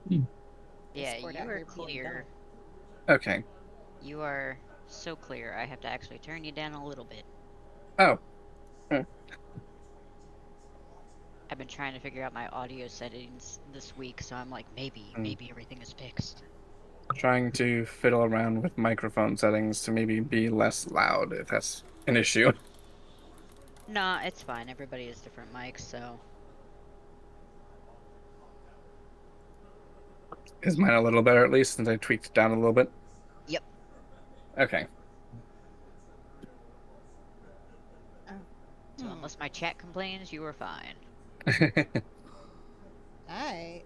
Yeah, Discord you out are here being clear. dumb. Okay. You are so clear. I have to actually turn you down a little bit. Oh. uh, I've been trying to figure out my audio settings this week, so I'm like, maybe, mm. maybe everything is fixed. Trying to fiddle around with microphone settings to maybe be less loud if that's an issue. Nah, it's fine. Everybody has different mics, so Is mine a little better at least since I tweaked it down a little bit? yep. Okay. Oh. So unless my chat complains, you are fine. I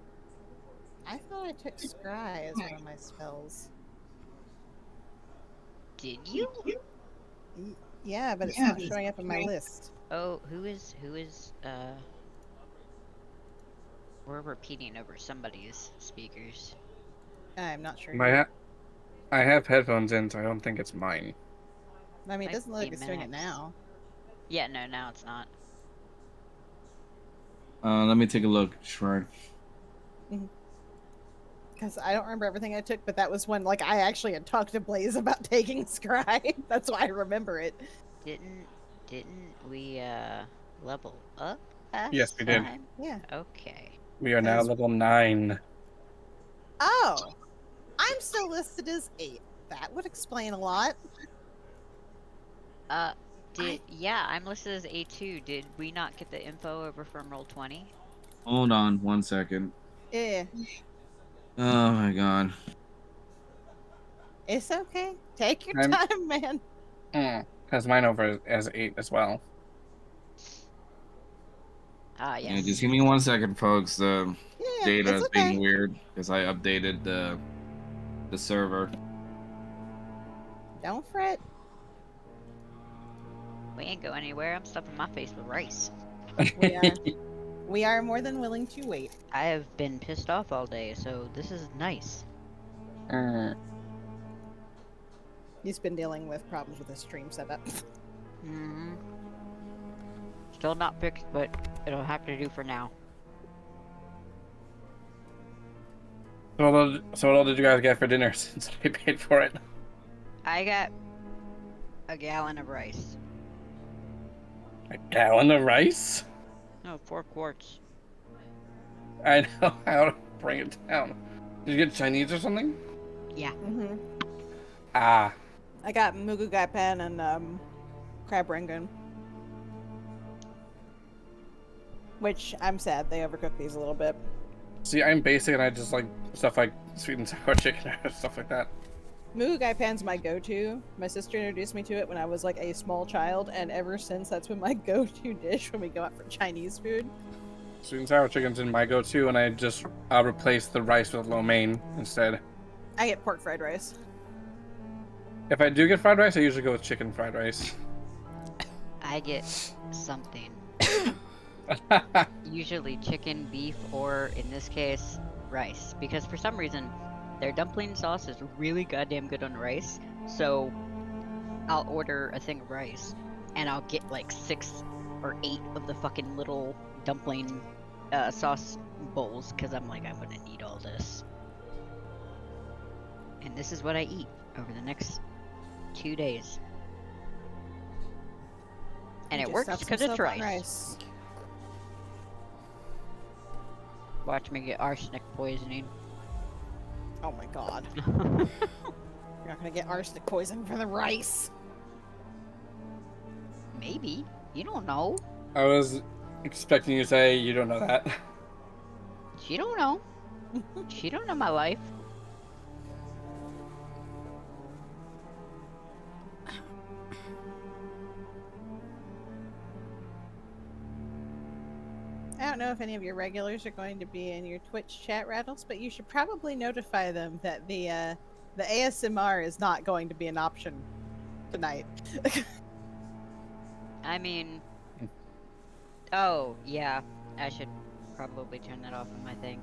I thought I took Scry as one of my spells. Did you? Yeah, but it's not showing up in my list. Oh, we're repeating over somebody's speakers. I'm not sure who. My I have headphones in, so I don't think it's mine. I mean, it Might doesn't look be like it's doing it Max. now. Yeah, no, now it's not. Let me take a look, Strahd. Because I don't remember everything I took, but that was when, like, I actually had talked to Blaze about taking Scry. That's why I remember it. Didn't didn't we level up Yes, last we did. time? Yeah. Okay. We are now Because, level 9. oh, I'm still listed as 8. That would explain a lot. Yeah, I'm listed as A2. Did we not get the info over from Roll20? Hold on 1 second. Eh, Oh my god. it's okay. Take your I'm time, man. Has mine over as 8 as well. Ah, Yeah, just yes. give me 1 second, folks. The Yeah, data it's is okay. being weird because I updated the server. Don't fret. We ain't go anywhere. I'm stuffing my face with rice. We are we are more than willing to wait. I have been pissed off all day, so this is nice. Mm. He's been dealing with problems with his stream setup. Mm-hmm. Still not fixed, but it'll have to do for now. So what all did you guys get for dinner since I paid for it? I got a gallon of rice. A gallon of rice? No, 4 quarts. I know how to bring it down. Did you get Chinese or something? Yeah. Mm-hmm. Ah. I got Mugu Gai Pen and Crab Rangoon. Which I'm sad they overcooked these a little bit. See, I'm basic and I just like stuff like sweet and sour chicken or stuff like that. Mugu Gai Pan's my go-to. My sister introduced me to it when I was like a small child, and ever since that's been my go-to dish when we go out for Chinese food. Sweet and sour chicken's in my go-to, and I just replace the rice with lo mein instead. I get pork fried rice. If I do get fried rice, I usually go with chicken fried rice. I get something. Usually chicken, beef, or in this case, rice. Because for some reason, their dumpling sauce is really goddamn good on rice. So I'll order a thing of rice, and I'll get like 6 or 8 of the fucking little dumpling sauce bowls, because I'm like, I'm gonna need all this. And this is what I eat over the next 2 days. And He it just works stuffs because it's himself on rice. Watch me get arsenic poisoning. Oh my god. You're not gonna get arsenic poison from the rice. Maybe. You don't know. I was expecting you to say you don't know that. She don't know. She don't know my life. I don't know if any of your regulars are going to be in your Twitch chat, Rattles, but you should probably notify them that the ASMR is not going to be an option tonight. I mean... Oh, yeah. I should probably turn that off on my thing.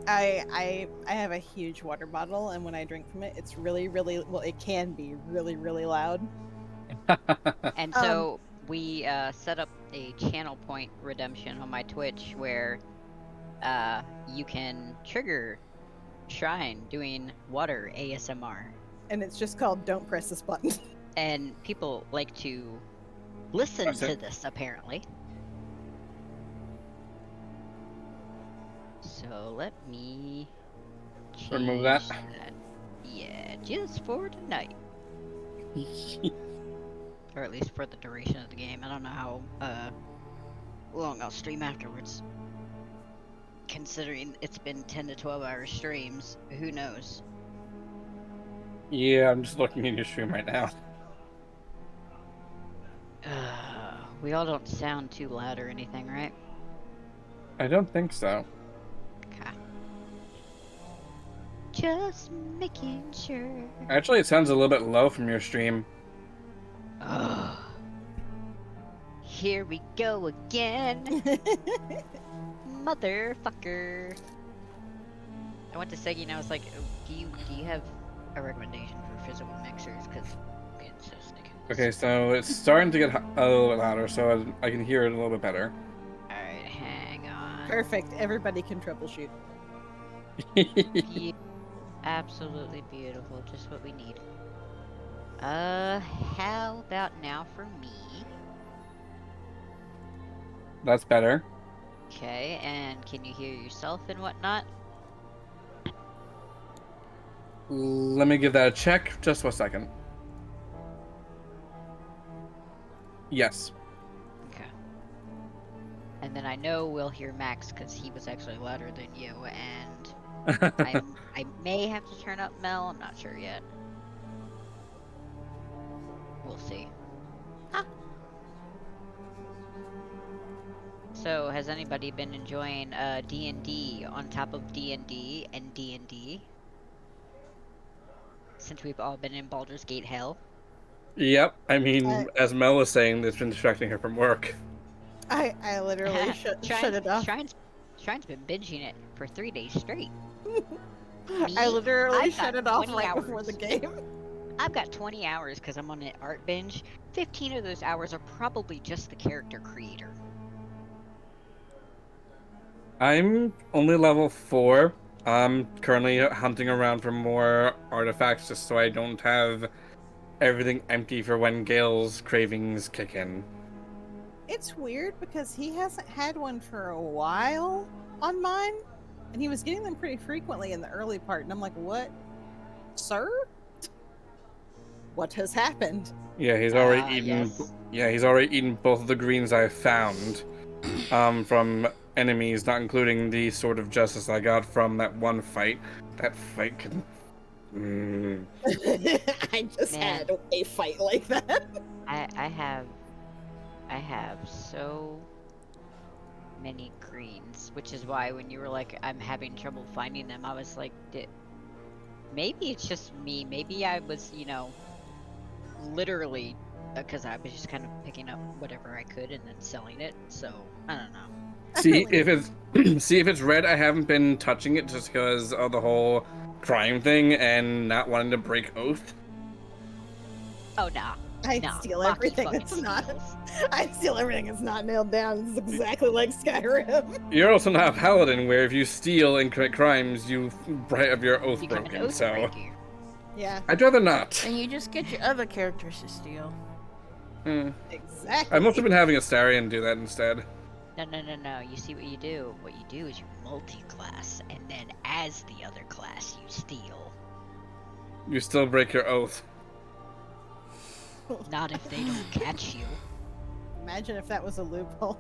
I have a huge water bottle, and when I drink from it, it's really, really well. It can be really, really loud. And so we set up a channel point redemption on my Twitch where you can trigger Shrine doing water ASMR. And it's just called "Don't Press This Button." And people like to listen Press to it. this, apparently. So let me Remove that. change that. Yeah, just for tonight. Or at least for the duration of the game. I don't know how long I'll stream afterwards. Considering it's been 10 to 12 hour streams, who knows? Yeah, I'm just looking at your stream right now. We all don't sound too loud or anything, right? I don't think so. Okay. Just making sure. Actually, it sounds a little bit low from your stream. Ugh. Here we go again. Motherfucker. I went to Segi and I was like, "Oh, do you have a recommendation for physical mixers? Because it's so sticking. Okay, so it's starting to get a little bit louder, so I can hear it a little bit better. Alright, hang on. Perfect. Everybody can troubleshoot. Absolutely beautiful. Just what we need. How about now for me? That's better. Okay, and can you hear yourself and whatnot? Let me give that a check. Just 1 second. Yes. Okay. And then I know we'll hear Max because he was actually louder than you, and I may have to turn up Mel. I'm not sure yet. We'll see. Huh. So, has anybody been enjoying D&D on top of D&D and D&D? Since we've all been in Baldur's Gate Hell. Yep. I mean, as Mel was saying, it's been distracting her from work. I literally shut it off. Shrine's been binging it for 3 days straight. I literally I've shut got it off 20 right before hours. the game. I've got 20 hours because I'm on an art binge. 15 of those hours are probably just the character creator. I'm only level 4. I'm currently hunting around for more artifacts just so I don't have everything empty for when Gale's cravings kick in. It's weird because he hasn't had one for a while on mine, and he was getting them pretty frequently in the early part, and I'm like, what? Sir? What has happened? Yeah, he's already eaten. Yes. Yeah, he's already eaten both of the greens I found, from enemies, not including the Sword of Justice I got from that one fight. That fight can. I just Man. had a fight like that. I have so many greens, which is why when you were like, I'm having trouble finding them, I was like, maybe it's just me. Maybe I was, literally, because I was just kind of picking up whatever I could and then selling it. So I don't know. See if it's red. I haven't been touching it just because of the whole crime thing and not wanting to break oath. Oh no. I Nah, steal Maki everything fucking that's not. steals. I steal everything that's not nailed down. It's exactly like Skyrim. You're also not a paladin, where if you steal and commit crimes, you have your oath Become an broken. oath So breaker. Yeah, I'd rather not. And you just get your other characters to steal. exactly. I've mostly been having Astarion do that instead. No. You see what you do? What you do is you multi-class, and then as the other class, you steal. You still break your oath. Not if they don't catch you. Imagine if that was a loophole.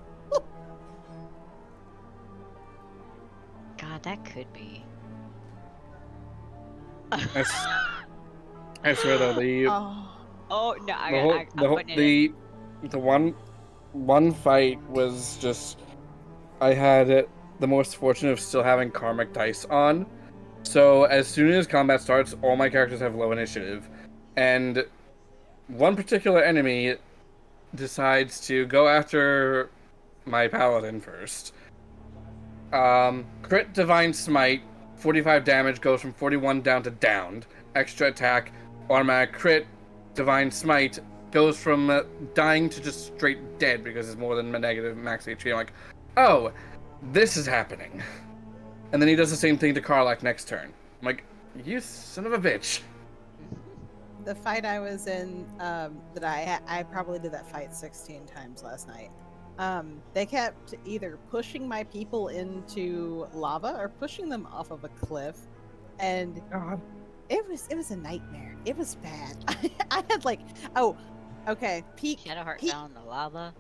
God, that could be. I swear though, Oh, Oh no! the I'm putting it in. the one fight was just I had the most fortune of still having karmic dice on. So as soon as combat starts, all my characters have low initiative, and one particular enemy decides to go after my paladin first. Crit divine smite, 45 damage, goes from 41 down to downed. Extra attack, automatic crit, divine smite, goes from dying to just straight dead because it's more than a negative max HP. I'm like, oh, this is happening. and then he does the same thing to Karlach next turn. I'm like, you son of a bitch. The fight I was in, that I probably did that fight 16 times last night. They kept either pushing my people into lava or pushing them off of a cliff, and God. it was a nightmare. It was bad. I had like, okay, Shadowheart fell in the lava.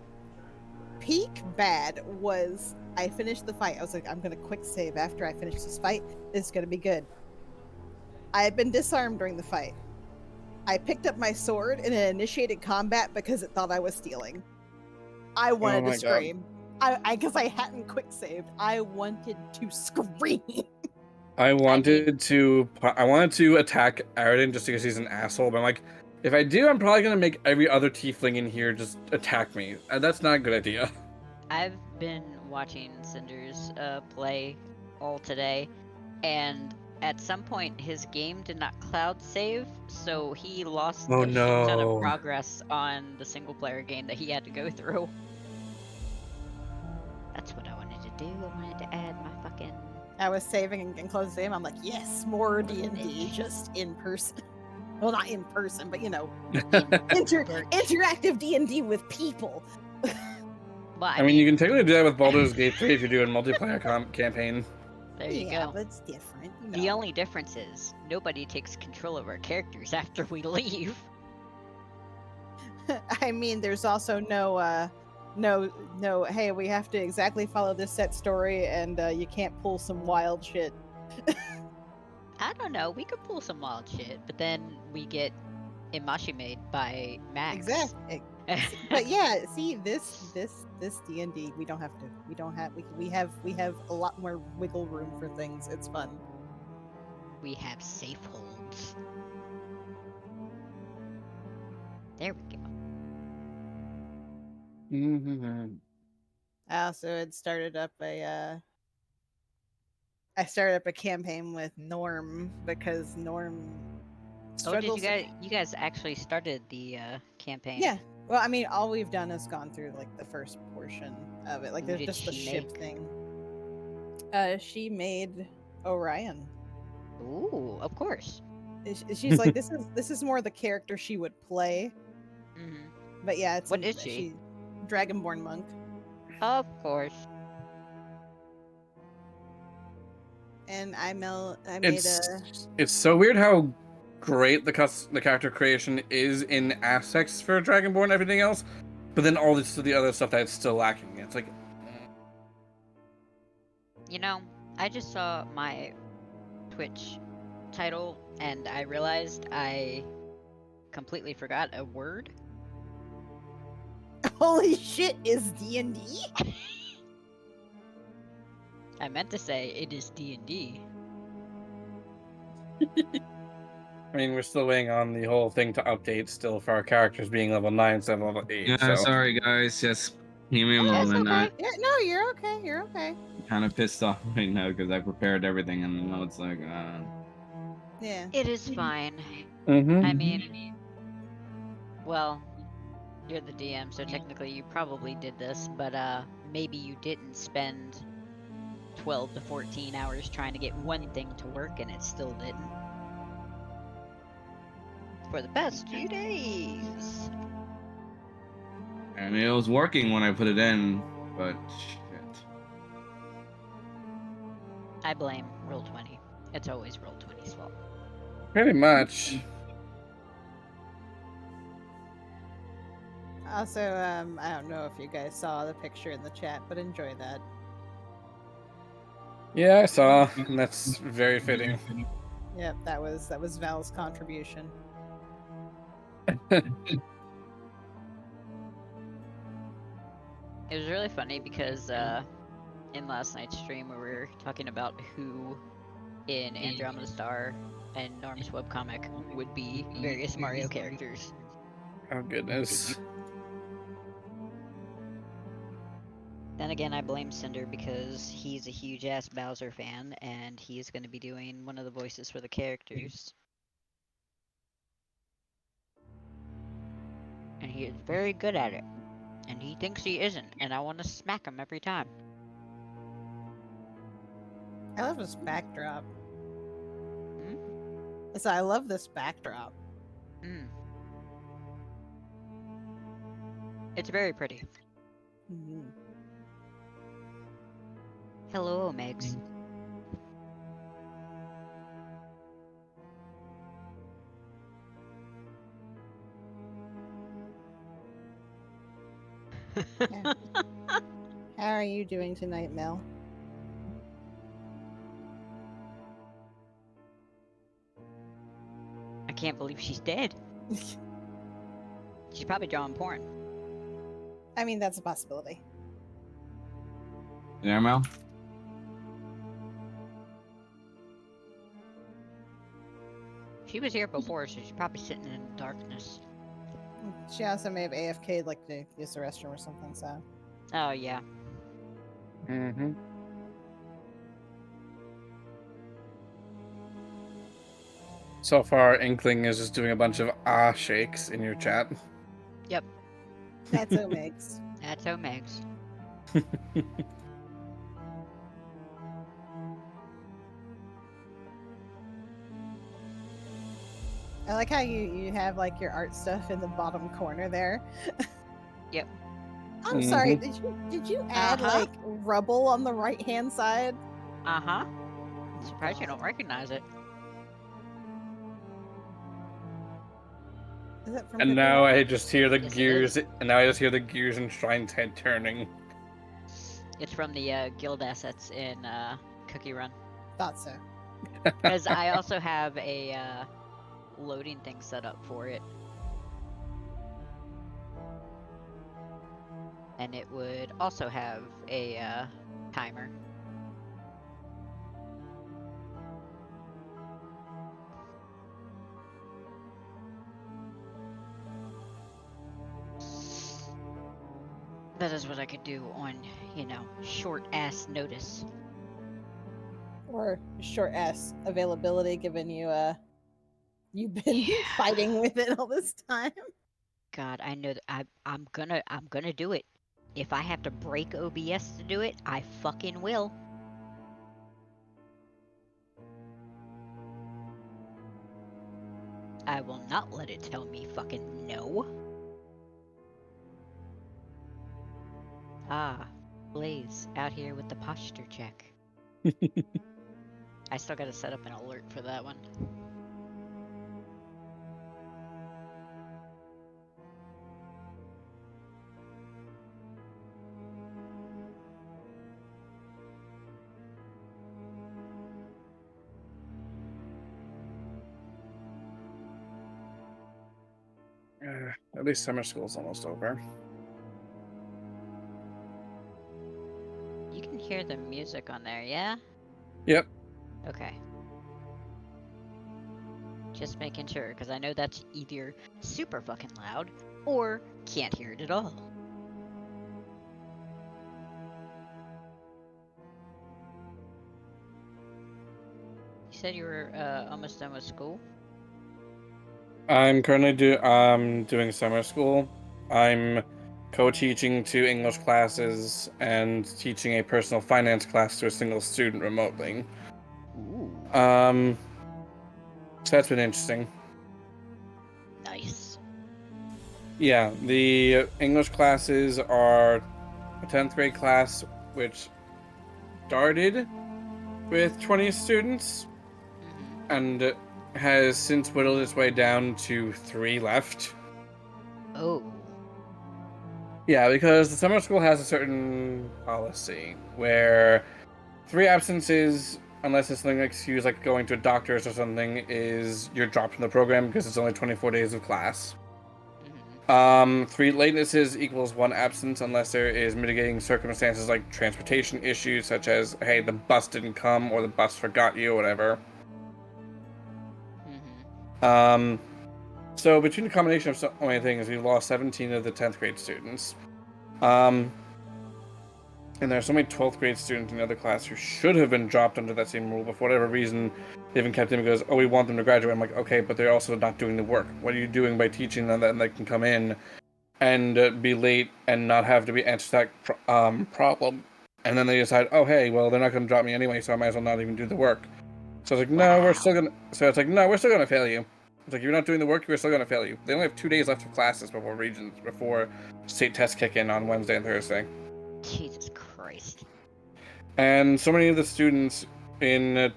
peak bad was I finished the fight. I was like, I'm gonna quick save after I finish this fight. This is gonna be good. I had been disarmed during the fight. I picked up my sword and it initiated combat because it thought I was stealing. I wanted to my God. scream. Because I hadn't quick saved. I wanted to scream. I wanted to attack Aridin just because he's an asshole, but I'm like, if I do, I'm probably gonna make every other tiefling in here just attack me. And that's not a good idea. I've been watching Cinder's play all today, and at some point his game did not cloud save, so he lost Oh, a shit ton of no. progress on the single player game that he had to go through. That's what I wanted to do. I wanted to add my fucking. I was saving and closing the game. I'm like, yes, more D&D just in person. Well, not in person, but interactive D&D with people. Well, I mean, you can technically do that with Baldur's Gate 3 if you do a multiplayer campaign. there you Yeah, go. but it's different. You know. The only difference is nobody takes control of our characters after we leave. I mean, there's also no, hey, we have to exactly follow this set story, and you can't pull some wild shit. I don't know. We could pull some wild shit, but then we get Imashi made by Max. Exactly. But yeah, see, this D&D, we don't have to. We have a lot more wiggle room for things. It's fun. We have safe holds. There we go. Mm-hmm. I also had started up I started up a campaign with Norm because Norm Oh, did struggles. you guys actually started the campaign? Yeah. Well, I mean, all we've done is gone through like the first portion of it. Like, Who there's did just the she ship make? thing. She made Orion. Ooh, of course. She's like, this is more the character she would play. Mm-hmm. But yeah, it's What is she? Dragonborn monk. Of course. And I made It's so weird how great the character creation is in aspects for Dragonborn and everything else, but then all the other stuff that's still lacking. It's like, You know, I just saw my Twitch title and I realized I completely forgot a word. holy shit, is D&D? I meant to say it is D&D. I mean, we're still waiting on the whole thing to update still for our characters being level 9 instead of level 8. Yeah, so. sorry guys, just give me a Oh, it's moment. okay. Yeah, no, you're okay. You're okay. I'm kind of pissed off right now because I prepared everything and now it's like, Yeah. It is fine. Mm-hmm. I mean, well, you're the DM, so technically you probably did this, but maybe you didn't spend 12 to 14 hours trying to get one thing to work and it still didn't. For the past 2 days. I mean, it was working when I put it in, but shit. I blame Roll20. It's always Roll20's fault. Pretty much. Also, I don't know if you guys saw the picture in the chat, but enjoy that. Yeah, I saw, and that's very fitting. Yep, that was Val's contribution. It was really funny because in last night's stream we were talking about who in Andromeda Star and Norm's webcomic would be various Mario characters. Oh, goodness. Then again, I blame Cinder because he's a huge ass Bowser fan and he's going to be doing one of the voices for the characters. And he is very good at it. And he thinks he isn't, and I want to smack him every time. I love this backdrop. Hmm? So I love this backdrop. Mm. It's very pretty. Mhm. Hello, Megs. How are you doing tonight, Mel? I can't believe she's dead. She's probably drawing porn. I mean, that's a possibility. You there, Mel? She was here before, so she's probably sitting in the darkness. She also may have AFK'd, like, to use the restroom or something, so. Oh, yeah. Mm-hmm. So far, Inkling is just doing a bunch of shakes in your chat. Yep. That's Omegs. That's how Megs. I like how you have, like, your art stuff in the bottom corner there. Yep. I'm sorry, Mhm. did you add, Uh-huh. like, rubble on the right-hand side? Uh-huh. I'm surprised you don't recognize it. Is that from And Cookie now Run? I just hear the Yes, it gears. is. And now I just hear the gears in Shrine's head turning. It's from the guild assets in Cookie Run. Thought so. Because I also have a loading thing set up for it. And it would also have a timer. That is what I could do on, short ass notice. Or short ass availability, given you've been Yeah. fighting with it all this time. God, I know that I'm gonna do it. If I have to break OBS to do it, I fucking will. I will not let it tell me fucking no. Ah, Blaze out here with the posture check. I still gotta set up an alert for that one. At least summer school's almost over. You can hear the music on there, yeah? Yep. Okay. Just making sure, because I know that's either super fucking loud or can't hear it at all. You said you were almost done with school? I'm currently doing summer school. I'm co-teaching 2 English classes and teaching a personal finance class to a single student remotely. Ooh. So that's been interesting. Nice. Yeah, the English classes are a 10th grade class, which started with 20 students Mm-hmm. and has since whittled its way down to 3 left. Oh. Yeah, because the summer school has a certain policy where 3 absences, unless it's something excuse like going to a doctor's or something, is you're dropped from the program because it's only 24 days of class. Mm-hmm. 3 latenesses equals 1 absence unless there is mitigating circumstances like transportation issues, such as, hey, the bus didn't come or the bus forgot you or whatever. Mm-hmm. So between the combination of so many things, we lost 17 of the 10th grade students. And there are so many 12th grade students in the other class who should have been dropped under that same rule, but for whatever reason, they even kept them because, oh, we want them to graduate. I'm like, okay, but they're also not doing the work. What are you doing by teaching them that they can come in and be late and not have to be answered that problem And then they decide, oh, hey, well, they're not going to drop me anyway, so I might as well not even do the work. So I was like, no, we're still Wow. going to... So it's like, no, we're still going to fail you. It's like, you're not doing the work, we're still going to fail you. They only have 2 days left of classes before state tests kick in on Wednesday and Thursday. Jesus Christ. And so many of the students in the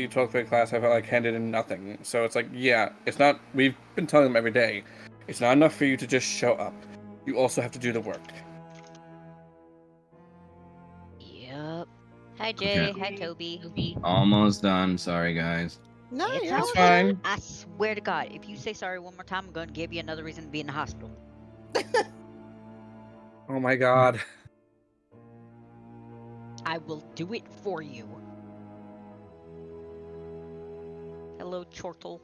12th grade class have like handed in nothing. So it's like, yeah, it's not... We've been telling them every day, it's not enough for you to just show up. You also have to do the work. Yep. Hi, Jay. Hi, Toby. Almost done. Sorry, guys. No, It's you're It's okay. okay. fine. I swear to God, if you say sorry one more time, I'm going to give you another reason to be in the hospital. Oh my god. I will do it for you. Hello, Chortle.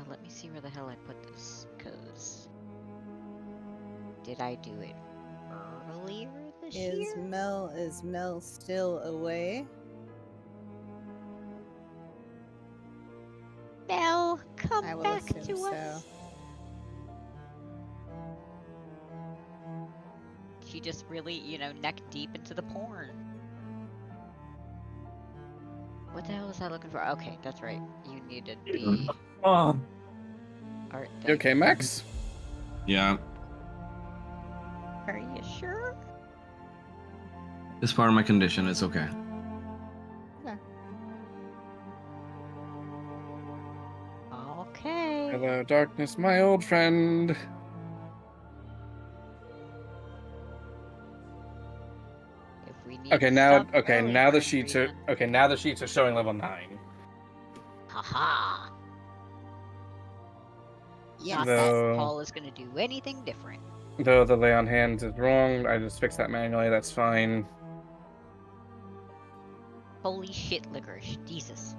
Let me see where the hell I put this, cause did I do it earlier this year? Is Mel still away? Mel, come I will back assume to so. us. She just really, neck deep into the porn. What the hell was I looking for? Okay, that's right. You needed the Oh. art You thing. okay, Max? Yeah, Are you sure? it's part of my condition. It's okay. Okay. Hello, darkness, my old friend. If we need Okay, to now stop early now for the any sheets are reason. now the sheets are showing level 9. Haha. Yes. Not that Though Paul is gonna do anything different. the lay on hands is wrong, I just fixed that manually, that's fine. Holy shit, licorice. Jesus.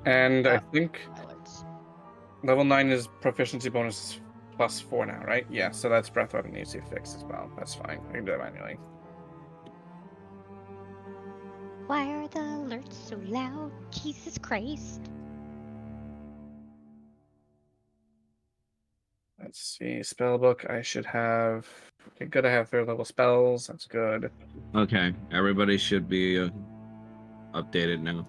And I Oh, think alerts. level 9 is proficiency bonus +4 now, right? Yeah, so that's breath weapon needs to be fixed as well. That's fine. I can do it manually. Why are the alerts so loud? Jesus Christ. Let's see, spellbook. I should have. Okay, good. I have 3rd level spells. That's good. Okay, everybody should be updated now.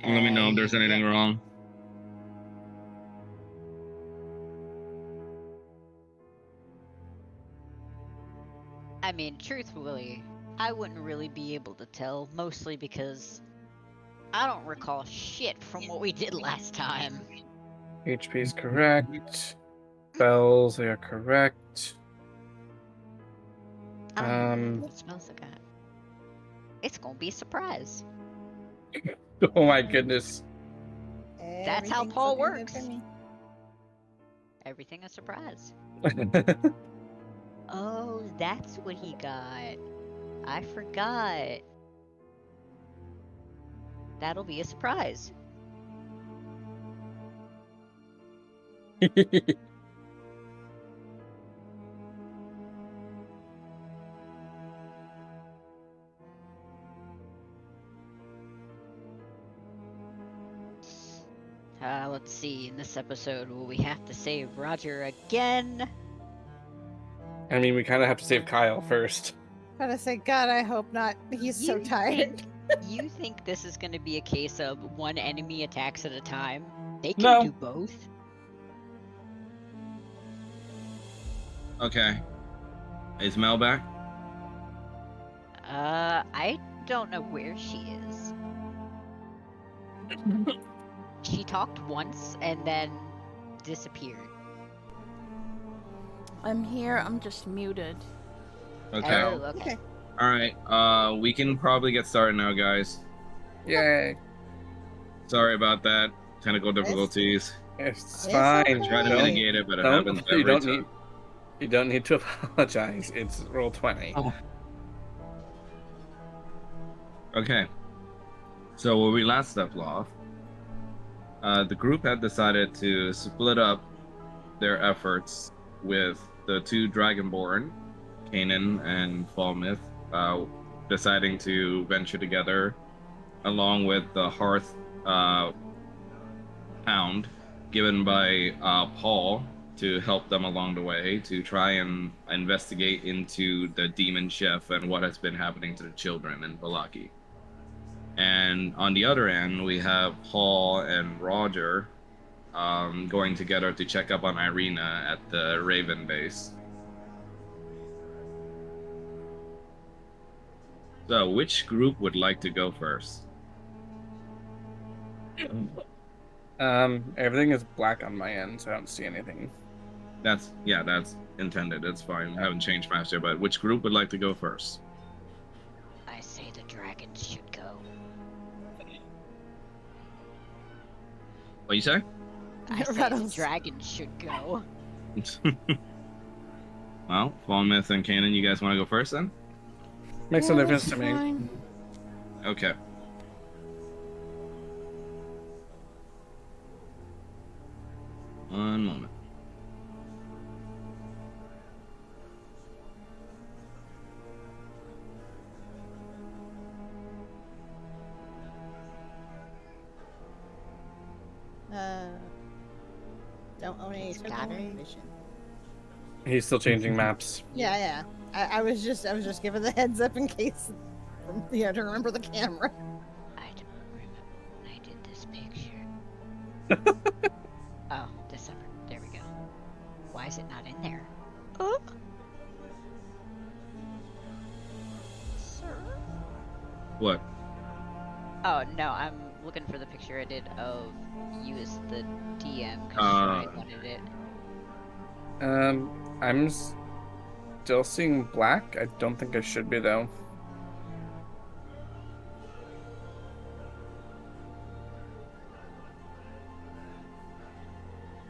Let me know if there's anything Yep. wrong. I mean, truthfully, I wouldn't really be able to tell, mostly because I don't recall shit from what we did last time. HP is correct. Spells, they are correct. I don't even remember what spells I got. It's gonna be a surprise. Oh my goodness. That's how Everything's Paul looking good for works. me. Everything a surprise. Oh, that's what he got. I forgot. That'll be a surprise. Let's see. In this episode, will we have to save Roger again? I mean, we kind of have to save Kyle first. Gotta say, God, I hope not. He's so You tired. You think this is going to be a case of one enemy attacks at a time? They can No. do both. Okay. Is Mel back? I don't know where she is. She talked once and then disappeared. I'm here. I'm just muted. Okay. Oh, okay. All right. We can probably get started now, guys. Yay. Sorry about that. Technical difficulties. It's It's fine. okay. Try to Don't- mitigate it, but it happens you every don't time. you don't need to apologize. It's roll 20. Oh. Okay. So where we last left off, the group had decided to split up their efforts with the two Dragonborn, Kanan and Falmouth, deciding to venture together along with the Hearth pound given by Paul to help them along the way to try and investigate into the demon chef and what has been happening to the children in Balaki. And on the other end, we have Paul and Roger going together to check up on Irina at the Raven base. So, which group would like to go first? Everything is black on my end, so I don't see anything. That's intended. That's fine. I haven't changed master, but which group would like to go first? I say the dragons should go. What you say? I say the Rattles. dragons should go. Well, Fallen Myth and Canon, you guys want to go first then? Makes no Yeah, difference that's to me. fine. Okay. One moment. Don't own any It's token gotta- vision. He's still changing maps. Yeah. I was just giving the heads up in case, to remember the camera. I don't remember when I did this picture. Oh, December. There we go. Why is it not in there? Oh. Sir? What? Oh, no, I'm looking for the picture I did of you as the DM because I wanted it. I'm still seeing black. I don't think I should be though.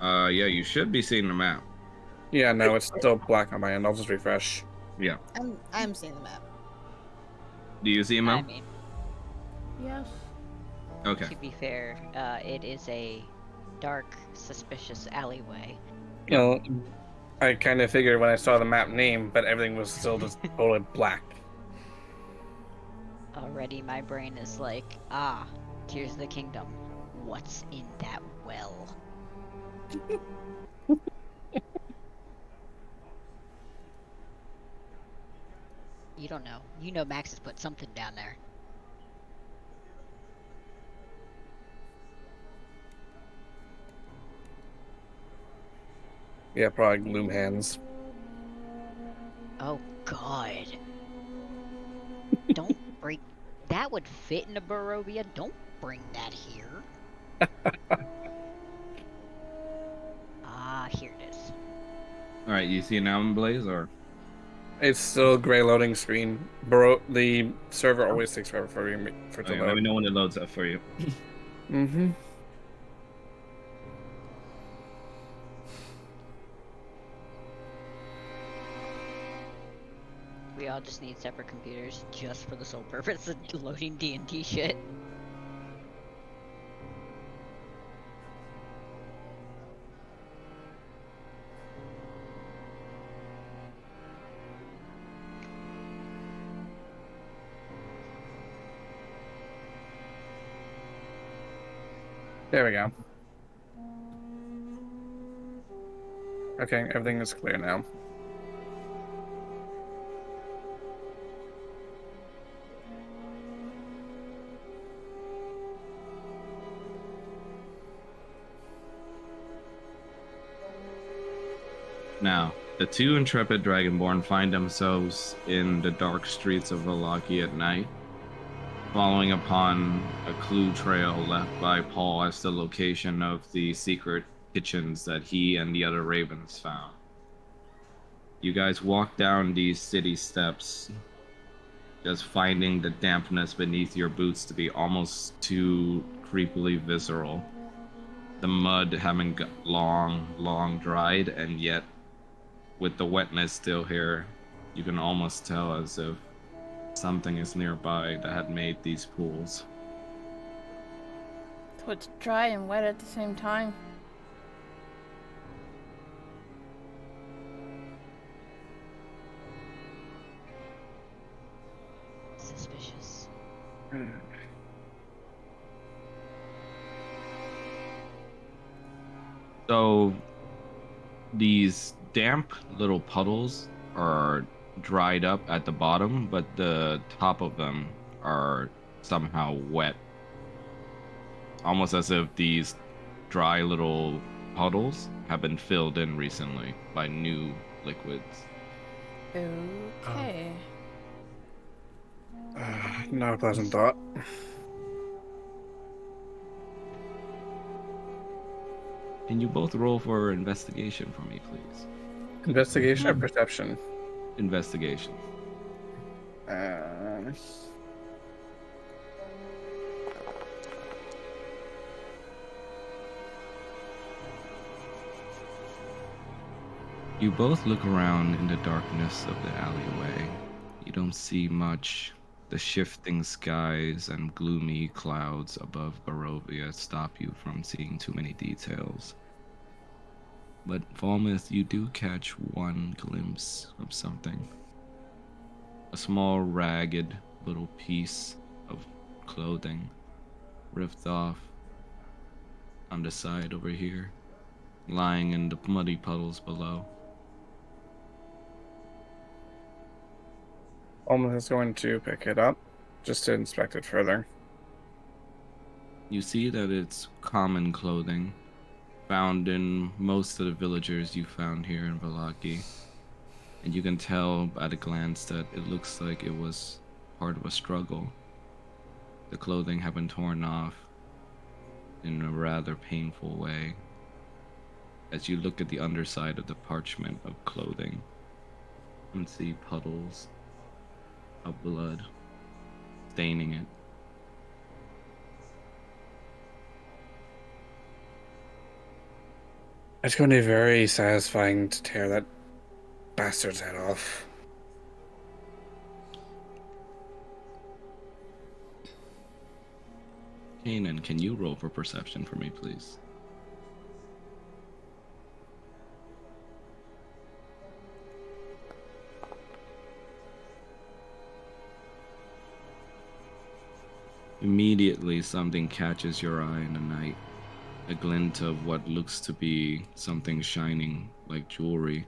Yeah, you should be seeing the map. Yeah, no, it's still black on my end. I'll just refresh. Yeah. I'm seeing the map. Do you see him, I Mel? mean, Yes. Okay. to be fair, it is a dark, suspicious alleyway. Well, I kind of figured when I saw the map name, but everything was still just totally black. Already my brain is like, ah, Tears of the Kingdom. What's in that well? You don't know. You know Max has put something down there. Yeah, probably Gloom Hands. Oh god. Don't bring that would fit in a Barovia. Don't bring that here. Ah, here it is. All right. You see it now in Blaze, or? It's still gray loading screen. The server always takes forever for it to Okay, let me load. know when it loads up for you. Mm-hmm. We all just need separate computers just for the sole purpose of loading D&D shit. There we go. Okay, everything is clear now. Now, the two intrepid Dragonborn find themselves in the dark streets of Valaki at night, following upon a clue trail left by Paul as the location of the secret kitchens that he and the other ravens found. You guys walk down these city steps, just finding the dampness beneath your boots to be almost too creepily visceral. The mud having long dried, and yet with the wetness still here, you can almost tell as if something is nearby that had made these pools. So it's dry and wet at the same time. Suspicious. So these damp little puddles are dried up at the bottom, but the top of them are somehow wet, almost as if these dry little puddles have been filled in recently by new liquids. Okay. Not a pleasant thought. Can you both roll for investigation for me, please? Investigation or perception? Investigation. Uh, You both look around in the darkness of the alleyway. You don't see much. The shifting skies and gloomy clouds above Barovia stop you from seeing too many details. But Falmouth, you do catch one glimpse of something. A small, ragged little piece of clothing ripped off on the side over here, lying in the muddy puddles below. Almost is going to pick it up just to inspect it further. You see that it's common clothing found in most of the villagers you found here in Valaki. And you can tell at a glance that it looks like it was part of a struggle. The clothing had been torn off in a rather painful way. As you look at the underside of the parchment of clothing, you can see puddles of blood staining it. It's going to be very satisfying to tear that bastard's head off. Kanan, can you roll for perception for me, please? Immediately, something catches your eye in the night. A glint of what looks to be something shining like jewelry.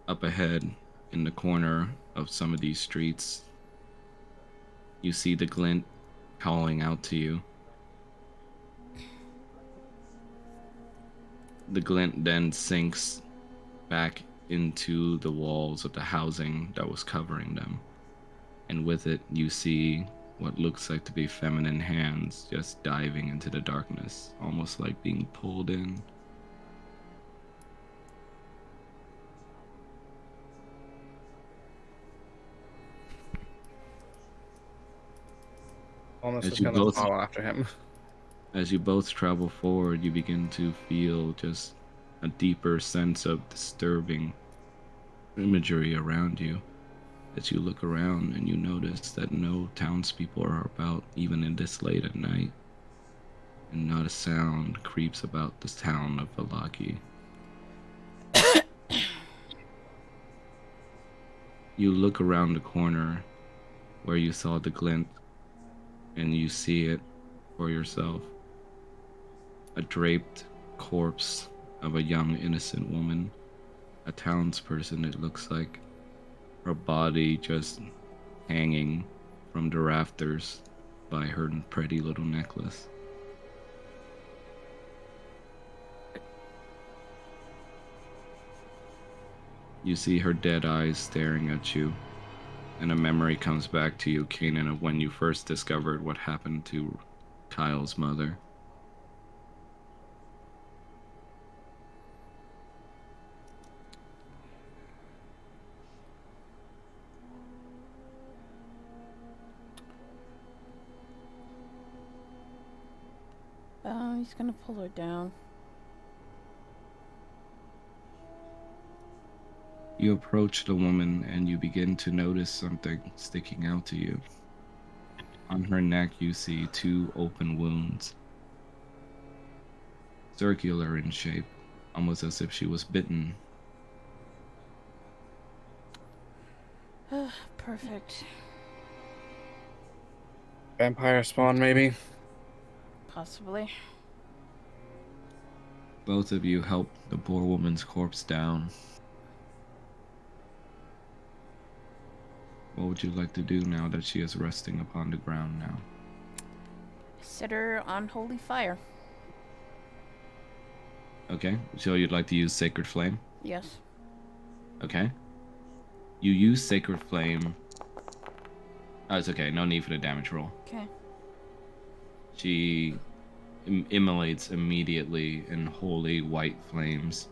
Up ahead, in the corner of some of these streets, you see the glint calling out to you. The glint then sinks back into the walls of the housing that was covering them. And with it, you see what looks like to be feminine hands just diving into the darkness, almost like being pulled in. Almost As is you going to both follow after him. as you both travel forward, you begin to feel just a deeper sense of disturbing imagery around you. As you look around and you notice that no townspeople are about even in this late at night, and not a sound creeps about this town of Valaki. You look around the corner where you saw the glint, and you see it for yourself. A draped corpse of a young innocent woman, a townsperson it looks like, her body just hanging from the rafters by her pretty little necklace. You see her dead eyes staring at you, and a memory comes back to you, Kanan, of when you first discovered what happened to Kyle's mother. He's gonna pull her down. You approach the woman and you begin to notice something sticking out to you. On her neck, you see two open wounds, circular in shape, almost as if she was bitten. Perfect. Vampire spawn, maybe? Possibly. Both of you help the poor woman's corpse down. What would you like to do now that she is resting upon the ground now? Set her on holy fire. Okay, so you'd like to use Sacred Flame? Yes. Okay. You use Sacred Flame. Oh, it's okay. No need for the damage roll. Okay. She immolates immediately in holy white flames.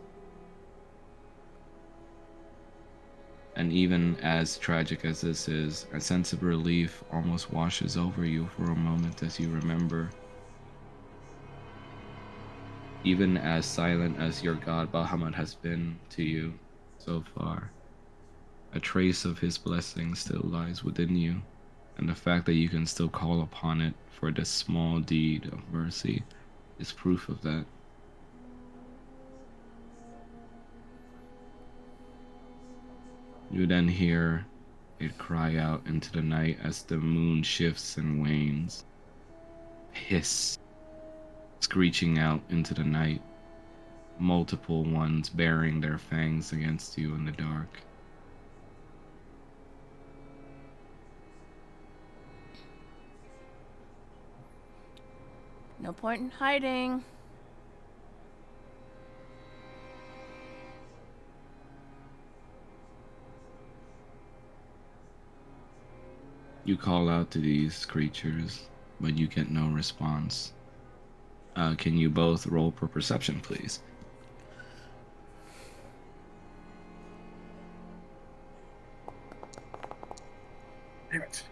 And even as tragic as this is, a sense of relief almost washes over you for a moment as you remember. Even as silent as your god Bahamut has been to you so far, a trace of his blessing still lies within you, and the fact that you can still call upon it for this small deed of mercy is proof of that. You then hear it cry out into the night as the moon shifts and wanes. Hiss, screeching out into the night, multiple ones baring their fangs against you in the dark. No point in hiding. You call out to these creatures, but you get no response. Can you both roll for perception, please? Damn it.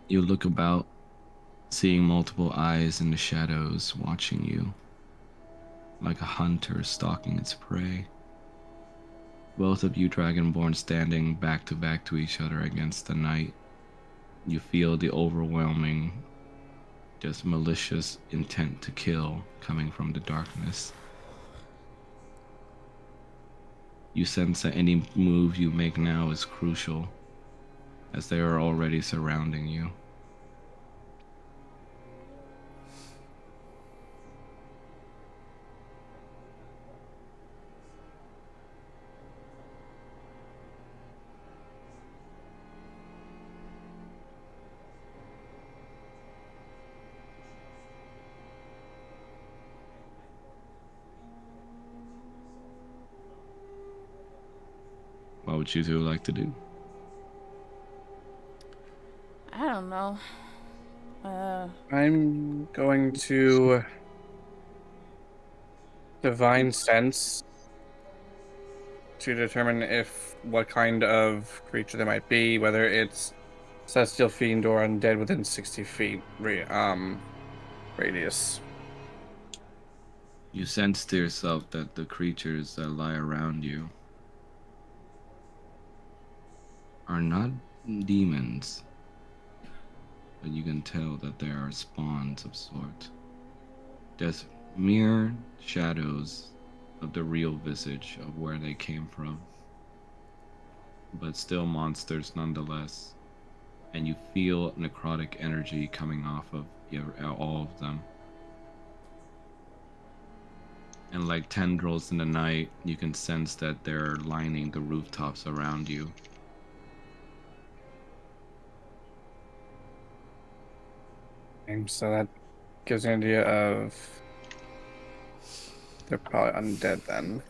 You look about, seeing multiple eyes in the shadows watching you, like a hunter stalking its prey. Both of you Dragonborn standing back to each other against the night. You feel the overwhelming, just malicious intent to kill coming from the darkness. You sense that any move you make now is crucial, as they are already surrounding you. What would you two like to do? I don't know. I'm going to divine sense to determine if what kind of creature they might be, whether it's celestial fiend or undead within 60 feet radius. You sense to yourself that the creatures that lie around you are not demons, but you can tell that they are spawns of sort. Just mere shadows of the real visage of where they came from, but still monsters nonetheless. And you feel necrotic energy coming off of all of them. And like tendrils in the night, you can sense that they're lining the rooftops around you. And so that gives an idea of they're probably undead then.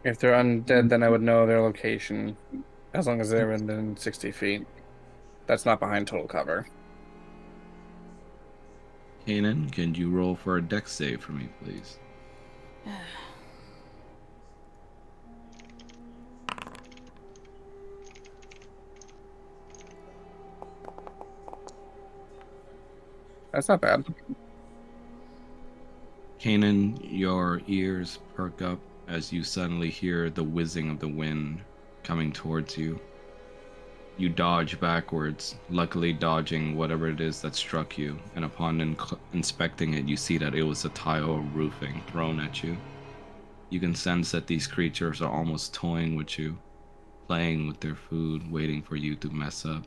If they're undead, then I would know their location, as long as they're within 60 feet. That's not behind total cover. Kanan, can you roll for a dex save for me, please? That's not bad. Kanan, your ears perk up as you suddenly hear the whizzing of the wind coming towards you. You dodge backwards, luckily dodging whatever it is that struck you, and upon inspecting it, you see that it was a tile roofing thrown at you. You can sense that these creatures are almost toying with you, playing with their food, waiting for you to mess up.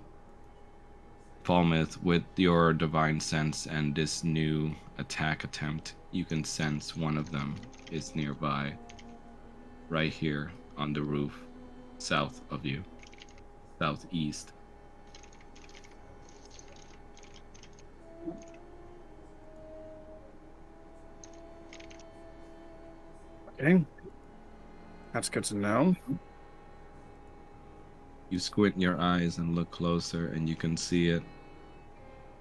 Falmouth, with your divine sense and this new attack attempt, you can sense one of them is nearby, right here on the roof, south of you, southeast. Okay. That's good to know. You squint your eyes and look closer, and you can see it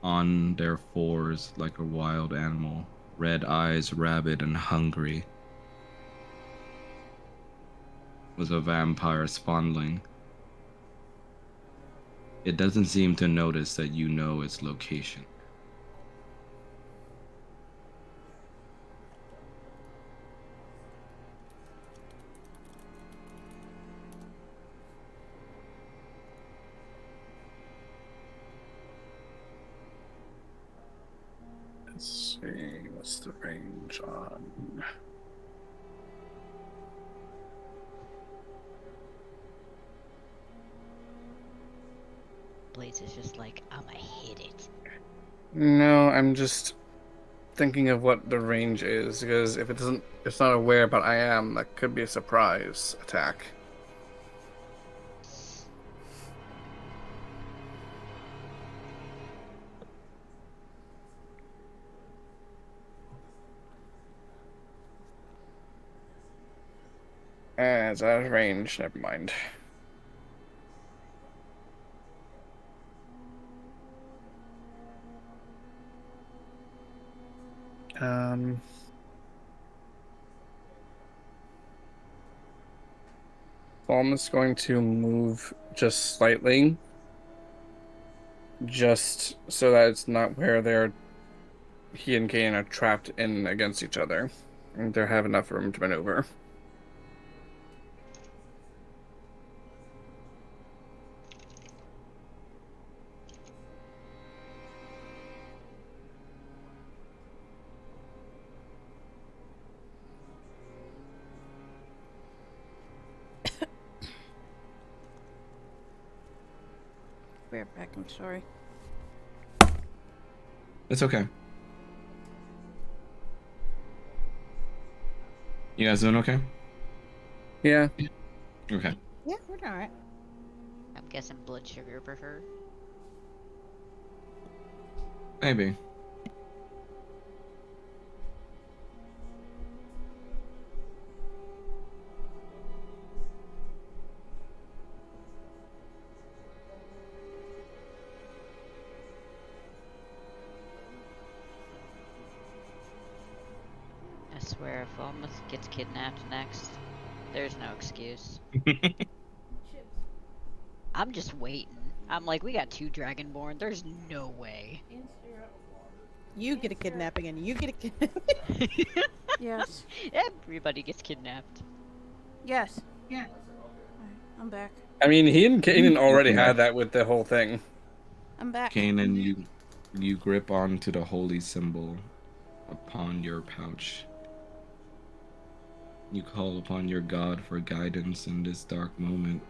on their fours like a wild animal, red eyes, rabid and hungry. Was a vampire spawnling. It doesn't seem to notice that you know its location. Let's see, what's the range on? Blaze is just like, I'ma hit it. No, I'm just thinking of what the range is, because if it's not aware, but I am, that could be a surprise attack. It's out of range, never mind. Almost going to move just slightly, just so that it's not where he and Kanan are trapped in against each other, and they have enough room to maneuver. Bear back, I'm sorry. It's okay. You guys doing okay? Yeah. Okay. Yeah, we're all right. I'm guessing blood sugar for her. Maybe. I swear, if Falmouth gets kidnapped next, there's no excuse. I'm just waiting. I'm like, we got 2 Dragonborn. There's no way. You get a kidnapping and you get a kidnapping. Yes. Everybody gets kidnapped. Yes. Yeah. Alright, I'm back. I mean, he and Kanan already had that with the whole thing. I'm back. Kanan, you grip onto the holy symbol upon your pouch. You call upon your God for guidance in this dark moment.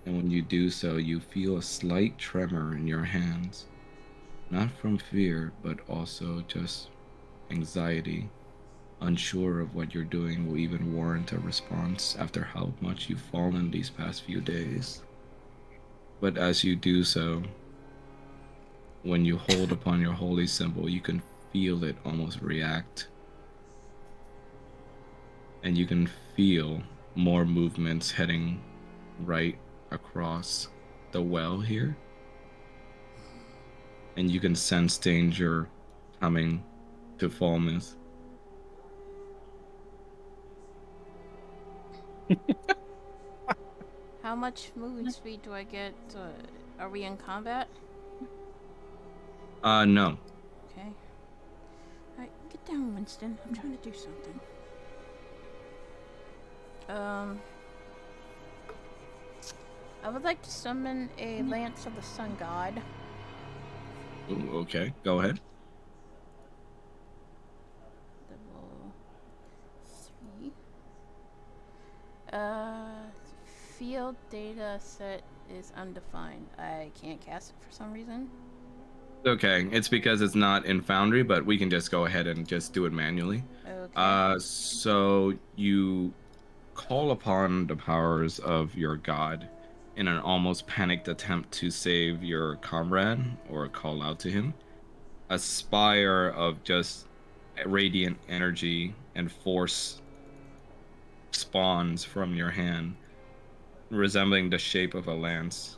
And when you do so, you feel a slight tremor in your hands. Not from fear, but also just anxiety. Unsure of what you're doing will even warrant a response after how much you've fallen these past few days. But as you do so, when you hold upon your holy symbol, you can feel it almost react. and you can feel more movements heading right across the well here. And you can sense danger coming to Falmouth. How much moving speed do I get? Are we in combat? No. Okay. Alright, get down, Winston. I'm trying to do something. I would like to summon a Lance of the Sun God. Ooh, okay, go ahead. Level 3. Field data set is undefined. I can't cast it for some reason. Okay, it's because it's not in Foundry, but we can just go ahead and just do it manually. Okay. So you call upon the powers of your god in an almost panicked attempt to save your comrade or call out to him. A spire of just radiant energy and force spawns from your hand, resembling the shape of a lance.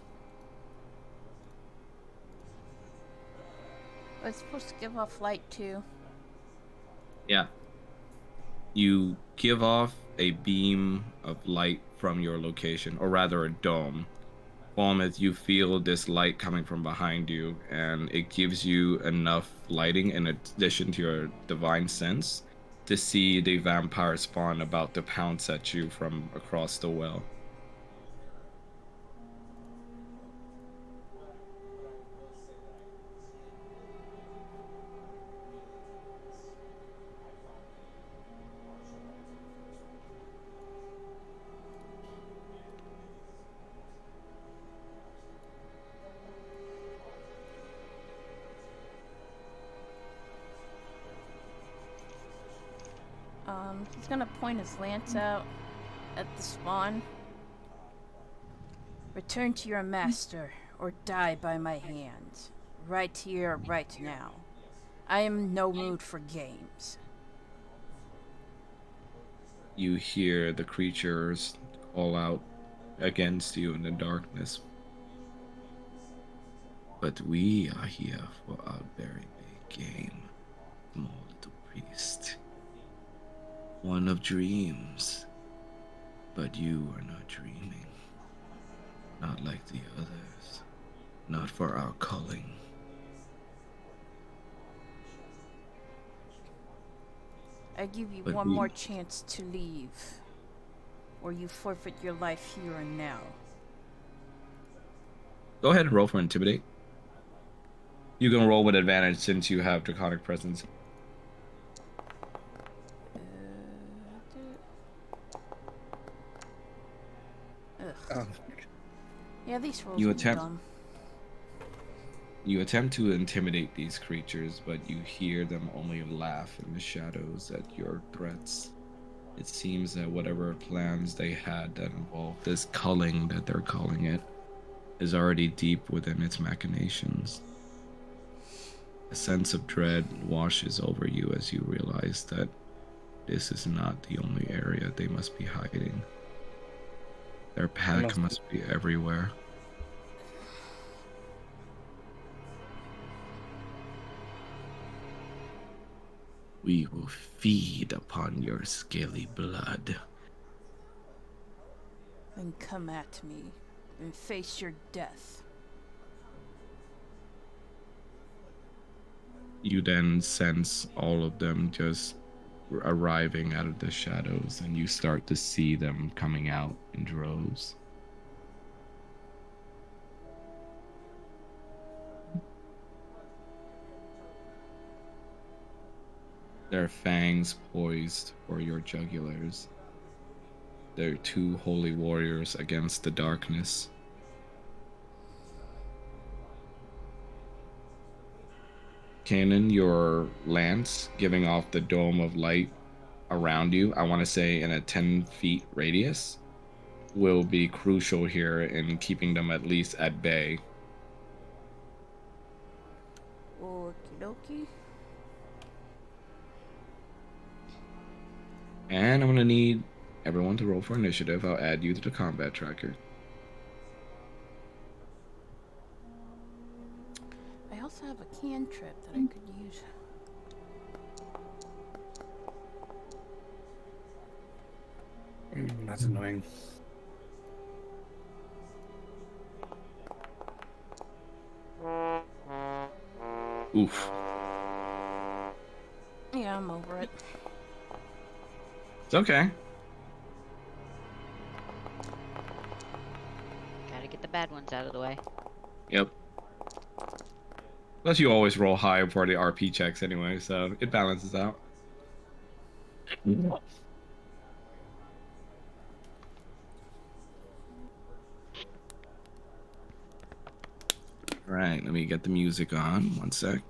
Oh, it's supposed to give off light too. Yeah. You give off a beam of light from your location, or rather a dome. Falmouth, you feel this light coming from behind you, and it gives you enough lighting in addition to your divine sense to see the vampire spawn about to pounce at you from across the well. He's gonna point his lance out at the spawn. Return to your master, or die by my hands. Right here, right now. I am in no mood for games. You hear the creatures call out against you in the darkness. But we are here for our very big game, small little priest. One of dreams. But you are not dreaming. Not like the others. Not for our calling. I give you But one we... more chance to leave, or you forfeit your life here and now. Go ahead and roll for Intimidate. You can roll with advantage since you have Draconic Presence. Ugh. Oh, Yeah, these rolls You are attempt dumb. You attempt to intimidate these creatures, but you hear them only laugh in the shadows at your threats. It seems that whatever plans they had that involved this culling that they're calling it is already deep within its machinations. A sense of dread washes over you as you realize that this is not the only area they must be hiding. Their I pack must. must be everywhere. We will feed upon your scaly blood. Then come at me and face your death. You then sense all of them just arriving out of the shadows, and you start to see them coming out in droves. Their fangs poised for your jugulars. They're two holy warriors against the darkness. Cannon, your lance giving off the dome of light around you, I want to say in a 10 feet radius, will be crucial here in keeping them at least at bay. Okie dokie. And I'm gonna need everyone to roll for initiative. I'll add you to the combat tracker. I also have a cantrip that I could use. That's annoying. Oof. Yeah, I'm over it. It's okay. Gotta get the bad ones out of the way. Yep. Plus, you always roll high for the RP checks anyway, so it balances out. All right, let me get the music on. One sec.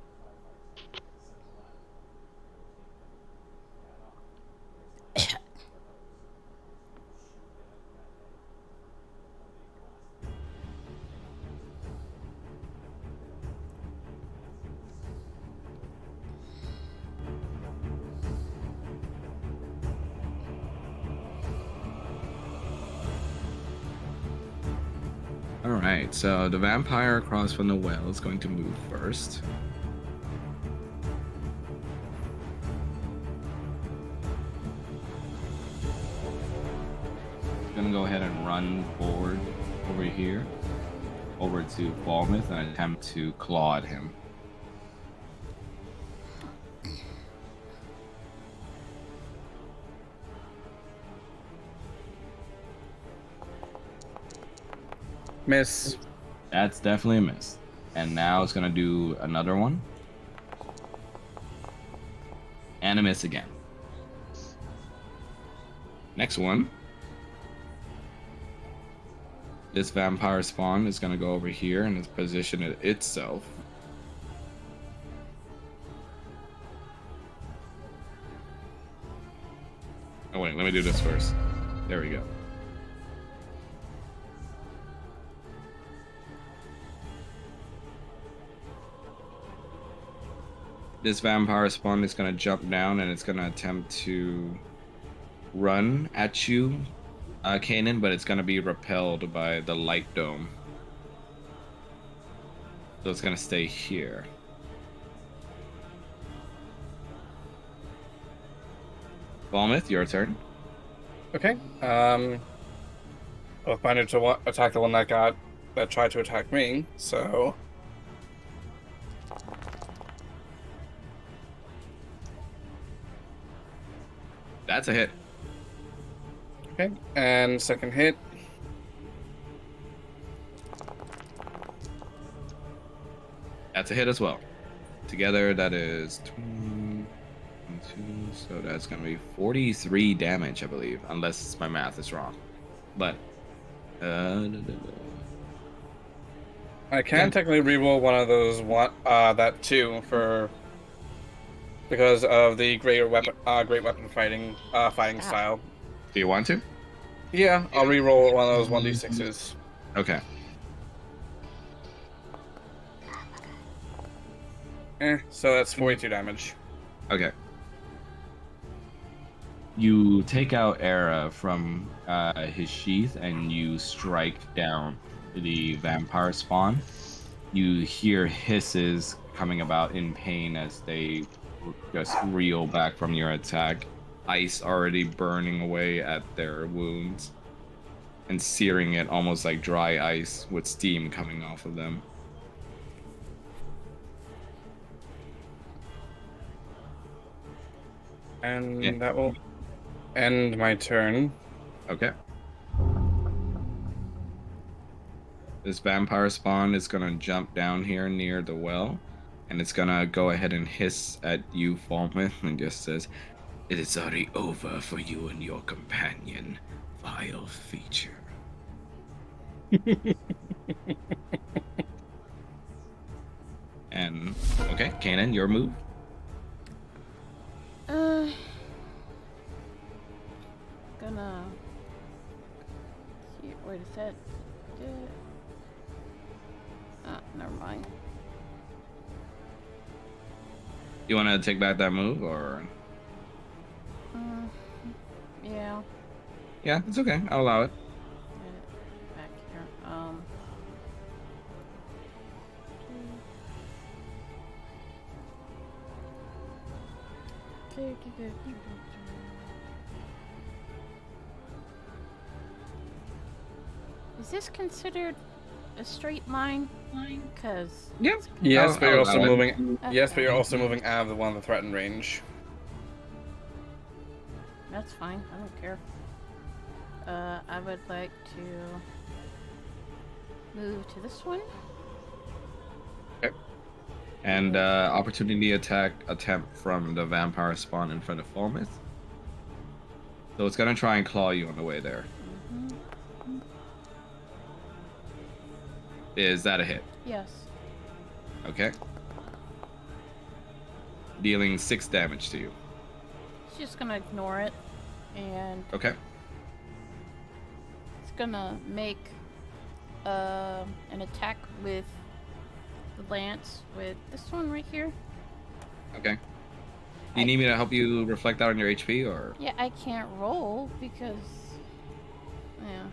All right, so the vampire across from the well is going to move first. Gonna go ahead and run forward over here, over to Falmouth, and attempt to claw at him. Miss. That's definitely a miss. And now it's gonna do another one. And a miss again. Next one. This vampire spawn is gonna go over here and position it itself. Oh wait, let me do this first. There we go. This vampire spawn is going to jump down and it's going to attempt to run at you, Kanan, but it's going to be repelled by the light dome. So it's going to stay here. Balmouth, your turn. Okay. I'll find it to attack the one that tried to attack me. So. That's a hit. Okay. And second hit. That's a hit as well. Together, that is 22, so that's going to be 43 damage, I believe, unless my math is wrong. But, I can technically reroll one of those that two because of the great weapon fighting style. Do you want to? Yeah, I'll reroll one of those 1d6s. Okay. So that's 42 damage. Okay. You take out Era from his sheath and you strike down the vampire spawn. You hear hisses coming about in pain as they just reel back from your attack. Ice already burning away at their wounds and searing it almost like dry ice with steam coming off of them. And that will end my turn. Okay. This vampire spawn is gonna jump down here near the well, and it's gonna go ahead and hiss at you, Falmouth, and just says, "It is already over for you and your companion, vile feature." And okay, Kanan, your move. Gonna. Here, wait a sec. Never mind. You want to take back that move, or? Yeah. Yeah, it's okay. I'll allow it. Back here. Is this considered a straight line? Because Yeah. Yes, but you're I'll also allow it. moving. Yes, but you're also moving out of the one of the threatened range. That's fine. I don't care. I would like to move to this one. And opportunity attack attempt from the vampire spawn in front of Falmouth. So it's gonna try and claw you on the way there. Is that a hit? Yes. Okay. Dealing 6 damage to you. She's just gonna ignore it, and Okay. it's gonna make an attack with the lance with this one right here. Okay. Do you need me to help you reflect that on your HP, or? Yeah, I can't roll because yeah.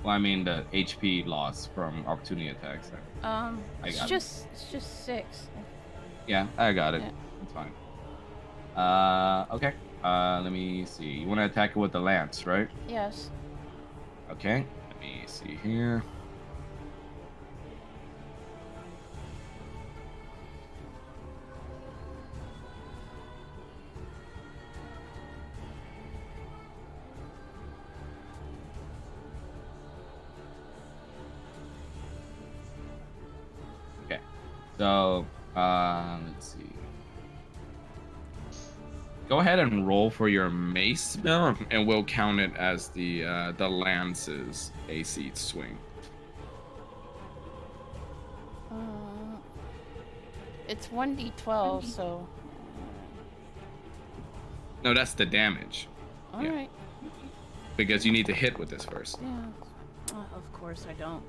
Well, I mean the HP loss from opportunity attacks. I It's got it. just 6. Yeah, I got it. Yeah. It's fine. Okay. Let me see. You want to attack it with the lance, right? Yes. Okay. Let me see here. Okay. So, let's see. Go ahead and roll for your mace spell, and we'll count it as the lance's AC swing. It's 1d12, so No, that's the damage. all Yeah. right. Because you need to hit with this first. Yeah. Of course I don't.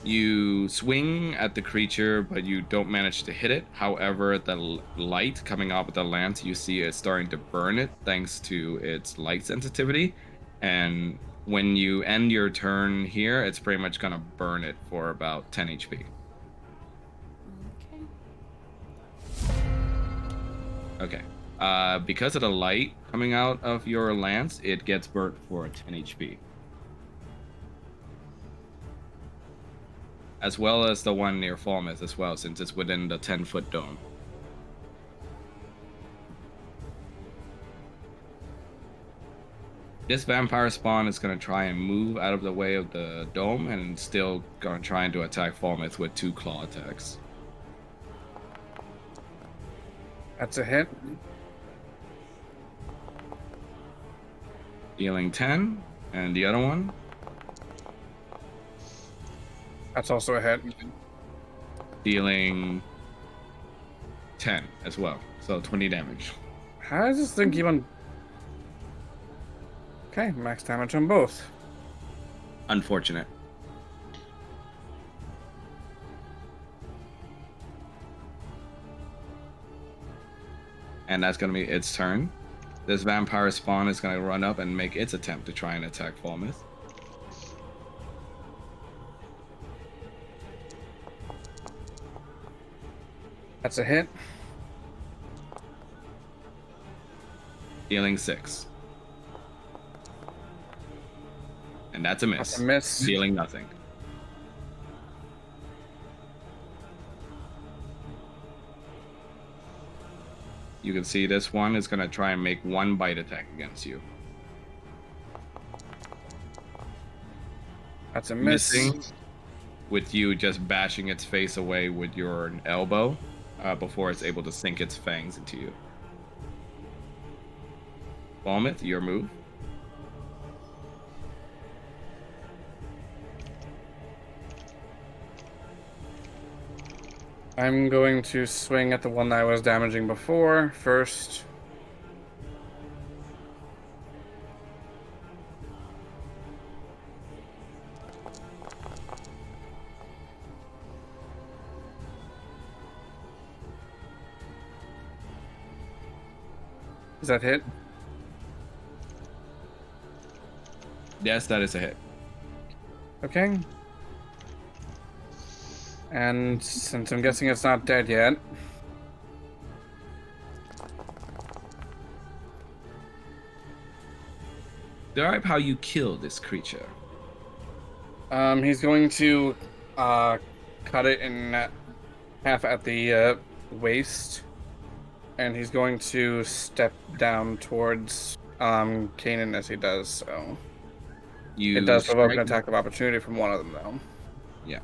You swing at the creature, but you don't manage to hit it. However, the light coming out of the lance, you see it starting to burn it thanks to its light sensitivity. And when you end your turn here, it's pretty much going to burn it for about 10 HP. Okay. Okay. Because of the light coming out of your lance, it gets burnt for 10 HP. As well as the one near Falmouth as well, since it's within the 10-foot dome. This vampire spawn is going to try and move out of the way of the dome and still going to try and attack Falmouth with 2 claw attacks. That's a hit. Dealing 10, and the other one, That's also a hit. dealing 10 as well. So 20 damage. How does this thing keep on? Okay, max damage on both. Unfortunate. And that's going to be its turn. This vampire spawn is going to run up and make its attempt to try and attack Falmouth. That's a hit. Dealing 6. And that's a miss. That's a miss. Dealing nothing. You can see this one is going to try and make 1 bite attack against you. That's a miss. Missing, with you just bashing its face away with your elbow before it's able to sink its fangs into you. Falmouth, your move. I'm going to swing at the one that I was damaging before first. Does that hit? Yes, that is a hit. Okay. And since I'm guessing it's not dead yet, Describe how you kill this creature. he's going to cut it in half at the waist, and he's going to step down towards Kanan as he does so. It You does provoke an strike. attack of opportunity from one of them, though. Yeah.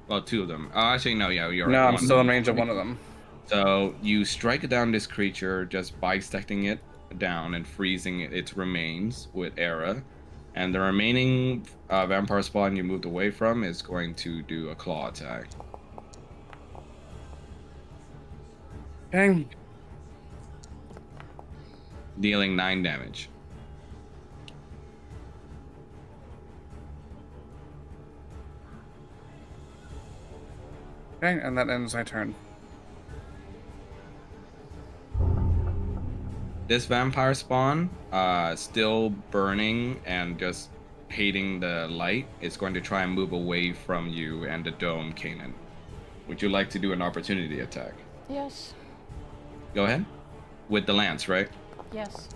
Well, two of them. Actually, no. Yeah, you're No, right. I'm One of still in them. range of one of them. So you strike down this creature, just bisecting it down and freezing its remains with Era. And the remaining vampire spawn you moved away from is going to do a claw attack. Okay. Dealing 9 damage. Okay, and that ends my turn. This vampire spawn, still burning and just hating the light, is going to try and move away from you and the dome, Kanan. Would you like to do an opportunity attack? Yes. Go ahead. With the lance, right? Yes.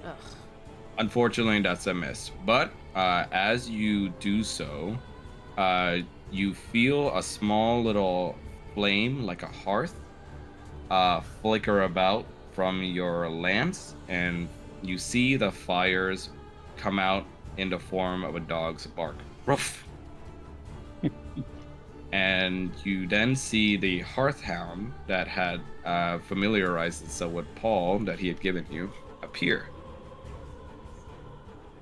Ugh. Unfortunately, that's a miss. But as you do so, you feel a small little flame, like a hearth, flicker about from your lance, and you see the fires come out in the form of a dog's bark. Ruff! And you then see the hearthhound that had familiarized itself with Paul that he had given you appear.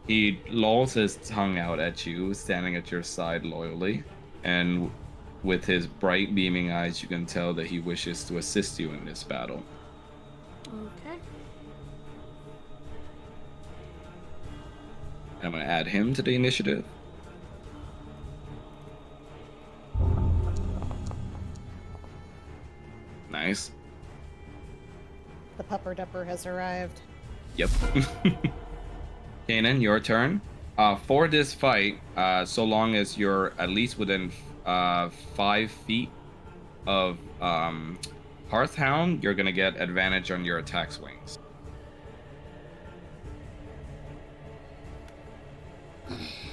He lolls his tongue out at you, standing at your side loyally, and with his bright beaming eyes, you can tell that he wishes to assist you in this battle. Okay. I'm going to add him to the initiative. Nice. The pupper dupper has arrived. Yep. Kanan, your turn. For this fight, so long as you're at least within 5 feet of Hearthhound, you're going to get advantage on your attack swings.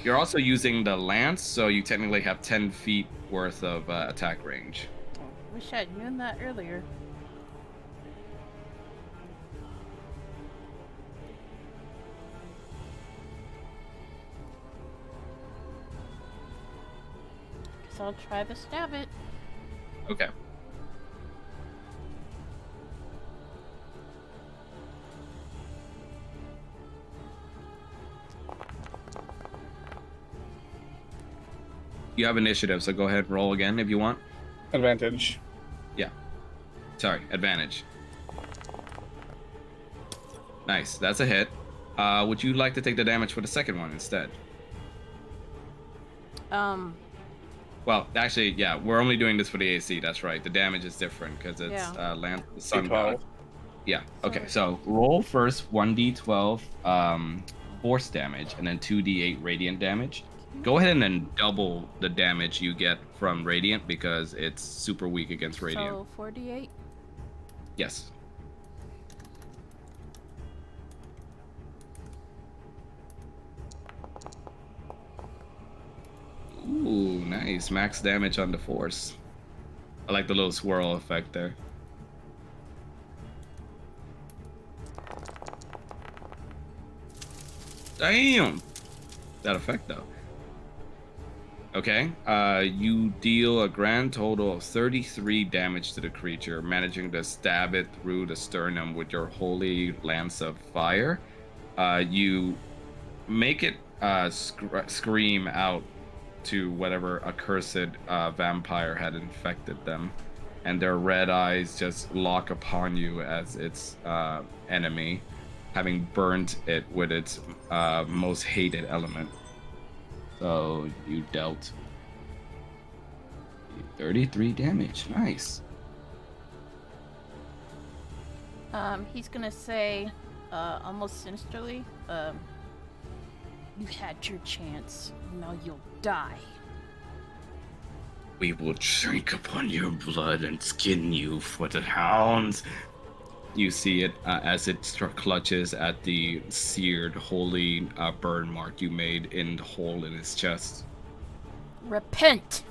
You're also using the lance, so you technically have 10 feet worth of attack range. Wish I'd known that earlier. Guess I'll try to stab it. Okay. You have initiative, so go ahead and roll again if you want. Advantage. Yeah. Sorry, advantage. Nice, that's a hit. Would you like to take the damage for the second one instead? Well, actually, yeah, we're only doing this for the AC, that's right. The damage is different because it's Yeah. land the sun D12. god. Yeah, okay, so roll first 1d12 force damage and then 2d8 radiant damage. Go ahead and then double the damage you get from radiant because it's super weak against radiant. So 48. Yes. Ooh, nice. Max damage on the force. I like the little swirl effect there. Damn! That effect, though. Okay, you deal a grand total of 33 damage to the creature, managing to stab it through the sternum with your holy lance of fire. You make it scream out to whatever accursed vampire had infected them, and their red eyes just lock upon you as its enemy, having burnt it with its most hated element. So you dealt 33 damage. Nice. He's gonna say, almost sinisterly, You had your chance. Now you'll die. We will drink upon your blood and skin you for the hounds. You see it as it clutches at the seared, holy burn mark you made in the hole in his chest. Repent!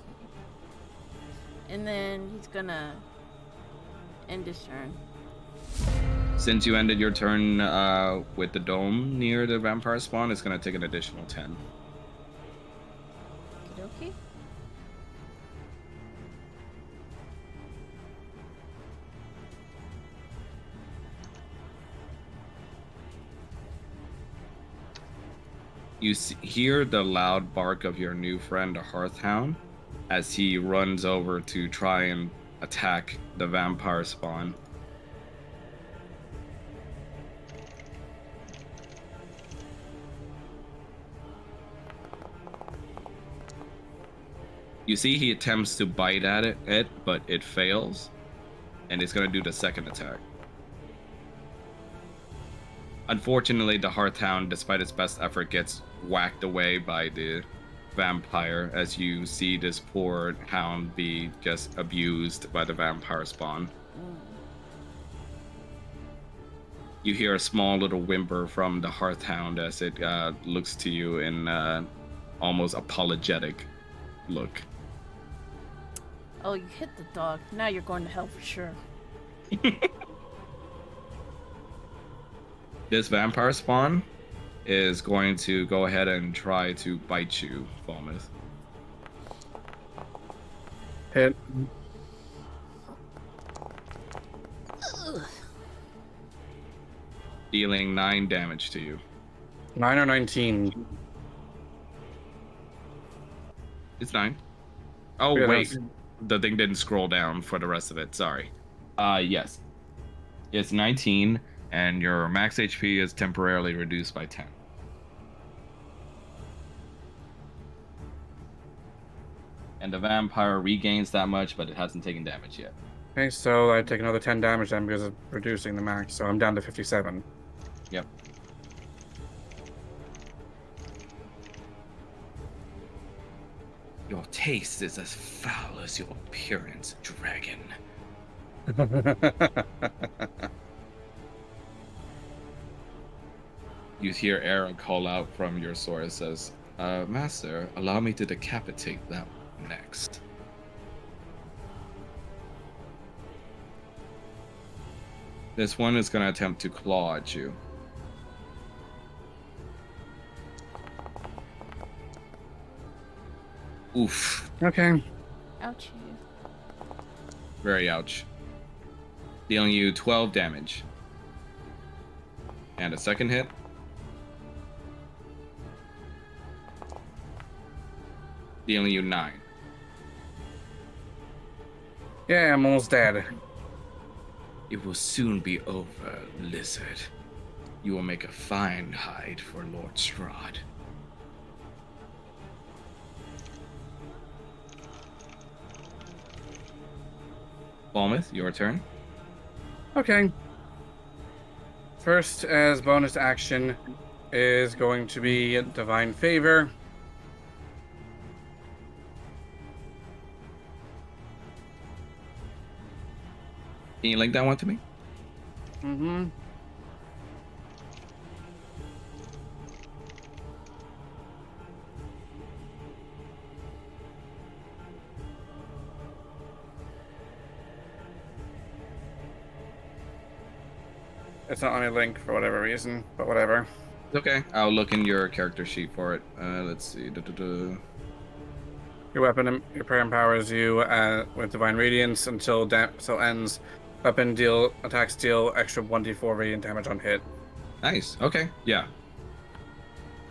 And then he's gonna end his turn. Since you ended your turn with the dome near the vampire spawn, it's going to take an additional 10. Okay. You hear the loud bark of your new friend, the Hearthhound, as he runs over to try and attack the vampire spawn. You see he attempts to bite at it, but it fails, and it's going to do the second attack. Unfortunately, the Hearthhound, despite its best effort, gets whacked away by the vampire as you see this poor hound be just abused by the vampire spawn. You hear a small little whimper from the Hearthhound as it looks to you in almost apologetic look. Oh, you hit the dog. Now you're going to hell for sure. This vampire spawn is going to go ahead and try to bite you, Falmouth. Hit. Dealing 9 damage to you. 9 or 19? It's 9. Oh, Yeah, wait. that's- The thing didn't scroll down for the rest of it. Sorry. Yes. It's 19, and your max HP is temporarily reduced by 10. And the vampire regains that much, but it hasn't taken damage yet. Okay, so I take another 10 damage then because of reducing the max, so I'm down to 57. Yep. Your taste is as foul as your appearance, dragon. You hear Era call out from your sword. Says, Master, allow me to decapitate that one next. This one is going to attempt to claw at you. Oof. Okay. Ouchie. Very ouch. Dealing you 12 damage. And a second hit. Dealing you 9. Yeah, I'm almost dead. It will soon be over, lizard. You will make a fine hide for Lord Strahd. Falmouth, your turn. Okay. First, as bonus action, is going to be Divine Favor. Can you link that one to me? Mm-hmm. It's not on a link for whatever reason, but whatever. It's okay. I'll look in your character sheet for it. Let's see. Your weapon, your prayer empowers you with Divine Radiance until so ends. Weapon attacks deal extra 1d4 radiant damage on hit. Nice. Okay. Yeah.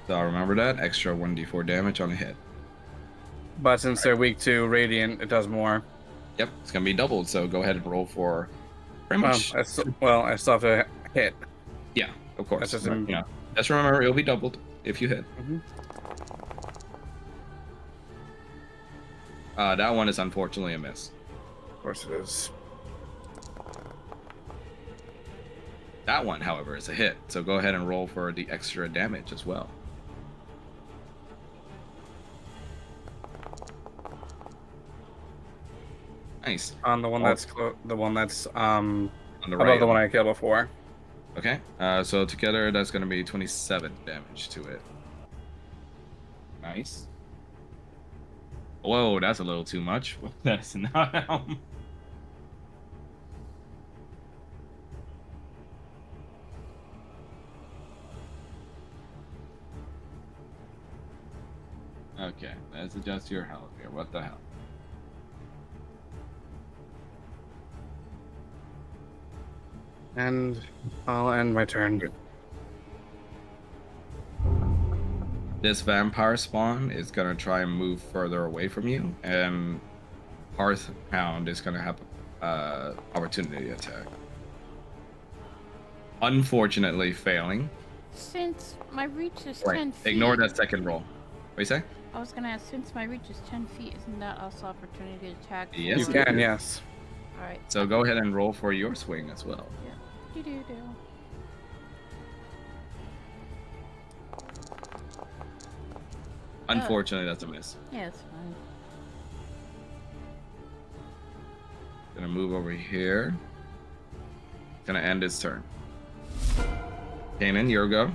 So I'll remember that. Extra 1d4 damage on a hit. But since they're weak to radiant, it does more. Yep. It's going to be doubled. So go ahead and roll for pretty much. I still have to hit. Yeah, of course. That's just yeah. Just remember, it'll be doubled if you hit. Mm-hmm. That one is unfortunately a miss. Of course it is. That one, however, is a hit. So go ahead and roll for the extra damage as well. Nice. On the one Oh. that's the one that's On the above right. the one I killed before. Okay. So together that's going to be 27 damage to it. Nice. Whoa, that's a little too much. That's not. Okay, let's adjust your health here. What the hell? And I'll end my turn. This vampire spawn is gonna try and move further away from you, and Hearth Hound is gonna have opportunity attack. Unfortunately, failing. Since my reach is Right. 10 feet. Ignore that second roll. What do you say? I was gonna ask, since my reach is 10 feet, isn't that also opportunity to attack? Yes, You it can, is. yes. Alright. So go ahead and roll for your swing as well. Do-do-do. Unfortunately, that's a miss. Yeah, it's fine. Gonna move over here. Gonna end its turn. Kanan, your go.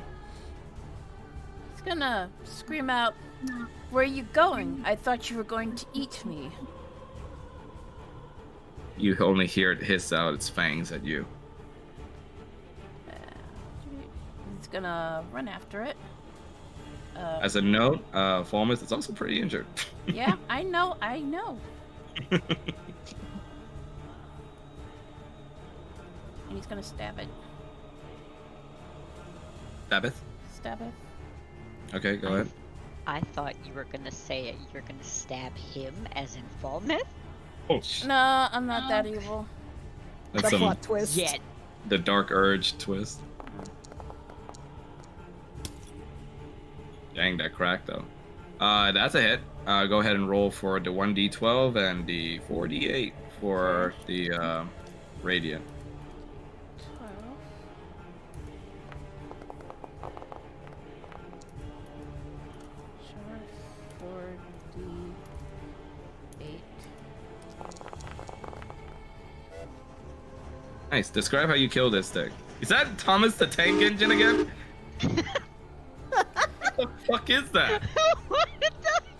It's gonna scream out, "Where are you going? I thought you were going to eat me." You only hear it hiss out its fangs at you. It's gonna run after it. As a note, Falmouth is also pretty injured. Yeah, I know. And he's gonna stab it. Sabbath? Stab it. Okay, go ahead. I thought you were gonna say you're gonna stab him, as in Falmouth. Oh, No, I'm not that evil. that's The some plot twist. Yet. the dark urge twist. Dang, that cracked though. That's a hit. Go ahead and roll for the 1d12 and the 4d8 for the radiant. 12. Sure, 4d8. Nice. Describe how you kill this thing. Is that Thomas the Tank Engine again? What the fuck is that? What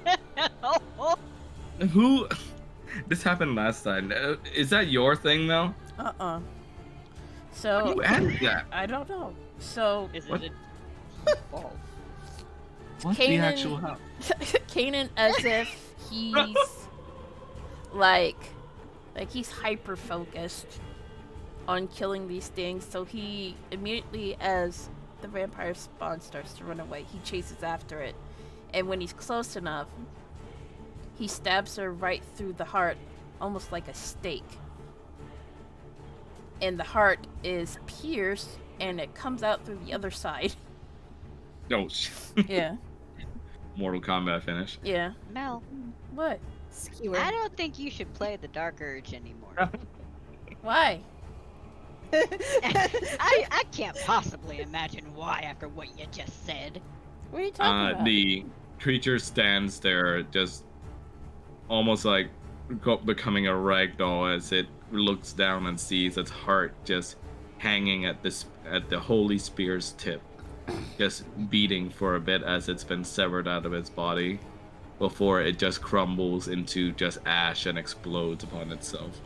the hell? Who? This happened last time. Is that your thing though? So Who added that? I don't know. So Is What? it a fault? What's Kanan- hell? Kanan, as if he's like he's hyper focused on killing these things. So he immediately, as the vampire spawn starts to run away, he chases after it, and when he's close enough, he stabs her right through the heart, almost like a stake. And the heart is pierced, and it comes out through the other side. No. Yeah, Mortal Kombat finish. yeah. Mel, What? Skewer. I don't think you should play the Dark Urge anymore. Why? I can't possibly imagine why after what you just said. What are you talking about? The creature stands there, just almost like becoming a ragdoll as it looks down and sees its heart just hanging at the holy spear's tip, just beating for a bit as it's been severed out of its body, before it just crumbles into just ash and explodes upon itself.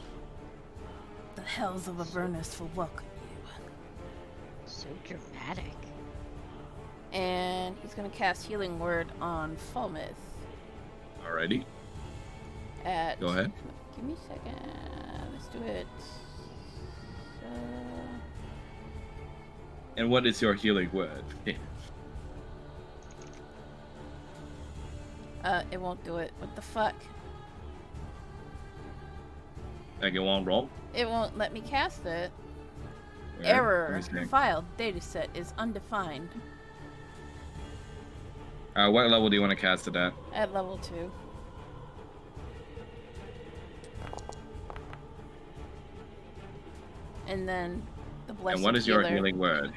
The hells of Avernus will welcome you. So dramatic. And he's gonna cast Healing Word on Falmouth. Alrighty, At go ahead. Give me a second. Let's do it. And what is your healing word? It won't do it. What the fuck? Like it won't roll? It won't let me cast it. Where? Let Error. me see. File dataset is undefined. What level do you want to cast it at? At level 2. And then the blessed And what is your healer. healing word?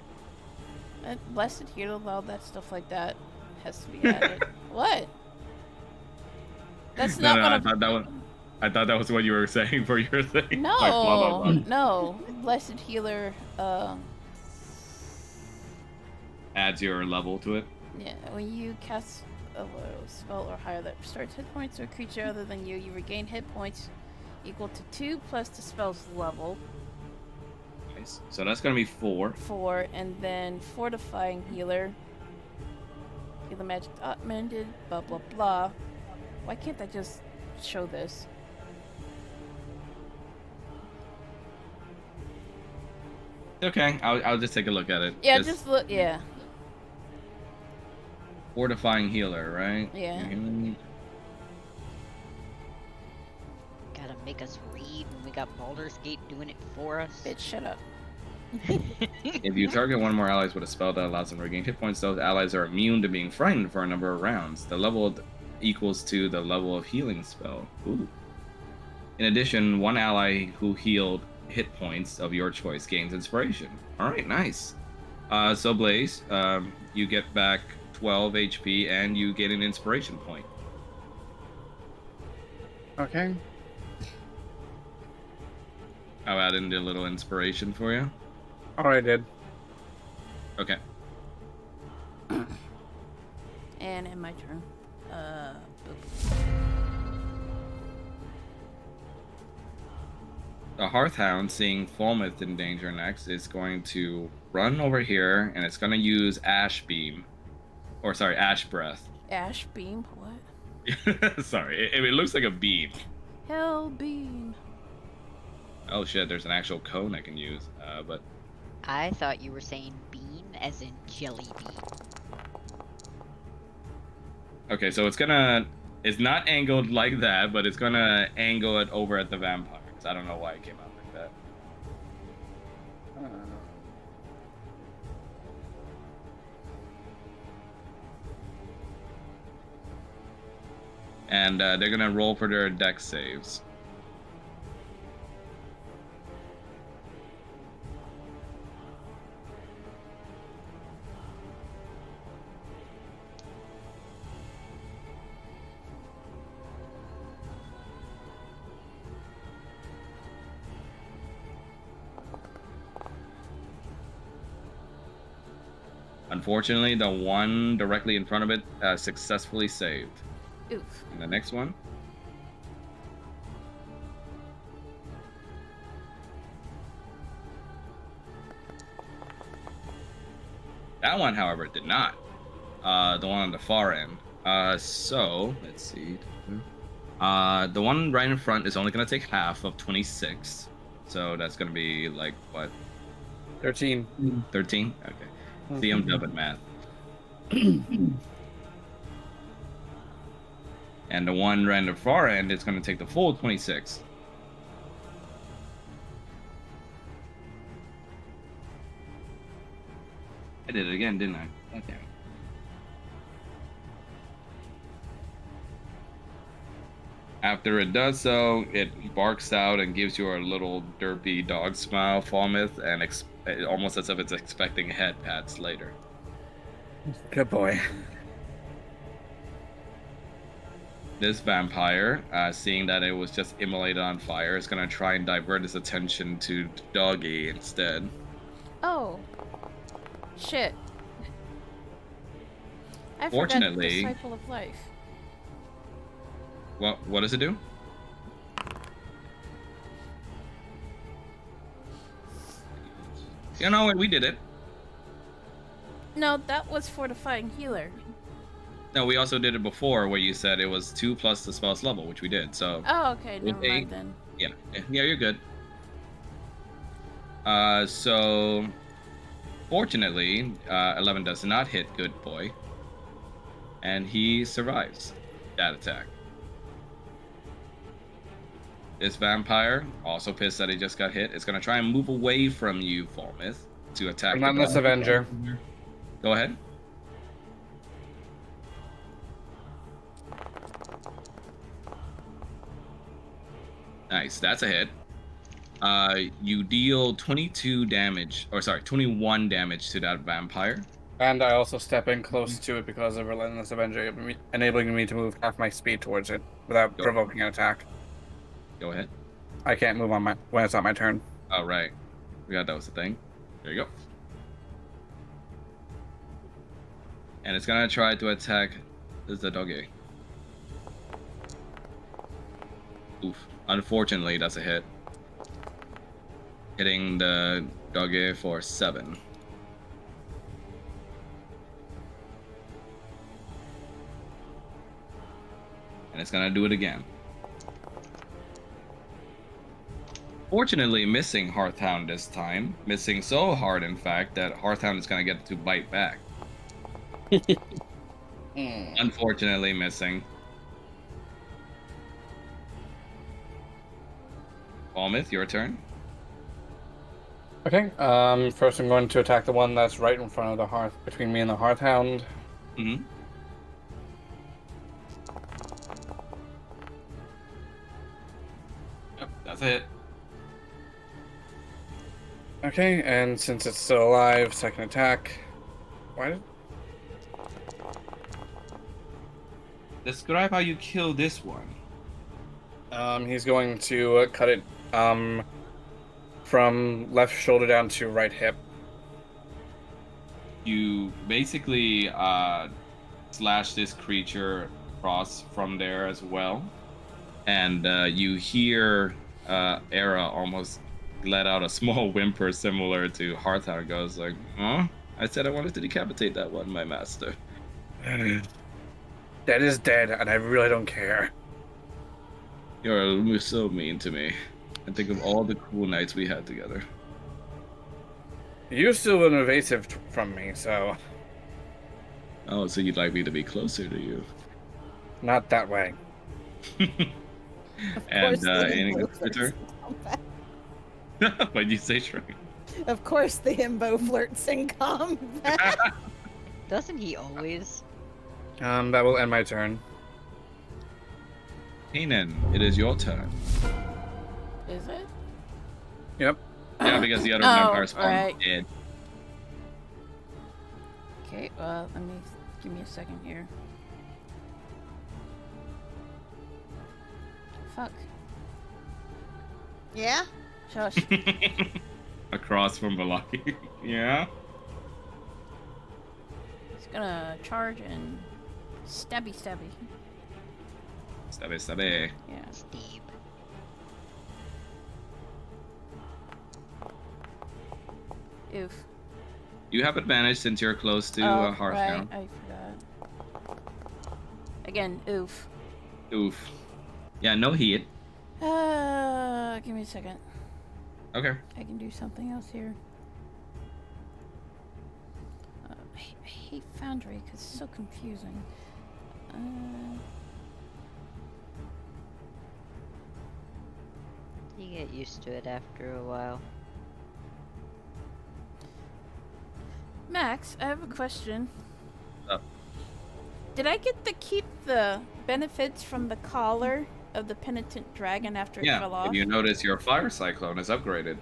Blessed healer, all that stuff like that has to be added. What? That's not No, what I I'm. thought that I thought that was what you were saying for your thing. Like, blah, blah, No, blah. no. Blessed healer. Adds your level to it. Yeah. When you cast a spell or higher that restores hit points to a creature other than you, you regain hit points equal to 2 plus the spell's level. Nice. So that's gonna be 4. 4, and then fortifying healer. Heal the magic augmented. Blah blah blah. Why can't I just show this? Okay, I'll just take a look at it. Yeah, just look. Yeah. Fortifying healer, right? Yeah. Gotta make us read when we got Baldur's Gate doing it for us. Bitch, shut up. If you target one or more allies with a spell that allows them to regain hit points, those allies are immune to being frightened for a number of rounds. The level equals to the level of healing spell. Ooh. In addition, one ally who healed hit points of your choice gains inspiration. All right, nice. So Blaze, you get back 12 HP and you get an inspiration point. Okay. I'll add in a little inspiration for you. Alright, did. Okay. And in my turn. Boop. The Hearthhound, seeing Falmouth in danger next, is going to run over here, and it's going to use Ash Beam. Or, sorry, Ash Breath. Ash beam. What? Sorry, it looks like a beam. Hell beam. Oh shit, there's an actual cone I can use, but... I thought you were saying bean as in jelly bean. Okay, so it's gonna... It's not angled like that, but it's gonna angle it over at the vampires. I don't know why it came out like that. And they're gonna roll for their dex saves. Unfortunately, the one directly in front of it successfully saved. Oof. And the next one? That one, however, did not. The one on the far end. So, let's see. The one right in front is only going to take half of 26. So that's going to be like, what? 13. 13? Okay. See, I'm dumb at math. And the one right in the far end is going to take the full 26. I did it again, didn't I? Okay. After it does so, it barks out and gives you a little derpy dog smile, Falmouth, and almost as if it's expecting head pats later. Good boy. This vampire, seeing that it was just immolated on fire, is going to try and divert his attention to Doggy instead. Oh. Shit. I Fortunately- forgot Disciple of Life. What does it do? You know what? We did it. No, that was Fortifying Healer. No, we also did it before where you said it was 2 plus the spell's level, which we did. So, Oh, okay. Never Okay. mind then. yeah, you're good. So, fortunately, 11 does not hit Good Boy. And he survives that attack. This vampire, also pissed that he just got hit, is going to try and move away from you, Falmouth, to attack the Relentless dog. Avenger. Go ahead. Nice, that's a hit. You deal 21 damage to that vampire. And I also step in close to it because of Relentless Avenger, enabling me to move half my speed towards it without Go. provoking an attack. Go ahead. I can't move on my when it's not my turn. Oh, right. Forgot that was the thing. There you go. And it's gonna try to attack the doggy. Oof. Unfortunately, that's a hit. Hitting the doggy for 7. And it's gonna do it again. Fortunately, missing Hearthhound this time. Missing so hard, in fact, that Hearthhound is gonna get to bite back. Unfortunately, missing. Balmith, your turn. Okay. First I'm going to attack the one that's right in front of the hearth, between me and the Hearthhound. Mm-hmm. Yep, that's it. Okay, and since it's still alive, second attack. Why did... Describe how you kill this one. He's going to cut it from left shoulder down to right hip. You basically slash this creature across from there as well, and you hear Era almost let out a small whimper similar to Hearthhound. Goes like, "Huh? I said I wanted to decapitate that one, my master." Dead is dead, and I really don't care. You're so mean to me. And think of all the cool nights we had together. You're still an evasive from me, so Oh, so you'd like me to be closer to you? not that way. And the any himbo Twitter? flirts in combat. Why'd you say shrink? Of course, the himbo flirts in combat. Doesn't he always? That will end my turn. Kanan, it is your turn. Is it? Yep. Yeah, because the other Oh, vampire spawned right. dead. Okay, well, give me a second here. Fuck. Yeah? Shush. Across from Balaki. Yeah? He's gonna charge and stabby. Stabby. Yeah. Steve. Oof. You have advantage since you're close to Oh, Hearthhound. right, I forgot. Again, oof. Oof. Yeah, no hit. Give me a second. Okay. I can do something else here. I hate Foundry because it's so confusing. You get used to it after a while. Max, I have a question. Up. Did I get to keep the benefits from the collar of the penitent dragon after it fell Yeah, off? if you notice your fire cyclone is upgraded.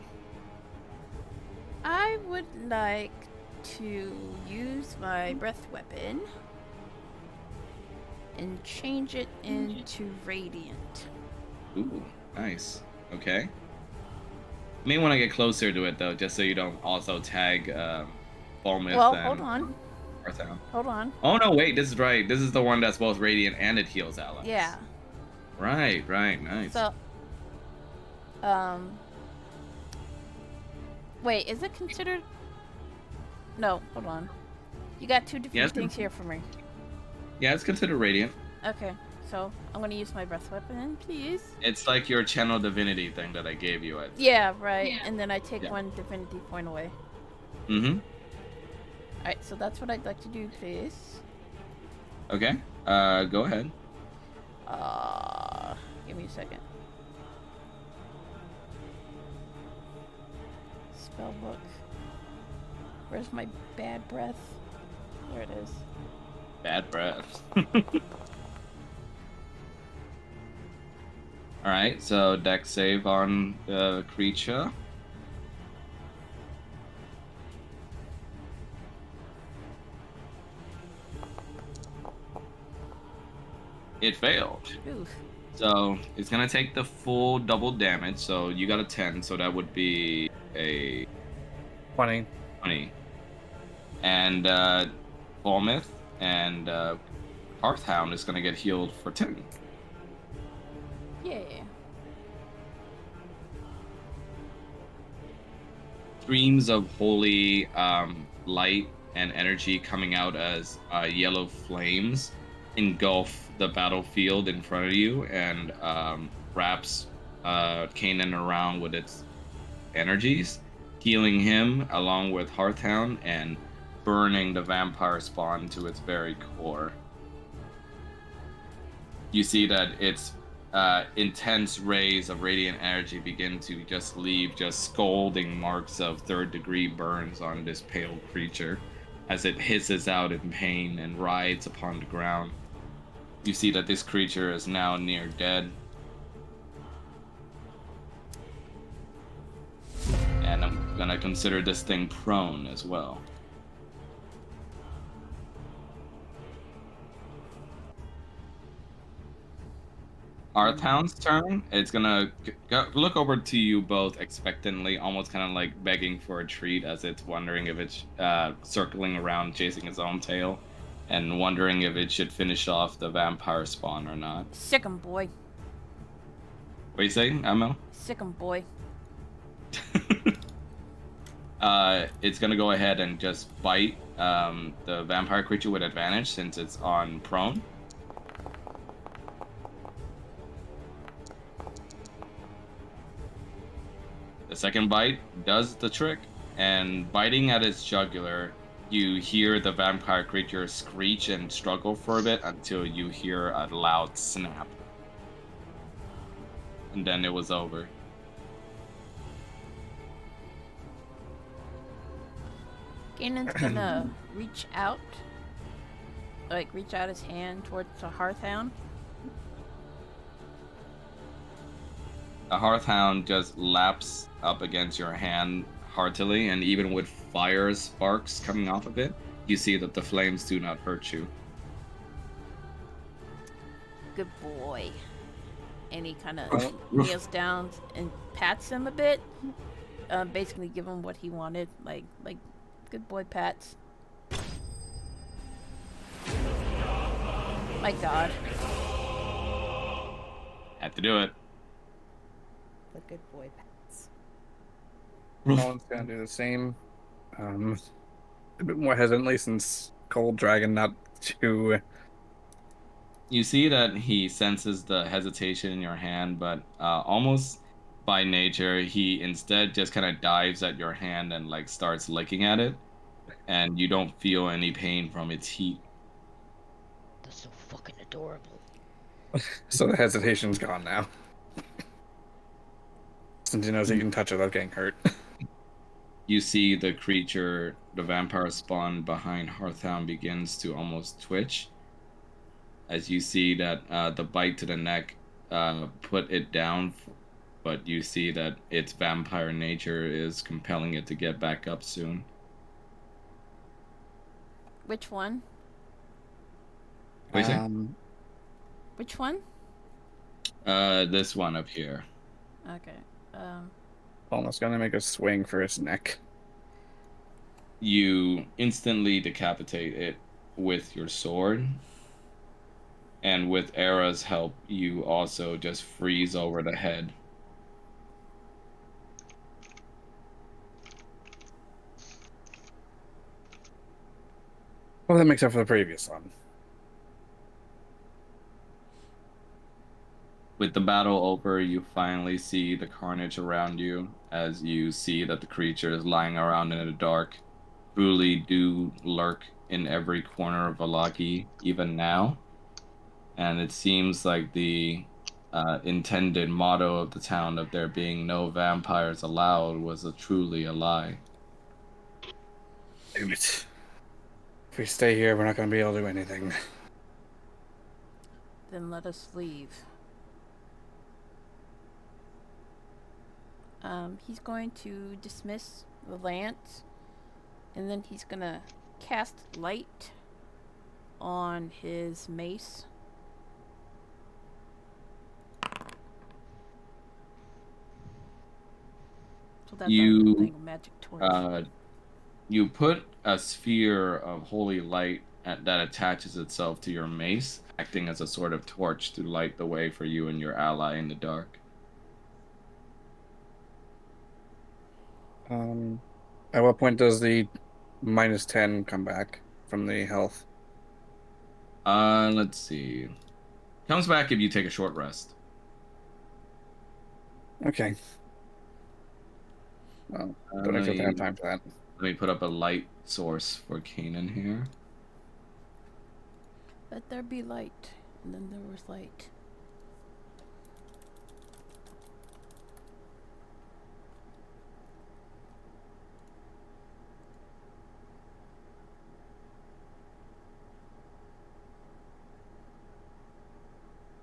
I would like to use my breath weapon and change it into radiant. Ooh, nice. Okay. You may want to get closer to it though, just so you don't also tag Balmith Well, and hold on. Hearthhound. Hold on. Oh no, wait, this is right. This is the one that's both radiant and it heals allies. Yeah. Right, nice. So, wait, is it considered? No, hold on. You got two different Yes. things here for me. Yeah, it's considered radiant. Okay, so I'm gonna use my breath weapon, please. It's like your channel divinity thing that I gave you. Yeah, right. And then I take Yeah. one divinity point away. Mm-hmm. Alright, so that's what I'd like to do, please. Okay. Go ahead. Give me a second. Spellbook. Where's my bad breath? There it is. Bad breath. Alright, so deck save on the creature. It failed. Oof. So it's gonna take the full double damage. So you got a 10, so that would be a 20. 20. And Volmouth and Hearthhound is gonna get healed for 10. Yeah. Streams of holy light and energy coming out as yellow flames engulf the battlefield in front of you and wraps Kanan around with its energies, healing him along with Hearthhound and burning the vampire spawn to its very core. You see that its intense rays of radiant energy begin to just leave just scalding marks of third-degree burns on this pale creature as it hisses out in pain and writhes upon the ground. You see that this creature is now near dead. And I'm gonna consider this thing prone as well. Arthound's turn. It's gonna look over to you both expectantly, almost kind of like begging for a treat as it's wondering if it's circling around, chasing its own tail, and wondering if it should finish off the vampire spawn or not. Sick 'em, boy. What are you saying, Amel? Sick 'em, boy. It's gonna go ahead and just bite the vampire creature with advantage since it's on prone. The second bite does the trick, and biting at its jugular, you hear the vampire creature screech and struggle for a bit until you hear a loud snap. And then it was over. Kanan's gonna reach out his hand towards the Hearthhound. The Hearthhound just laps up against your hand heartily, and even with fire sparks coming off of it, you see that the flames do not hurt you. Good boy. And he kind of kneels down and pats him a bit. Basically give him what he wanted, like good boy pats. My God. Had to do it. The good boy pets. Colin's gonna do the same. A bit more hesitantly since Cold Dragon not too. You see that he senses the hesitation in your hand, but almost by nature, he instead just kind of dives at your hand and like starts licking at it, and you don't feel any pain from its heat. That's so fucking adorable. So the hesitation's gone now. Since he knows he can touch it without getting hurt. You see the creature, the vampire spawn behind Hearthhound, begins to almost twitch. As you see that the bite to the neck put it down, but you see that its vampire nature is compelling it to get back up soon. Which one? What do you say? Which one? This one up here. Okay. Almost gonna make a swing for his neck. You instantly decapitate it with your sword. And with Era's help, you also just freeze over the head. Well, that makes up for the previous one. With the battle over, you finally see the carnage around you as you see that the creature is lying around in the dark. Truly do lurk in every corner of Valaki, even now. And it seems like the intended motto of the town of there being no vampires allowed was truly a lie. Damn it. If we stay here, we're not gonna be able to do anything. Then let us leave. He's going to dismiss the lance, and then he's gonna cast light on his mace. pull out You the thing, magic torch. You put a sphere of holy light that attaches itself to your mace, acting as a sort of torch to light the way for you and your ally in the dark. At what point does the -10 come back from the health? Let's see. Comes back if you take a short rest. Okay. Well, don't Let feel to me have time for that. put up a light source for Kanan here. Let there be light. And then there was light.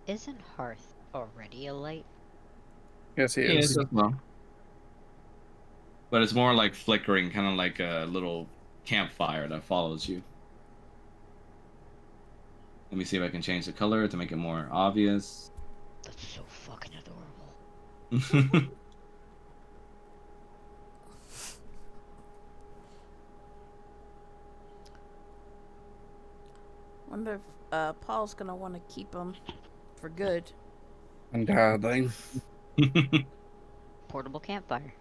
Isn't Hearth already a light? Yes, he Yes, is. as well. But it's more like flickering, kind of like a little campfire that follows you. Let me see if I can change the color to make it more obvious. That's so fucking adorable. Wonder if Paul's gonna want to keep them for good. Undoubtedly. Portable campfire.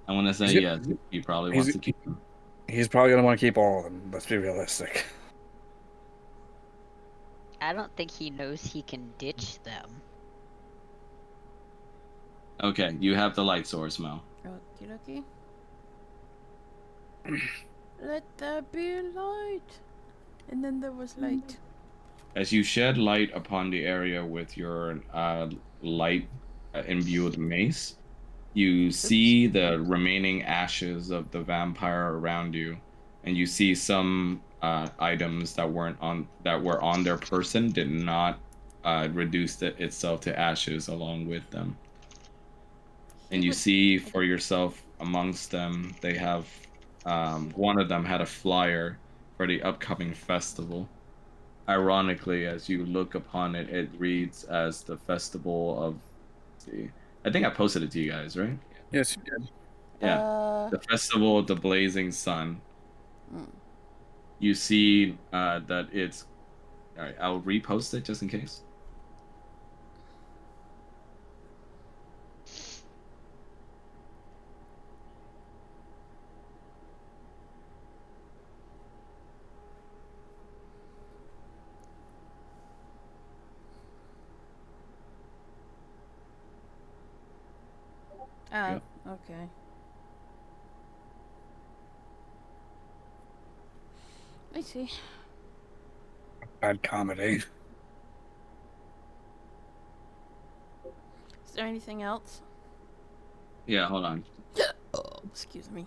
I want to say He's- yes. He probably he's- wants to keep them. He's probably gonna want to keep all of them. Let's be realistic. I don't think he knows he can ditch them. Okay, you have the light source, Mel. Okie dokie. Let there be light. And then there was light. As you shed light upon the area with your light imbued mace, you see the remaining ashes of the vampire around you, and you see some items that were on their person did not reduce itself to ashes along with them. And you see for yourself amongst them, they have one of them had a flyer for the upcoming festival. Ironically, as you look upon it, it reads as the festival of. Let's see, I think I posted it to you guys, right? Yes, you did. Yeah, the festival of the blazing sun. Mm. You see that it's. All right, I'll repost it just in case. Ah, Yep. okay. I see. Bad comedy. Is there anything else? Yeah, hold on. Oh, excuse me.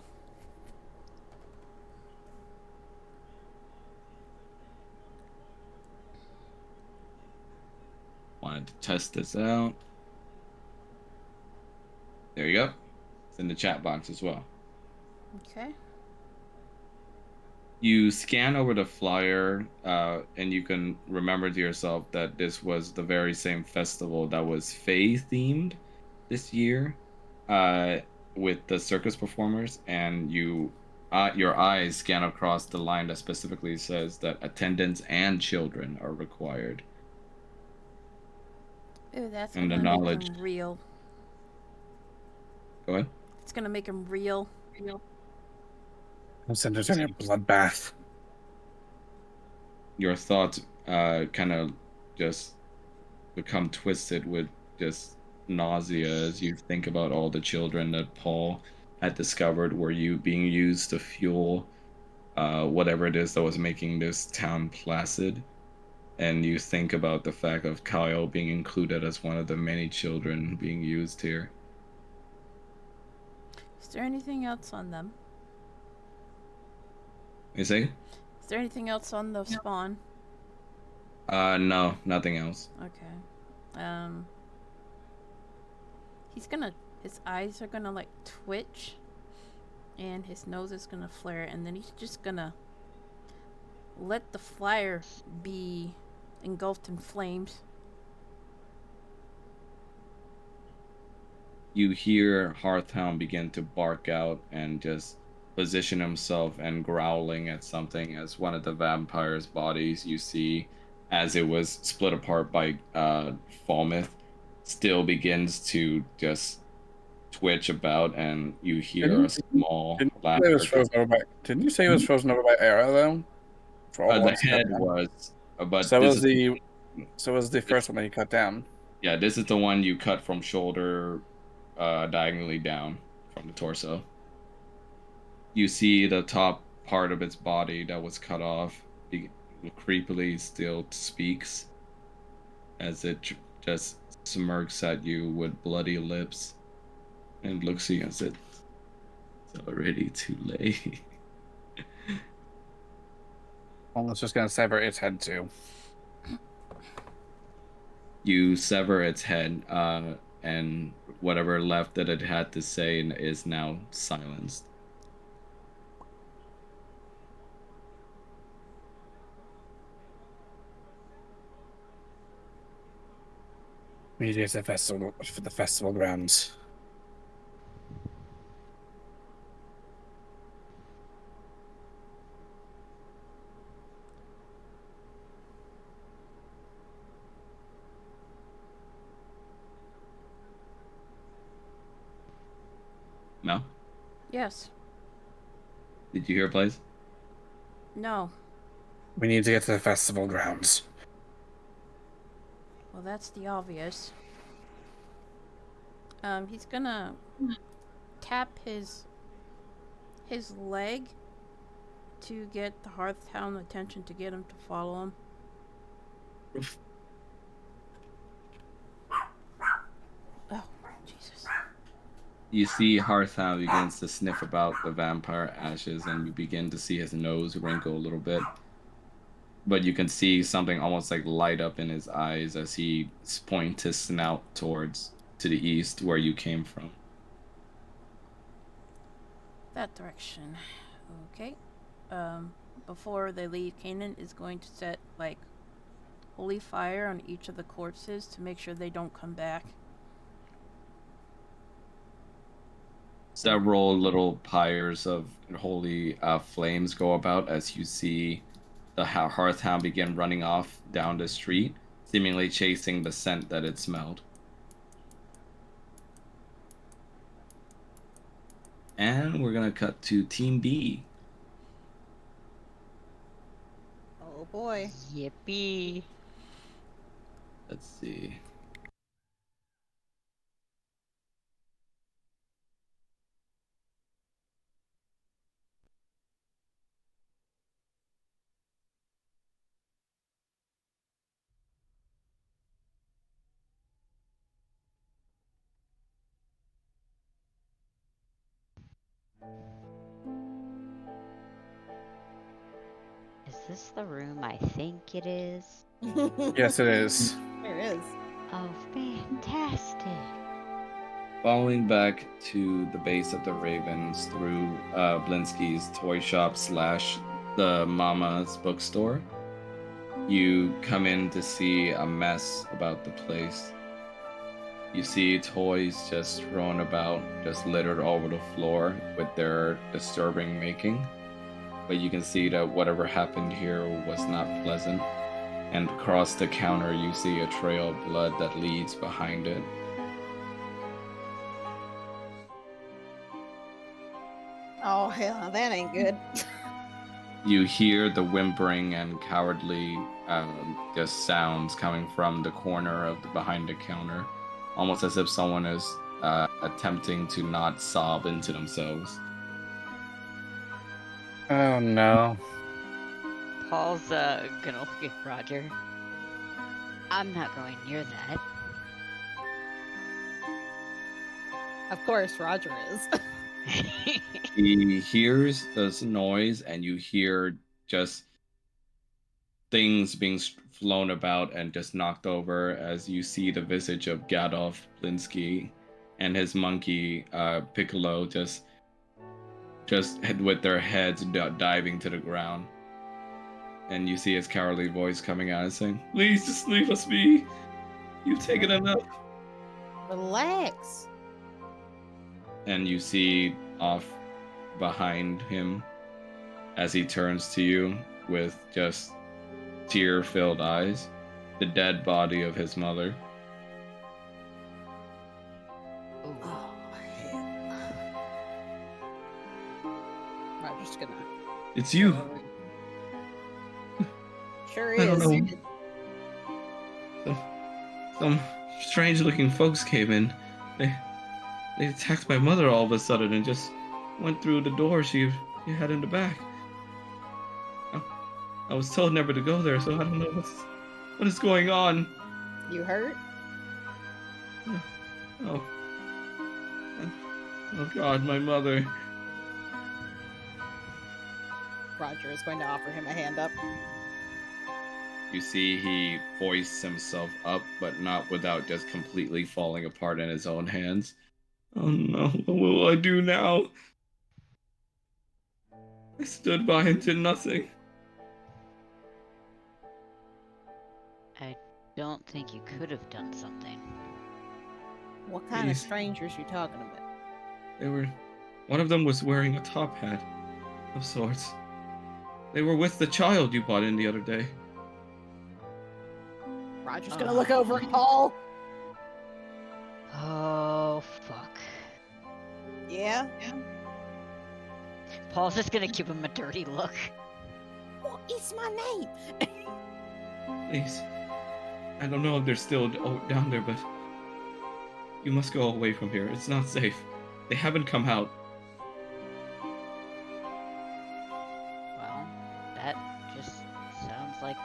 Wanted to test this out. There you go. It's in the chat box as well. Okay. You scan over the flyer, and you can remember to yourself that this was the very same festival that was Fae themed this year, uh, with the circus performers, and your eyes scan across the line that specifically says that attendants and children are required. Ooh, that's And the gonna make knowledge. him real. Go ahead. It's gonna make him real. I'm sending a bloodbath. Your thoughts kind of just become twisted with just nausea as you think about all the children that Paul had discovered were being used to fuel whatever it is that was making this town placid. And you think about the fact of Kyle being included as one of the many children being used here. Is there anything else on them? You see? Is there anything else on the spawn? No, nothing else. Okay. His eyes are gonna like twitch, and his nose is gonna flare, and then he's just gonna let the flyer be engulfed in flames. You hear Hearthhound begin to bark out and just position himself and growling at something as one of the vampire's bodies you see as it was split apart by Falmouth still begins to just twitch about, and you hear a Didn't, small didn't you say it was laughter. frozen over by? Didn't you say it was frozen over by Arrow though? For all the The ones he cut head down. was, but So this was is the so was the first one that he cut down. yeah, this is the one you cut from shoulder diagonally down from the torso. You see the top part of its body that was cut off creepily still speaks as it just smirks at you with bloody lips and looks at you and says, "It's already too late." Almost just gonna sever its head too. You sever its head, and whatever left that it had to say is now silenced. We need to get to the festival for the festival grounds. No? Yes. Did you hear a place? No. We need to get to the festival grounds. Well, that's the obvious. He's gonna tap his leg to get the Hearthhound attention to get him to follow him. Oh, Jesus. You see Hearthhound begins to sniff about the vampire ashes, and you begin to see his nose wrinkle a little bit. But you can see something almost like light up in his eyes as he points his snout towards to the east where you came from. That direction. Okay. Before they leave, Kanan is going to set, like, holy fire on each of the corpses to make sure they don't come back. Several little pyres of holy flames go about as you see the Hearthhound begin running off down the street, seemingly chasing the scent that it smelled. And we're gonna cut to Team B. Oh boy. Yippee. Let's see. Is this the room I think it is? Yes, it is. There is. Oh, fantastic. Following back to the base of the Ravens through Blinsky's toy shop / the Mama's bookstore, you come in to see a mess about the place. You see toys just thrown about, just littered all over the floor with their disturbing making. But you can see that whatever happened here was not pleasant. And across the counter, you see a trail of blood that leads behind it. Oh hell, that ain't good. You hear the whimpering and cowardly just sounds coming from the corner of behind the counter, almost as if someone is attempting to not sob into themselves. Oh no. Paul's gonna look at Roger. I'm not going near that. Of course, Roger is. He hears this noise, and you hear just things being flown about and just knocked over as you see the visage of Gadolf Blinsky and his monkey Piccolo just with their heads diving to the ground. And you see his cowardly voice coming out and saying, "Please just leave us be. You've taken enough." Relax. and you see off behind him as he turns to you with just tear-filled eyes, the dead body of his mother. Ooh. Oh, hell. Roger's gonna. It's you. Sure I don't is. know. Some strange-looking folks came in. They attacked my mother all of a sudden and just went through the door she had in the back. I was told never to go there, so I don't know what is going on. You hurt? Oh. Oh God, my mother. Roger is going to offer him a hand up. You see he hoists himself up, but not without just completely falling apart in his own hands. Oh no, what will I do now? I stood by and did nothing. I don't think you could have done something. What kind of Please. strangers you talking about? One of them was wearing a top hat of sorts. They were with the child you brought in the other day. Roger's gonna look over at Paul. Oh, fuck. Yeah? Paul's just gonna give him a dirty look. What is my name? Please. I don't know if they're still down there, but you must go away from here. It's not safe. They haven't come out. Well, that just sounds like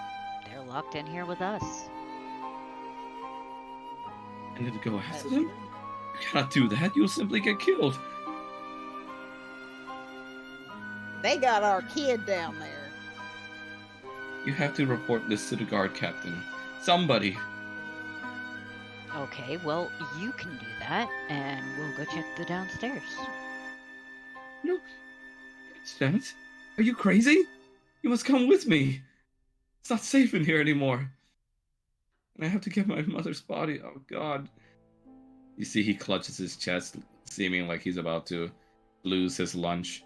they're locked in here with us. I need to go after them? You cannot do that. You'll simply get killed. They got our kid down there. You have to report this to the guard captain. Somebody. Okay, well, you can do that, and we'll go check the downstairs. No. Janet, are you crazy? You must come with me. It's not safe in here anymore. And I have to get my mother's body. Oh, God. You see he clutches his chest, seeming like he's about to lose his lunch.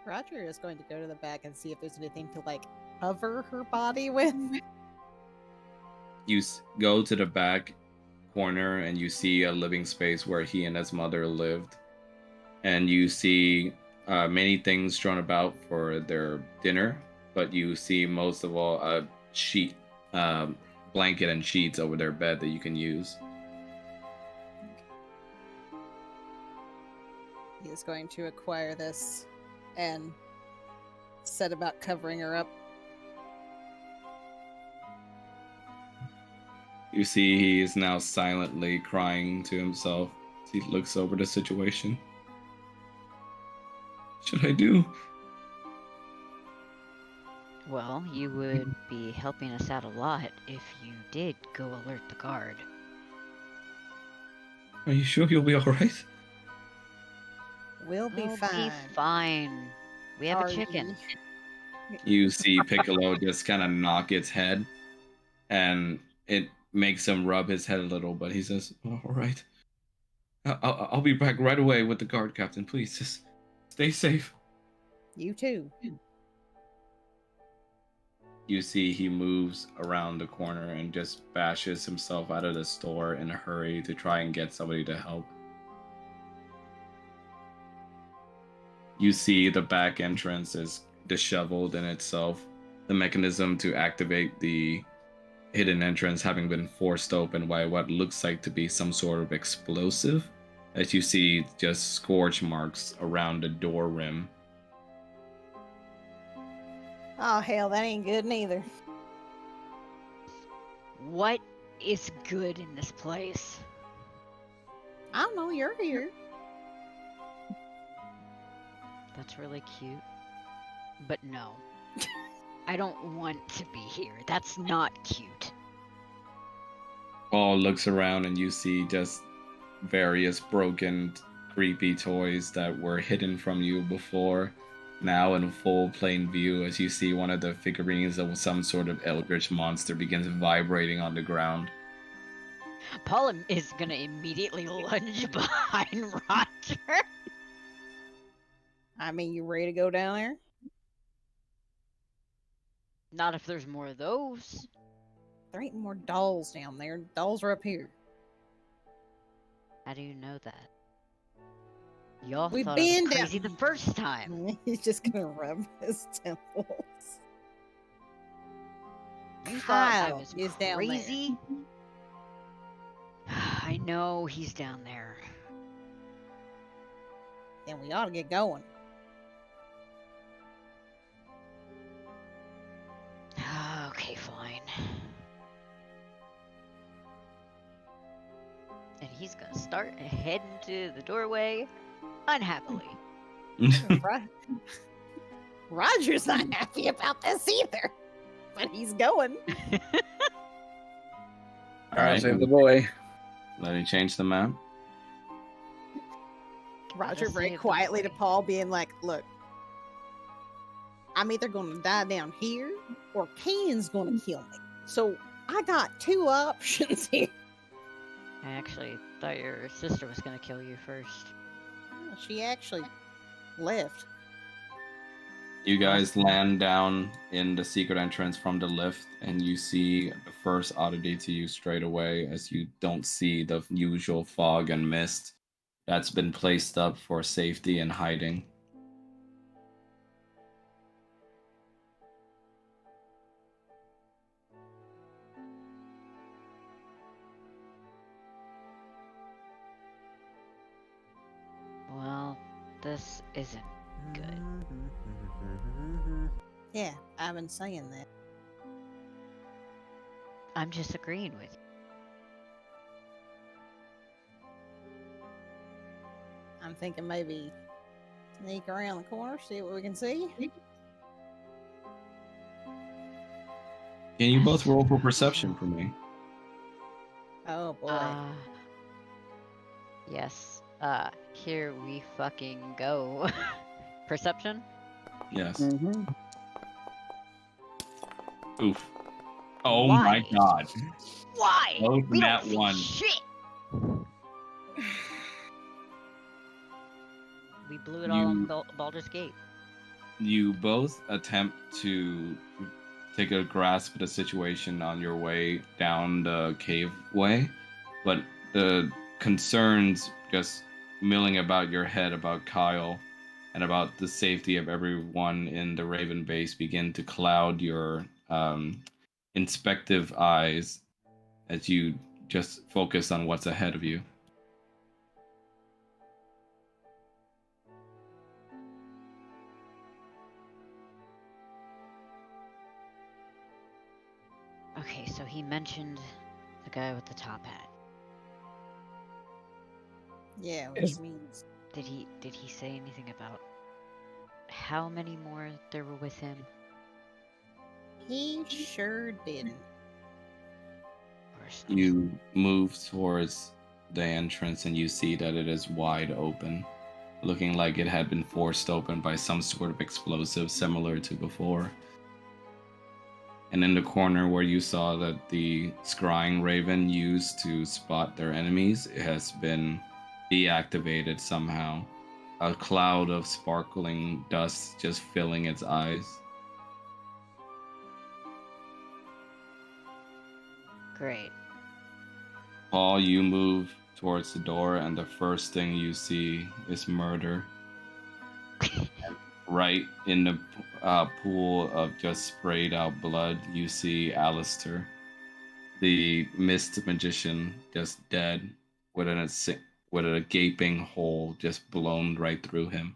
Roger is going to go to the back and see if there's anything to, like, cover her body with. You go to the back corner and you see a living space where he and his mother lived. And you see many things thrown about for their dinner, but you see most of all a sheet, blanket and sheets over their bed that you can use. He is going to acquire this and set about covering her up. You see he is now silently crying to himself as he looks over the situation. What should I do? Well, you would be helping us out a lot if you did go alert the guard. Are you sure you'll be alright? We'll be We'll fine. be fine. We have Are a chicken. You see Piccolo just kind of knock its head, and it makes him rub his head a little, but he says, all right. I'll be back right away with the guard captain. Please, just stay safe. You too. You see he moves around the corner and just bashes himself out of the store in a hurry to try and get somebody to help. You see the back entrance is disheveled in itself. The mechanism to activate the hidden entrance having been forced open by what looks like to be some sort of explosive, as you see just scorch marks around the door rim. Oh, hell, that ain't good neither. What is good in this place? I don't know, you're here. That's really cute. But no. I don't want to be here. That's not cute. Paul looks around and you see just various broken, creepy toys that were hidden from you before, now in full plain view as you see one of the figurines of some sort of eldritch monster begins vibrating on the ground. Paul is gonna immediately lunge behind Roger. I mean, you ready to go down there? Not if there's more of those. There ain't more dolls down there. Dolls are up here. How do you know that? Y'all We've thought I was been down- crazy the first time. He's just gonna rub his temples. You thought I Kyle was is down there. crazy? I know he's down there. Then we ought to get going. Okay, fine. And he's gonna start heading to the doorway unhappily. Right. Roger's not happy about this either, but he's going. All right, Save the boy. let me change the map. Roger Gotta very save the quietly boy. to Paul, being like, "Look, I'm either going to die down here, or Kane's going to kill me. So I got two options here." I actually thought your sister was gonna kill you first. She actually left. You guys land down in the secret entrance from the lift, and you see the first oddity to you straight away, as you don't see the usual fog and mist that's been placed up for safety and hiding. Well, this isn't good. Yeah, I've been saying that. I'm just agreeing with you. I'm thinking maybe sneak around the corner, see what we can see. Can you both roll for perception for me? Oh boy. Yes. Here we fucking go. Perception? Yes. Mm-hmm. Oof. Oh Why? my god. Why? Both We nat don't see one. shit. We blew it all on Baldur's Gate. You both attempt to take a grasp of the situation on your way down the cave way, but the concerns just milling about your head about Kyle and about the safety of everyone in the Raven base begin to cloud your inspective eyes as you just focus on what's ahead of you. Okay, so he mentioned the guy with the top hat. Yeah, which Is- means Did he say anything about how many more there were with him? he sure didn't. Or s- You move towards the entrance and you see that it is wide open, looking like it had been forced open by some sort of explosive similar to before. And in the corner where you saw that the scrying raven used to spot their enemies, it has been deactivated somehow. A cloud of sparkling dust just filling its eyes. Great. Paul, you move towards the door, and the first thing you see is murder. Right in the pool of just sprayed out blood, you see Alistair, the mist magician, just dead, with with a gaping hole just blown right through him.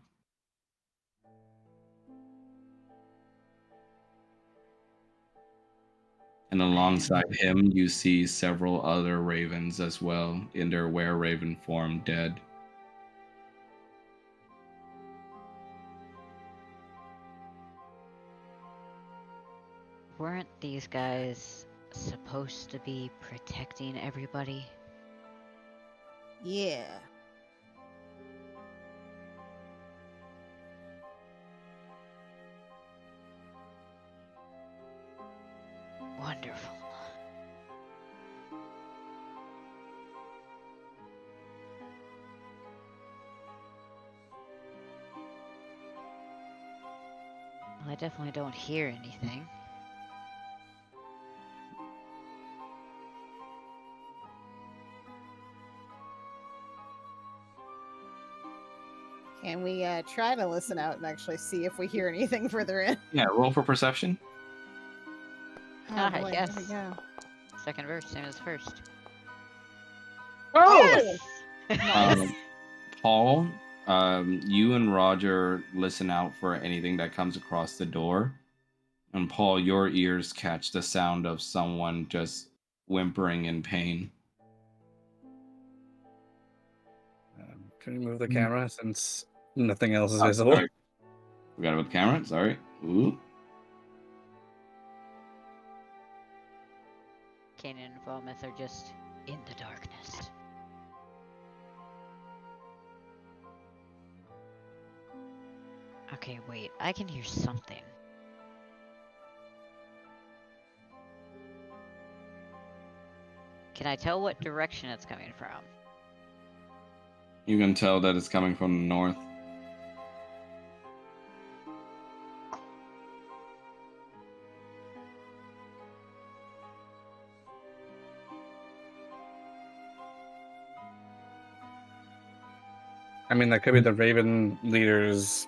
And alongside him, you see several other ravens as well, in their were-raven form, dead. Weren't these guys supposed to be protecting everybody? Yeah. Wonderful. I definitely don't hear anything. Can we try to listen out and actually see if we hear anything further in? Yeah, roll for perception. Oh boy, yes. here we go. Second verse, same as first. Oh! Yes! Nice. Paul, you and Roger listen out for anything that comes across the door. And Paul, your ears catch the sound of someone just whimpering in pain. Can we move the camera since nothing else is Oh, visible? sorry. Forgot about the camera. Sorry. Ooh. Kanan and Falmouth are just in the darkness. Okay, wait. I can hear something. Can I tell what direction it's coming from? You can tell that it's coming from the north. I mean, that could be the Raven leader's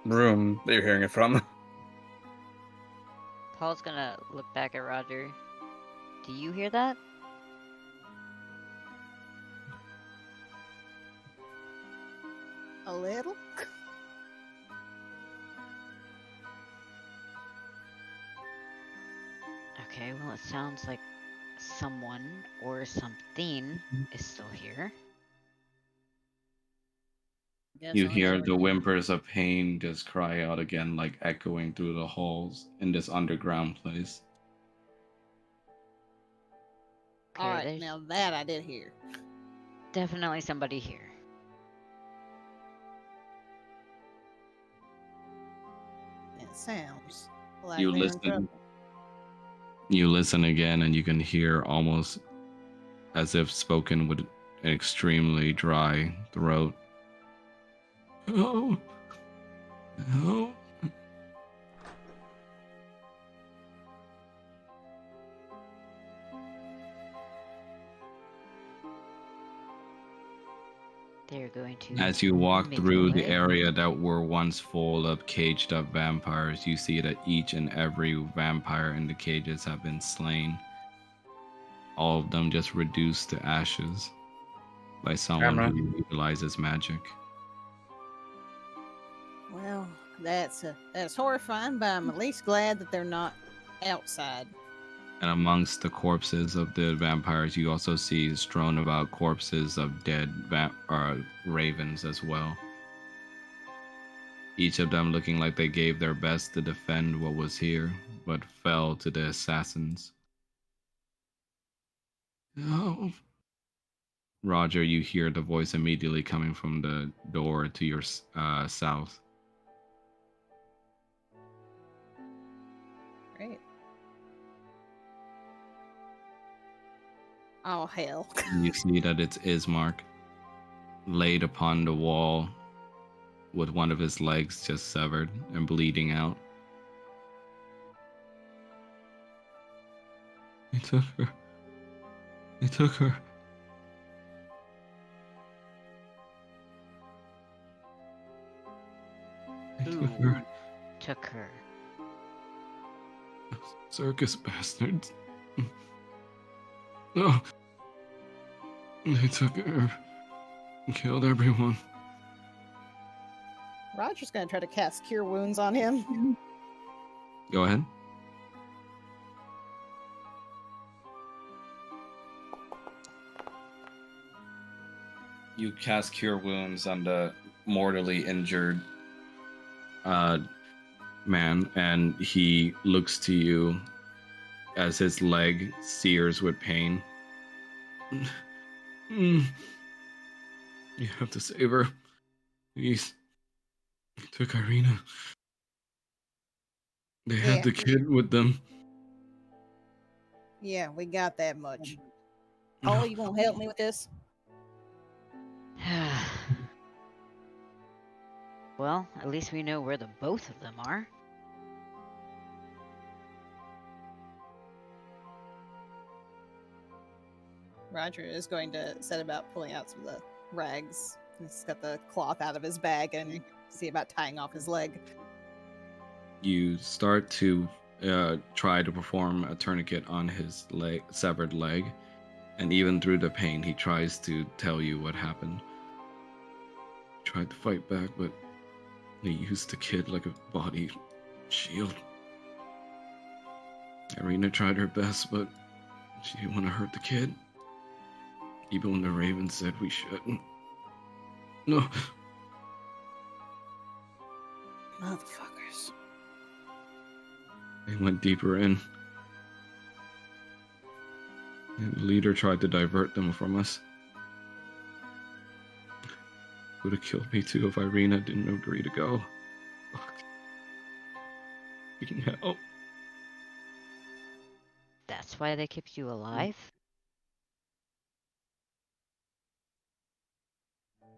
room that you're hearing it from. Paul's gonna look back at Roger. Do you hear that? A little? Okay, well, it sounds like someone or something is still here. Guess You I'll hear never the know. whimpers of pain just cry out again, like echoing through the halls in this underground place. Okay, All right, there's now that I did hear. definitely somebody here. It sounds like You they're in listen. trouble. You listen again, and you can hear almost as if spoken with an extremely dry throat. Oh, oh. They're going to. As you walk make through their the way. area that were once full of caged up vampires, you see that each and every vampire in the cages have been slain. All of them just reduced to ashes by someone Camera. who utilizes magic. Well, that's horrifying, but I'm at least glad that they're not outside. And amongst the corpses of the vampires, you also see strewn about corpses of dead ravens as well. Each of them looking like they gave their best to defend what was here, but fell to the assassins. No. Roger, you hear the voice immediately coming from the door to your south. Great. Oh hell. And you see that it's Ismark, laid upon the wall with one of his legs just severed and bleeding out. They took her. They took her. They took Who her. took her? Circus bastards. No. They took her and killed everyone. Roger's gonna try to cast Cure Wounds on him. Go ahead. You cast Cure Wounds on the mortally injured man, and he looks to you as his leg sears with pain. You have to save her. Please. They took Irina. They had Yeah. the kid with them. Yeah, we got that much. Paul, you gonna help me with this? Well, at least we know where the both of them are. Roger is going to set about pulling out some of the rags. He's got the cloth out of his bag and see about tying off his leg. You start to try to perform a tourniquet on his severed leg, and even through the pain, he tries to tell you what happened. He tried to fight back, but they used the kid like a body shield. Irina tried her best, but she didn't want to hurt the kid. Even when the Raven said we shouldn't. No. Motherfuckers. They went deeper in. And the leader tried to divert them from us. Would have killed me too if Irina didn't agree to go. Fuck. You can help. That's why they kept you alive?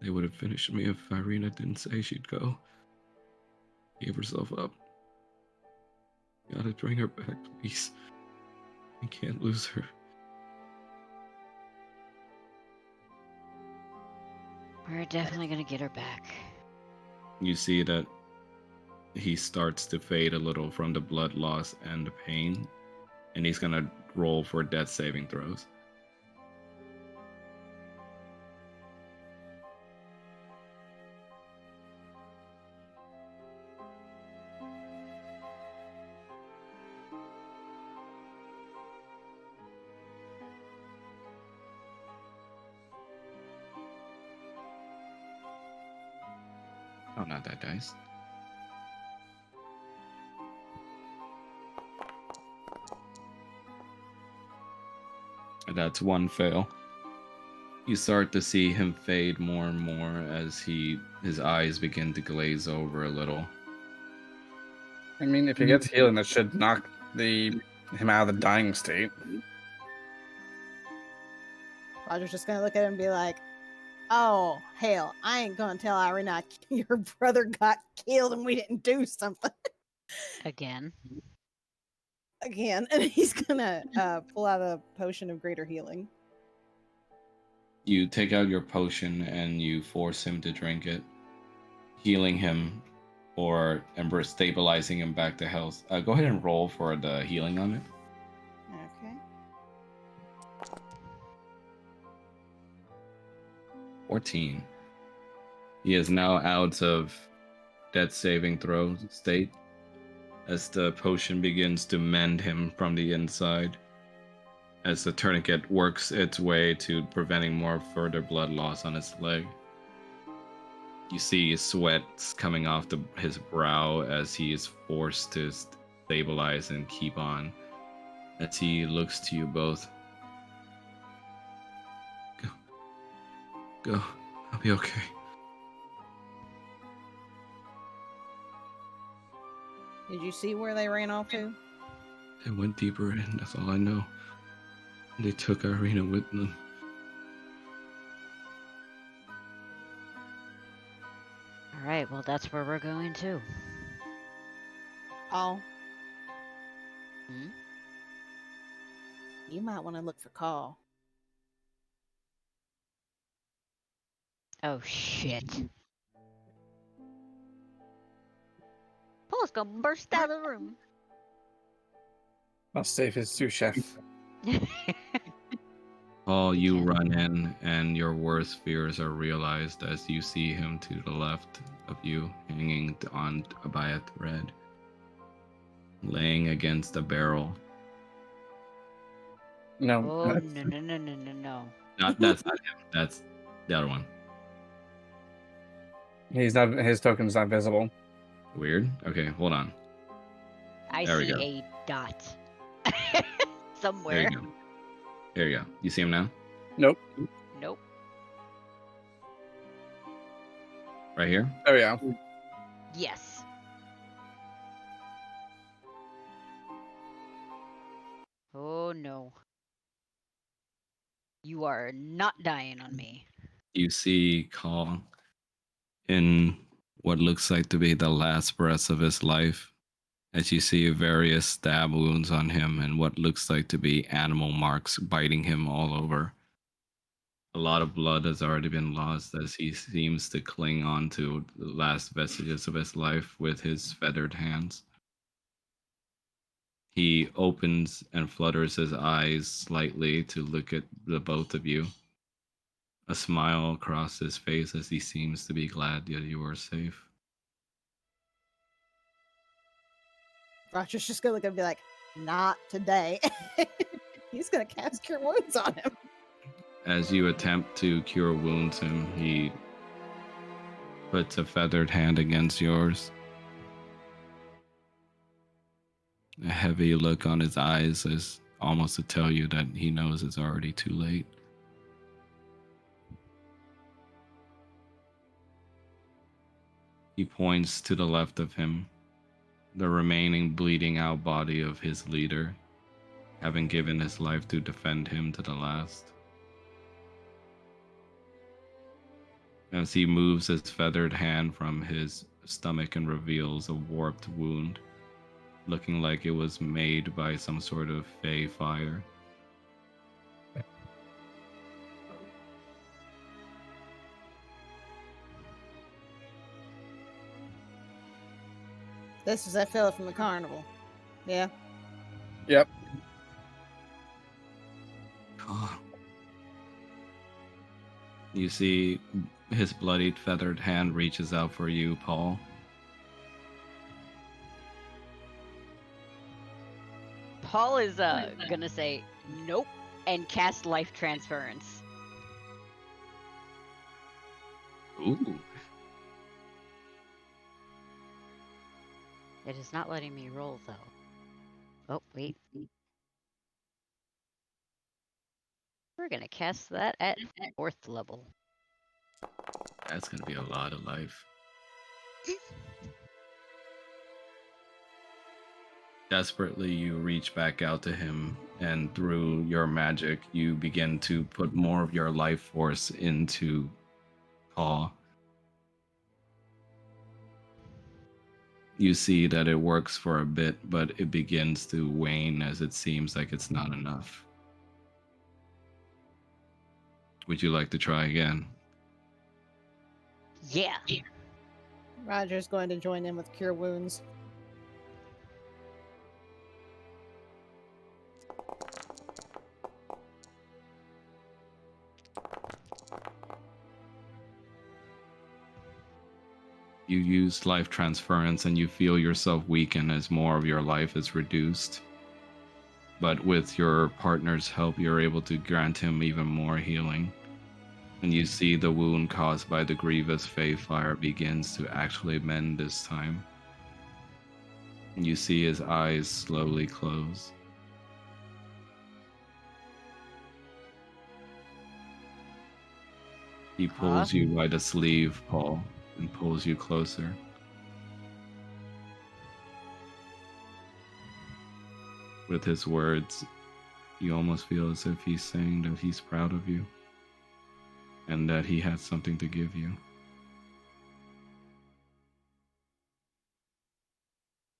They would have finished me if Irina didn't say she'd go. Gave herself up. Gotta bring her back, please. I can't lose her. We're definitely gonna get her back. You see that he starts to fade a little from the blood loss and the pain, and he's gonna roll for death saving throws. Oh, not that dice. That's one fail. You start to see him fade more and more as his eyes begin to glaze over a little. I mean, if he gets healing, that should knock him out of the dying state. Roger's just gonna look at him and be like, "Oh hell, I ain't gonna tell Irina your brother got killed and we didn't do something Again. again." And he's gonna pull out a potion of greater healing. You take out your potion and you force him to drink it, healing him or stabilizing him back to health. Go ahead and roll for the healing on it. Okay. 14. He is now out of death saving throw state as the potion begins to mend him from the inside, as the tourniquet works its way to preventing more further blood loss on his leg. You see sweat coming off his brow as he is forced to stabilize and keep on, as he looks to you both. Go. I'll be okay. Did you see where they ran off to? They went deeper in, that's all I know. They took Irina with them. Alright, well, that's where we're going to. Oh, Hmm? you might want to look for Call. Oh, shit. Paul's gonna burst out of the room. Must save his sous chef. Paul, you Yeah. run in, and your worst fears are realized as you see him to the left of you, hanging on by a thread, laying against a barrel. No, Oh, no. That's not him. That's the other one. he's not. His token's not visible. Weird. Okay, hold on. I There we see go. a dot. There Somewhere. you go. There you go. You see him now? Nope. Nope. Right here? There we go. Yes. Oh, no. You are not dying on me. You see Call in what looks like to be the last breaths of his life, as you see various stab wounds on him and what looks like to be animal marks biting him all over. A lot of blood has already been lost as he seems to cling on to the last vestiges of his life with his feathered hands. He opens and flutters his eyes slightly to look at the both of you. A smile across his face as he seems to be glad that you are safe. Roger's just gonna look and be like, not today. He's gonna cast Cure Wounds on him. As you attempt to cure wounds him, he puts a feathered hand against yours. A heavy look on his eyes as almost to tell you that he knows it's already too late. He points to the left of him, the remaining bleeding out body of his leader, having given his life to defend him to the last. As he moves his feathered hand from his stomach and reveals a warped wound, looking like it was made by some sort of fey fire. This is that fella from the carnival. Yeah. Yep. You see his bloodied feathered hand reaches out for you, Paul. Paul is gonna say nope and cast life transference. Ooh. It is not letting me roll though. Oh wait. We're gonna cast that at 4th level. That's gonna be a lot of life. Desperately, you reach back out to him, and through your magic, you begin to put more of your life force into Paul. You see that it works for a bit, but it begins to wane as it seems like it's not enough. Would you like to try again? Yeah. Roger's going to join in with Cure Wounds. You use life transference and you feel yourself weaken as more of your life is reduced. But with your partner's help, you're able to grant him even more healing. And you see the wound caused by the grievous fey fire begins to actually mend this time. And you see his eyes slowly close. He pulls you by the sleeve, Paul, and pulls you closer. With his words, you almost feel as if he's saying that he's proud of you and that he has something to give you.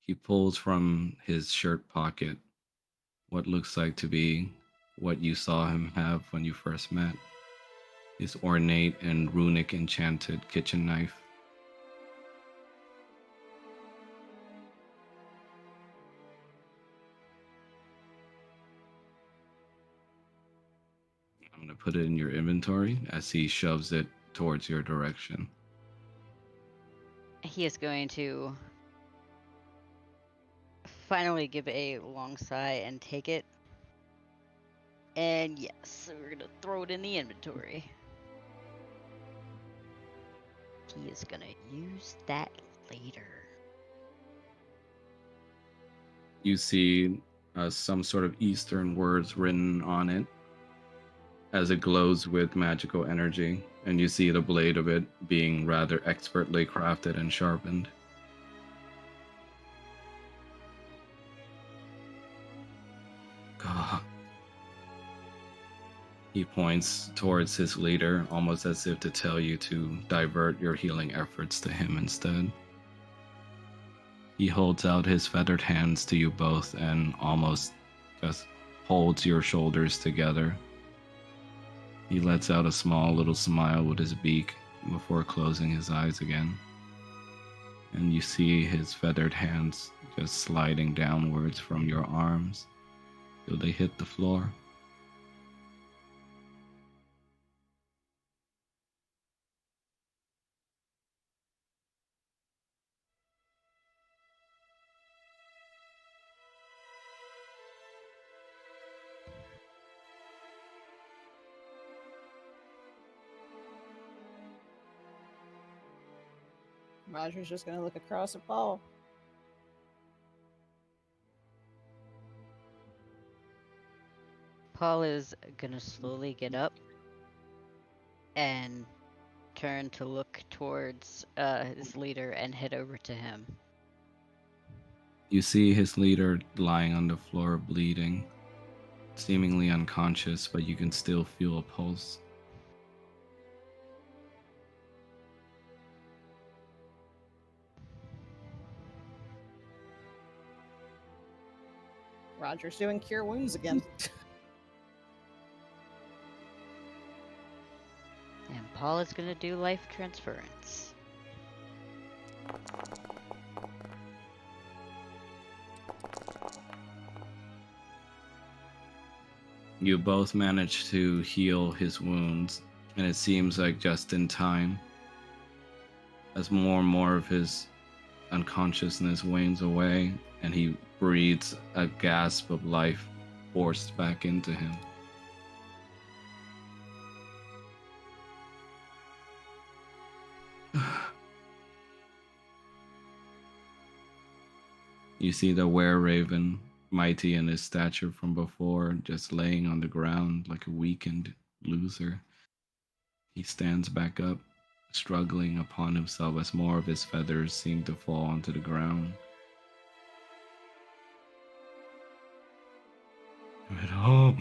He pulls from his shirt pocket what looks like to be what you saw him have when you first met. His ornate and runic enchanted kitchen knife. I'm going to put it in your inventory as he shoves it towards your direction. He is going to finally give a long sigh and take it. And yes, we're gonna throw it in the inventory. He is gonna use that later. You see some sort of Eastern words written on it as it glows with magical energy, and you see the blade of it being rather expertly crafted and sharpened. God. He points towards his leader, almost as if to tell you to divert your healing efforts to him instead. He holds out his feathered hands to you both and almost just holds your shoulders together. He lets out a small little smile with his beak before closing his eyes again. And you see his feathered hands just sliding downwards from your arms till they hit the floor. Roger's just gonna look across at Paul. Paul is gonna slowly get up and turn to look towards his leader and head over to him. You see his leader lying on the floor bleeding, seemingly unconscious, but you can still feel a pulse. Roger's doing cure wounds again. And Paul is gonna do life transference. You both manage to heal his wounds, and it seems like just in time. As more and more of his unconsciousness wanes away, and he breathes a gasp of life forced back into him. You see the were-raven, mighty in his stature from before, just laying on the ground like a weakened loser. He stands back up, struggling upon himself as more of his feathers seem to fall onto the ground. Give it up!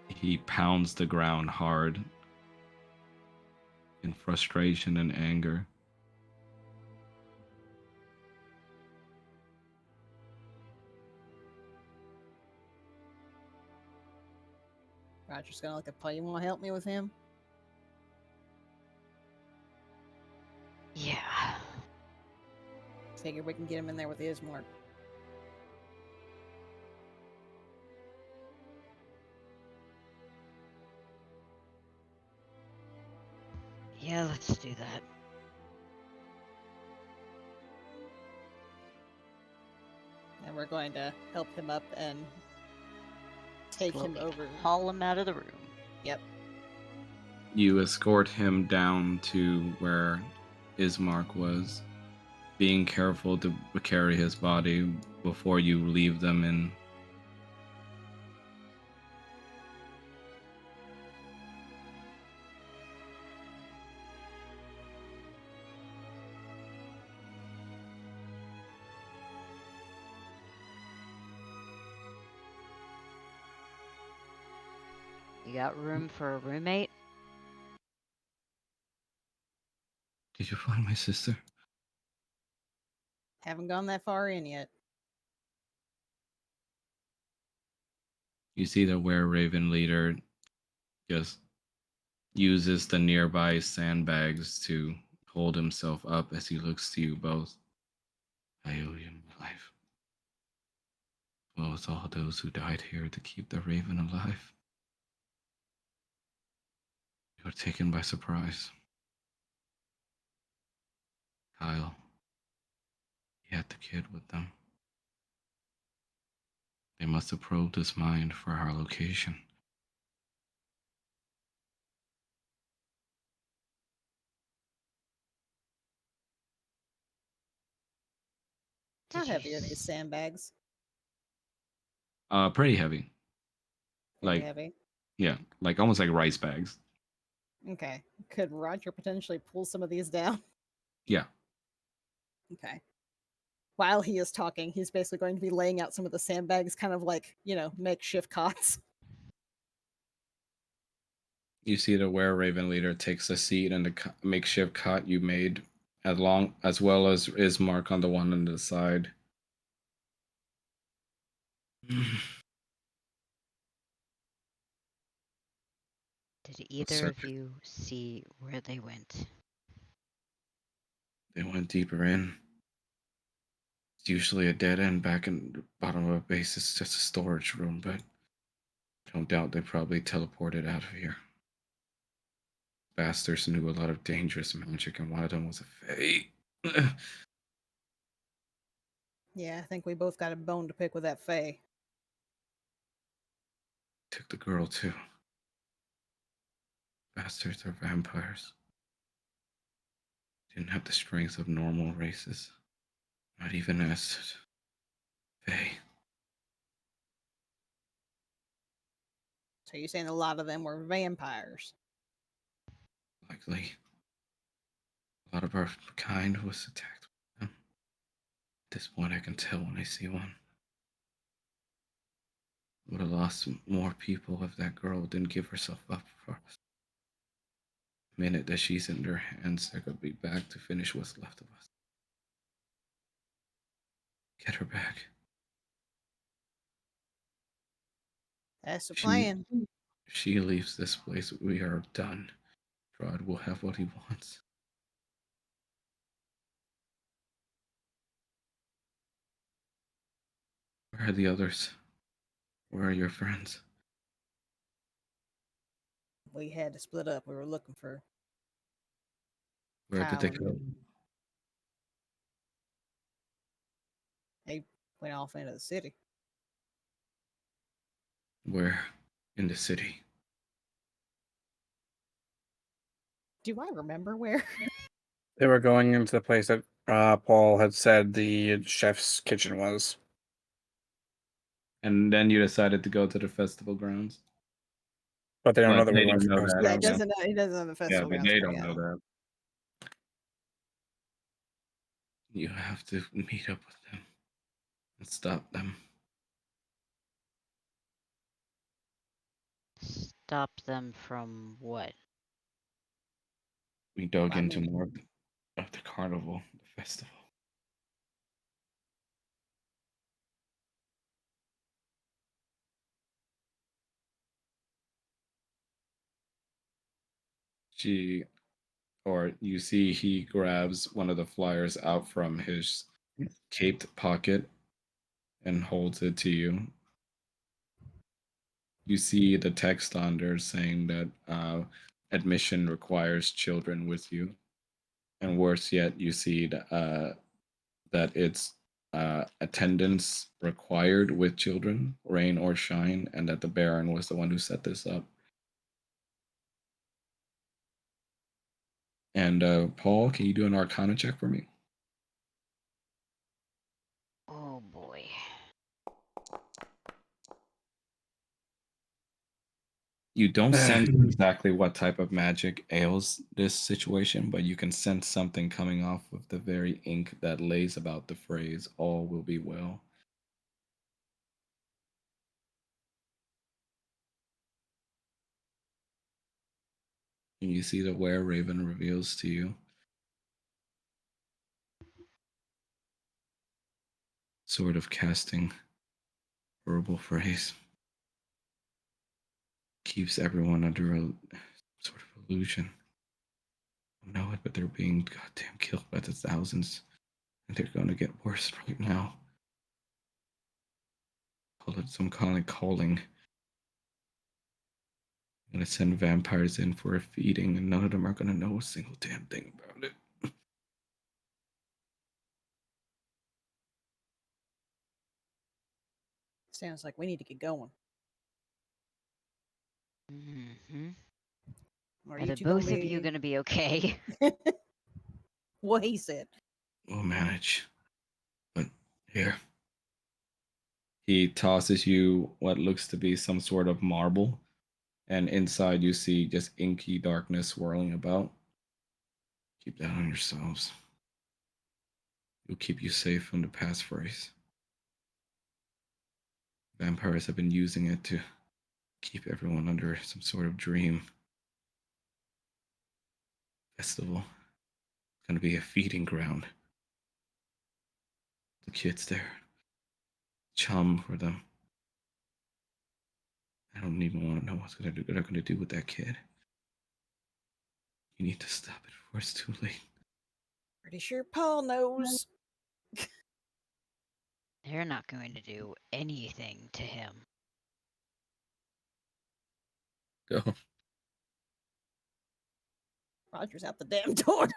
He pounds the ground hard in frustration and anger. Roger's gonna look at Paul. You want to help me with him? Yeah. Figure we can get him in there with Ismark. Yeah, let's do that. And we're going to help him up and take him Slowly over. haul him out of the room. Yep. You escort him down to where Ismark was, being careful to carry his body before you leave them in. You got room for a roommate? Did you find my sister? Haven't gone that far in yet. You see the were-raven leader just uses the nearby sandbags to hold himself up as he looks to you both. I owe you my life. Well as all those who died here to keep the raven alive. You were taken by surprise. Kyle, he had the kid with them. They must have probed his mind for our location. How Did you heavy are these sandbags? Pretty heavy. Pretty Like, heavy. yeah, like almost like rice bags. Okay. Could Roger potentially pull some of these down? Yeah. Okay. While he is talking, he's basically going to be laying out some of the sandbags, kind of like, makeshift cots. You see the were-raven leader takes a seat in the makeshift cot you made, as well as Ismark on the one on the side. Did either of serpent. you see where they went? They went deeper in. It's usually a dead end back in the bottom of a base. It's just a storage room, but don't doubt they probably teleported out of here. Bastards knew a lot of dangerous magic, and one of them was a fae. Yeah, I think we both got a bone to pick with that Fae. Took the girl, too. Bastards are vampires. Didn't have the strength of normal races. Not even as fae. So you're saying a lot of them were vampires? Likely. A lot of our kind was attacked with them. At this point, I can tell when I see one. Would have lost more people if that girl didn't give herself up for us. The minute that she's in their hands, they're going to be back to finish what's left of us. Get her back. That's the She, plan. if she leaves this place, we are done. Strahd will have what he wants. Where are the others? Where are your friends? We had to split up. We were looking for Where did Kyle, they and go? they went off into the city. Where? In the city. Do I remember where? They were going into the place that Paul had said the chef's kitchen was. And then you decided to go to the festival grounds? But they don't know But that we they went don't for know those that. Yeah, it grounds. Yeah, doesn't know. He doesn't know the yeah, festival but grounds. they But don't yeah, know that. You have to meet up with them and stop them. Stop them from what? We dug I into mean, more of the carnival, the festival. She, or you see, he grabs one of the flyers out from his caped pocket and holds it to you. You see the text on there saying that admission requires children with you. And worse yet, you see that it's attendance required with children, rain or shine, and that the Baron was the one who set this up. And Paul, can you do an Arcana check for me? Oh boy. You don't sense exactly what type of magic ails this situation, but you can sense something coming off of the very ink that lays about the phrase, all will be well. And you see the Were Raven reveals to you sort of casting verbal phrase. Keeps everyone under a sort of illusion. I know it, but they're being goddamn killed by the thousands. And they're going to get worse right now. Call it some kind of calling. I'm going to send vampires in for a feeding, and none of them are going to know a single damn thing about it. sounds like we need to get going. Mm-hmm. Are Are you the two gonna both of you be? gonna be okay? What he said. We'll manage. But here. He tosses you what looks to be some sort of marble, and inside you see just inky darkness swirling about. Keep that on yourselves. It'll keep you safe from the passphrase. Vampires have been using it to keep everyone under some sort of dream. Festival. It's going to be a feeding ground. The kids there. Chum for them. I don't even want to know what they're going to do with that kid. You need to stop it before it's too late. Pretty sure Paul knows. They're not going to do anything to him. Go. Roger's out the damn door.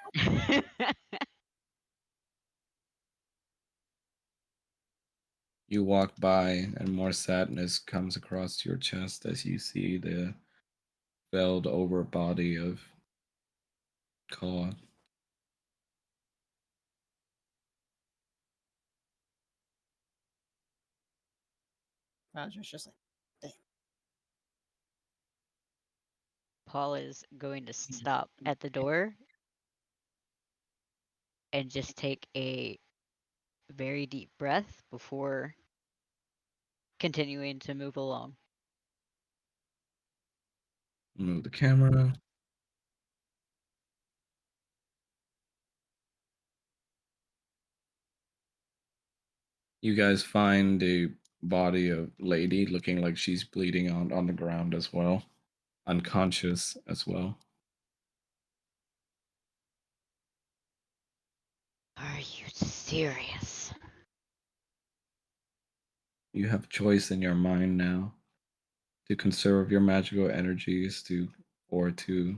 You walk by, and more sadness comes across your chest as you see the felled over body of Kaw. Roger's just like, damn. Paul is going to stop at the door and just take a very deep breath before continuing to move along. Move the camera. You guys find a body of lady looking like she's bleeding on the ground as well. Unconscious as well. Are you serious? You have choice in your mind now to conserve your magical energies or to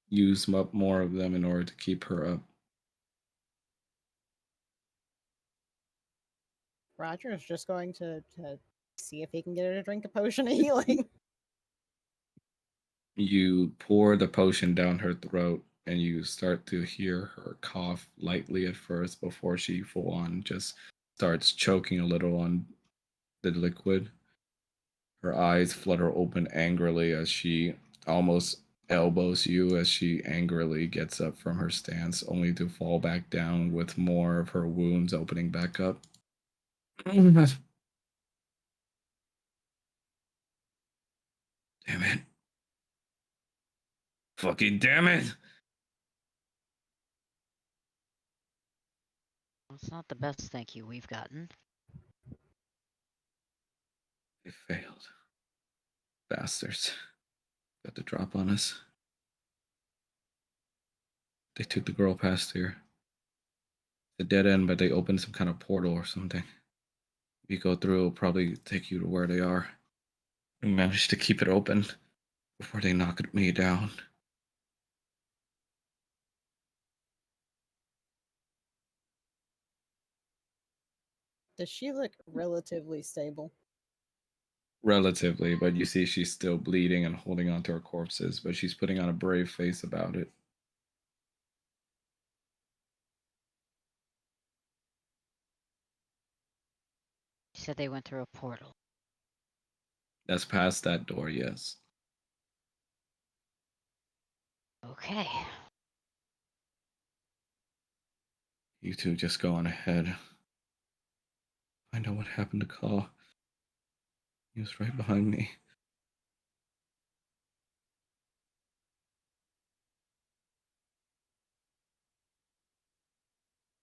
use up more of them in order to keep her up. Roger is just going to see if he can get her to drink a potion of healing. You pour the potion down her throat and you start to hear her cough lightly at first before she full on just starts choking a little on the liquid. Her eyes flutter open angrily as she almost elbows you as she angrily gets up from her stance, only to fall back down with more of her wounds opening back up. Damn it. Fucking damn it! It's not the best thank you we've gotten. They failed. Bastards. Got the drop on us. They took the girl past here. The dead end, but they opened some kind of portal or something. If you go through, it'll probably take you to where they are. We managed to keep it open before they knocked me down. Does she look relatively stable? Relatively, but you see she's still bleeding and holding onto her corpses, but she's putting on a brave face about it. You said they went through a portal. That's past that door, yes. Okay. You two just go on ahead. Find out what happened to Call. He was right behind me.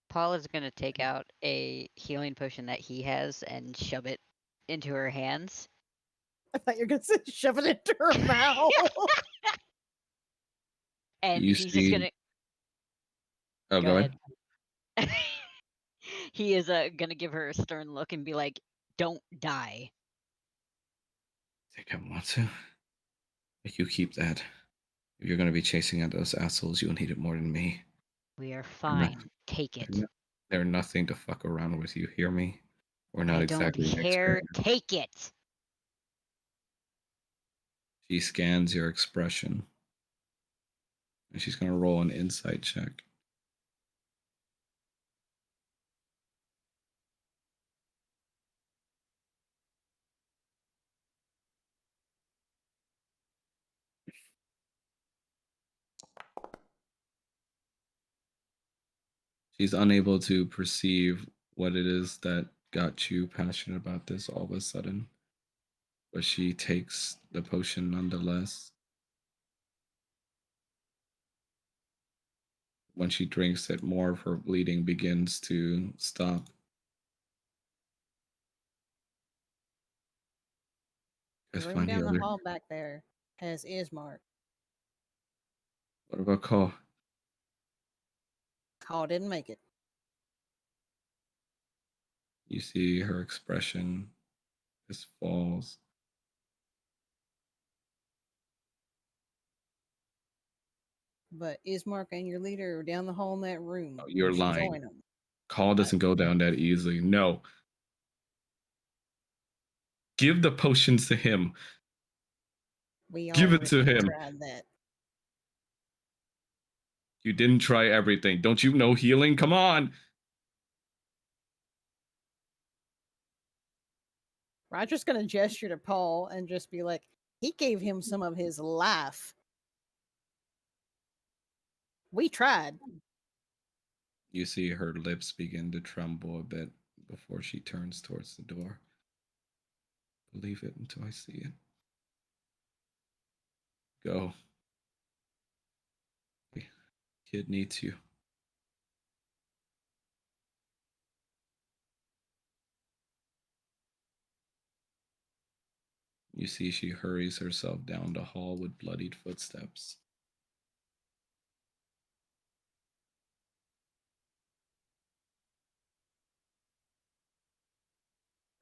Paul is going to take out a healing potion that he has and shove it into her hands. I thought you were going to say shove it into her mouth. And You he's just see. going to. Oh, go ahead. He is going to give her a stern look and be like, don't die. Think I want to? But you keep that. If you're going to be chasing at those assholes, you'll need it more than me. We are They're not- fine. Take it. They're nothing to fuck around with, you hear me? We're not I don't exactly an care. experiment. Take it. She scans your expression. And she's going to roll an insight check. She's unable to perceive what it is that got you passionate about this all of a sudden. But she takes the potion nonetheless. When she drinks it, more of her bleeding begins to stop. The Guys, room find the down the other. hall back there has Ismark. What about Cole? Call didn't make it. You see her expression just falls. But Ismark and your leader are down the hall in that room. Oh, you're You should lying. join them. Call doesn't go down that easily. No. Give the potions to him. We Give it to already him. tried that. You didn't try everything. Don't you know healing? Come on. Roger's gonna gesture to Paul and just be like, he gave him some of his life. We tried. You see her lips begin to tremble a bit before she turns towards the door. Believe it until I see it. Go. The kid needs you. You see she hurries herself down the hall with bloodied footsteps.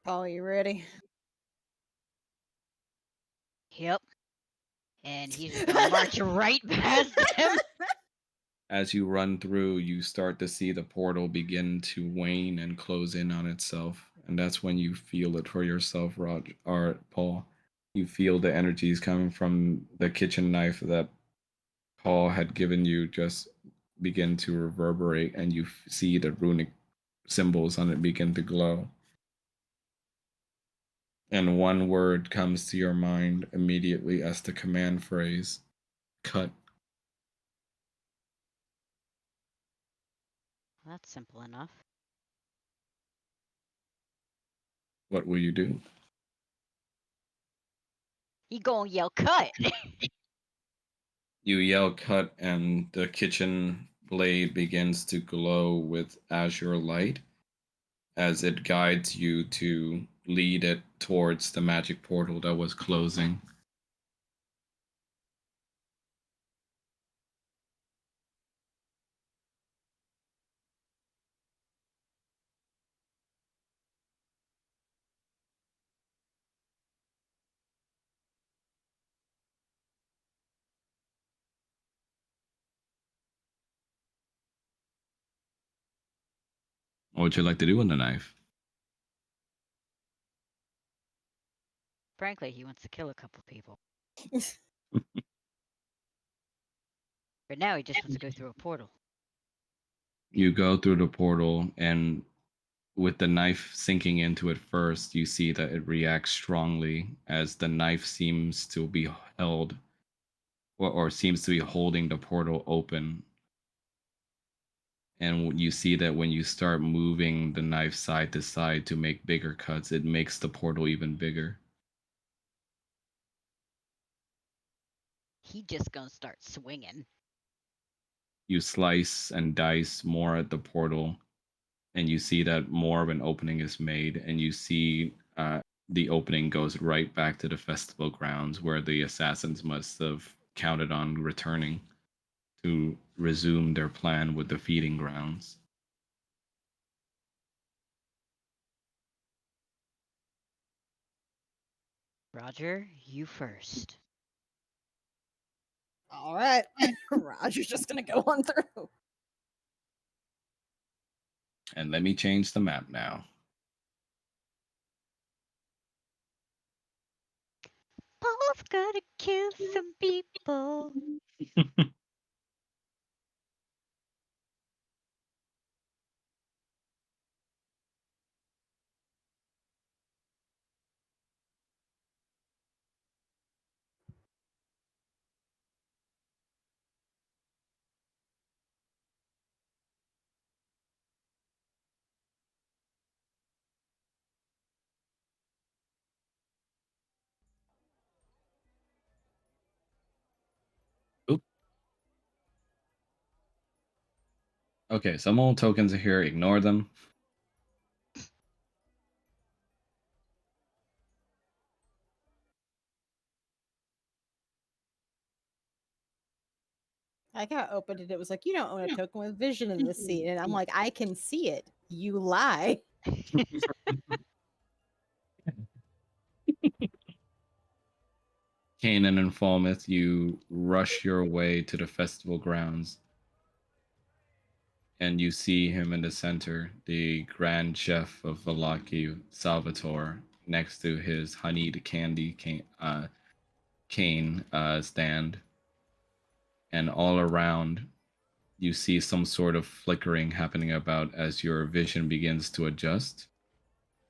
Paul, you ready? Yep. And he's just gonna march right past him. As you run through, you start to see the portal begin to wane and close in on itself. And that's when you feel it for yourself, Rod or Paul. You feel the energies coming from the kitchen knife that Paul had given you just begin to reverberate, and you see the runic symbols on it begin to glow. And one word comes to your mind immediately as the command phrase: cut. That's simple enough. What will you do? He gonna yell cut. You yell cut, and the kitchen blade begins to glow with azure light as it guides you to lead it towards the magic portal that was closing. What would you like to do with the knife? Frankly, he wants to kill a couple people. But now he just wants to go through a portal. You go through the portal, and with the knife sinking into it first, you see that it reacts strongly as the knife seems to be held or seems to be holding the portal open. And you see that when you start moving the knife side to side to make bigger cuts, it makes the portal even bigger. He just gonna start swinging. You slice and dice more at the portal, and you see that more of an opening is made, and you see the opening goes right back to the festival grounds where the assassins must have counted on returning to resume their plan with the feeding grounds. Roger, you first. All right. Roger's just gonna go on through. And let me change the map now. Paul's gotta kill some people. Oop. Okay, some old tokens are here. Ignore them. I got opened it. It was like, you don't own a token with vision in this seat. And I'm like, I can see it. You lie. Kanan and Falmouth, you rush your way to the festival grounds, and you see him in the center, the Grand Chef of Valaki, Salvatore, next to his honeyed candy cane stand, and all around you see some sort of flickering happening about as your vision begins to adjust.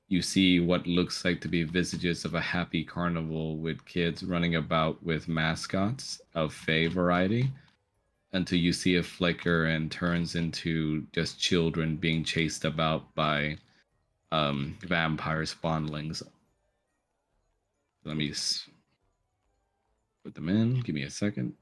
You see what looks like to be visages of a happy carnival with kids running about with mascots of Fey variety until you see a flicker and turns into just children being chased about by vampire spawnlings. Let me put them in. Give me a second.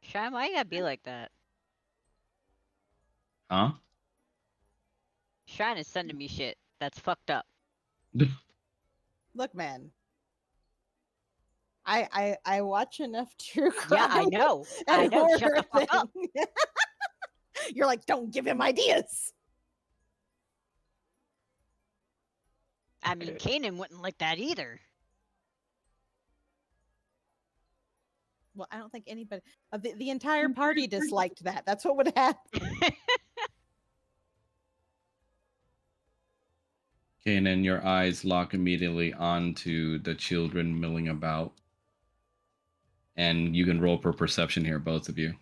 Shine, why you gotta be like that? Huh? Shine is sending me shit. That's fucked up. Look, man. I watch enough true crime. Yeah, I know. and I know. Shut horror the fuck up. thing. You're like, don't give him ideas. I mean, Kanan wouldn't like that either. Well, I don't think anybody, the entire party disliked that. That's what would happen. Kanan, your eyes lock immediately onto the children milling about. And you can roll for perception here, both of you.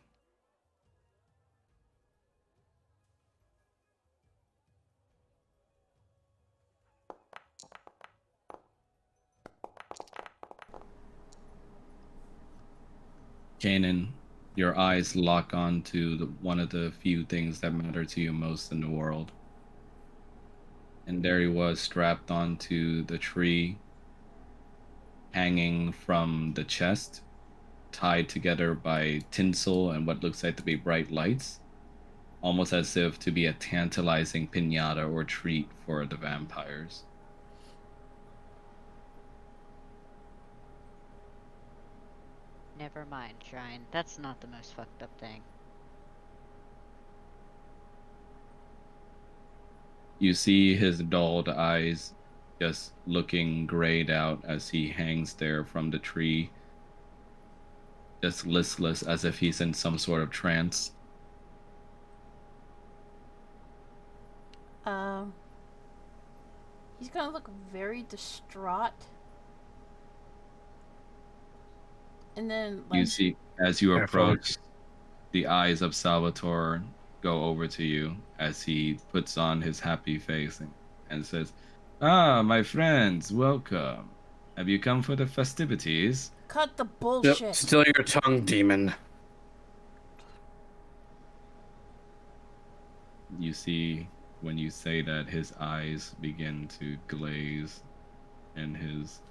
Kanan, your eyes lock onto one of the few things that matter to you most in the world. And there he was, strapped onto the tree, hanging from the chest, tied together by tinsel and what looks like to be bright lights, almost as if to be a tantalizing piñata or treat for the vampires. Never mind, Shine. That's not the most fucked up thing. You see his dulled eyes just looking grayed out as he hangs there from the tree, just listless as if he's in some sort of trance. He's gonna look very distraught. And then, like, You see, as you Careful. approach, the eyes of Salvatore go over to you as he puts on his happy face and says, "Ah, my friends, welcome. Have you come for the festivities?" cut the bullshit. Still your tongue, demon. You see, when you say that, his eyes begin to glaze and his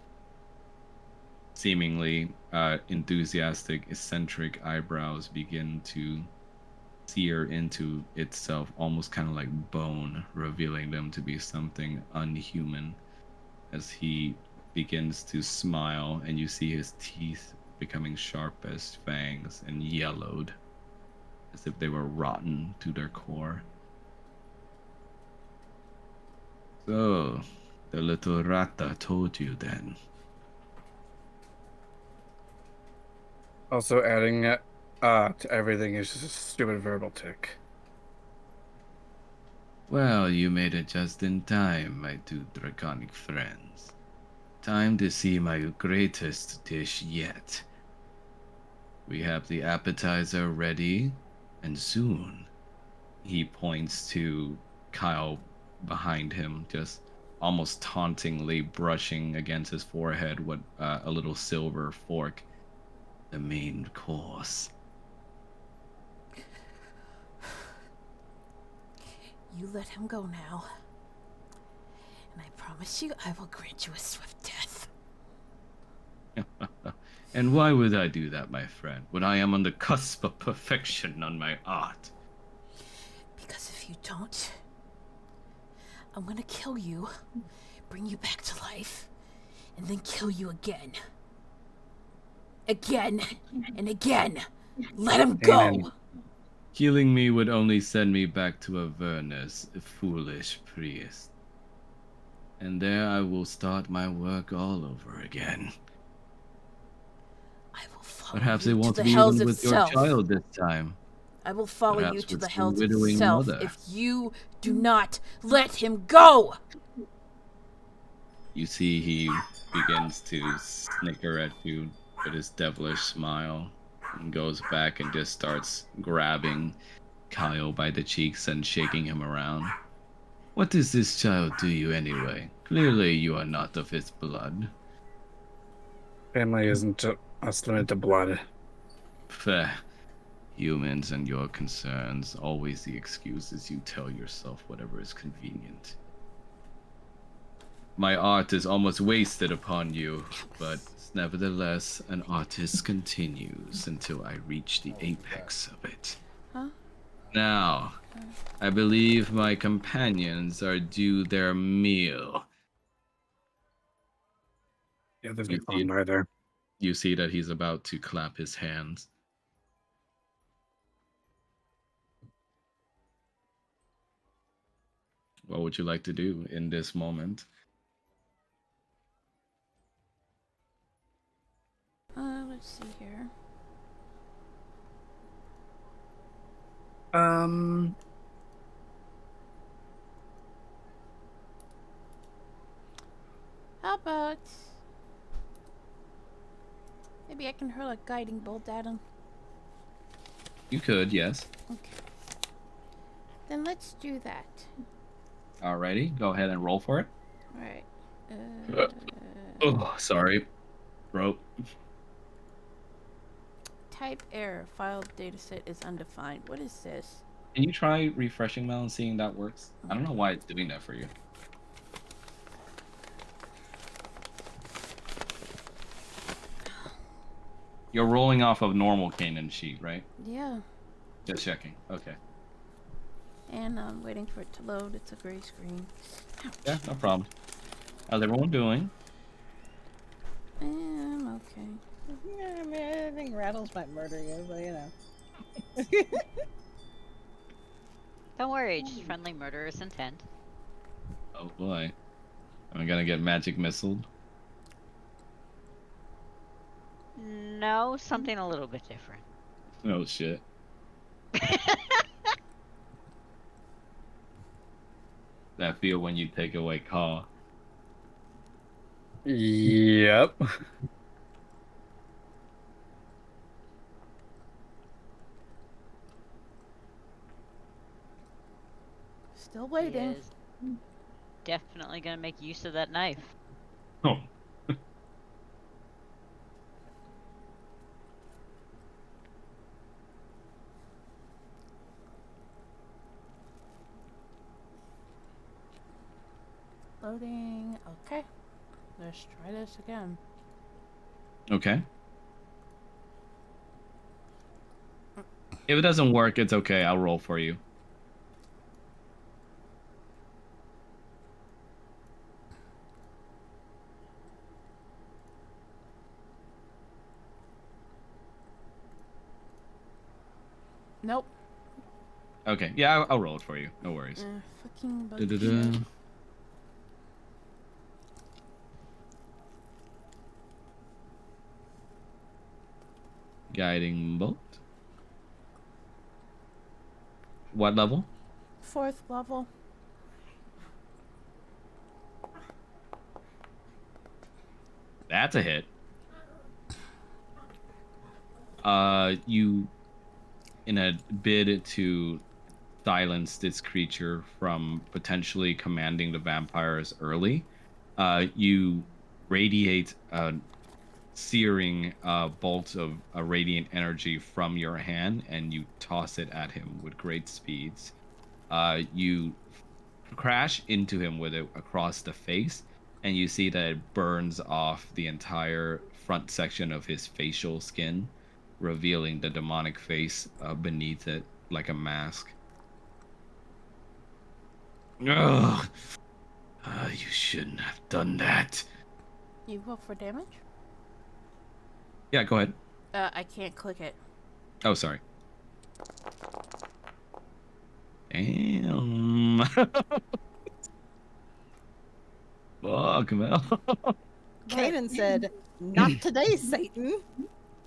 seemingly enthusiastic, eccentric eyebrows begin to sear into itself, almost kind of like bone, revealing them to be something unhuman as he begins to smile, and you see his teeth becoming sharp as fangs and yellowed as if they were rotten to their core. So, the little rata told you then. Also adding to everything is just a stupid verbal tick. Well, you made it just in time, my two draconic friends. Time to see my greatest dish yet. We have the appetizer ready, and soon. He points to Kyle behind him, just almost tauntingly brushing against his forehead with a little silver fork. The main course. You let him go now. And I promise you I will grant you a swift death. And why would I do that, my friend, when I am on the cusp of perfection on my art? Because if you don't, I'm gonna kill you, bring you back to life, and then kill you again. Again and again. Let him Amen. go! Killing me would only send me back to Avernus, foolish priest. And there I will start my work all over again. I will follow Perhaps you it to won't the be hells even with your itself. child this time. I will follow you Perhaps to with the some hells widowing itself mother. if you do not let him go! You see, he begins to snicker at you with his devilish smile and goes back and just starts grabbing Kyle by the cheeks and shaking him around. What does this child do you anyway? Clearly, you are not of his blood. Family isn't us limited to blood. Pfeh. Humans and your concerns, always the excuses you tell yourself whatever is convenient. My art is almost wasted upon you, but nevertheless, an artist continues until I reach the apex of it. Huh? Now, I believe my companions are due their meal. Yeah, there's You no see, fun right there. you see that he's about to clap his hands. What would you like to do in this moment? Let's see here. Um, How about... maybe I can hurl a guiding bolt at him. You could, yes. Okay. Then let's do that. Alrighty, go ahead and roll for it. Alright. Oh, sorry. Rope. Type error. File dataset is undefined. What is this? Can you try refreshing Mel and seeing that works? I don't know why it's doing that for you. You're rolling off of normal Kanan sheet, right? Yeah. Just checking. Okay. And I'm waiting for it to load. It's a gray screen. Yeah, no problem. How's everyone doing? I'm okay. Yeah, I mean, I think Rattles might murder you, but you know. Don't worry, just friendly murderous intent. Oh boy. Am I gonna get magic missiled? No, something a little bit different. Oh shit. That feel when you take away Caw. yep. Still He waiting. is definitely gonna make use of that knife. Oh. Loading. Okay. Let's try this again. Okay. If it doesn't work, it's okay. I'll roll for you. Nope. Okay. Yeah, I'll roll it for you. No worries. Fucking bug Da-da-da. shit. Guiding bolt. What level? 4th level. That's a hit. You, in a bid to silence this creature from potentially commanding the vampires early, you radiate a searing bolt of radiant energy from your hand, and you toss it at him with great speeds. You crash into him with it across the face, and you see that it burns off the entire front section of his facial skin, revealing the demonic face beneath it like a mask. Ugh. You shouldn't have done that. You roll for damage? Yeah, go ahead. I can't click it. Oh, sorry. Damn. Fuck, Mel. Kaden said, "Not today, Satan."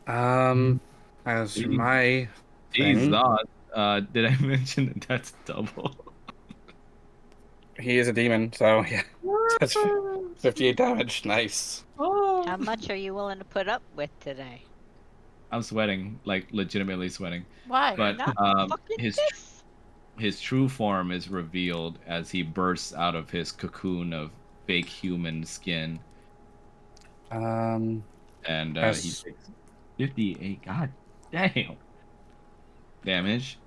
As for Jeez. my Jeez, thing, did I mention that that's double? he is a demon, so yeah. That's 58 damage. Nice. How much are you willing to put up with today? I'm sweating, like legitimately sweating. Why? But Not fucking this. his true form is revealed as he bursts out of his cocoon of fake human skin, Um, and he as takes 58. God damn damage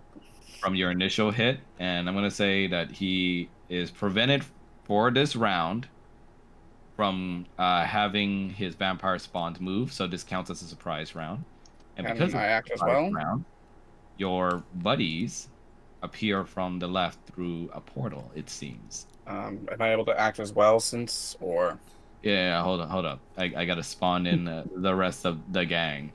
from your initial hit, and I'm gonna say that he is prevented for this round from having his vampire spawns move, so this counts as a surprise round. And because and of I the act as surprise well. round, your buddies appear from the left through a portal, it seems. Am I able to act as well since, or Yeah, hold up. I gotta spawn in the rest of the gang.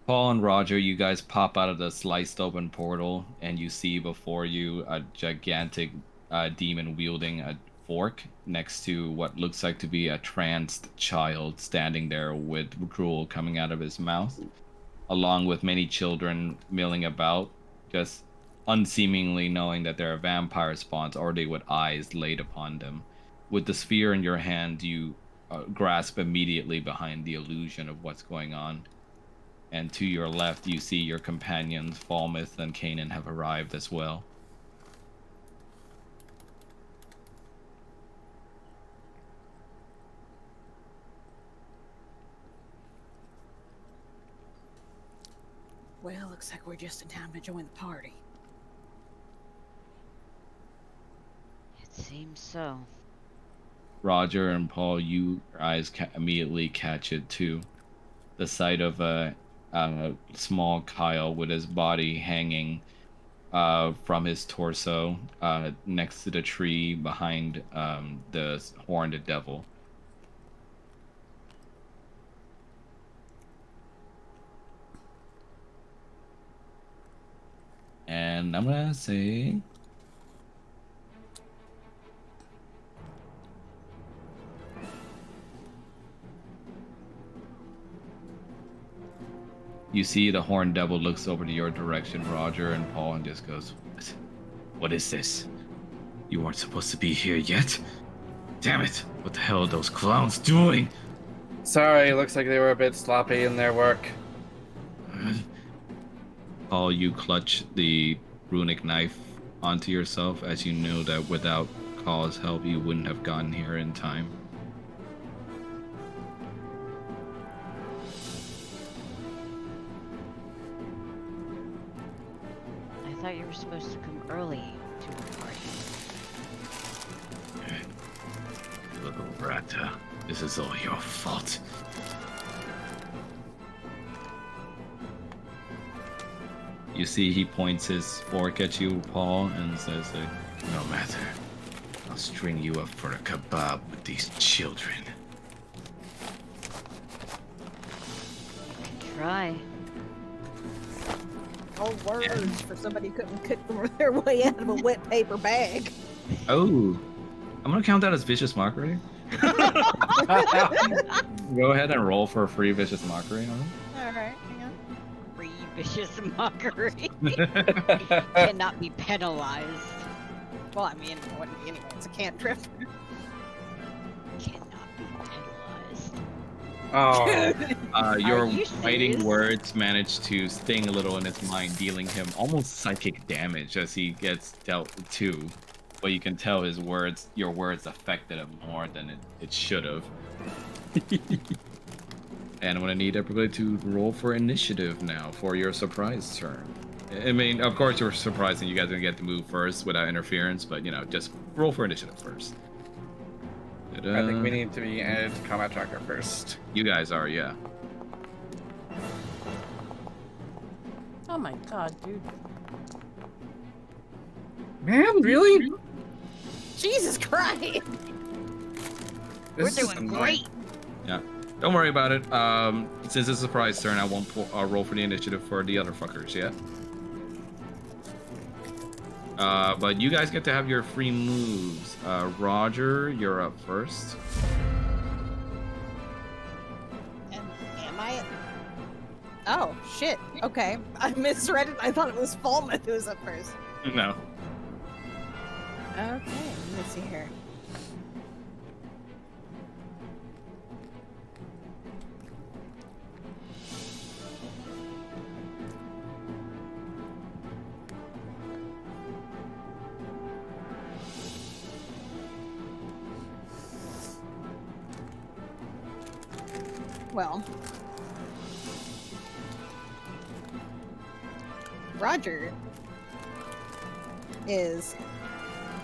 Paul and Roger, you guys pop out of the sliced open portal, and you see before you a gigantic demon wielding a fork next to what looks like to be a tranced child standing there with drool coming out of his mouth, along with many children milling about, just unseemingly knowing that there are vampire spawns already with eyes laid upon them. With the sphere in your hand, you grasp immediately behind the illusion of what's going on. And to your left, you see your companions, Falmouth and Kanan, have arrived as well. Well, looks like we're just in time to join the party. It seems so. Roger and Paul, your eyes immediately catch it too. The sight of a small Kyle with his body hanging from his torso next to the tree behind the horned devil. And I'm gonna say you see the horned devil looks over to your direction, Roger and Paul, and just goes, "What is this? You weren't supposed to be here yet? Damn it! What the hell are those clowns doing?" sorry, looks like they were a bit sloppy in their work. Paul, you clutch the runic knife onto yourself as you know that without Call's help, you wouldn't have gotten here in time. I thought you were supposed to come early to the party. Little rat, this is all your fault. You see, he points his fork at you, Paul, and says, "No matter. I'll string you up for a kebab with these children." Try. All words for somebody who couldn't cook their way out of a wet paper bag. Oh, I'm gonna count that as vicious mockery. Go ahead and roll for a free vicious mockery on him. All right, hang on. Free vicious mockery. Cannot be penalized. Well, I mean, it wouldn't be anyway. It's a cantrip. Cannot be penalized. Oh, Your Are you fighting serious? words manage to sting a little in his mind, dealing him almost psychic damage as he gets dealt to. But you can tell your words affected him more than it should have. And I'm gonna need everybody to roll for initiative now for your surprise turn. I mean, of course you're surprising you guys are gonna get to move first without interference, but just roll for initiative first. I think we need to be added to combat tracker first. You guys are, yeah. Oh my god, dude. Man, really? Jesus Christ! We're This is doing annoying. great. Yeah. Don't worry about it. Since it's a surprise turn, I won't roll for the initiative for the other fuckers yet. But you guys get to have your free moves. Roger, you're up first. And am I? Oh shit! Okay, I misread it. I thought it was Falmouth who was up first. No. Okay, let me see here. Well, Roger is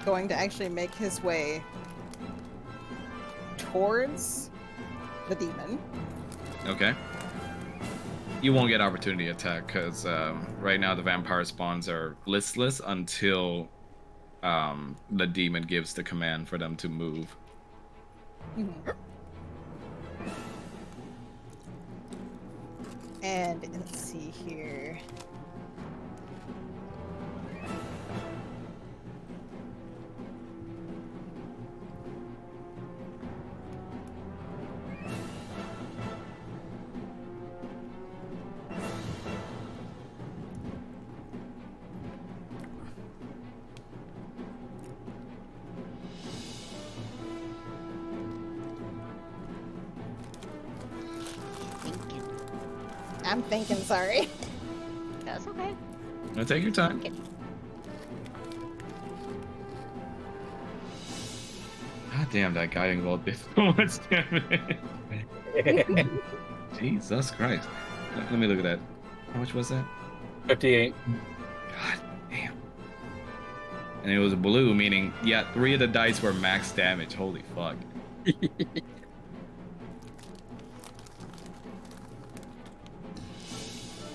going to actually make his way towards the demon. Okay. You won't get opportunity attack because right now the vampire spawns are listless until the demon gives the command for them to move. And let's see here. Thinking. I'm thinking, sorry. That's okay. Now take your time. Okay. God damn, that guiding bolt did so much damage. Jesus Christ. Let me look at that. How much was that? 58. God damn. And it was blue, meaning, yeah, 3 of the dice were max damage. Holy fuck.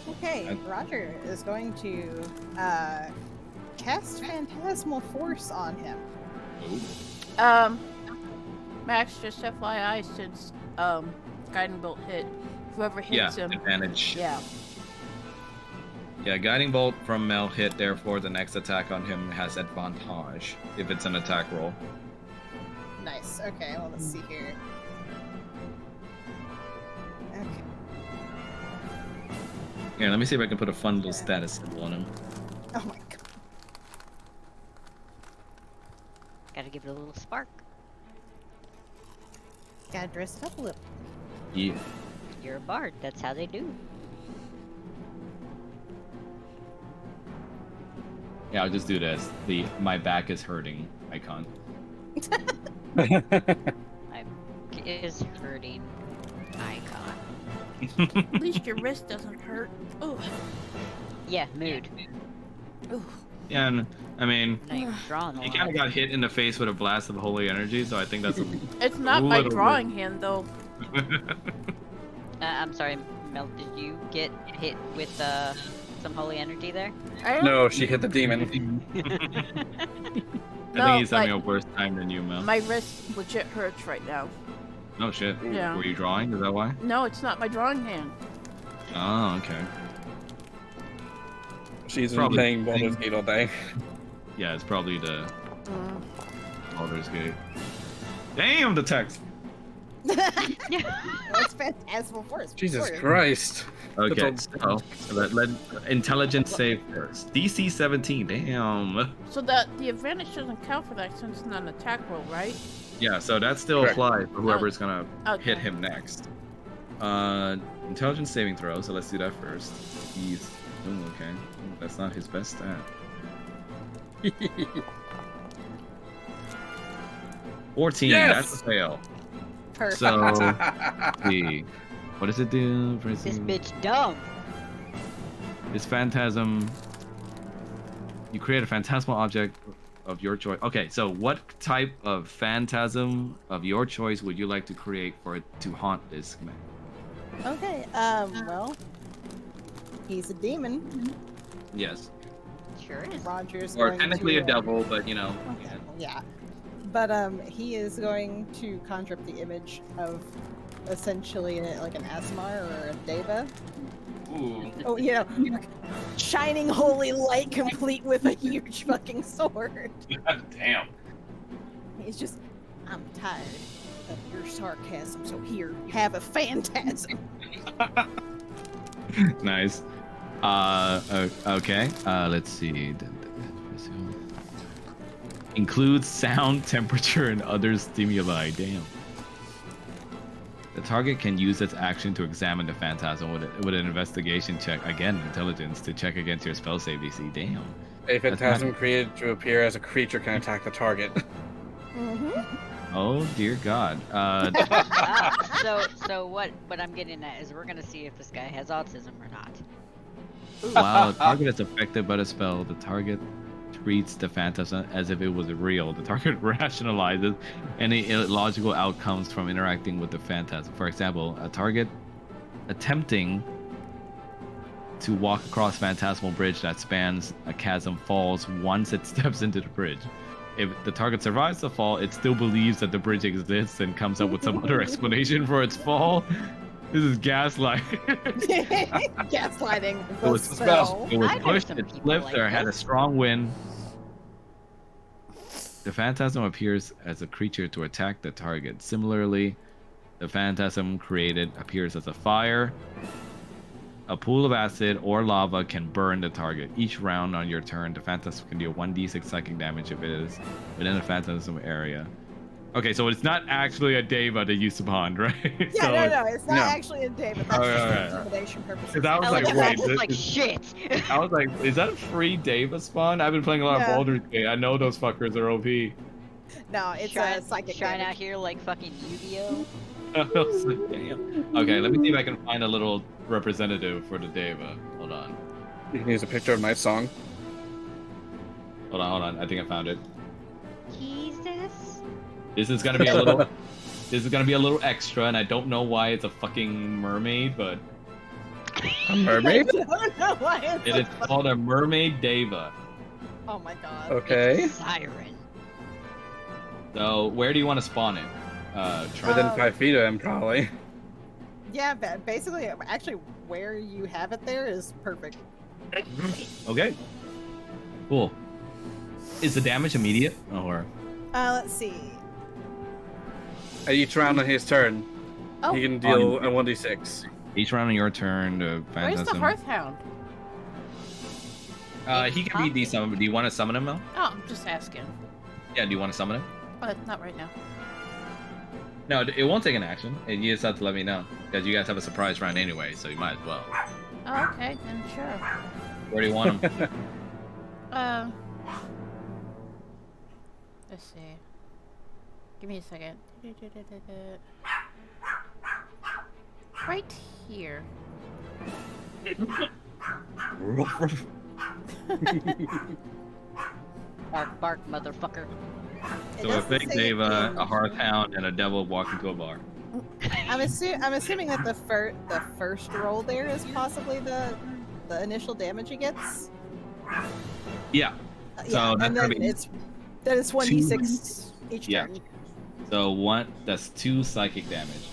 Okay, Roger is going to cast Phantasmal Force on him. Ooh. Max, just FYI, since guiding bolt hit, whoever hits him. Advantage. Yeah. Yeah, guiding bolt from Mel hit, therefore the next attack on him has advantage if it's an attack roll. Nice. Okay, well, let's see here. Okay. Here, let me see if I can put a fun little status symbol on him. Oh my god. Gotta give it a little spark. Gotta dress it up a little. Yeah. You're a bard. That's how they do. Yeah, I'll just do this. The my back is hurting icon. My is hurting icon. At least your wrist doesn't hurt. Ooh. Yeah, mood. Ooh. Yeah, and I mean, Not even drawing a he lot. kind of got hit in the face with a blast of holy energy, so I think that's a It's not my little drawing hand, though. I'm sorry, Mel. Did you get hit with some holy energy there? I don't, No, she hit the demon. I No, think he's having like- a worse time than you, Mel. my wrist legit hurts right now. No shit. Yeah. Were you drawing? Is that why? No, it's not my drawing hand. Oh, okay. She's been Probably- playing Baldur's Gate all day. Yeah, it's probably the Mm. Baldur's Gate. Damn, the text. That's Phantasmal Force. for Jesus sure. Christ. Okay, That's so let intelligence save first. DC 17. Damn. So that the advantage doesn't count for that since it's not an attack roll, right? Yeah, so that still Correct. applies for whoever's gonna Okay. hit him next. Intelligence saving throw. So let's do that first. He's okay. That's not his best stat. 14. Yes! That's a fail. Perfect. So, the what does it do? This bitch dumb. This phantasm. You create a phantasmal object of your choice. Okay, so what type of phantasm of your choice would you like to create for it to haunt this man? Okay. Well, he's a demon. Yes. Sure is. Roger's Or going technically to, a devil, but you know. okay, yeah. But he is going to conjure up the image of essentially like an Asmar or a Deva. Ooh. Oh, you know, shining holy light complete with a huge fucking sword. Damn. He's just, I'm tired of your sarcasm, so here, have a phantasm. Nice. Okay. Let's see. Includes sound, temperature, and other stimuli. Damn. The target can use its action to examine the phantasm with an investigation check, again, intelligence, to check against your spell save DC. Damn. A phantasm created to appear as a creature can attack the target. Oh dear God. So what I'm getting at is we're gonna see if this guy has autism or not. While a target is affected by the spell, the target treats the phantasm as if it was real. The target rationalizes any illogical outcomes from interacting with the phantasm. For example, a target attempting to walk across phantasmal bridge that spans a chasm falls once it steps into the bridge. If the target survives the fall, it still believes that the bridge exists and comes up with some other explanation for its fall. This is gaslighting. Gaslighting. It was The spell. It was I know pushed, some it people flipped, like or had a this. strong wind. The phantasm appears as a creature to attack the target. Similarly, the phantasm created appears as a fire. A pool of acid or lava can burn the target. Each round on your turn, the phantasm can deal 1d6 psychic damage if it is within the phantasm area. Okay, so it's not actually a Deva that you spawned, right? Yeah, So no, it's not actually a David. That's just Alright. for intimidation purposes. Because I was I like, look at wait, that, it's like this- shit. I was like, is that a free Deva spawn? I've been playing a lot of Yeah. Baldur's Gate. I know those fuckers are OP. No, it's a psychic shine out damage. here like fucking Yu-Gi-Oh. I was like, damn. Okay, let me see if I can find a little representative for the Deva. Hold on. You can use a picture of my song. Hold on. I think I found it. Jesus. This is gonna be a little. This is gonna be a little extra, and I don't know why it's a fucking mermaid, but A mermaid? I don't know why it is called a mermaid Deva. Oh my god. Okay. It's a siren. So where do you want to spawn it? Try Within 5 feet of him, probably. Yeah, but basically, actually, where you have it there is perfect. Okay. Cool. Is the damage immediate or? Let's see. At each round on his turn, Oh, he can deal a 1d6. Each round on your turn, the Where's the phantasm. Hearthhound? He can be desummoned. Do you want to summon him though? Oh, I'm just asking. Yeah. Do you want to summon him? Not right now. No, it won't take an action. You just have to let me know because you guys have a surprise round anyway, so you might as well. Oh, okay, then sure. Where do you want him? Let's see. Give me a second. Right here. Bark, bark, motherfucker. So a big Deva, a Hearthhound, and a devil walk into a bar. I'm assuming that the first roll there is possibly the initial damage he gets. Yeah. So Yeah, that's and gonna then be it's 1d6 each Yeah. turn. So that's 2 psychic damage.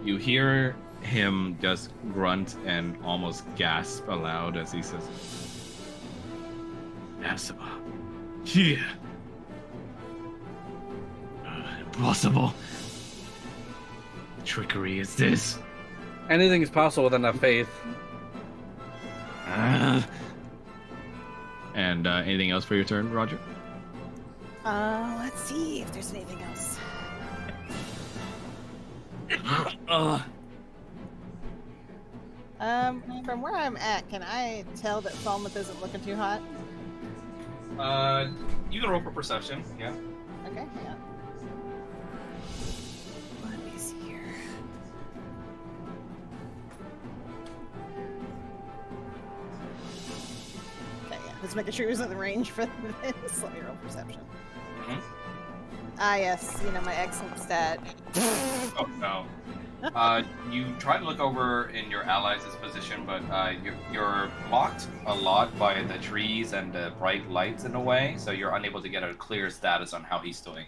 You hear him just grunt and almost gasp aloud as he says, Asima. Here. Impossible. Trickery is this. Anything is possible with enough faith. And anything else for your turn, Roger? Let's see if there's anything else. From where I'm at, can I tell that Falmouth isn't looking too hot? You can roll for perception, yeah. Okay, hang on. Let me see here. Okay, yeah. Just making sure he was in the range for this. Let me roll perception. Mhm. Ah, yes, my excellent stat. Oh no. You try to look over in your allies' position, but you're blocked a lot by the trees and the bright lights in a way, so you're unable to get a clear status on how he's doing.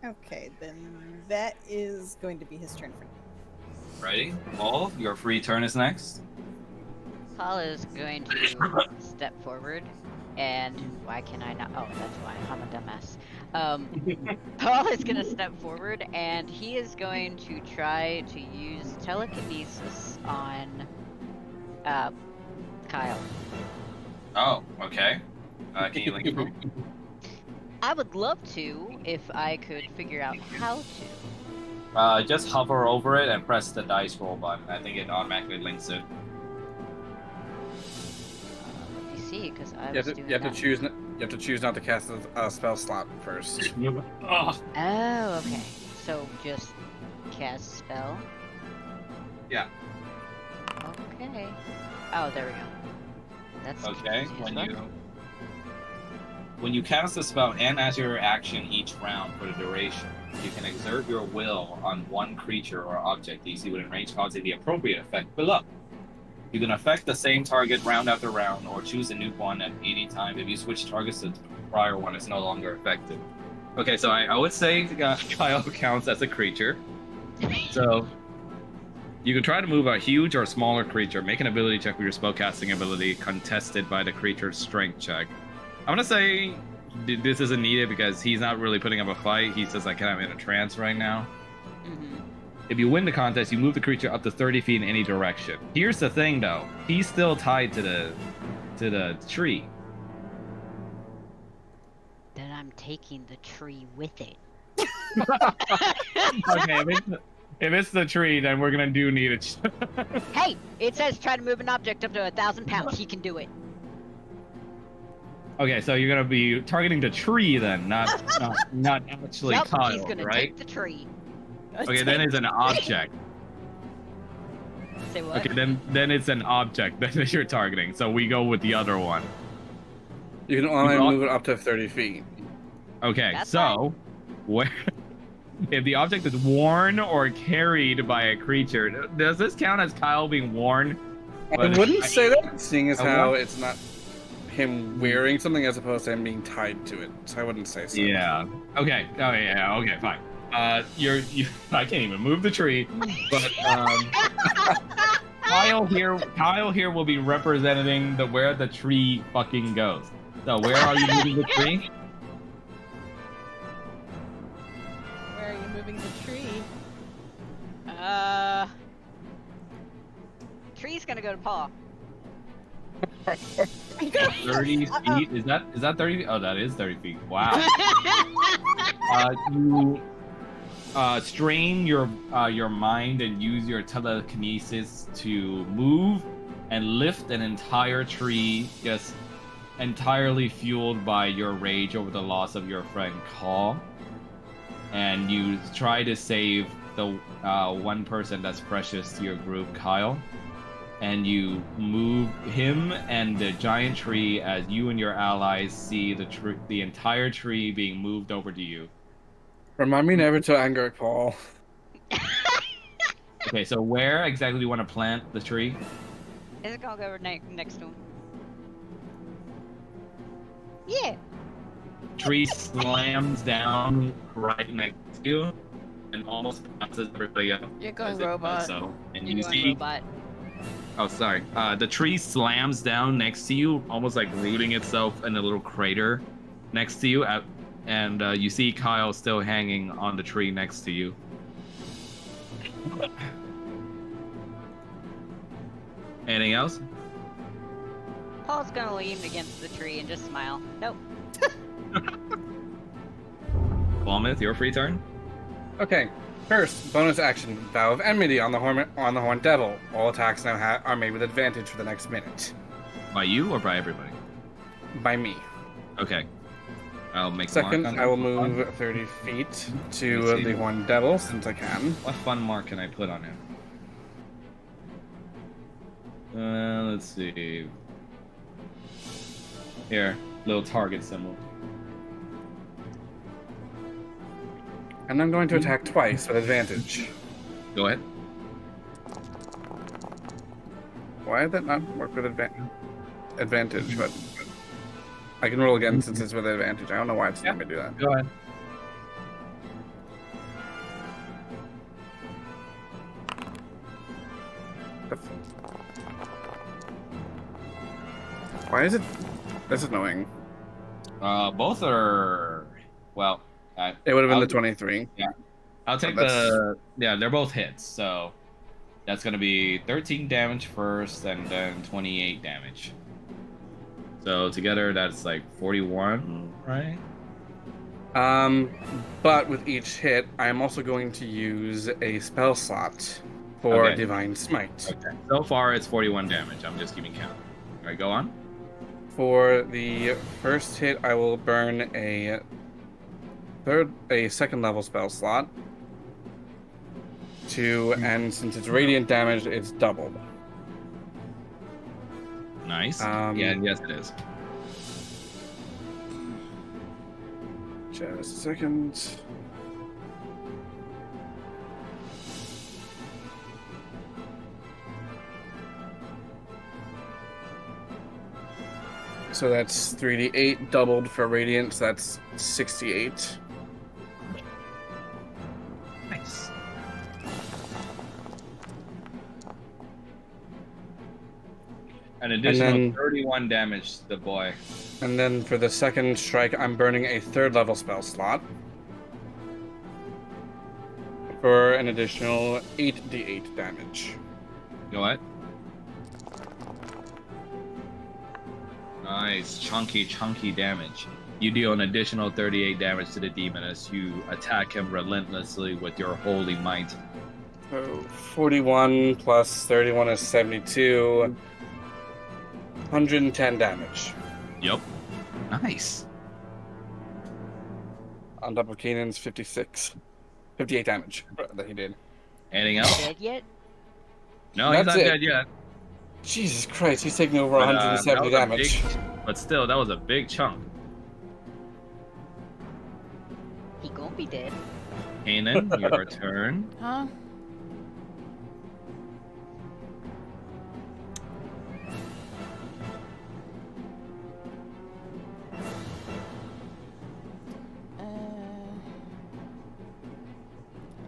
Okay, then that is going to be his turn for now. Ready? Paul, your free turn is next. Paul is going to step forward, and why can I not? Oh, that's why I'm a dumbass. Paul is going to step forward, and he is going to try to use telekinesis on Kyle. Oh, okay. Can you link from? I would love to if I could figure out how to. Just hover over it and press the dice roll button. I think it automatically links it. Let me see, because I You was have to, doing you have to that. choose. You have to choose not to cast a spell slot first. Oh. Oh, okay. So just cast spell. Yeah. Okay. Oh, there we go. That's Okay. confusing as fuck. When you cast a spell and as your action each round for the duration, you can exert your will on one creature or object you see within range causing the appropriate effect below. You can affect the same target round after round or choose a new one at any time. If you switch targets, the prior one is no longer effective. Okay, so I would say Kyle counts as a creature. So you can try to move a huge or smaller creature. Make an ability check with your spellcasting ability contested by the creature's strength check. I'm gonna say this isn't needed because he's not really putting up a fight. He's just like kind of in a trance right now. Mm-hmm. If you win the contest, you move the creature up to 30 feet in any direction. Here's the thing, though: he's still tied to the tree. Then I'm taking the tree with it. Okay, if it's the tree, then we're gonna need it. Hey, it says try to move an object up to 1,000 pounds. He can do it. Okay, so you're gonna be targeting the tree then, not actually Yep, Kyle, he's gonna right? take the tree. Okay, then it's an object. Say what? Okay, then it's an object that you're targeting. So we go with the other one. You can only move it up to 30 feet. Okay, That's so where if the object is worn or carried by a creature, does this count as Kyle being worn? I wouldn't say that, seeing as I how want- it's not him wearing something as opposed to him being tied to it. So I wouldn't say so. Yeah. Okay. Oh yeah. Okay. Fine. I can't even move the tree, but Kyle here will be representing where the tree fucking goes. So where are you moving the tree? Where are you moving the tree? Tree's gonna go to Paul. 30 feet? Is that 30 feet? Oh, that is 30 feet. Wow. You strain your mind and use your telekinesis to move and lift an entire tree, just entirely fueled by your rage over the loss of your friend Call. And you try to save the one person that's precious to your group, Kyle. And you move him and the giant tree as you and your allies see the entire tree being moved over to you. Remind me never to anger Paul. Okay, so where exactly do you want to plant the tree? Is it gonna go next to him? Yeah. Tree slams down right next to you and almost passes everybody else. You're going as it does robot. So, and You're you going see. robot. Oh, sorry. The tree slams down next to you, almost like rooting itself in a little crater next to you, and you see Kyle still hanging on the tree next to you. Anything else? Paul's gonna lean against the tree and just smile. Nope. Balmouth, your free turn. Okay. First, bonus action: Vow of Enmity on the Horned Devil. All attacks now are made with advantage for the next minute. By you or by everybody? By me. Okay. I'll make a Second, mark on I will it. move 30 feet to Let me see. the Horned Devil since I can. What fun mark can I put on him? Let's see. Here, little target symbol. And I'm going to attack twice with advantage. Go ahead. Why did that not work with advantage? But I can roll again since it's with advantage. I don't know why it's not going to do that. Go ahead. Why is it? That's annoying. Both are well. It would have been I'll- the 23. Yeah, I'll take that's- Yeah, they're both hits, so that's gonna be 13 damage first, and then 28 damage. So together, that's like 41, right? But with each hit, I'm also going to use a spell slot for Okay. Divine Smite. Okay. So far, it's 41 damage. I'm just keeping count. All right, go on. For the first hit, I will burn a second level spell slot. And since it's radiant damage, it's doubled. Nice. Um, Yeah, yes, it is. Just a second. So that's 3d8 doubled for radiant, so that's 68. Nice. An additional then- 31 damage to the boy. And then for the second strike, I'm burning a third level spell slot for an additional 8d8 damage. Go ahead. Nice, chunky damage. You deal an additional 38 damage to the demon as you attack him relentlessly with your holy might. So 41 plus 31 is 72. 110 damage. Yep. Nice. On top of Kanan's 58 damage that he did. Anything else? Dead yet? No, he's That's not it. dead yet. Jesus Christ, he's taking over But, 170 that was a damage. but still, that was a big chunk. He gonna be dead. Kanan, your turn. Huh?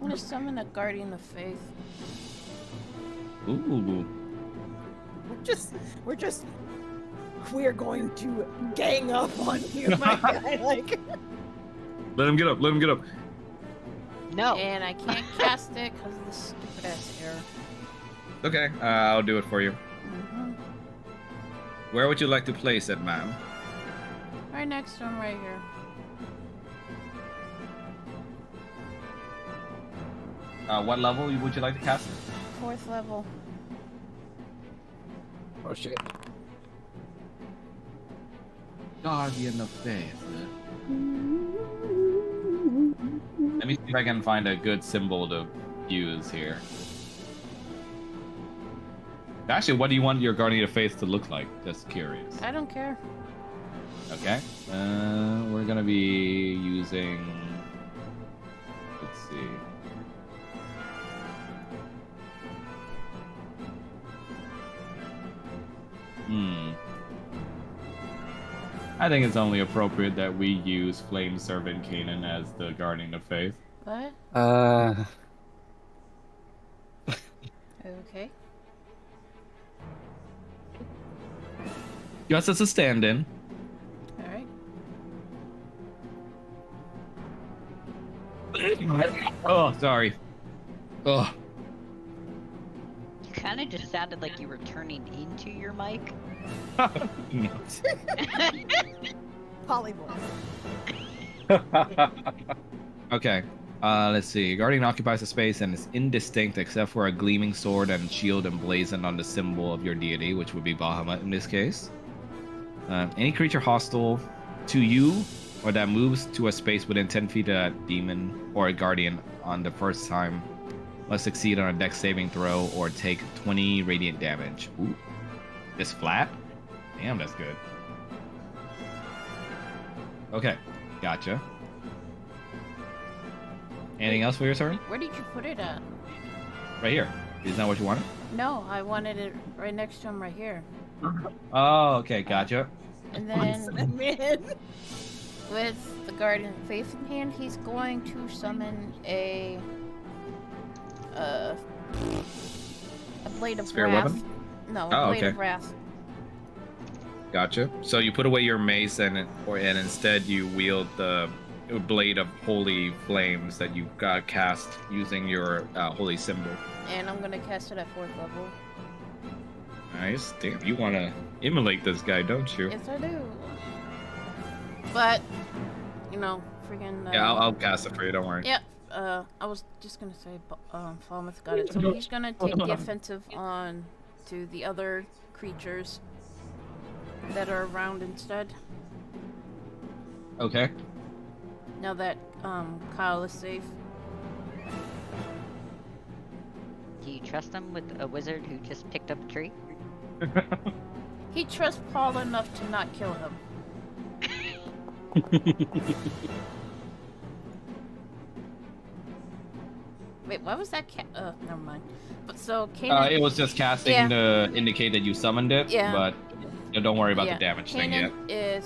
I'm gonna summon a Guardian of Faith. Ooh. We're going to gang up on you, my guy. Like, Let him get up. Let him get up. No. And I can't cast it because of the stupid ass hair. Okay, I'll do it for you. Mm-hmm. Where would you like to place it, ma'am? Right next to him, right here. What level would you like to cast it? 4th level. Oh shit. Guardian of Faith. Let me see if I can find a good symbol to use here. Actually, what do you want your Guardian of Faith to look like? Just curious. I don't care. Okay. We're gonna be using. Let's see. I think it's only appropriate that we use Flame Servant Kanan as the Guardian of Faith. What? Okay. Just as a stand-in. Alright. Oh, sorry. Oh. You kind of just sounded like you were turning into your mic. No. Polyboy. Okay. Let's see. Guardian occupies a space and is indistinct except for a gleaming sword and shield emblazoned on the symbol of your deity, which would be Bahamut in this case. Any creature hostile to you or that moves to a space within 10 feet of that demon or a guardian on the first time must succeed on a dex saving throw or take 20 radiant damage. Ooh. This flat? Damn, that's good. Okay, gotcha. Anything else for your turn? Where did you put it at? Right here. Isn't that what you wanted? No, I wanted it right next to him right here. Oh, okay, gotcha. And then Man. with the Guardian of Faith in hand, he's going to summon a blade of Spare wrath. weapon? No, Oh, a blade okay. of wrath. Gotcha. So you put away your mace and instead you wield the blade of holy flames that you got cast using your holy symbol. And I'm gonna cast it at 4th level. Nice. Damn, you want to immolate this guy, don't you? Yes, I do. But, you know, freaking. Yeah, I'll cast it for you. Don't worry. Yep. I was just gonna say, Falmouth got it. So he's gonna take the offensive on to the other creatures that are around instead. Okay. Now that Kyle is safe. Do you trust him with a wizard who just picked up a tree? He trusts Paul enough to not kill him. Wait, why was that never mind. But so Kanan. It was just casting to indicate that you summoned it. Yeah. But don't worry about the damage thing yet. Kanan is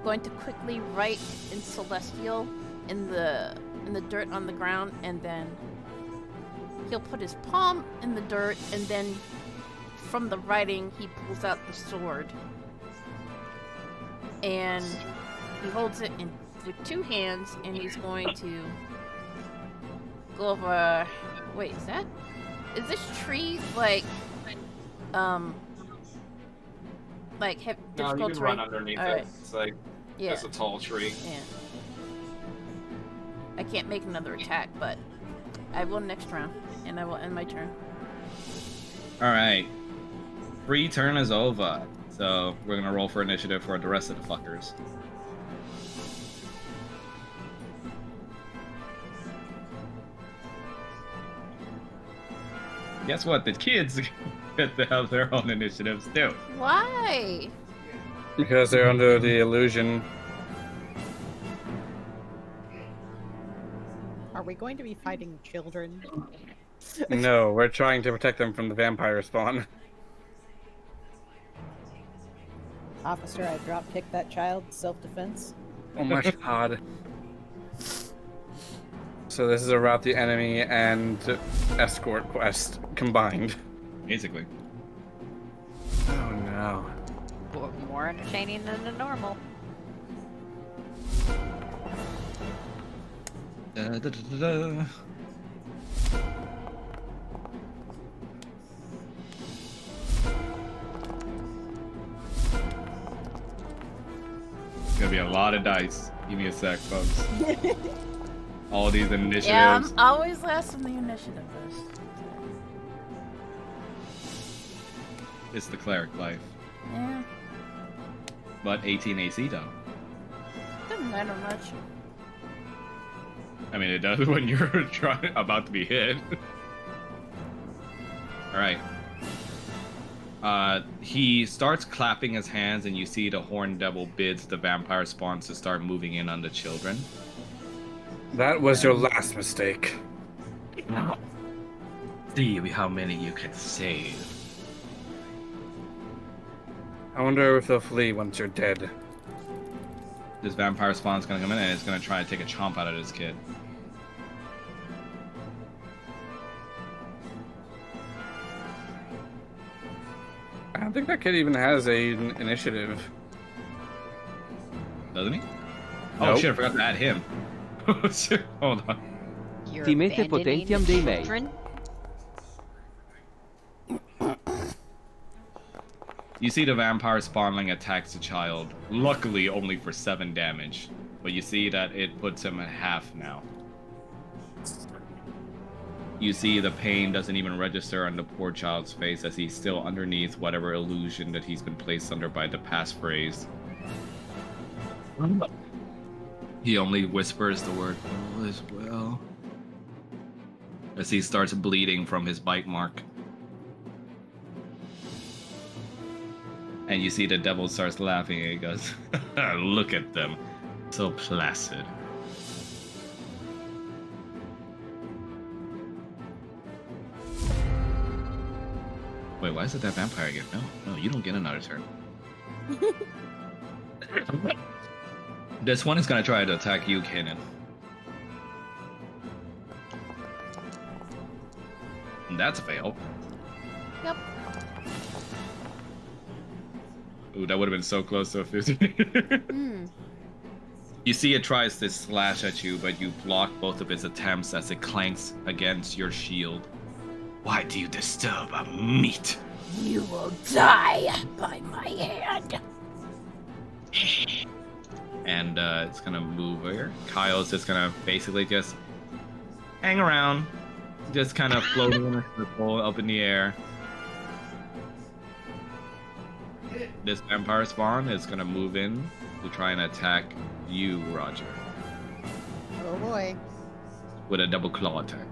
going to quickly write in Celestial in the dirt on the ground, and then he'll put his palm in the dirt, and then from the writing he pulls out the sword, and he holds it in with 2 hands, and he's going to go over. Wait, is this tree like difficult terrain? underneath Alright. It's like Yeah. a tall tree. Yeah. I can't make another attack, but I will next round, and I will end my turn. All right. Free turn is over. So we're gonna roll for initiative for the rest of the fuckers. Guess what? The kids get to have their own initiatives too. Why? Because they're under the illusion. Are we going to be fighting children? No, we're trying to protect them from the vampire spawn. Officer, I drop kicked that child. Self-defense. Oh my god. So this is about the enemy and escort quest combined. Basically. Oh no. More entertaining than the normal. Da. It's gonna be a lot of dice. Give me a sec, folks. All these initiatives. Yeah, I'm always last on the initiative list. It's the cleric life. Yeah, But 18 AC though. doesn't matter much. I mean, it does when you're about to be hit. Alright. He starts clapping his hands, and you see the Horned Devil bids the vampire spawns to start moving in on the children. That was your last mistake. See how many you can save. I wonder if they'll flee once you're dead. This vampire spawn's gonna come in, and it's gonna try to take a chomp out of this kid. I don't think that kid even has an initiative. Doesn't he? Oh Nope. shit, I forgot to add him. Shit, hold on. You're Si mette abandoning potentiam the Dei mei. children? You see the vampire spawning attacks the child. Luckily, only for 7 damage. But you see that it puts him at half now. You see the pain doesn't even register on the poor child's face as he's still underneath whatever illusion that he's been placed under by the passphrase. He only whispers the word, "All is well," as he starts bleeding from his bite mark. And you see the devil starts laughing and he goes, "Look at them. So placid. Wait, why is it that vampire again? No, you don't get another turn. This one is gonna try to attack you, Kanan. And that's a fail. Yep. Ooh, that would have been so close to a 50. Hmm. You see it tries to slash at you, but you block both of its attempts as it clanks against your shield. Why do you disturb our meat? You will die by my hand. And it's gonna move here. Kyle's just gonna basically just hang around, just kind of floating in a circle up in the air. This vampire spawn is gonna move in to try and attack you, Roger, Oh boy. with a double claw attack.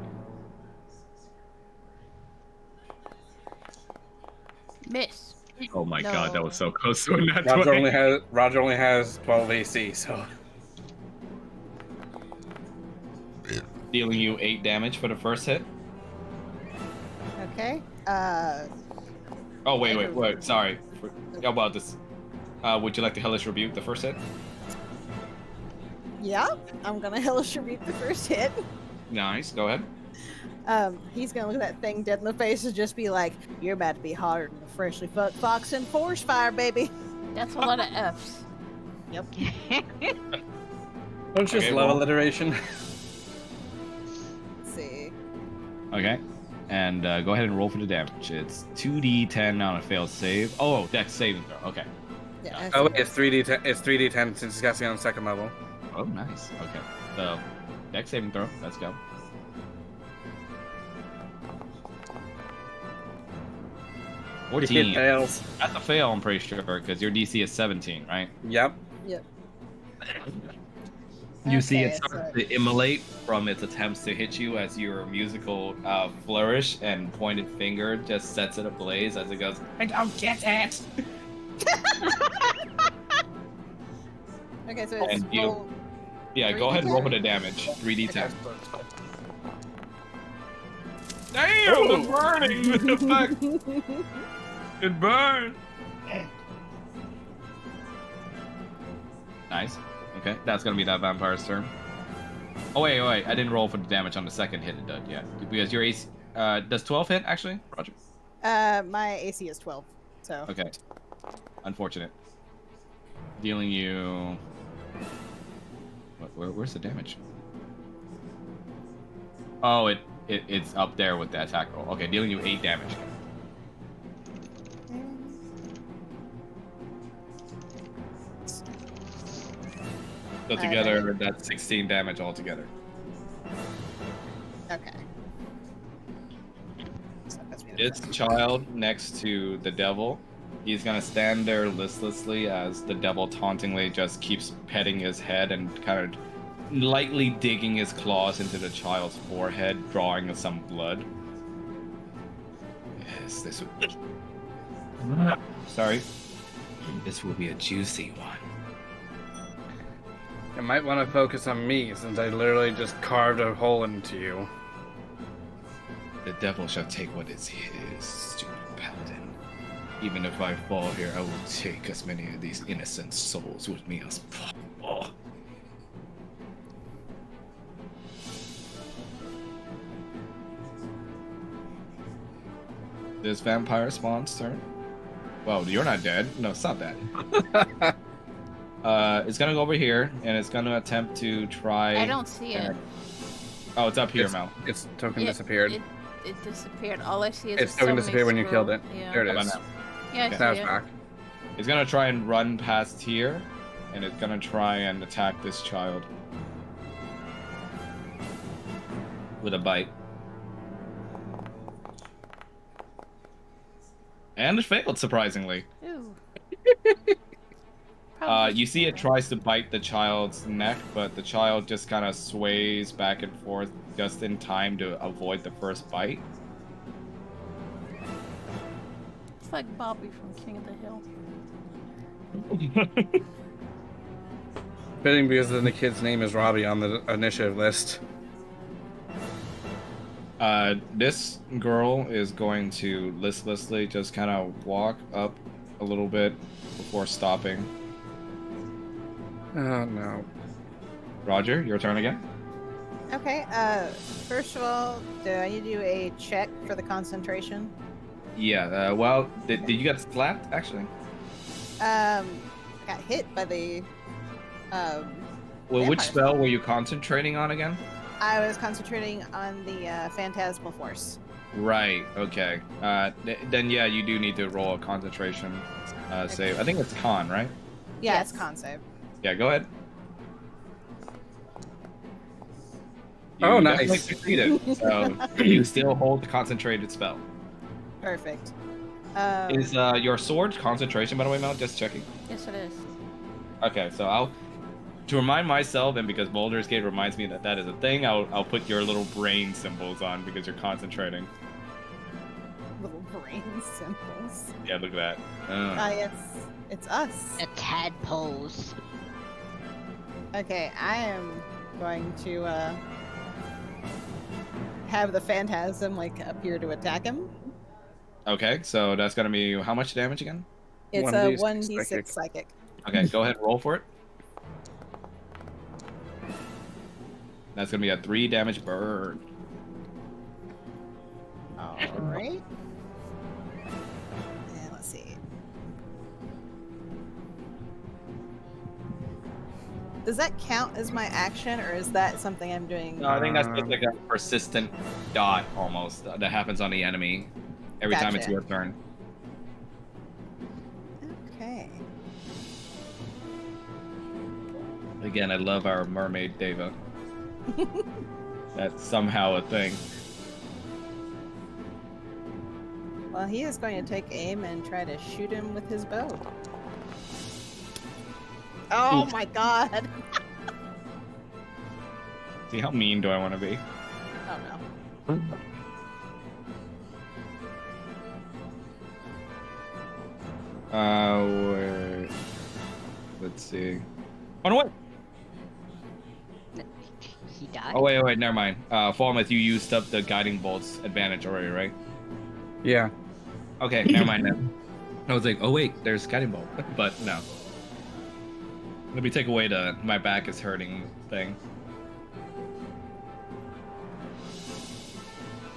Miss. Oh my No. god, that was so close to a nat Roger only has 12 AC, so dealing you 8 damage for the first hit. Okay. Oh wait, sorry. How about this? Would you like the Hellish Rebuke the first hit? Yeah, I'm gonna hellish rebuke the first hit. Nice, go ahead. He's gonna look at that thing dead in the face and just be like, "You're about to be harder than a freshly fucked fox in forest fire, baby." That's a lot of F's. Yep. don't just Okay, love roll. alliteration. Let's see. Okay. And go ahead and roll for the damage. It's 2d10 on a failed save. Oh, dex saving throw. Okay. Yeah. Oh wait, it's 3d10. It's 3d10 since it's casting on second level. Oh, nice. Okay. So, dex saving throw. Let's go. It 14. fails. That's a fail, I'm pretty sure, because your DC is 17, right? Yep. Yep. You see it Okay, starts so- to immolate from its attempts to hit you as your musical flourish and pointed finger just sets it ablaze as it goes, I don't get it! Okay, so it's And you- roll. Yeah, go ahead and roll for the damage. 3d10. Damn, the burning effect! It burned! Nice. Okay, that's gonna be that vampire's turn. Oh wait, I didn't roll for the damage on the second hit it did yet. Because your AC does 12 hit actually? Roger. My AC is 12, so. Okay. Unfortunate. Dealing you where's the damage? Oh, it's up there with the attack roll. Okay, dealing you 8 damage. So together, that's 16 damage altogether. Okay. So that's me. This child next to the devil, he's gonna stand there listlessly as the devil tauntingly just keeps petting his head and kind of lightly digging his claws into the child's forehead, drawing some blood. Yes, this will... Sorry. This will be a juicy one. You might want to focus on me since I literally just carved a hole into you. The devil shall take what is his, stupid paladin. Even if I fall here, I will take as many of these innocent souls with me as possible. This vampire spawn's turn. Well, you're not dead. No, it's not that. It's gonna go over here, and it's gonna attempt to try... I don't see it. Oh, it's up here, Mel. Its token disappeared. It disappeared. All I see is Its a token summoning disappeared when you scroll. killed it. Yeah. There it How is. about now? Yeah, I Okay. see Now it's it. back. It's gonna try and run past here, and it's gonna try and attack this child with a bite. And it failed, surprisingly. Ooh. You see it tries to bite the child's neck, but the child just kind of sways back and forth just in time to avoid the first bite. It's like Bobby from King of the Hill. Fitting because then the kid's name is Robbie on the initiative list. This girl is going to listlessly just kind of walk up a little bit before stopping. Oh no. Roger, your turn again. Okay. First of all, do I need to do a check for the concentration? Yeah. Well, did you get slapped actually? I got hit by the. Well, which Vampire spell were you concentrating on again? I was concentrating on the phantasmal force. Right. Okay. Then yeah, you do need to roll a concentration save. I think it's con, right? Yeah, Yes. it's con save. Yeah. Go ahead. You Oh, definitely nice. succeeded. So you still hold the concentrated spell. Perfect. Is your sword concentration, by the way, Mel? Just checking. Yes, it is. Okay, so I'll to remind myself, and because Baldur's Gate reminds me that that is a thing, I'll put your little brain symbols on because you're concentrating. Little brain symbols. Yeah, look at that. Ah, yes, it's us. The tadpoles. Okay, I am going to have the phantasm like appear to attack him. Okay, so that's gonna be how much damage again? It's 1d6 a 1d6 psychic. psychic. Okay, go ahead, roll for it. That's gonna be a 3 damage burn. All right. And let's see. Does that count as my action, or is that something I'm doing? No, I think that's just like a persistent dot almost that happens on the enemy every time it's Gotcha. your turn. Okay. Again, I love our mermaid Deva. That's somehow a thing. Well, he is going to take aim and try to shoot him with his bow. Oh my god! See, how mean do I want to be? Oh no. Wait. Let's see. Oh no, wait. He died. Oh wait, never mind. Falmouth, you used up the guiding bolt's advantage already, right? Yeah. Okay, never mind then. I was like, oh wait, there's guiding bolt, but no. Let me take away the my back is hurting thing.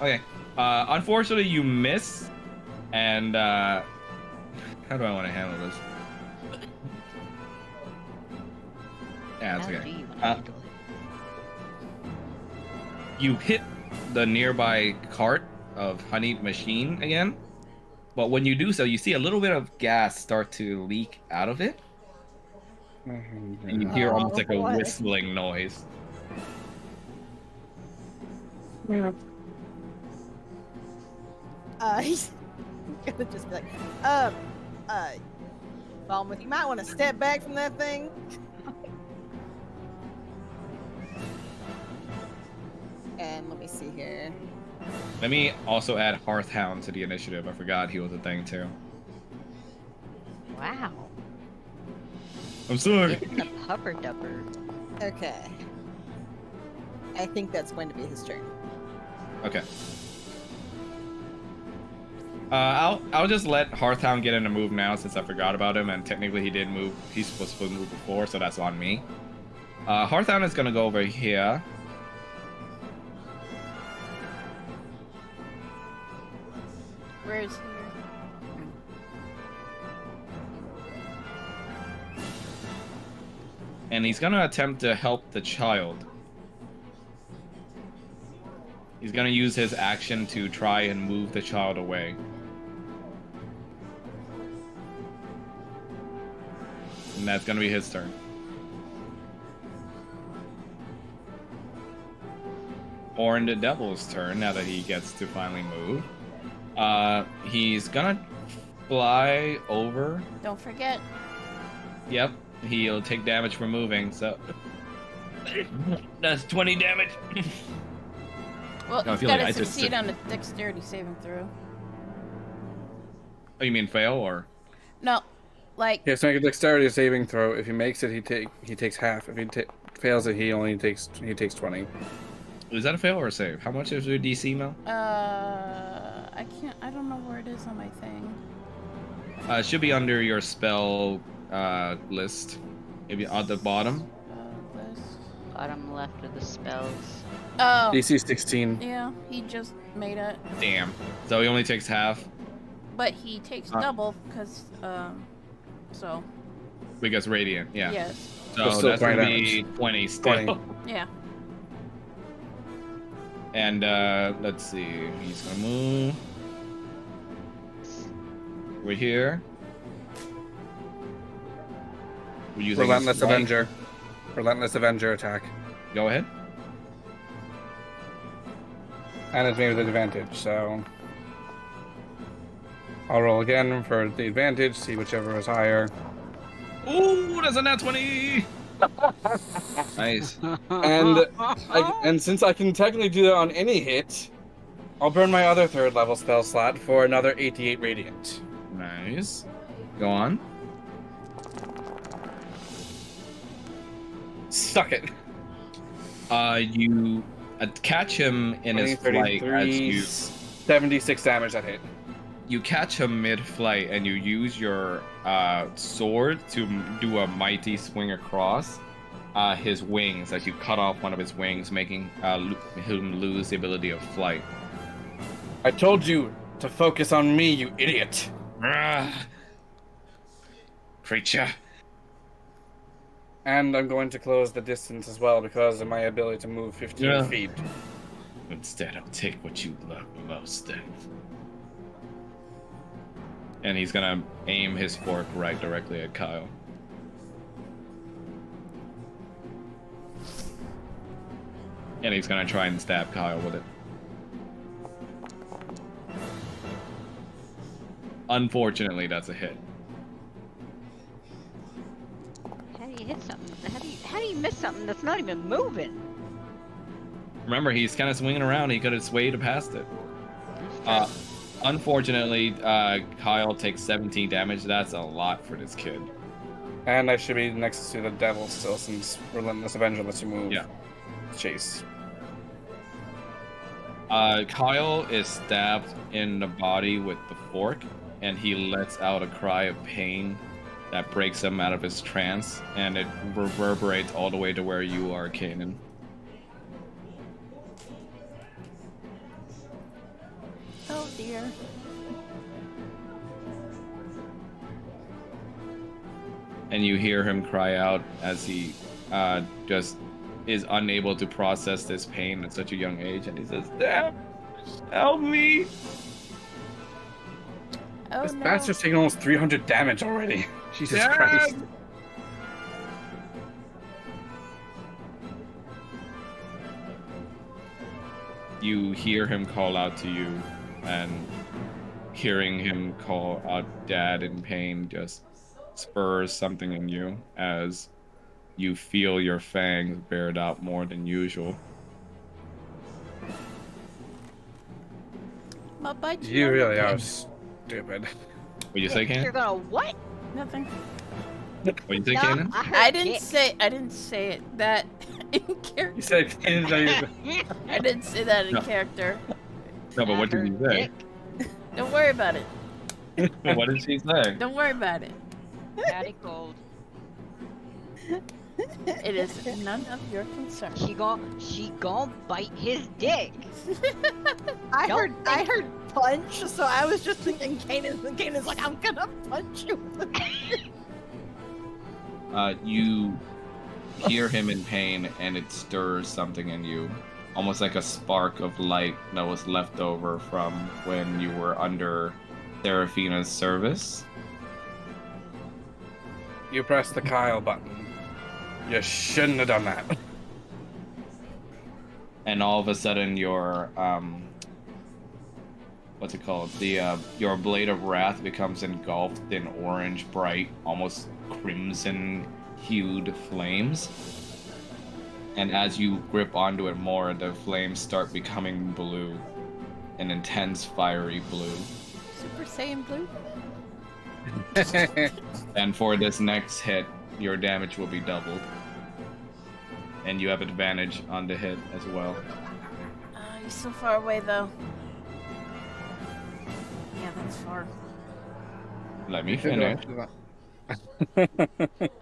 Okay. Unfortunately, you miss, and how do I want to handle this? Yeah, that's How okay. do you want to handle it? You hit the nearby cart of honeyed machine again, but when you do so, you see a little bit of gas start to leak out of it, and you hear almost like a what? whistling noise. He's gonna just be like, Falmouth, you might want to step back from that thing. And let me see here. Let me also add Hearthhound to the initiative. I forgot he was a thing too. Wow. I'm sorry. Getting the pupper dupper. Okay. I think that's going to be his turn. Okay. I'll just let Hearthhound get in a move now since I forgot about him, and technically he did move. He's supposed to move before, so that's on me. Hearthhound is gonna go over here. Where is he? And he's gonna attempt to help the child. He's gonna use his action to try and move the child away. And that's gonna be his turn. Orin the Devil's turn, now that he gets to finally move. He's gonna fly over. Don't forget. Yep, he'll take damage for moving, so... That's 20 damage! Well, No, I he's feel got like I to just succeed took- on a dexterity saving throw. Oh, you mean fail, or...? No, Like, He has to make a dexterity saving throw. If he makes it, he takes half. If he fails it, he takes 20. Is that a fail or a save? How much is your DC, Mel? I don't know where it is on my thing. It should be under your spell list. Maybe at the bottom. List. Bottom left of the spells. Oh, DC 16. yeah, he just made it. Damn. So he only takes half But he takes double, because, so, because radiant. Yeah. yes. So still that's gonna 20 be 20 still. 20. Yeah. And let's see. He's gonna move. We're here. We're using Relentless strike. Avenger. Relentless Avenger attack. Go ahead. And it's made with advantage, so I'll roll again for the advantage, see whichever is higher. Ooh, that's a nat 20. Nice. And since I can technically do that on any hit, I'll burn my other 3rd level spell slot for another 88 radiant. Nice. Go on. Suck it. You catch him in his 20, flight 33, as 76 damage that hit. you catch him mid-flight and you use your sword to do a mighty swing across his wings as you cut off one of his wings, making him lose the ability of flight. I told you to focus on me, you idiot. Creature. And I'm going to close the distance as well because of my ability to move 15 Yeah. feet. Instead, I'll take what you love most then. And he's gonna aim his fork right directly at Kyle. And he's gonna try and stab Kyle with it. Unfortunately, that's a hit. How do you hit something? How do you miss something that's not even moving? Remember, he's kind of swinging around. He could have swayed past it. Unfortunately, Kyle takes 17 damage. That's a lot for this kid. And I should be next to the devil still since Relentless Avenger lets you move. Yeah. Chase. Kyle is stabbed in the body with the fork, and he lets out a cry of pain that breaks him out of his trance, and it reverberates all the way to where you are, Kanan. Oh dear. And you hear him cry out as he just is unable to process this pain at such a young age, and he says, "Dad, help me!" Oh This no. bastard's taking almost 300 damage already. Jesus Dad! Christ. You hear him call out to you, and hearing him call out Dad in pain just spurs something in you as you feel your fangs bared out more than usual. I'll bite You on the really are dick. stupid. What you say, You're Kanan? gonna what? Nothing. What you say, No, Kanan? I heard I didn't dick. say it that in You character. said Kanan's not even... I didn't say that in No. character. No, but what did you say? Don't worry about it. What did she say? Don't worry about it. Daddy cold. It is none of your concern. She gon' bite his dick. I Don't heard punch, so I was just thinking Kanan's like, I'm gonna punch you with a You hear him in pain, and it stirs something in you, almost like a spark of light that was left over from when you were under Seraphina's service. You pressed the Kyle button. You shouldn't have done that. And all of a sudden your what's it called, your blade of wrath becomes engulfed in orange, bright, almost crimson hued flames, and as you grip onto it more, the flames start becoming blue, an intense fiery blue. Super Saiyan Blue? And for this next hit, your damage will be doubled. And you have advantage on the hit as well. He's so far away, though. Yeah, that's far. Let me finish. I'm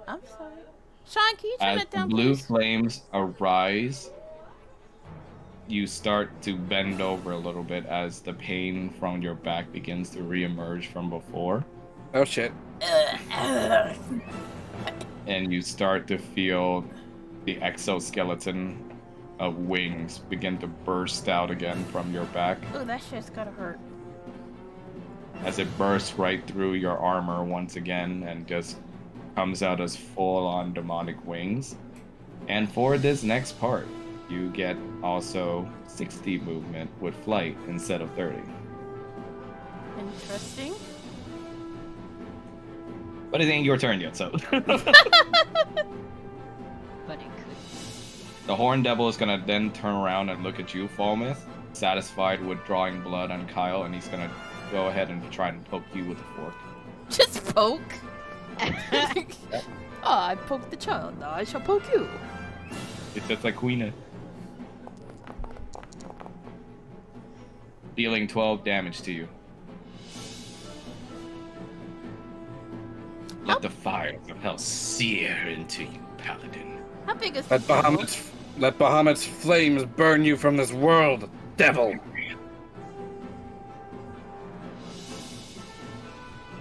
sorry. Sean, can you turn As that the down, blue please? flames arise, you start to bend over a little bit as the pain from your back begins to reemerge from before. Oh shit. And you start to feel the exoskeleton of wings begin to burst out again from your back Ooh, that shit's gotta hurt. as it bursts right through your armor once again and just comes out as full-on demonic wings. And for this next part, you get also 60 movement with flight instead of 30. Interesting. But it ain't your turn yet, so. But it could. The Horned Devil is gonna then turn around and look at you, Falmouth, satisfied with drawing blood on Kyle, and he's gonna go ahead and try and poke you with a fork. Just poke. I poked the child. Now I shall poke you. It's just like Queen. Dealing 12 damage to you. Let the fires of hell sear into you, Paladin. How big is the Let Bahamut's flames burn you from this world, devil.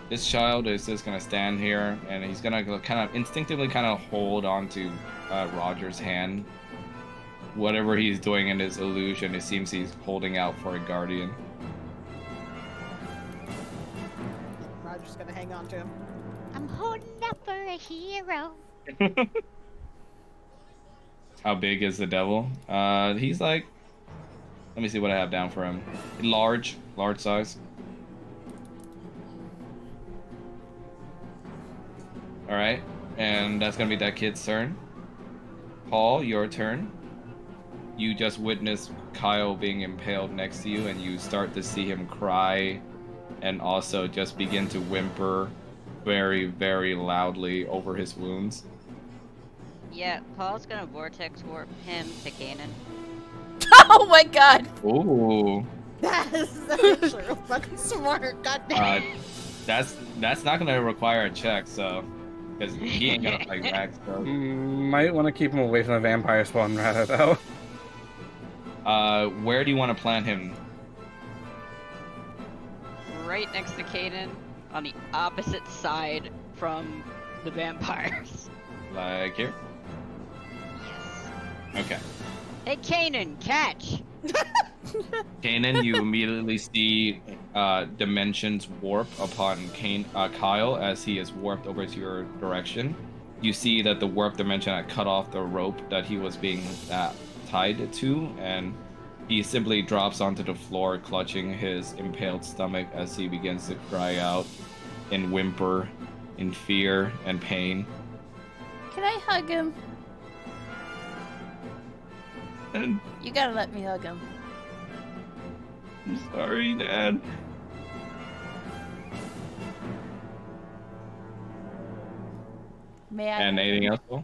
This child is just gonna stand here, and he's gonna kind of instinctively kind of hold onto Roger's hand. Whatever he's doing in his illusion, it seems he's holding out for a guardian. Roger's gonna hang on to him. I'm holding up for a hero. How big is the devil? He's like, let me see what I have down for him. Large size. All right, and that's gonna be that kid's turn. Paul, your turn. You just witnessed Kyle being impaled next to you, and you start to see him cry, and also just begin to whimper very, very loudly over his wounds. Yeah, Paul's gonna vortex warp him to Kanan. Oh my god! Ooh. That is actually real fucking smart. God damn. That's not gonna require a check, so because he ain't gonna fight back. So, Might want to keep him away from the vampire spawn rather, though. where do you want to plant him? Right next to Kanan, on the opposite side from the vampires. Like here? Yes. Okay. Hey Kanan, catch! Kanan, you immediately see dimensions warp upon Kyle as he is warped over to your direction. You see that the warp dimension had cut off the rope that he was being tied to, and he simply drops onto the floor, clutching his impaled stomach as he begins to cry out and whimper in fear and pain. Can I hug him? And You gotta let me hug him. I'm sorry, Dad. May I? And anything else? Paul?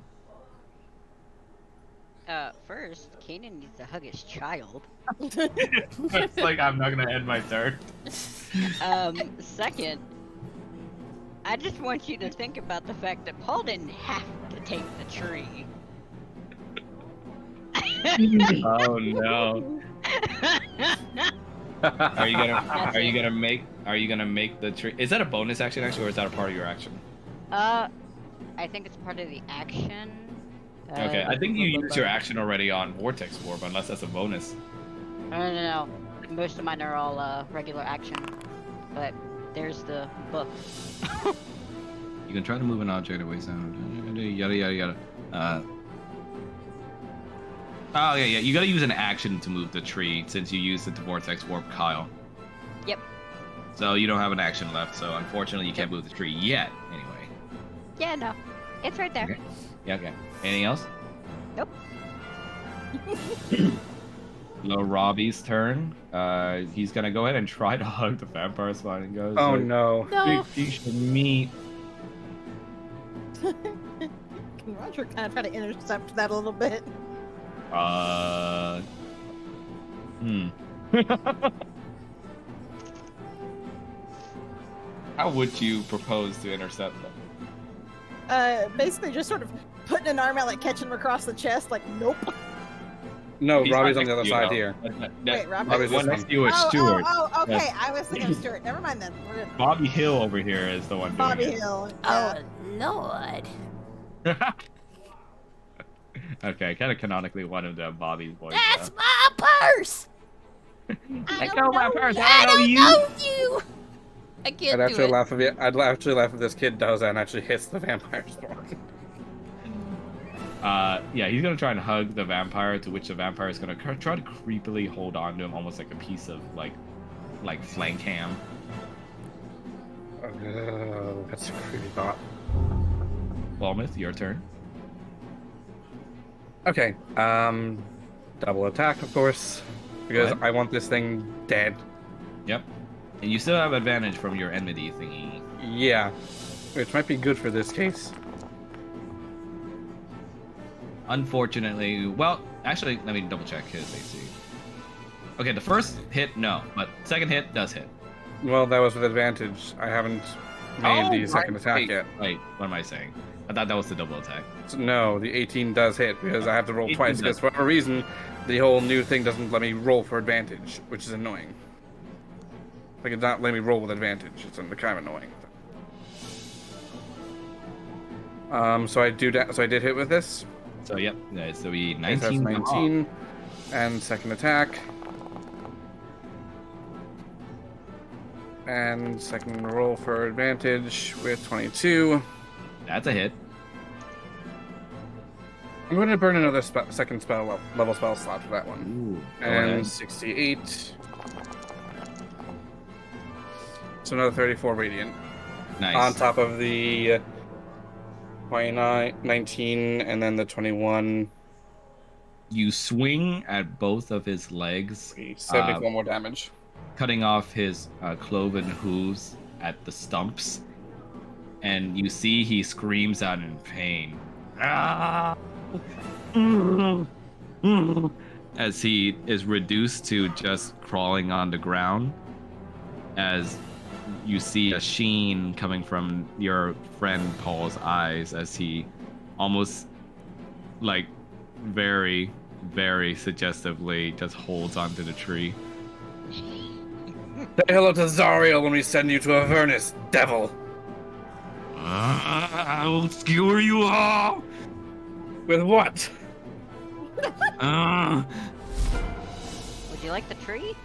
First, Kanan needs to hug his child. It's like I'm not gonna end my turn. Second, I just want you to think about the fact that Paul didn't have to take the tree. Oh no. Are you gonna make the tree? Is that a bonus action actually, or is that a part of your action? I think it's part of the action. Okay, I think you used your action already on Vortex Warp, unless that's a bonus. No. Most of mine are all regular action, but there's the book. You can try to move an object away sound. Yada yada yada. Oh yeah. You gotta use an action to move the tree since you used it to Vortex Warp Kyle. Yep. So you don't have an action left. So unfortunately, you can't move the tree yet. Anyway. Yeah, no, it's right there. Okay. Yeah. Okay. Anything else? Nope. So Robbie's turn. He's gonna go ahead and try to hug the vampire spawn and goes. Oh like, no. No. Big piece of meat. Can Roger kind of try to intercept that a little bit? How would you propose to intercept them? Basically just sort of putting an arm out, like catching him across the chest, like, nope. No, He's Robbie's not on the next other to you, side though. here. Wait, Robbie? Robbie's One this next one. to you is Oh, Stuart. okay. Yes. I was thinking of Stuart. Never mind then. We're good. Bobby Hill over here is the one doing Bobby it. Hill. Oh, Lord. Okay, kind of canonically one of them, Bobby's boys. That's my purse! Let go of my purse. I don't know you! I I'd can't do actually it. laugh if I'd actually laugh if this kid does that and actually hits the vampire spawn. Yeah, he's gonna try and hug the vampire, to which the vampire is gonna try to creepily hold on to him, almost like a piece of like flank ham. Oh, that's a creepy thought. Balmouth, your turn. Okay, double attack, of course, because I want this thing dead. Yep. And you still have advantage from your enmity thingy. Yeah, which might be good for this case. Unfortunately, well, actually, let me double check his AC. Okay, the first hit, no, but second hit does hit. Well, that was with advantage. I haven't made the second attack wait, yet. Wait, what am I saying? I thought that was the double attack. So, no, the 18 does hit because I have to roll 18 twice. does. Because for whatever reason, the whole new thing doesn't let me roll for advantage, which is annoying. Like it's not letting me roll with advantage. It's kind of annoying. So I did hit with this. So yep, so we Okay, so 19. that's 19, and second attack, and second roll for advantage with 22. That's a hit. I'm going to burn another second spell level spell slot for that one. Ooh. And 68. So another 34 radiant. Nice. On top of the 29, 19, and then the 21. You swing at both of his legs, 74 more damage. cutting off his cloven hooves at the stumps, and you see he screams out in pain. Ah! As he is reduced to just crawling on the ground, as you see a sheen coming from your friend Paul's eyes as he almost like very, very suggestively just holds onto the tree. Say hello to Zariel when we send you to Avernus, devil. I will skewer you all. With what? Uh, Would you like the tree?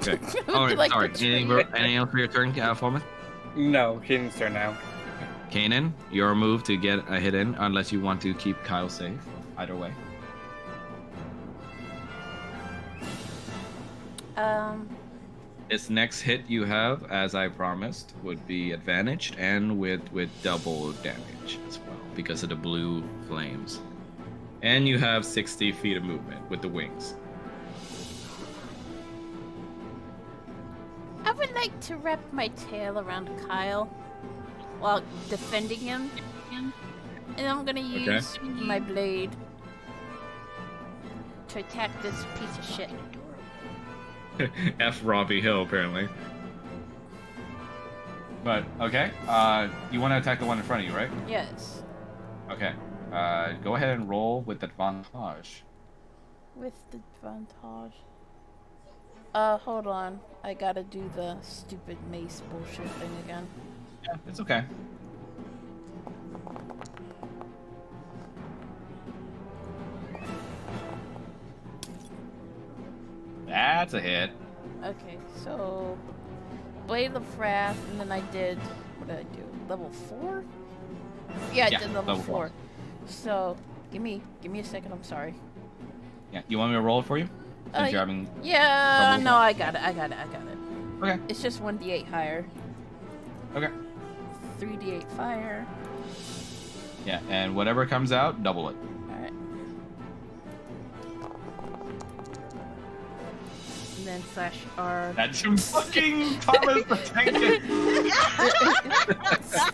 okay. Would All you right. like Sorry. the Anything else for your turn, Foreman? No, Kaden's turn now. Kanan, your move to get a hit in, unless you want to keep Kyle safe. Either way. This next hit you have, as I promised, would be advantaged and with double damage as well because of the blue flames. And you have 60 feet of movement with the wings. I would like to wrap my tail around Kyle while defending him. And I'm gonna use my blade to attack this piece of shit. F. Robbie Hill, apparently. But, okay. You want to attack the one in front of you, right? Yes. Okay. Go ahead and roll with advantage. With advantage. Hold on. I gotta do the stupid mace bullshit thing again. Yeah, it's okay. That's a hit. Okay, so Blade of Wrath, and then I did, what did I do? Level 4? Yeah, I Yeah, did level level 4. So give me a second. I'm sorry. Yeah, you want me to roll it for you? Since you're having Yeah, trouble? no, I got it. Okay. It's just 1d8 higher. Okay. 3d8 fire. Yeah, and whatever comes out, double it. Alright. and then slash R. That's your fucking Thomas the Tank.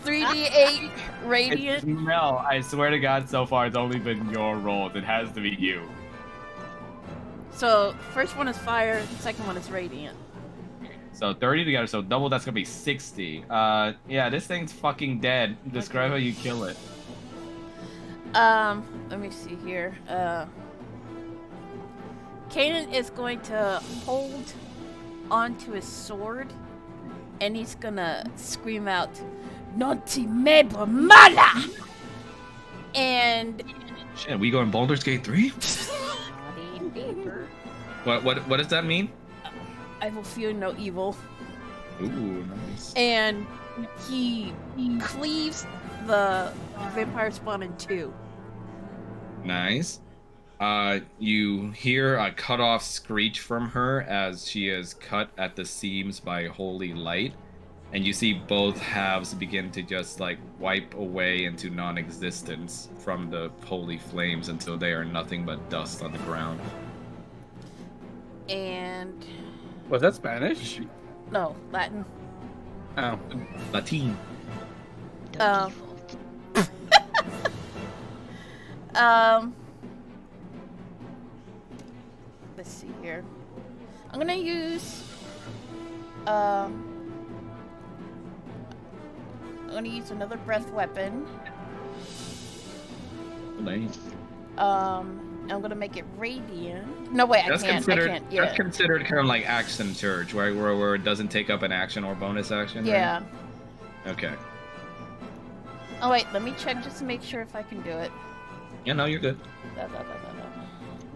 3d8 radiant. Mel, I swear to God, so far it's only been your rolls. It has to be you. So first one is fire, the second one is radiant. So 30 together, so double that's gonna be 60. Yeah, this thing's fucking dead. Describe how you kill it. Let me see here. Kanan is going to hold onto his sword, and he's gonna scream out, "Nonti meba mala!" And Shit, we going Baldur's Gate 3? Naughty neighbor. What does that mean? I will fear no evil. Ooh, nice. And he cleaves the vampire spawn in two. Nice. You hear a cut-off screech from her as she is cut at the seams by holy light, and you see both halves begin to just like wipe away into non-existence from the holy flames until they are nothing but dust on the ground. And Was that Spanish? no, Latin. Oh. Latin. The Um, default. Let's see here. I'm gonna use another breath weapon. Nice. I'm gonna make it radiant. No, wait, That's I can't. considered. I can't. Yeah. That's considered kind of like action surge, right? Where it doesn't take up an action or bonus action. right? Yeah. Okay. Oh wait, let me check just to make sure if I can do it. Yeah, no, you're good. Da, da, da, da, da.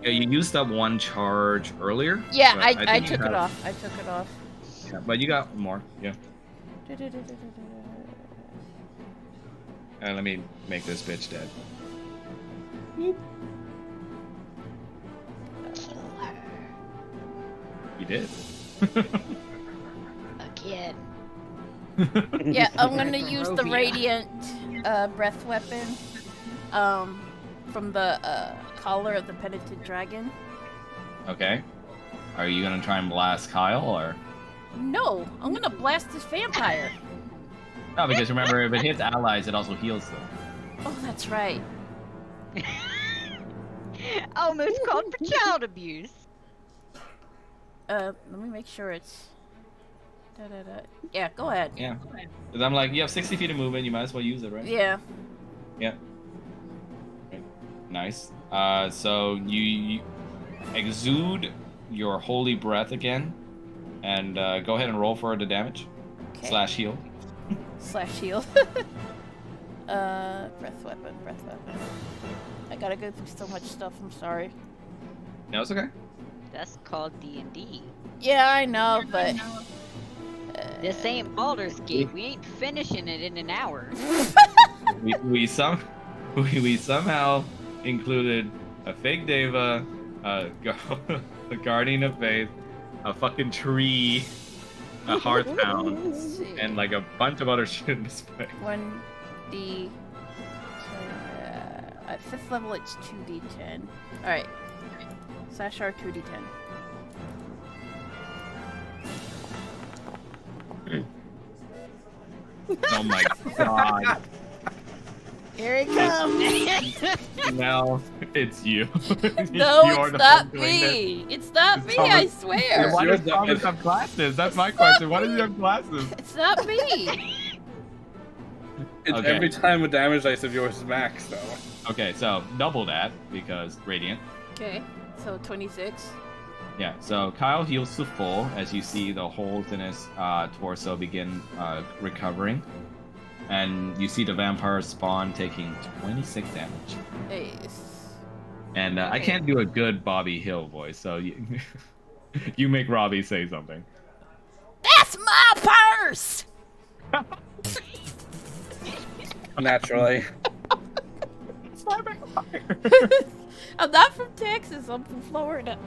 Yeah, you used up one charge earlier. Yeah, but I think you took it have- off. I took it off. Yeah, but you got more. Yeah. Da, da, da, da, da, da. Let me make this bitch dead. Kill her You did. again. Yeah, I'm gonna use the Barovia. radiant breath weapon from the collar of the penitent dragon. Okay. Are you gonna try and blast Kyle or? No, I'm gonna blast this vampire. No, because remember, if it hits allies, it also heals them. Oh, that's right. Almost called for child abuse. Let me make sure it's. Da, da, da. Yeah, go ahead. Yeah. Because I'm like, you have 60 feet of movement, you might as well use it, right? Yeah. Yeah. Right. Nice. So you exude your holy breath again, and go ahead and roll for the damage. Okay. Slash heal. Slash heal. Breath weapon. I gotta go through so much stuff. I'm sorry. No, it's okay. That's called D&D. Yeah, I know, but. This ain't Baldur's Gate. We ain't finishing it in an hour. we somehow included a fake Deva, a guardian of faith, a fucking tree, a hearthhound, Let's see. and like a bunch of other shit in this play. 1d. At 5th level, it's 2d10. Alright. Slash R 2d10. Oh my god. Here it comes! Mel, it's you. No, You're it's the not one doing this. me! It's not It's me, Thomas. I swear! Why You're does the- Thomas have glasses? That's my question. Why does he have glasses? It's not me! It's Okay. every time a damage dice of yours is max, though. Okay, so double that because radiant. Okay, so 26. Yeah, so Kyle heals to full as you see the holes in his torso begin recovering. And you see the vampire spawn taking 26 damage. Nice. And I can't do a good Bobby Hill voice, so you, you make Robbie say something. That's my purse! Naturally. I'm not from Texas, I'm from Florida.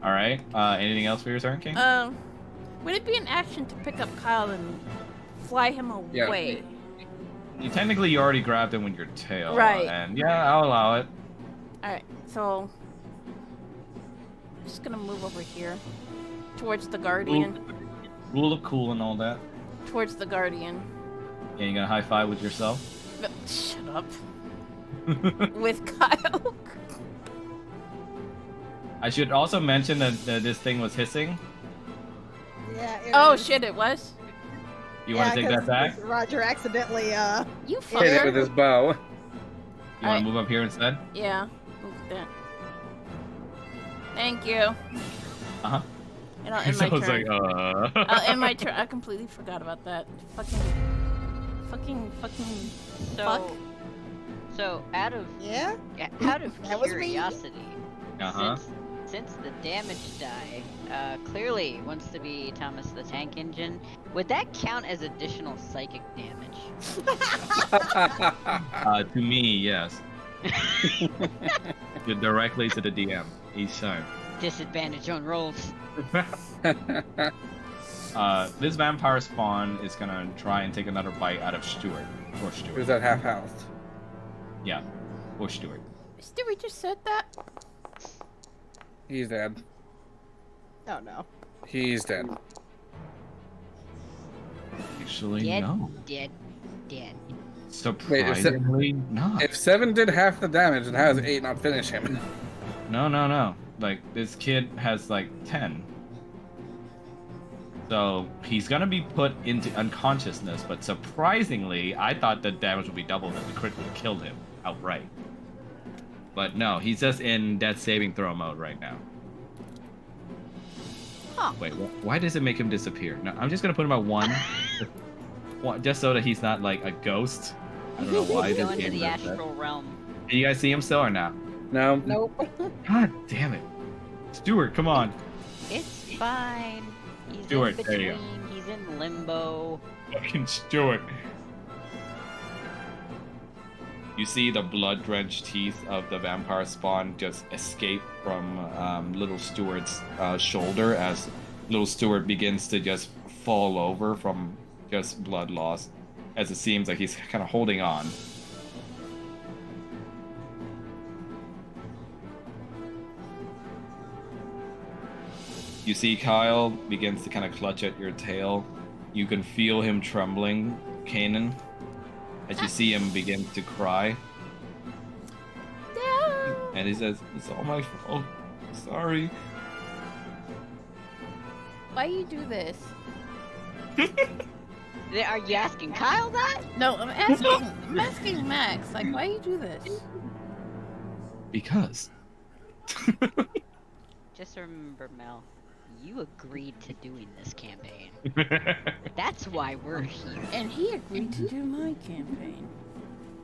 Alright, anything else for your turn, King? Would it be an action to pick up Kyle and fly him Yeah. away? Technically, you already grabbed him with your tail. Right. And yeah, I'll allow it. Alright, so just gonna move over here. Towards the Guardian. Rule of cool and all that. Towards the Guardian. Yeah, you gonna high five with yourself? Shut up. With Kyle. I should also mention that this thing was hissing. Yeah. Oh was. shit, it was? You want to take that 'cause back? Roger accidentally You Hit it with fucker. his bow. You want to move up here instead? Yeah. Move that. Thank you. Uh-huh. And I'll end my So it's turn. like, I'll end my turn. I completely forgot about that. Fucking. Fuck. So out of yeah. out of That was me. curiosity, Uh-huh. since the damage die clearly wants to be Thomas the Tank Engine, would that count as additional psychic damage? To me, yes. You're directly to the DM each time. Disadvantage on rolls. This vampire spawn is gonna try and take another bite out of Stuart. Or Stuart. Who's at half health? Yeah. Or Stuart. Did we just said that? He's dead. Oh no. He's dead. Actually, Dead, no. dead. Surprisingly, not. If 7 did half the damage, then how does 8 not finish him? No. Like, this kid has, like, 10. So, he's gonna be put into unconsciousness, but surprisingly, I thought the damage would be doubled and the crit would have killed him outright. But no, he's just in death saving throw mode right now. Huh. Wait, why does it make him disappear? No, I'm just gonna put him at 1. Just so that he's not, like, a ghost. I don't know why Go this into game the does that. astral realm. Can you guys see him still or not? No. Nope. God damn it. Stuart, come on. It's fine. He's Stuart, in there you between. He's in limbo. Fucking Stuart. You see the blood-drenched teeth of the vampire spawn just escape from little Stuart's shoulder as little Stuart begins to just fall over from just blood loss, as it seems like he's kind of holding on. You see Kyle begins to kind of clutch at your tail. You can feel him trembling, Kanan, as you see him begin to cry. No. And he says, "It's all my fault. Sorry." Why you do this? Are you asking Kyle that? No, I'm asking Max. Like, why you do this? Because. Just remember, Mel, you agreed to doing this campaign. That's why we're here. And he agreed to do my campaign.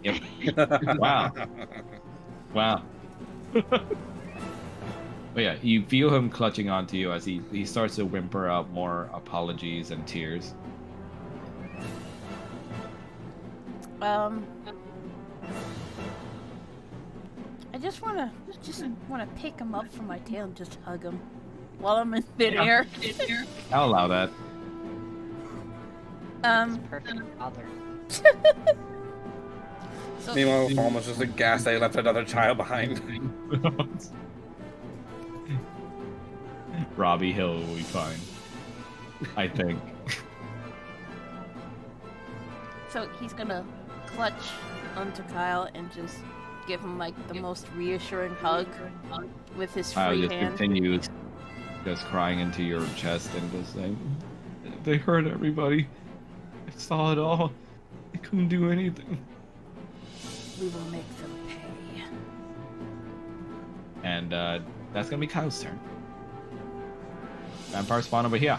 Yep. Wow. Wow. But yeah, you feel him clutching onto you as he starts to whimper out more apologies and tears. I just wanna pick him up from my tail and just hug him while I'm in midair. I'll allow that. Perfect father. So, Meanwhile, Falm was just aghast that he left another child behind. Robbie Hill will be fine. I think. so he's gonna clutch onto Kyle and just give him like the most reassuring hug with his Kyle free just hand. continues, just crying into your chest and just saying, "They hurt everybody. I saw it all. I couldn't do anything." We will make them pay. And that's gonna be Kyle's turn. Vampire spawn over here.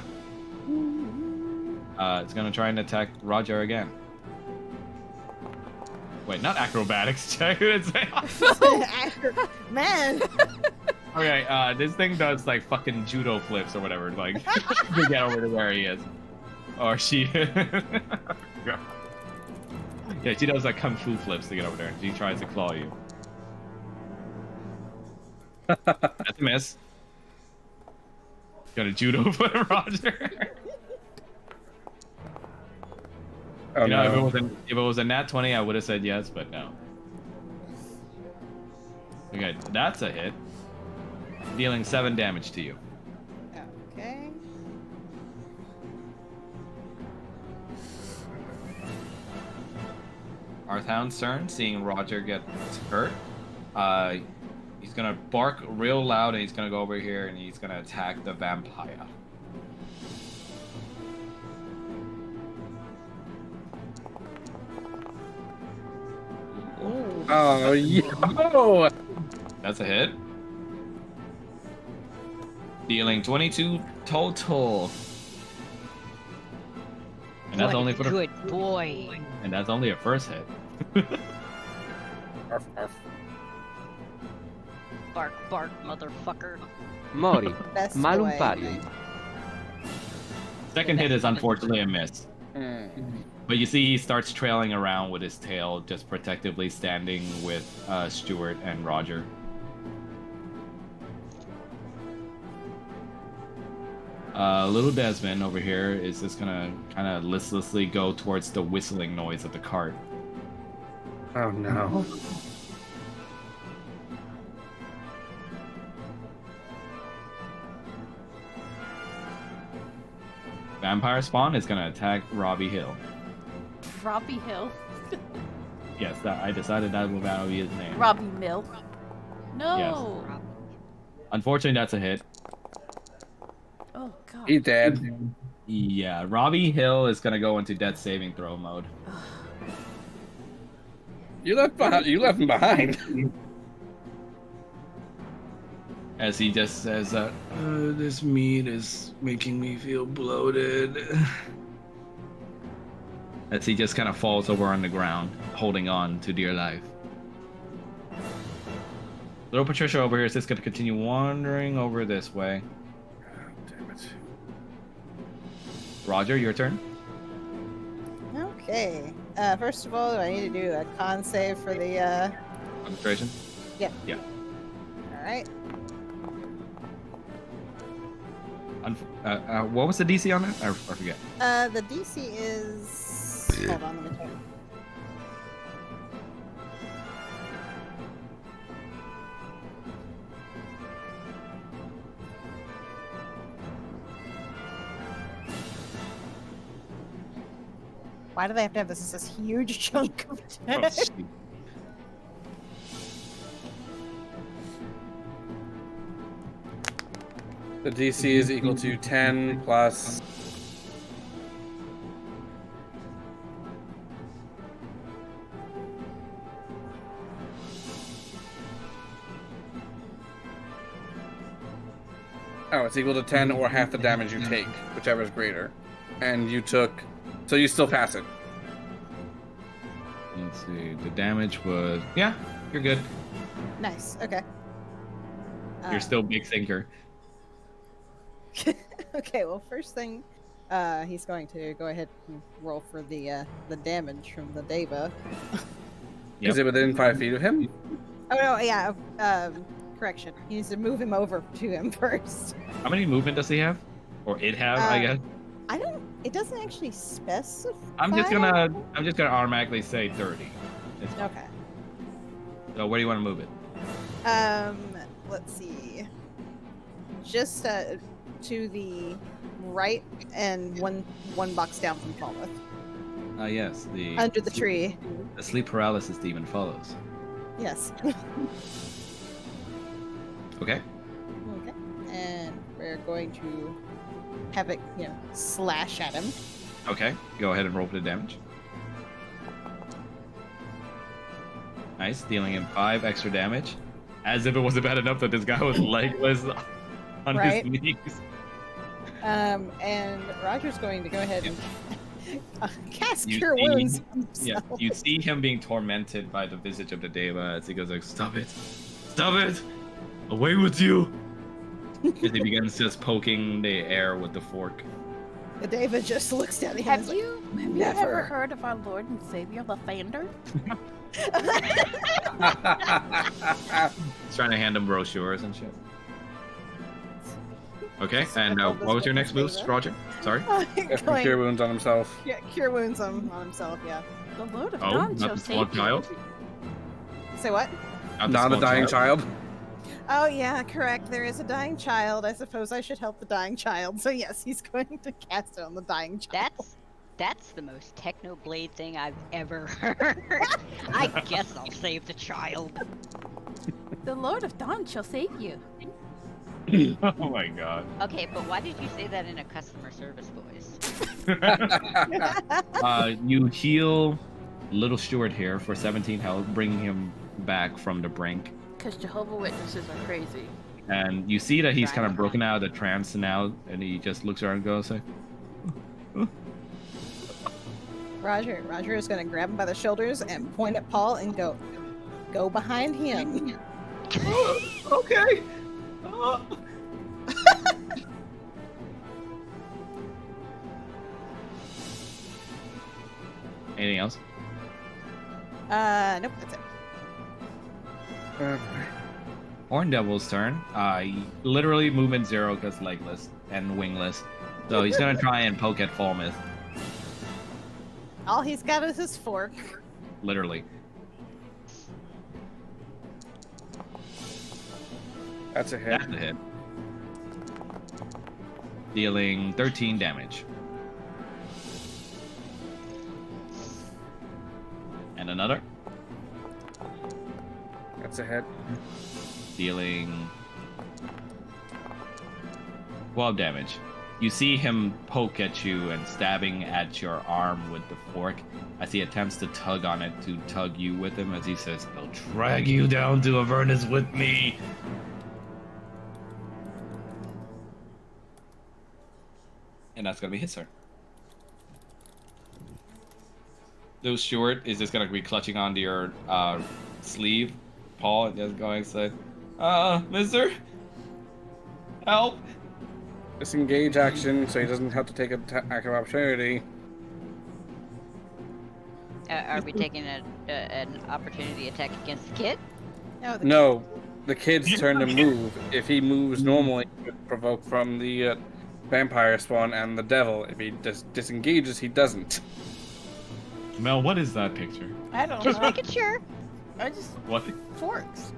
It's gonna try and attack Roger again. Wait, not acrobatics check. It's Man. okay, this thing does like fucking judo flips or whatever, like to get over to where he is. Or she yeah, she does like kung fu flips to get over there, and she tries to claw you. That's a miss. Got a judo flip, Roger. Oh, You know, no. if it was a nat 20, I would have said yes, but no. Okay, that's a hit. dealing 7 damage to you. Okay. Arthound's turn, seeing Roger get hurt. He's gonna bark real loud and he's gonna go over here and he's gonna attack the vampire. Oh, yo! That's a hit. Dealing 22 total. And that's What only a for the good boy. and that's only a first hit. Arf, arf. Bark, bark, motherfucker. Mori, Best malumparium. Second hit is unfortunately a miss. Mm. But you see he starts trailing around with his tail, just protectively standing with Stuart and Roger. Little Desmond over here is just gonna kind of listlessly go towards the whistling noise of the cart. Oh no. Vampire Spawn is gonna attack Robbie Hill. Robbie Hill. Yes, I decided that would be his name. Robbie Mill. No. Unfortunately, that's a hit. Oh god. He dead. Yeah, Robbie Hill is gonna go into death saving throw mode. You left him behind. As he just says, this meat is making me feel bloated. As he just kind of falls over on the ground, holding on to dear life. Little Patricia over here is just going to continue wandering over this way. Damn it. Roger, your turn. Okay. First of all, do I need to do a con save for the? Concentration. Yeah. Yeah. All right. What was the DC on that? I forget. The DC is. Hold on, let me check. Why do they have to have this huge chunk of Oh, text? shoot. The DC is equal to 10 plus. Oh, it's equal to 10 or half the damage you take, whichever is greater. And you took. So you still pass it. Let's see. The damage was. Yeah, you're good. Nice. Okay. You're still big thinker. Okay. Well, first thing, he's going to go ahead and roll for the damage from the Deva. Yep. Is it within 5 feet of him? Oh no, yeah. Correction. He needs to move him over to him first. How many movement does he have? Or it have, I guess. I don't. It doesn't actually specify. I'm just gonna automatically say 30. It's fine. Okay. So where do you want to move it? Let's see. Just to the right and one box down from Falmouth. Yes, the Under the tree. The sleep paralysis demon follows. Yes. Okay. Okay. And we're going to have it, slash at him. Okay. Go ahead and roll for the damage. Nice, dealing him 5 extra damage. As if it wasn't bad enough that this guy was legless on Right. his knees. And Roger's going to go ahead and cast You Cure see- Wounds. Yeah, you see him being tormented by the visage of the Deva as he goes like, "Stop it! Stop it! Away with you!" As he begins just poking the air with the fork. The Deva just looks down at him. Have and is you Never. ever heard of our Lord and Savior Lathander? He's trying to hand him brochures and shit. Okay, Just and hold this what was your with next his move, Deva. Roger? Sorry? After cure wounds on himself. Yeah, Cure Wounds on himself, yeah. The Lord of Oh, Dawn not shall the small save you. child? Say what? Not a small dying child. Oh yeah, correct. There is a dying child. I suppose I should help the dying child. So yes, he's going to cast it on the dying child. That's the most Technoblade thing I've ever heard. I guess I'll save the child. The Lord of Dawn shall save you. Oh my god. Okay, but why did you say that in a customer service voice? You heal little Stewart here for 17 health, bringing him back from the brink. Because Jehovah Witnesses are crazy. And you see that he's Trying kind to of broken find- out of the trance now, and he just looks around and goes like, Roger is going to grab him by the shoulders and point at Paul and go behind him. okay. Anything else? Nope, that's it. Horn Devil's turn. Literally movement 0 because legless and wingless. So he's gonna try and poke at Falmouth. All he's got is his fork. Literally. That's a hit. That's a hit. Dealing 13 damage. And another. That's a hit. Dealing 12 damage. You see him poke at you and stabbing at your arm with the fork as he attempts to tug on it to tug you with him as he says, "I'll drag you down to Avernus with me." And that's gonna be his turn. Little Stewart is just gonna be clutching onto your sleeve, Paul, and just going to say, mister? Help! Disengage action, so he doesn't have to take an act of opportunity. Are we taking an opportunity attack against the kid? No, the kid's turn to move. If he moves normally, he would provoke from the vampire spawn and the devil. If he disengages, he doesn't. Mel, what is that picture? I don't Just know. making sure. I just What? forks.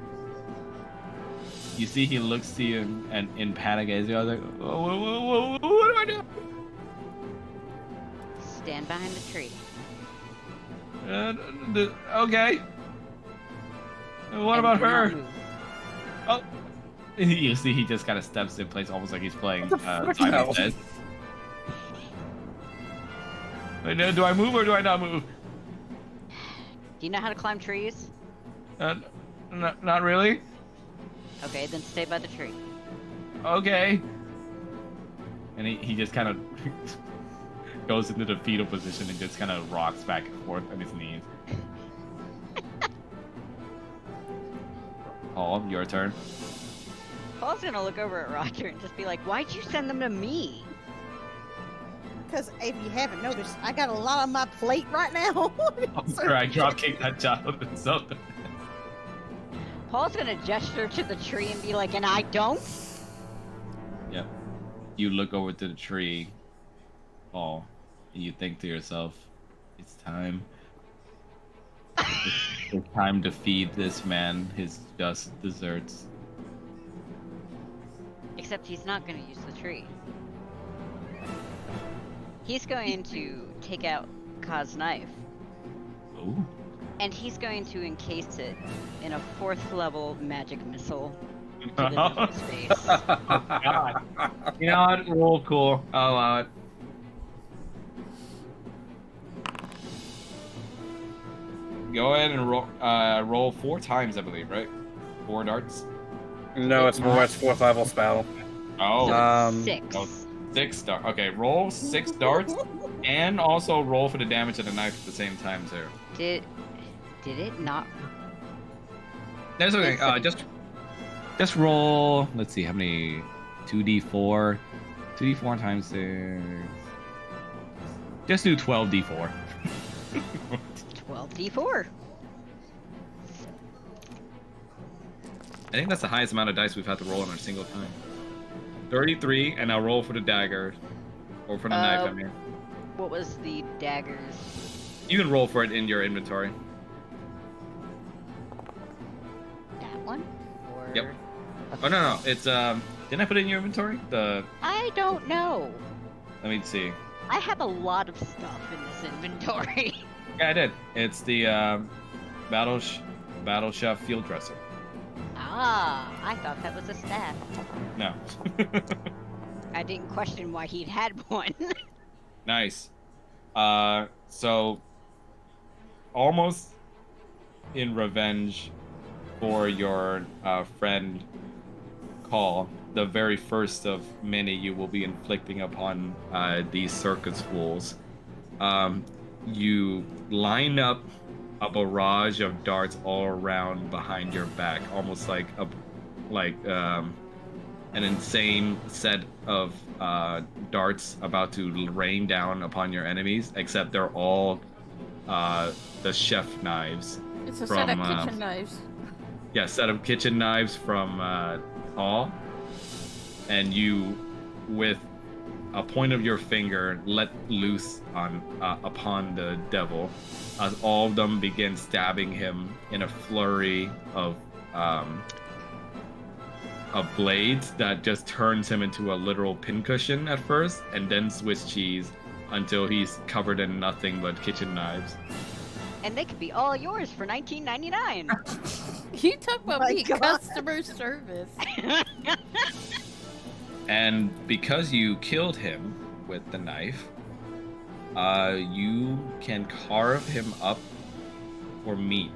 You see he looks to you and in panic as you're like, what do I do? Stand behind the tree. Okay. What And about do not her? move. Oh. You see he just kind of steps in place almost like he's playing fuck? Simon Says. Wait, no, do I move or do I not move? Do you know how to climb trees? Not really. Okay, then stay by the tree. Okay. And he just kind of goes into the fetal position and just kind of rocks back and forth on his knees. Paul, your turn. Paul's gonna look over at Roger and just be like, "Why'd you send them to me?" Because if you haven't noticed, I got a lot on my plate right now. Oh, I drop kick that child and something. Paul's gonna gesture to the tree and be like, "And I don't." Yep. You look over to the tree, Paul, and you think to yourself, it's time. It's time to feed this man his just desserts. Except he's not gonna use the tree. He's going to take out Ka's knife, Ooh. and he's going to encase it in a 4th level magic missile to the devil's face. God. You know what? Roll cool. I'll allow it. Go ahead and roll 4 times, I believe, right? 4 darts. No, it's more. It's 4th level spell. Oh, So Um, 6. no. 6 darts. Okay, roll 6 darts, and also roll for the damage of the knife at the same time too. Did it not? That's okay. Just roll. Let's see how many. 2d4. 2d4 times 6. Just do 12d4. 12d4. I think that's the highest amount of dice we've had to roll in a single time. 33, and I'll roll for the dagger. Or for the knife, I mean. What was the daggers? You can roll for it in your inventory. That one? Or... Yep. Oh no, it's Didn't I put it in your inventory? I don't know. Let me see. I have a lot of stuff in this inventory. Yeah, I did. It's the battle chef field dresser. Ah, I thought that was a staff. No. I didn't question why he'd had one. Nice. So almost in revenge for your friend Call, the very first of many you will be inflicting upon these circus fools. You line up a barrage of darts all around behind your back, almost like an insane set of darts about to rain down upon your enemies, except they're all the chef knives. It's a from, set of kitchen knives. Yeah, set of kitchen knives from Hall. And you, with a point of your finger, let loose on upon the devil, as all of them begin stabbing him in a flurry of blades that just turns him into a literal pincushion at first, and then Swiss cheese until he's covered in nothing but kitchen knives. And they could be all yours for $19.99. You talk about My being God. customer service. And because you killed him with the knife, you can carve him up for meat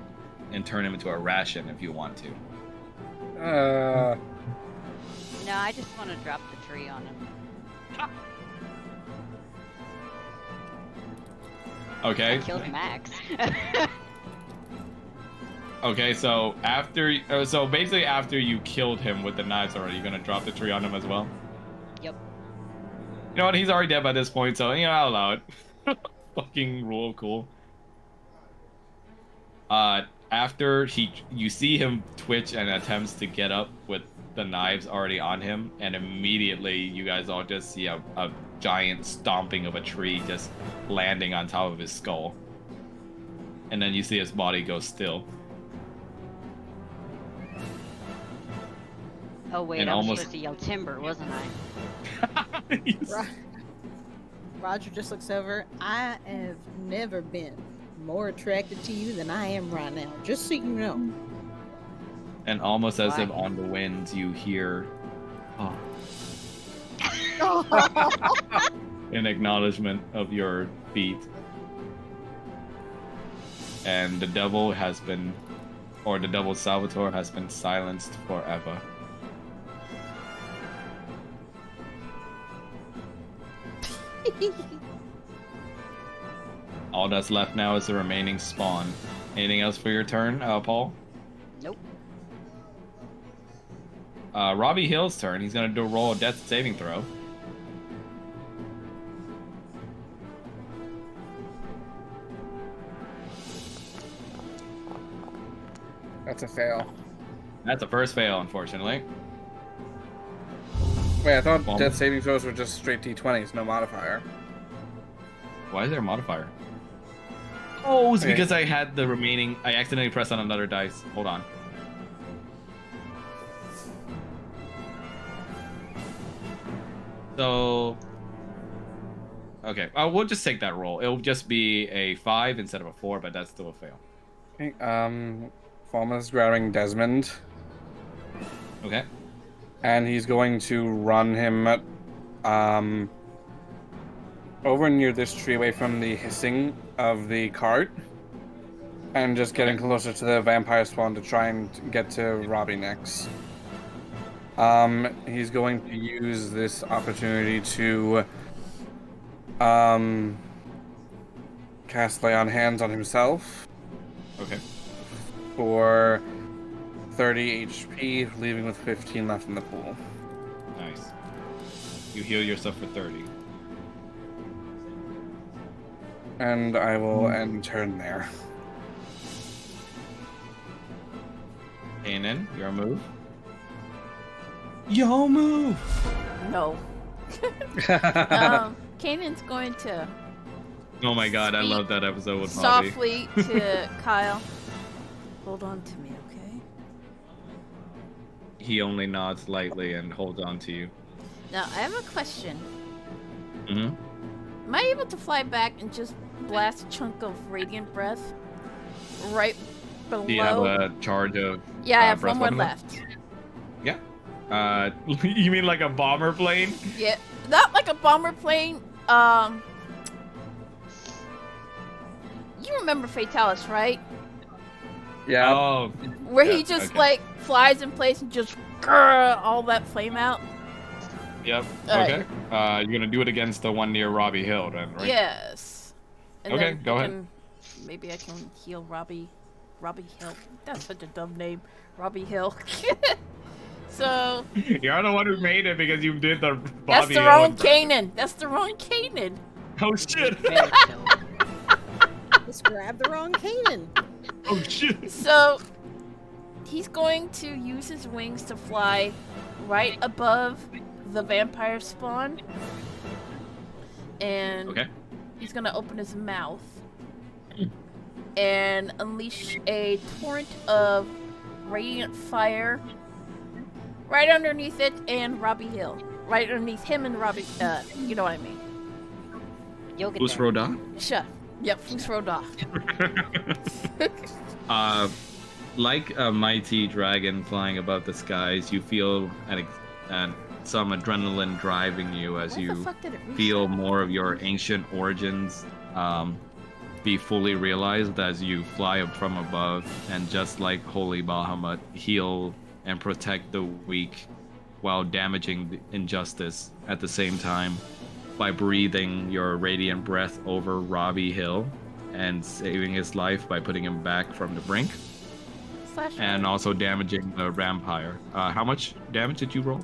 and turn him into a ration if you want to. No, I just want to drop the tree on him. Okay. I killed Max. Okay, so basically after you killed him with the knives already, you're gonna drop the tree on him as well? Yep. You know what, he's already dead by this point, so I'll allow it. Fucking rule of cool. After you see him twitch and attempts to get up with the knives already on him, and immediately you guys all just see a giant stomping of a tree just landing on top of his skull. And then you see his body go still. Oh wait, And I was almost- supposed to yell timber, wasn't I? Roger just looks over. I have never been more attracted to you than I am right now, just so you know. And almost as if Why? on the winds, you hear an acknowledgement of your feat. And the devil the devil Salvatore has been silenced forever. All that's left now is the remaining spawn. Anything else for your turn, Paul? Nope. Robbie Hill's turn. He's gonna do a roll of death saving throw. That's a fail. That's a first fail, unfortunately. Wait, I thought Well- death saving throws were just straight D20s, no modifier. Why is there a modifier? Oh, it's Okay. because I had the remaining. I accidentally pressed on another dice. Hold on. So, okay, we'll just take that roll. It'll just be a 5 instead of a 4, but that's still a fail. Okay, Falma's grabbing Desmond, Okay. and he's going to run him over near this tree away from the hissing of the cart, and just getting closer to the vampire spawn to try and get to Robbie next. He's going to use this opportunity to cast Lay on Hands on himself Okay. for 30 HP, leaving with 15 left in the pool. Nice. You heal yourself for 30. And I will end turn there. Kanan, your move. Yo move! No. Kanan's going to Oh my god, I Speak love that episode with Bobby. softly to Kyle. Hold on to me, okay? he only nods lightly and holds on to you. Now, I have a question. Mm-hmm. Am I able to fly back and just blast a chunk of radiant breath right below? Do you have a charge of Yeah, I have breath one more weapon left. Yeah. You mean like a bomber plane? Yeah, not like a bomber plane. You remember Fatalis, right? Yeah. Oh. Where Yeah, he just okay. like flies in place and just grrr, all that flame out. Yep. Alright. Okay. You're gonna do it against the one near Robbie Hill, then, right? Yes. And Okay, then go ahead. Maybe I can heal Robbie Hill. That's such a dumb name, Robbie Hill. So You're the one who made it because you did the Bobby that's the Hill wrong impression. Kanan. That's the wrong Kanan. Oh shit! Fair kill. Just grabbed the wrong Kanan. Oh shit! So he's going to use his wings to fly right above the vampire spawn. And Okay. he's gonna open his mouth and unleash a torrent of radiant fire right underneath it and Robbie Hill. Right underneath him and Robbie, you know what I mean. You'll get Who's there. Roda? Shut. Yep, Foos Roda. Like a mighty dragon flying above the skies, you feel some adrenaline driving you as Where the you fuck did it reset? feel more of your ancient origins be fully realized as you fly up from above, and just like Holy Bahamut, heal and protect the weak while damaging the injustice at the same time by breathing your radiant breath over Robbie Hill and saving his life by putting him back from the brink, Slash and also damaging the vampire. How much damage did you roll?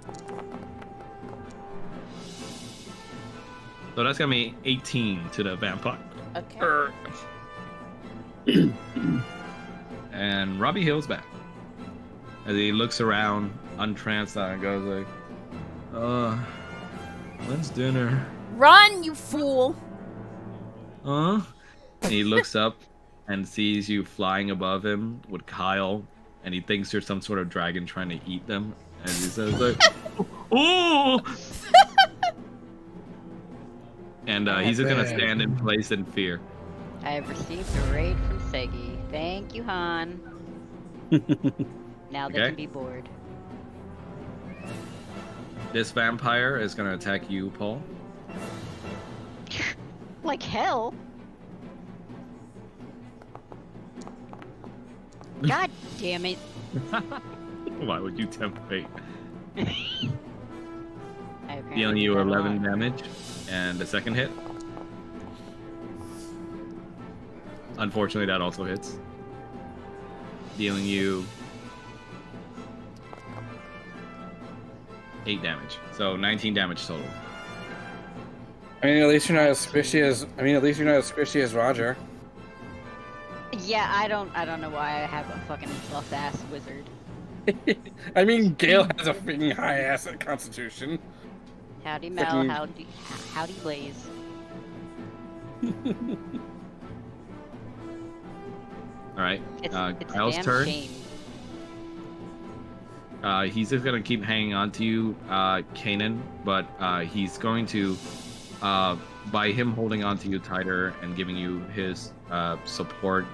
So that's gonna be 18 to the vampire. Okay. And Robbie Hill's back. As he looks around, untranced, and goes like, when's dinner? Run, you fool! Huh? And he looks up and sees you flying above him with Kyle, and he thinks you're some sort of dragon trying to eat them. And he says like, "Oh!" And he's just gonna stand in place in fear. I have received a raid from Segi. Thank you, Han. Now they Okay. can be bored. This vampire is gonna attack you, Paul. Like hell. God damn it. Why would you tempt fate? I apparently Dealing did you that a 11 lot. damage, and the second hit. Unfortunately, that also hits. Dealing you 8 damage, so 19 damage total. I mean, at least you're not as squishy as Roger. Yeah, I don't know why I have a fucking buff ass wizard. I mean, Gale has a freaking high ass constitution. Howdy Mel, Fucking- howdy Blaze. All right, It's Kyle's a damn turn. shame. He's just gonna keep hanging on to you, Kanan, but he's going to, by him holding on to you tighter and giving you his support,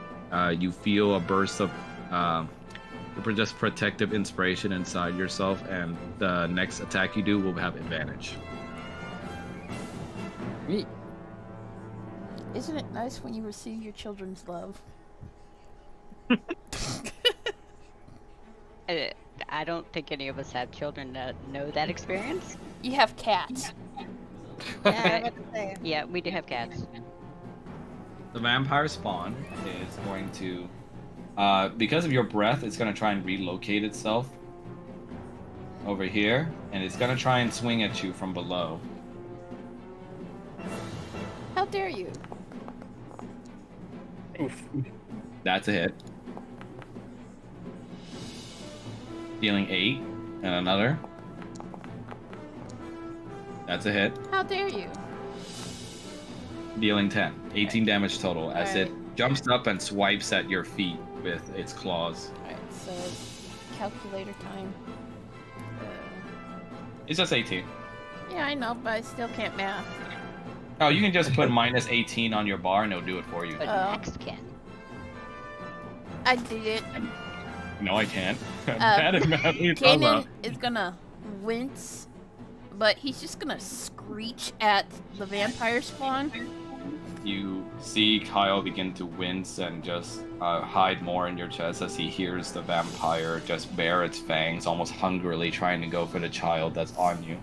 you feel a burst of just protective inspiration inside yourself, and the next attack you do will have advantage. Isn't it nice when you receive your children's love? I don't think any of us have children that know that experience. You have cats. Yeah, I'm about to say. Yeah, we do have cats. The vampire spawn is going to, because of your breath, it's going to try and relocate itself over here, and it's going to try and swing at you from below. How dare you? Oof. That's a hit. Dealing 8, and another. That's a hit. How dare you? Dealing 10. 18 damage total as it Alright. jumps up and swipes at your feet with its claws. Alright, so calculator time. It's just 18. Yeah, I know, but I still can't math. Oh, you can just put minus 18 on your bar and it'll do it for you. But Oh. Max can. I did it. No, I can't. I'm bad at math. What are you talking Kanan about? is gonna wince, but he's just gonna screech at the vampire spawn. You see Kyle begin to wince and just hide more in your chest as he hears the vampire just bare its fangs, almost hungrily trying to go for the child that's on you.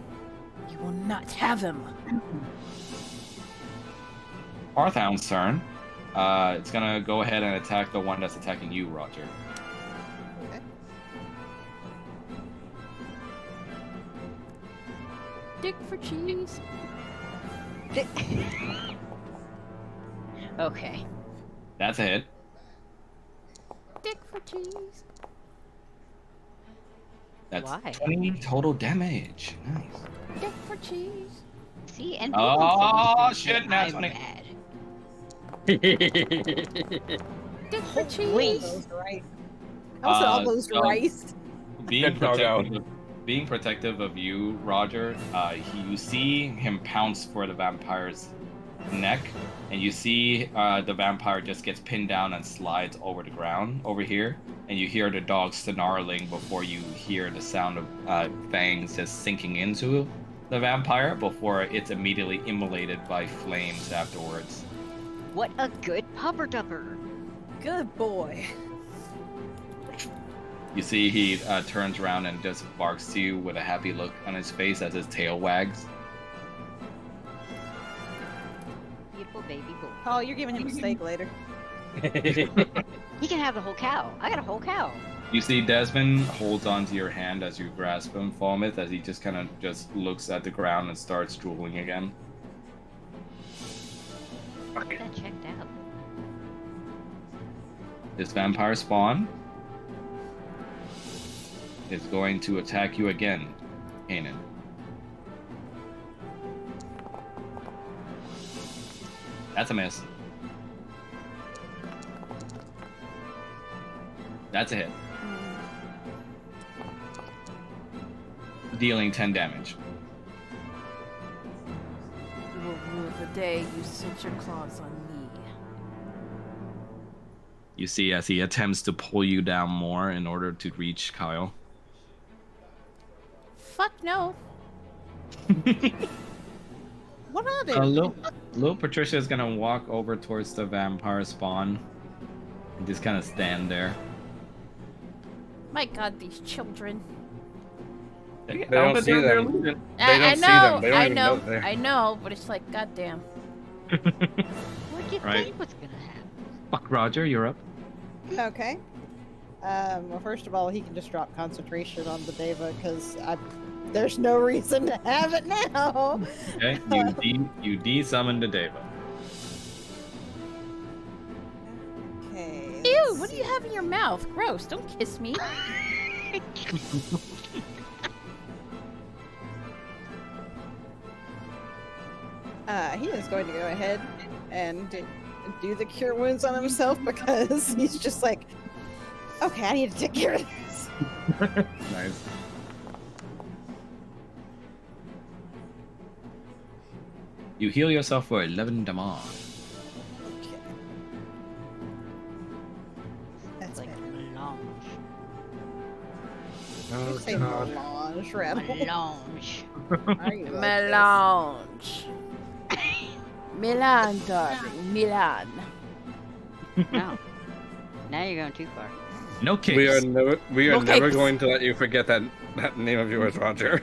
You will not have him. Hearthhound's turn. It's gonna go ahead and attack the one that's attacking you, Roger. Okay. Dick for cheese. Okay. That's a hit. Dick for cheese. That's Why? 20 total damage. Nice. Dick for cheese. See, and Oh, people say shit, now I'm 20. bad. Dick for Wait. cheese. Those right. I was almost so- rice. Being Good dog out. protective of you, Roger, you see him pounce for the vampire's neck, and you see the vampire just gets pinned down and slides over the ground over here, and you hear the dog snarling before you hear the sound of fangs just sinking into the vampire before it's immediately immolated by flames afterwards. What a good pupper dupper. Good boy. You see he turns around and just barks to you with a happy look on his face as his tail wags. Beautiful baby boy. Oh, you're giving him a steak later. He can have the whole cow. I got a whole cow. You see Desmond holds onto your hand as you grasp him, Falmouth, as he just kind of just looks at the ground and starts drooling again. That checked out. This vampire spawn is going to attack you again, Kanan. That's a miss. That's a hit. Dealing 10 damage. You will rue the day you set your claws on me. You see as he attempts to pull you down more in order to reach Kyle. Fuck no. What are they? Little Patricia is gonna walk over towards the vampire spawn and just kind of stand there. My God, these children. They don't see them. They don't see them. They don't I even know, know they're there. I know, but it's like, goddamn. What do you Right. think was gonna happen? Fuck Roger, you're up. Okay. Well, first of all, he can just drop concentration on the Deva because there's no reason to have it now. Okay, you de-summon the Deva. Okay. Ew, what do you have in your mouth? Gross, don't kiss me. He is going to go ahead and do the cure wounds on himself because he's just like, okay, I need to take care of this. Nice. You heal yourself for 11 damage. Okay. That's Like better. melange. Oh You say god. melange, rattle. Melange. Are you like Melange. Milan, darling, Milan. No. Now you're going too far. No kicks. We are Okay. never going to let you forget that name of yours, Roger.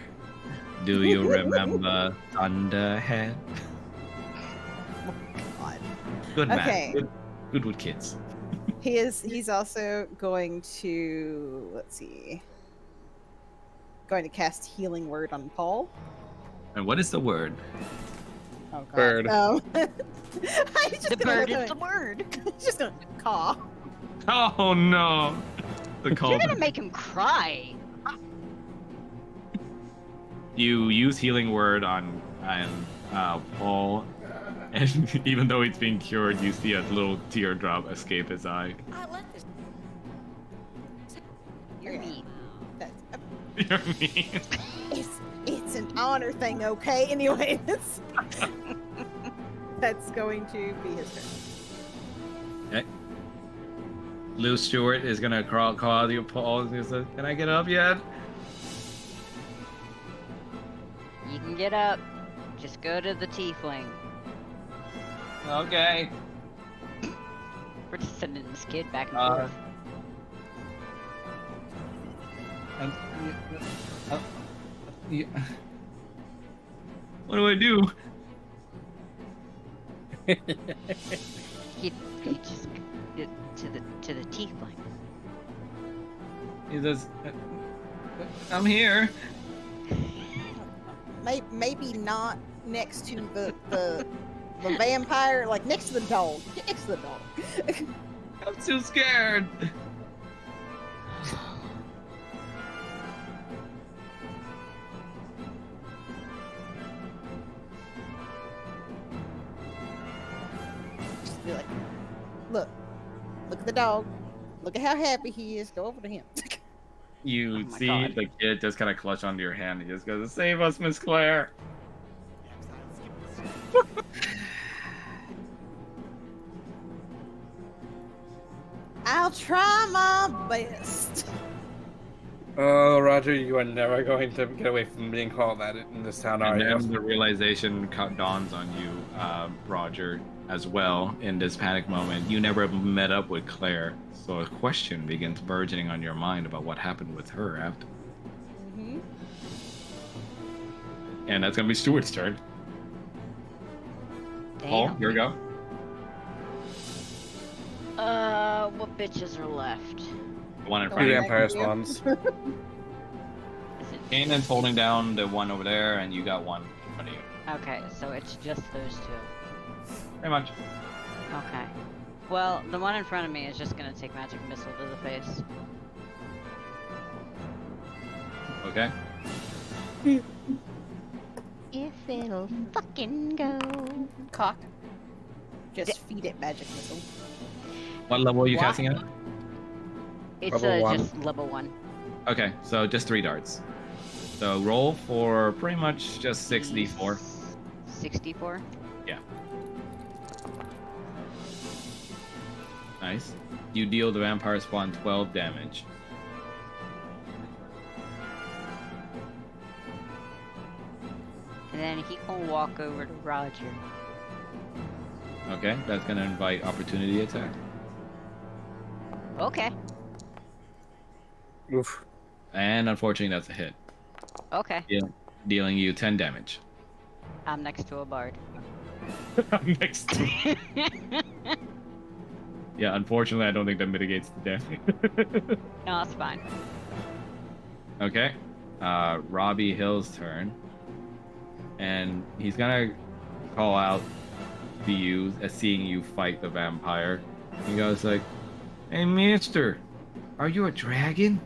Do you remember Thunderhead? God. Good man. Okay. Good with kids. He's also going to, let's see, going to cast Healing Word on Paul. And what is the word? Oh god. Bird. He's just The gonna bird go- is the word. He's just gonna caw. Oh no! The You're call. gonna make him cry. You use healing word on Paul, and even though he's being cured, you see a little teardrop escape his eye. You're mean. That's, You're mean. it's it's an honor thing, okay? Anyway, that's going to be his turn. Okay. Lou Stewart is gonna call out your paws and say, "Can I get up yet?" You can get up. Just go to the tiefling. Okay. We're just sending this kid back and Uh, forth. And, yeah. What do I do? You just get to the tiefling. He says, "I'm here." Maybe not next to the vampire, like next to the dog. Get next to the dog. I'm too scared. Just be like, look at the dog. Look at how happy he is. Go over to him. You Oh my see God. the kid just kind of clutch onto your hand. He just goes, "Save us, Miss Claire." I'll try my best. Oh, Roger, you are never going to get away from being called that in this town, are And you? then the realization dawns on you, Roger, as well. In this panic moment, you never met up with Claire, so a question begins burgeoning on your mind about what happened with her after. Mm-hmm. And that's gonna be Stuart's turn. Paul, Damn. here we go. What bitches are left? The one in The front Two of you. vampire spawns. Is it... Kanan's holding down the one over there, and you got one in front of you. Okay, so it's just those two. Very much. Okay. Well, the one in front of me is just gonna take magic missile to the face. Okay. If it'll fucking go. Cock. Just feed it magic missile. What level are you Why? casting it? It's Level 1. just level 1. Okay, so just 3 darts. So roll for pretty much just 6d4. 64? Yeah. Nice. You deal the vampire spawn 12 damage. And then he gonna walk over to Roger. Okay, that's gonna invite opportunity attack. Okay. Oof. And unfortunately, that's a hit. Okay. Dealing you 10 damage. I'm next to a bard. Next. Yeah, unfortunately, I don't think that mitigates the damage. No, it's fine. Okay. Robbie Hill's turn. And he's gonna call out to you as seeing you fight the vampire. He goes like, "Hey, mister, are you a dragon?"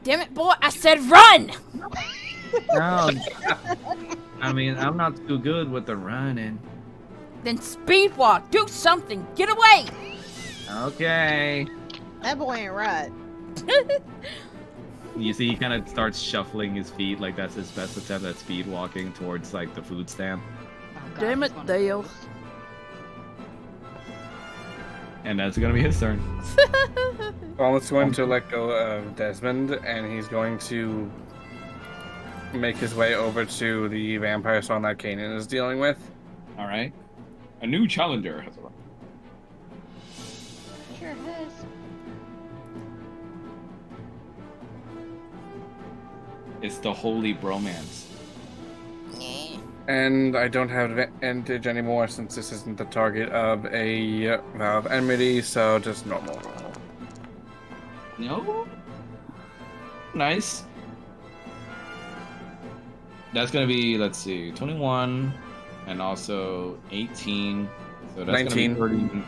Damn it, boy! I said run. No. I mean, I'm not too good with the running. Then speed walk. Do something. Get away. Okay. That boy ain't right. You see, he kind of starts shuffling his feet like that's his best attempt at speed walking towards like the food stand. Oh, God, Damn he's it, one of Dale. those. And that's gonna be his turn. Almost going to let go of Desmond, and he's going to make his way over to the vampire spawn that Kanan is dealing with. All right. A new challenger has arrived. Sure has. It's the holy bromance. And I don't have advantage anymore since this isn't the target of a vow of enmity, so just normal. No. Nice. That's gonna be, let's see, 21 and also 18. So that's 19. gonna be 30.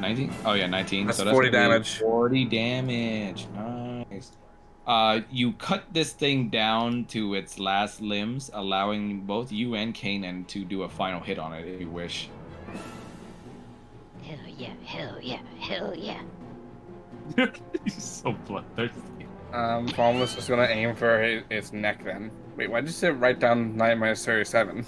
19? Oh yeah, 19. That's So 40 gonna be damage. 40 damage. Nice. You cut this thing down to its last limbs, allowing both you and Kanan to do a final hit on it if you wish. Hell yeah, hell yeah, hell yeah. He's so bloodthirsty. Formless is gonna aim for his neck then. Wait, why did you say write down 9 minus 37?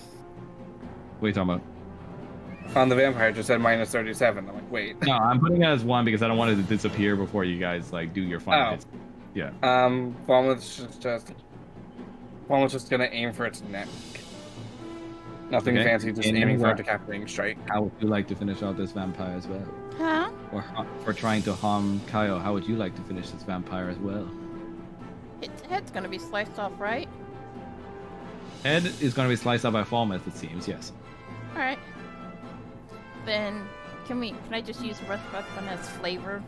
What are you talking about? On the vampire, it just said minus 37. I'm like, wait. No, I'm putting it as 1 because I don't want it to disappear before you guys like do your final hits. Yeah. Formless just gonna aim for its neck. Nothing Okay. fancy, just And aiming for a what- decapitating strike. How would you like to finish out this vampire as well? Huh? Or for trying to harm Kyle, how would you like to finish this vampire as well? Its head's gonna be sliced off, right? Head is going to be sliced up by Falmouth, it seems, yes. Alright. Then, can I just use Breath Weapon as flavor?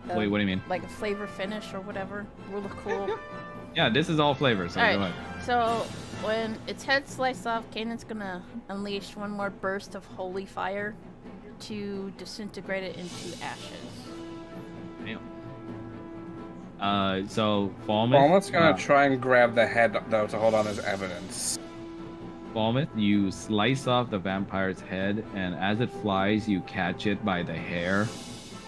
Wait, what do you mean? Like a flavor finish or whatever? Rule of cool. Yeah, this is all flavor, so Alright. go ahead. So, when its head sliced off, Kanan's gonna unleash one more burst of holy fire to disintegrate it into ashes. Damn. So Falmouth. Formless gonna try and grab the head, though, to hold on as evidence. Falmouth, you slice off the vampire's head, and as it flies, you catch it by the hair.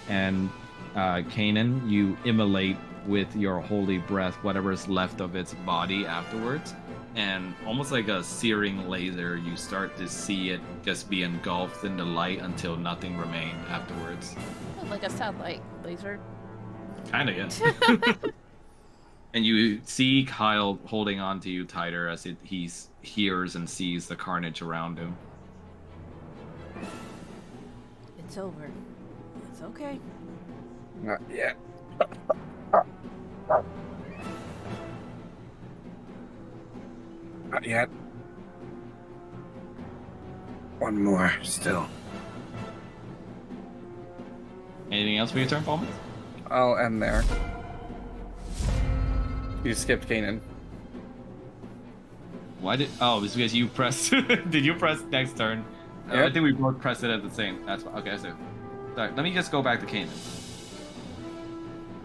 And Kanan, you immolate with your holy breath whatever is left of its body afterwards. And almost like a searing laser, you start to see it just be engulfed in the light until nothing remained afterwards. Like a satellite laser. Kinda, yeah. And you see Kyle holding on to you tighter as he hears and sees the carnage around him. It's over. It's okay. Not yet. Not yet. One more, still. Anything else for your turn, Falmouth? I'll end there. You skipped Kanan. Why did? Oh, it's because you pressed. Did you press next turn? I Yep. think we both pressed it at the same. That's okay. So, sorry. Let me just go back to Kanan.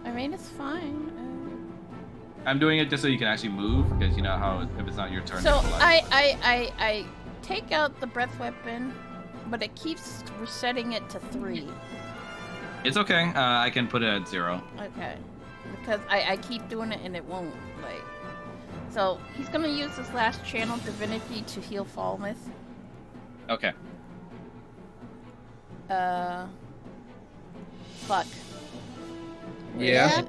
I mean, it's fine. I'm doing it just so you can actually move, because you know how if it's not your turn. So it's like- I take out the breath weapon, but it keeps resetting it to 3. It's okay. I can put it at 0. Okay. Because I keep doing it and it won't, like... So, he's gonna use his last channel divinity to heal Falmouth. Okay. Fuck. Yeah.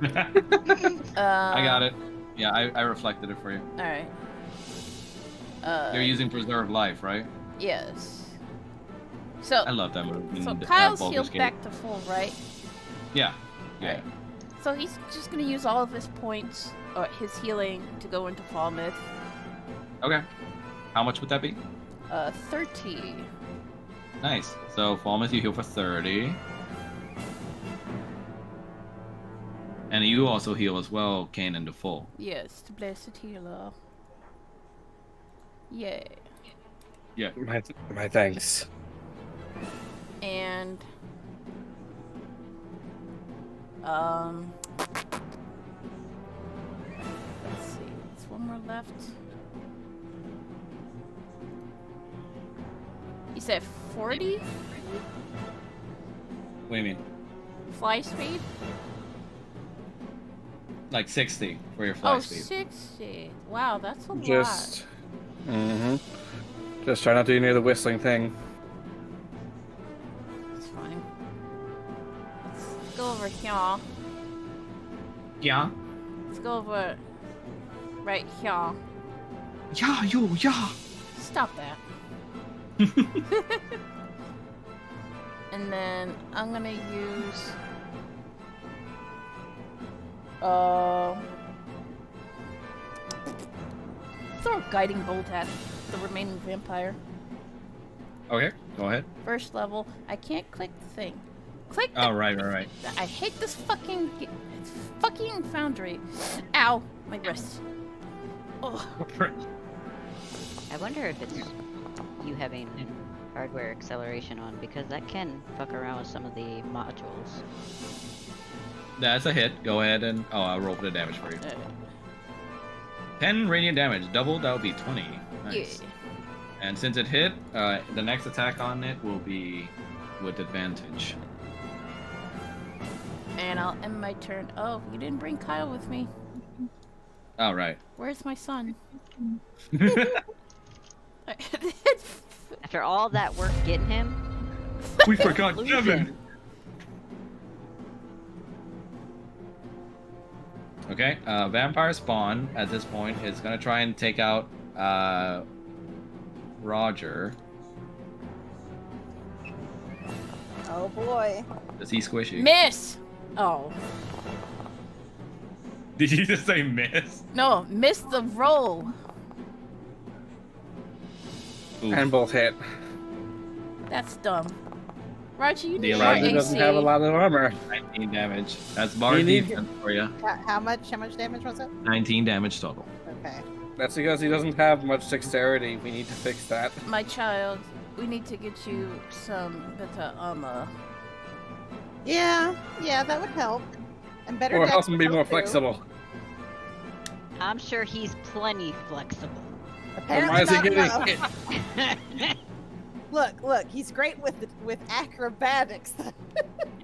I got it. Yeah, I reflected it for you. Alright. You're using Preserve Life, right? Yes. So, I love that move. so in, Kyle's Baldur's healed Gate. back to full, right? Yeah. Yeah. Alright. So he's just gonna use all of his points, or his healing, to go into Falmouth. Okay. How much would that be? 30. Nice. So Falmouth, you heal for 30. And you also heal as well, Kanan, to full. Yes, the blessed healer. Yay. Yeah. My thanks. And let's see, there's one more left. You said 40 What do you mean? fly speed? Like 60 for your fly Oh, speed. 60. Wow, that's a Just. lot. Mm-hmm. Just try not to be near the whistling thing. It's fine. Let's go over here. Yeah. Let's go over right here. Yeah. Stop that. And then I'm gonna use throw a guiding bolt at the remaining vampire. Okay, go ahead. First level. I can't click the thing. Click Oh, the right. I hate this fucking foundry. Ow, my wrist. Oh, I wonder if it's you having hardware acceleration on, because that can fuck around with some of the modules. That's a hit. Go ahead and... Oh, I'll roll for the damage for you. uh, 10 radiant damage. Double, that would be 20. Nice. yeah. And since it hit, the next attack on it will be with advantage. And I'll end my turn. Oh, you didn't bring Kyle with me. All right. Where's my son? After all that work getting him, We forgot lose Devin. him. Okay, vampire spawn at this point is gonna try and take out Roger. Oh boy. Is he squishy? Miss! Oh. Did you just say miss? No, miss the roll. Oof. And both hit. That's dumb. Roger, you The need more Elijah Roger doesn't AC. have a lot of armor. 19 damage. That's bar You need- defense for you. How much damage was it? 19 damage total. Okay. That's because he doesn't have much dexterity. We need to fix that. My child, we need to get you some better armor. Yeah, that would help. And better Or dex help him be would more too. flexible. I'm sure he's plenty flexible. And Apparently why is he not getting enough. hit? Look, he's great with acrobatics,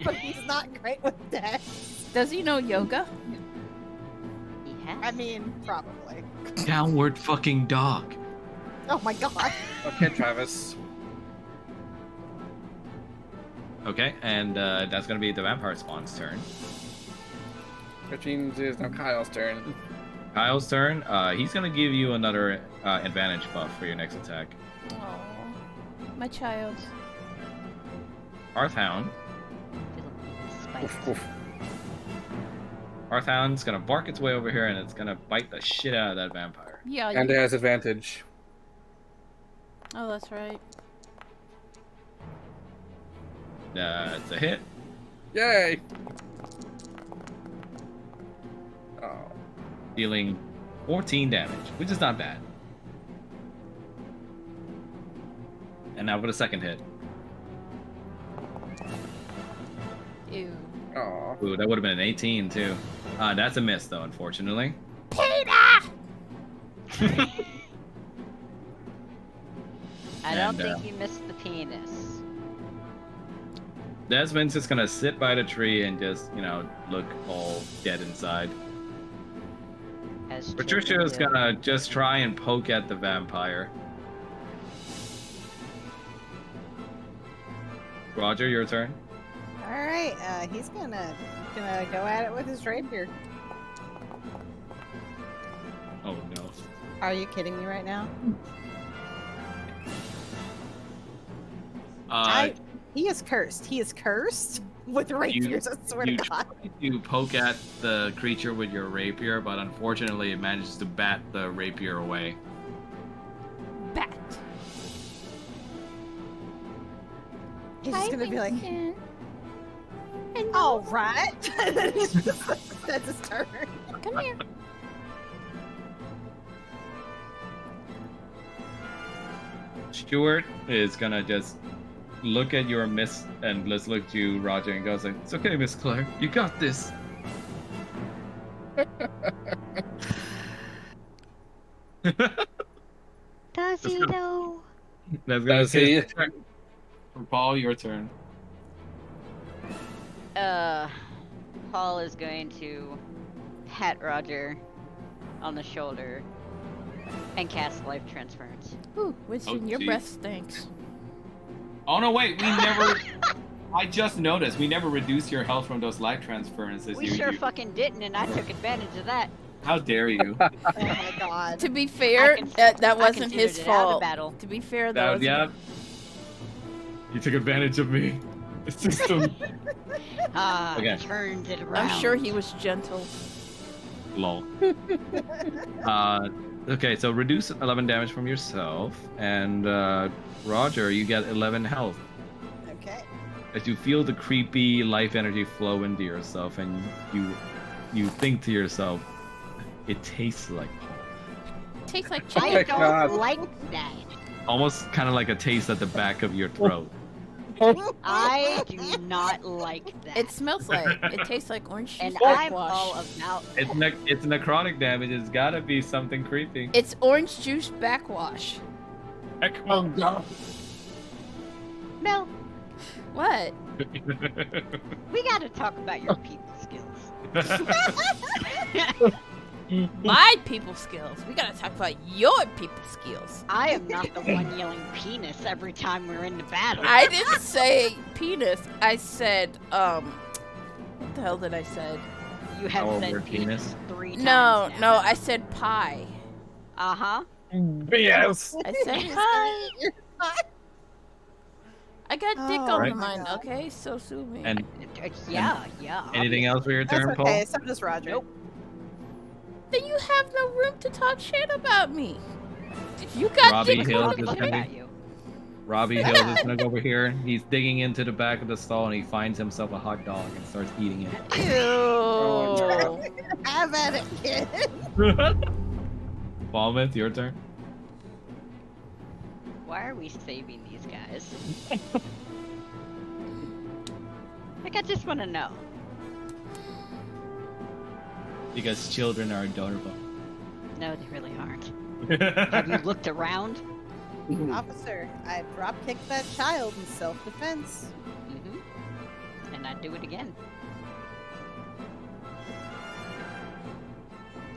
but he's not great with dex. Does he know yoga? He has. I mean, probably. Downward fucking dog. Oh my god. Okay, Travis. Okay, and that's gonna be the vampire spawn's turn. Which means it's now Kyle's turn. Kyle's turn. He's gonna give you another advantage buff for your next attack. Oh, my child. Hearthhound. Oof, oof. Hearthhound's gonna bark its way over here and it's gonna bite the shit out of that vampire. Yeah. And it has advantage. Oh, that's right. It's a hit. Yay! Oh. Dealing 14 damage, which is not bad. And now with a second hit. Ew. Oh. Ooh, that would have been an 18 too. That's a miss though, unfortunately. I don't And, think you missed the penis. Desmond's just gonna sit by the tree and just, look all dead inside. As Patricia children is do. gonna just try and poke at the vampire. Roger, your turn. All right, he's gonna go at it with his rapier. Oh no. Are you kidding me right now? He is cursed. He is cursed with rapiers. I swear to You God. try to poke at the creature with your rapier, but unfortunately it manages to bat the rapier away. Bat. He's just gonna be like, Vincent. Hello. all right. That's his turn. Come here. Stuart is gonna just look at your miss and let's look at you, Roger, and goes like, "It's okay, Miss Claire. You got this." Does he though? That's gonna Does he? Paul, your turn. Paul is going to pat Roger on the shoulder and cast life transference. Ooh, Winston, your geez. breath stinks. Oh no, wait, we never. I just noticed we never reduced your health from those life transferences. We sure fucking didn't, and I took advantage of that. How dare you? Oh my God. To be fair, that I wasn't his considered it out of fault. battle. To be fair, That- was yeah. You took advantage of me. The system. Ah, Okay. turned it around. I'm sure he was gentle. Lol. Okay, so reduce 11 damage from yourself, and Roger, you get 11 health. Okay. As you feel the creepy life energy flow into yourself, and you think to yourself, it tastes like home. Tastes like Oh my chicken. I don't God. like that. Almost kind of like a taste at the back of your throat. I do not like that. It smells like. It tastes like orange juice and I'm backwash. all about It's it's necrotic damage. It's gotta be something creepy. It's orange juice backwash. Oh God. No. What? We gotta talk about your people skills. My people skills. We gotta talk about your people skills. I am not the one yelling penis every time we're in the battle. I didn't say penis. I said, what the hell did I say? You have Our said word penis 3 times No, now. no, I said pie. Uh-huh. Yes. I said You're pie. you're fine. I got dick Oh on my the mind, God. okay? So sue me. And Yeah. anything else for your That's turn, okay. Paul? So does Roger. Nope. Then you have no room to talk shit about me. If you got Robbie dick Hill on is the Looking gonna at you. Robbie Hills is gonna go over here. He's digging into the back of the stall and he finds himself a hot dog and starts eating it. Ew. Have at it, kid. Falmouth, your turn. Why are we saving these guys? Like, I just want to know. Because children are adorable. No, they really aren't. Have you looked around? Officer, I drop kicked that child in self-defense. Mm-hmm. And I'd do it again.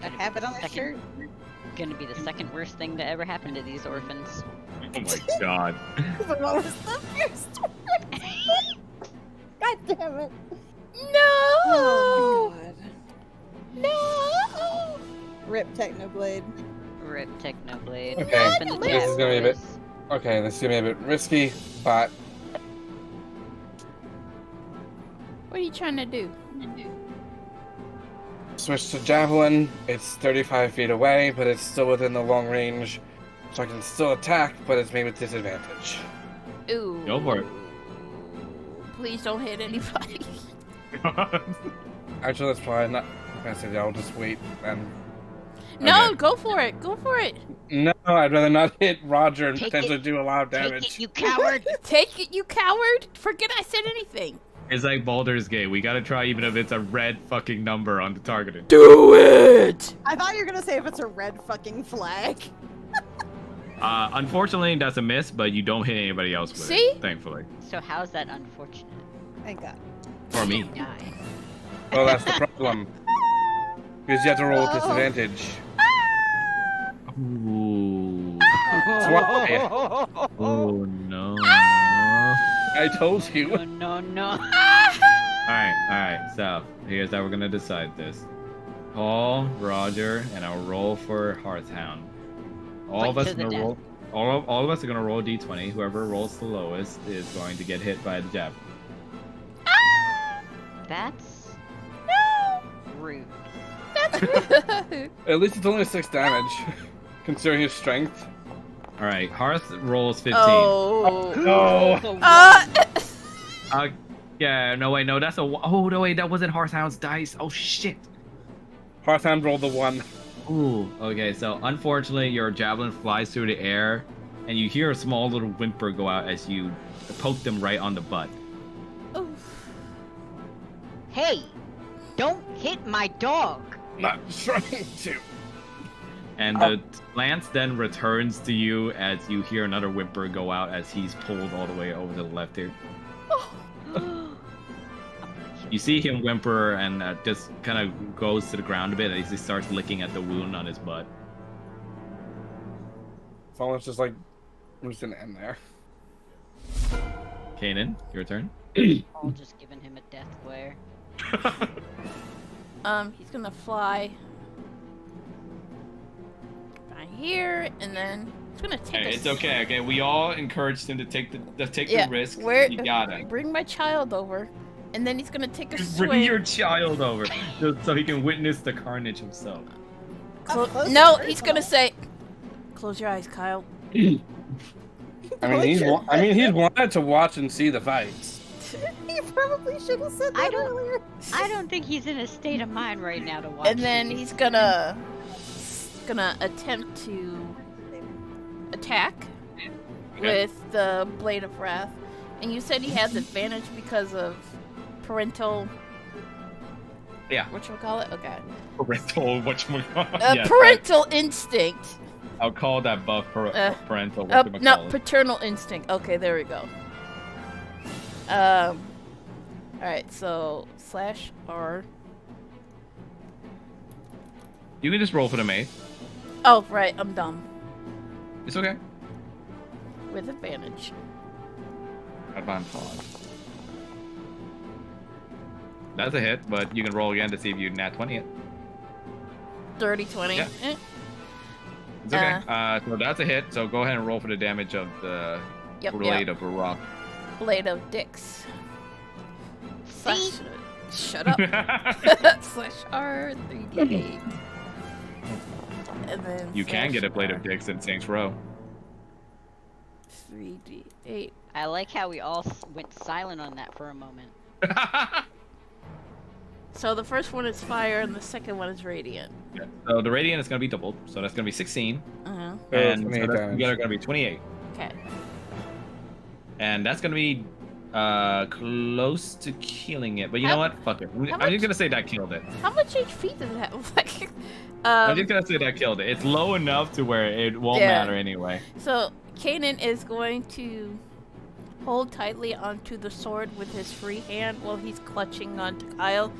I have it on the shirt. Gonna be the second worst thing to ever happen to these orphans. Oh my god. But what was the first one? God damn it. No. Oh my god. No. Rip Technoblade. Rip Technoblade. Okay, Up in the this chat, is gonna be a bit. boys. Okay, this is gonna be a bit risky, but What are you trying to do? switch to javelin. It's 35 feet away, but it's still within the long range, so I can still attack, but it's made with disadvantage. Ooh. Go for it. Please don't hit anybody. Actually, that's probably not. I said I'll just wait and. No, Okay. go for it. Go for it. No, I'd rather not hit Roger and Take potentially it. do a lot of Take damage. it, you coward! Take it, you coward. Forget I said anything. It's like Baldur's Gate. We gotta try even if it's a red fucking number on the targeted. Do it. I thought you were gonna say if it's a red fucking flag. Unfortunately, that's a miss, but you don't hit anybody else with See? it, thankfully. So how's that unfortunate? Thank God. For me. Die. Well, that's the problem. Because you have to roll with Oh. disadvantage. Ooh. That's why. Oh no. I told you. No, no. Alright, so here's how we're gonna decide this. Paul, Roger, and I'll roll for Hearthhound. All of Fight us to the are gonna death. roll. All of us are gonna roll a d20. Whoever rolls the lowest is going to get hit by the javelin. That's rude. At least it's only 6 damage, considering his strength. All right, Hearth rolls 15. Oh. No. Yeah, no wait, no, that's a. Oh no wait, that wasn't Hearthhound's dice. Oh shit. Hearthhound rolled the 1. Ooh. Okay, so unfortunately, your javelin flies through the air, and you hear a small little whimper go out as you poke them right on the butt. Hey, don't hit my dog. Not trying to. And the lance then returns to you as you hear another whimper go out as he's pulled all the way over to the left here. You see him whimper and just kind of goes to the ground a bit as he starts licking at the wound on his butt. Fallen's just like, I'm just gonna end there. Kanan, your turn. All just giving him a death glare. He's gonna fly right here, and then he's gonna take. Hey, a it's okay. Okay, we all encouraged him to take the Yeah, risk. where- You gotta Bring my child over, and then he's gonna take a swing. bring your child over just so he can witness the carnage himself. Up close and No, he's gonna personal. say, "Close your eyes, Kyle." I mean, he's wanted to watch and see the fights. He probably should have said I that don't- earlier. I don't think he's in a state of mind right now to watch. And then these. he's gonna attempt to attack with the Blade of Wrath. And you said he has advantage because of parental. Yeah. Whatchamacallit? Okay. Parental, whatchamacallit. Parental instinct. I'll call that buff parental. No, whatchamacallit. paternal instinct. Okay, there we go. Alright, so /R. You can just roll for the mace. Oh, right, I'm dumb. It's okay. With advantage. Advantage. That's a hit, but you can roll again to see if you nat 20 it. 30-20. Yeah. It's okay. So that's a hit. So go ahead and roll for the damage of the blade of rock. Blade of dicks. See? Shut up. /R 3d8. And then You can get a blade /R of dicks in Saints Row. 3d8. I like how we all went silent on that for a moment. So the first one is fire and the second one is radiant. Yeah. So the radiant is going to be doubled. So that's going to be 16. Uh-huh. And 28 so that's damage. together going to be 28. Okay. And that's going to be close to killing it. But you know what? Fuck it. I'm much- just going to say that killed it. How much HP does it have? Like, I'm just going to say that killed it. It's low enough to where it won't Yeah. matter anyway. So Kanan is going to hold tightly onto the sword with his free hand while he's clutching onto Kyle.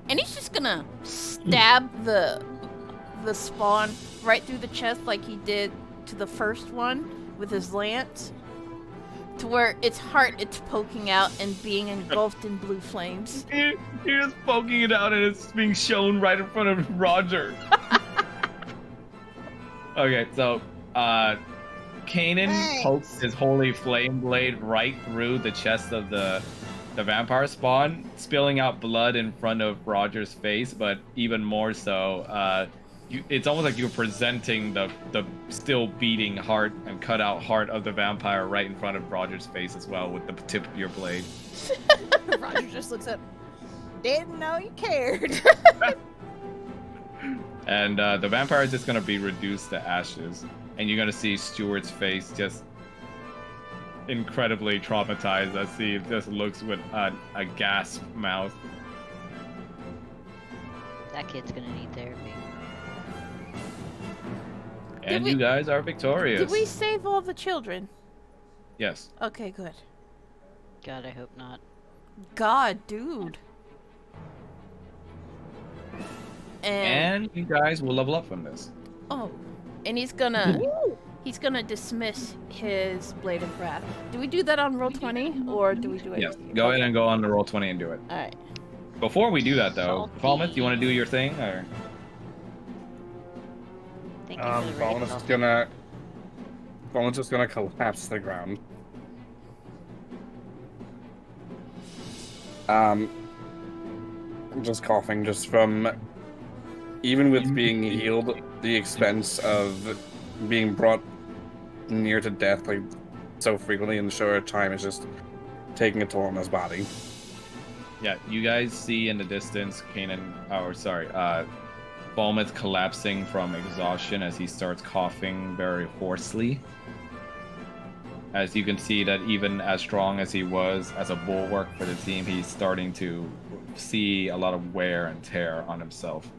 And he's just gonna stab the spawn right through the chest like he did to the first one with his lance. To where its heart it's poking out and being engulfed in blue flames. You're just poking it out and it's being shown right in front of Roger. Okay, so Kanan Thanks. pokes his holy flame blade right through the chest of the vampire spawn, spilling out blood in front of Roger's face, but even more so, it's almost like you're presenting the still beating heart and cut out heart of the vampire right in front of Roger's face as well with the tip of your blade. Roger just looks up. Didn't know you cared. And the vampire is just gonna be reduced to ashes, and you're gonna see Stuart's face just incredibly traumatized as he just looks with a gasp mouth. That kid's gonna need therapy. And we- you guys are victorious. Did we save all the children? Yes. Okay, good. God, I hope not. God, dude. And you guys will level up from this. Oh, and he's gonna dismiss his blade of wrath. Do we do that on roll 20 or do we do it? Yes. Go ahead and go on the roll 20 and do it. All right. Before we do that, though, Falmouth, you want to do your thing, or? Thank you for the Falmouth's rating. just gonna collapse to the ground. I'm just coughing just from even with being healed, the expense of being brought near to death like so frequently in the short time is just taking a toll on his body. Yeah, you guys see in the distance Falmouth collapsing from exhaustion as he starts coughing very hoarsely. As you can see that even as strong as he was as a bulwark for the team, he's starting to see a lot of wear and tear on himself.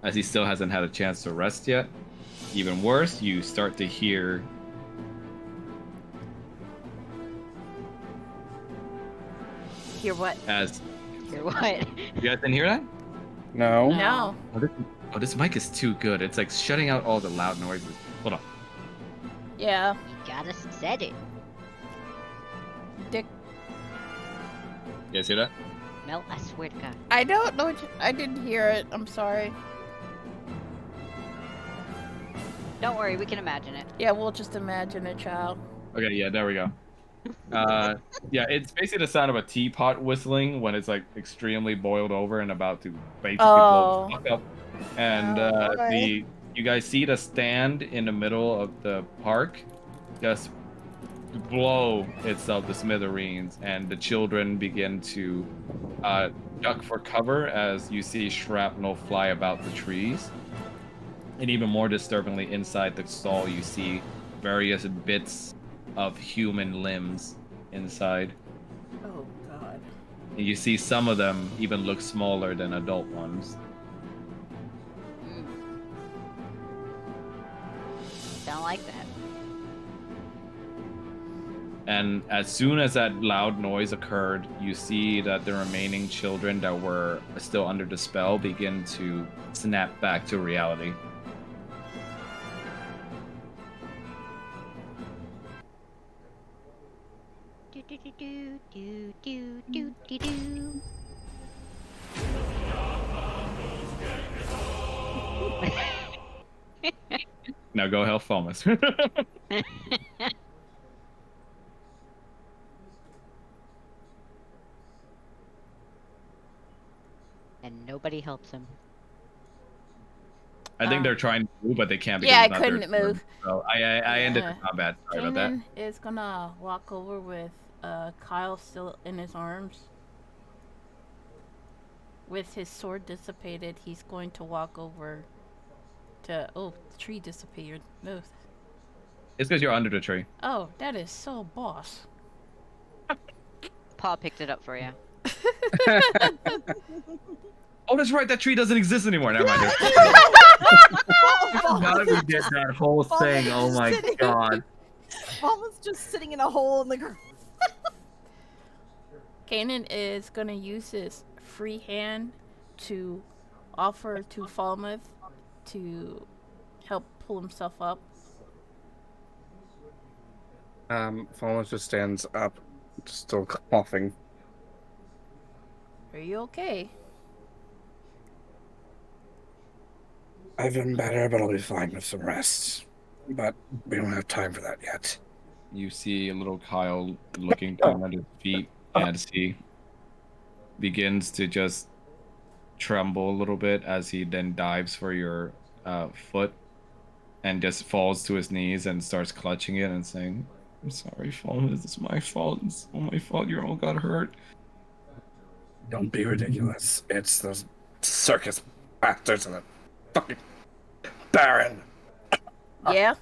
As he still hasn't had a chance to rest yet. Even worse, you start to hear Hear what? as Hear what? you guys didn't hear that? No. No. Oh, this mic is too good. It's like shutting out all the loud noises. Hold on. Yeah. You gotta said it. Dick. You guys hear that? Mel, I swear to God. I don't know. I didn't hear it. I'm sorry. Don't worry, we can imagine it. Yeah, we'll just imagine a child. Okay, yeah, there we go. Yeah, it's basically the sound of a teapot whistling when it's like extremely boiled over and about to basically blow the fuck up. And Oh, boy. you guys see the stand in the middle of the park just blow itself to smithereens, and the children begin to duck for cover as you see shrapnel fly about the trees. And even more disturbingly, inside the stall, you see various bits of human limbs inside. Oh God. And you see some of them even look smaller than adult ones. Don't like that. And as soon as that loud noise occurred, you see that the remaining children that were still under the spell begin to snap back to reality. Do do do do do do do do do. Now go help Thomas. And nobody helps him. I think they're trying to move, but they can't because Yeah, I it's not their couldn't turn. move. So I ended the Yeah. combat. Sorry about that. Kanan is gonna walk over with Kyle still in his arms. With his sword dissipated, he's going to walk over to. Oh, the tree disappeared. No. It's because you're under the tree. Oh, that is so boss. Paul picked it up for you. Oh, that's right. That tree doesn't exist anymore. Never mind. Now that we did that whole thing, oh my god. Almost just sitting in a hole in the ground. Kanan is gonna use his free hand to offer to Falmouth to help pull himself up. Falmouth just stands up, still coughing. Are you okay? I've been better, but I'll be fine with some rest. But we don't have time for that yet. You see little Kyle looking down at his feet as he begins to just tremble a little bit as he then dives for your foot and just falls to his knees and starts clutching it and saying, "I'm sorry, Falmouth. It's my fault. It's all my fault. You all got hurt." Don't be ridiculous. It's those circus bastards and the fucking Baron. Yeah.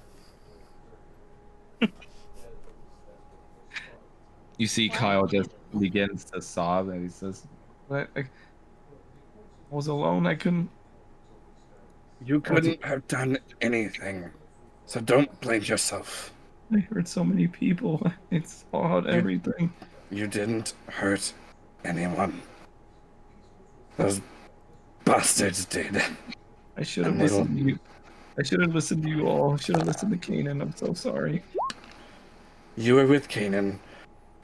You see Kyle just begins to sob and he says, I was alone. I couldn't. You couldn't have done anything, so don't blame yourself. I hurt so many people. I saw everything. You didn't hurt anyone. Those bastards did. I should have And they will- listened to you. I should have listened to you all. I should have listened to Kanan. I'm so sorry. You were with Kanan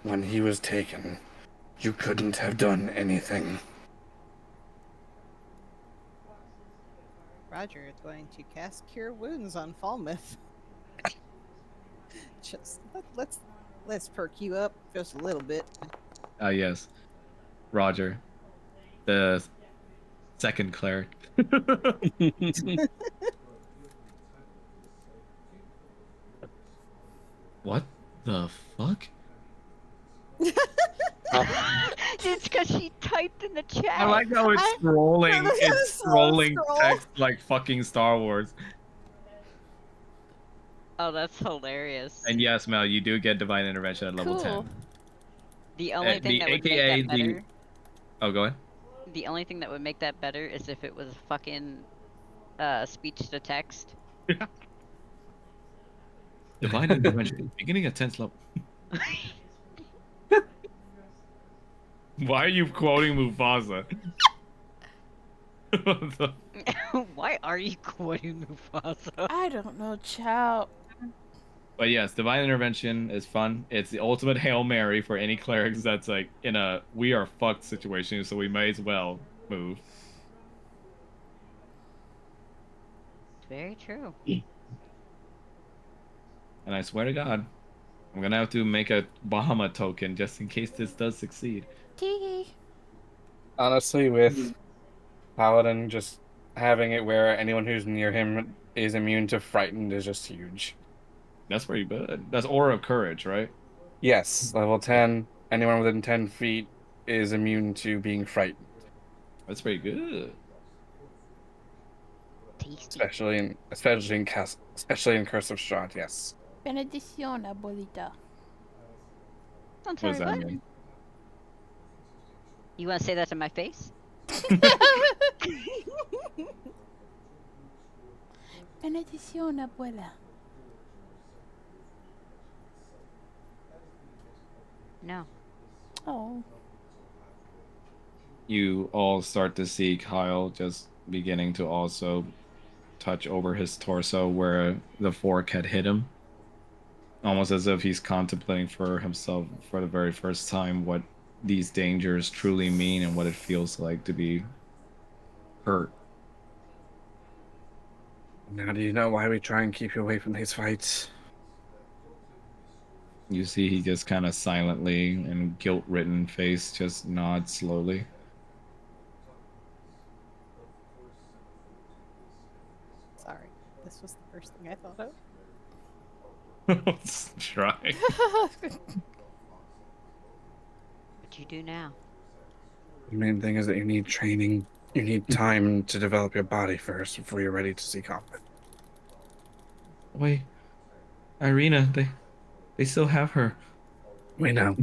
when he was taken. You couldn't have done anything. Roger is going to cast Cure Wounds on Falmouth. Just let's perk you up just a little bit. Yes. Roger. The second cleric. What the fuck? It's because she typed in the chat. I like how it's scrolling. Look at It's the slow scrolling scroll. text like fucking Star Wars. Oh, that's hilarious. And yes, Mel, you do get divine intervention at level Cool. 10. The only thing the that would AKA make that the- better. Oh, go ahead. The only thing that would make that better is if it was fucking speech to text. Divine intervention. Beginning at 10th level. Why are you quoting Mufasa? What the- Why are you quoting Mufasa? I don't know, chow. But yes, divine intervention is fun. It's the ultimate Hail Mary for any clerics that's like in a we are fucked situation, so we may as well move. Very true. And I swear to God, I'm gonna have to make a Bahama token just in case this does succeed. Tee. Honestly, with Paladin just having it where anyone who's near him is immune to frightened is just huge. That's pretty good. That's Aura of Courage, right? Yes, level 10, anyone within 10 feet is immune to being frightened. That's pretty good. Tasty. Especially in Curse of Strahd, yes. Benedición, abuelita. I'm What sorry, does that what? mean? You want to say that to my face? Benedición, abuela. No. Oh. You all start to see Kyle just beginning to also touch over his torso where the fork had hit him. Almost as if he's contemplating for himself for the very first time what these dangers truly mean and what it feels like to be hurt. Now, do you know why we try and keep you away from these fights? You see he just kind of silently and guilt-ridden face just nods slowly. Sorry, this was the first thing I thought of. Let's try. What you do now? The main thing is that you need training. You need time to develop your body first before you're ready to see combat. Wait, Irina, they still have her. We know.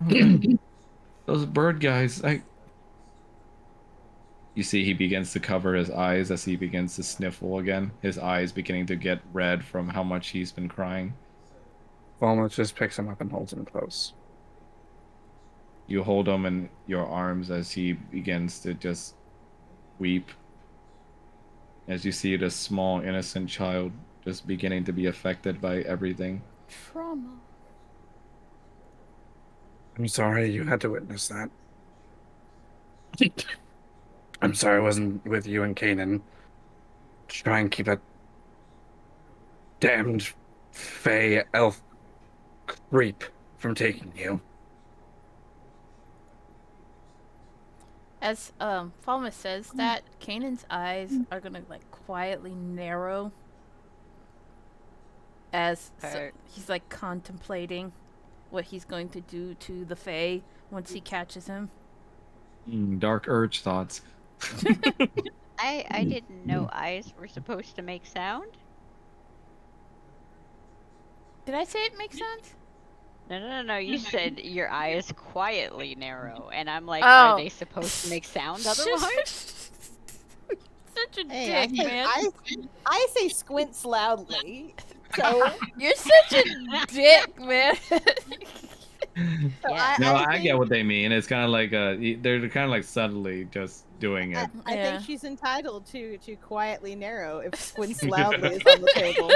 Oh, those bird guys. You see he begins to cover his eyes as he begins to sniffle again. His eyes beginning to get red from how much he's been crying. Falmouth just picks him up and holds him close. You hold him in your arms as he begins to just weep. As you see this small, innocent child just beginning to be affected by everything. Trauma. I'm sorry you had to witness that. I'm sorry I wasn't with you and Kanan. Try and keep that damned fey elf creep from taking you. As Falma says that, Kanan's eyes are gonna like quietly narrow as he's like contemplating what he's going to do to the Fae once he catches him. Dark urge thoughts. I didn't know eyes were supposed to make sound. Did I say it makes sense? No. You said your eyes quietly narrow, and I'm like, Oh. are they supposed to make sound otherwise? Such a Hey, dick, man. I say squints loudly. So, You're such a dick, man. Yeah. No, I think, get what they mean. It's kind of like they're kind of like subtly just doing it. I Yeah. think she's entitled to quietly narrow if squints loudly is on the table.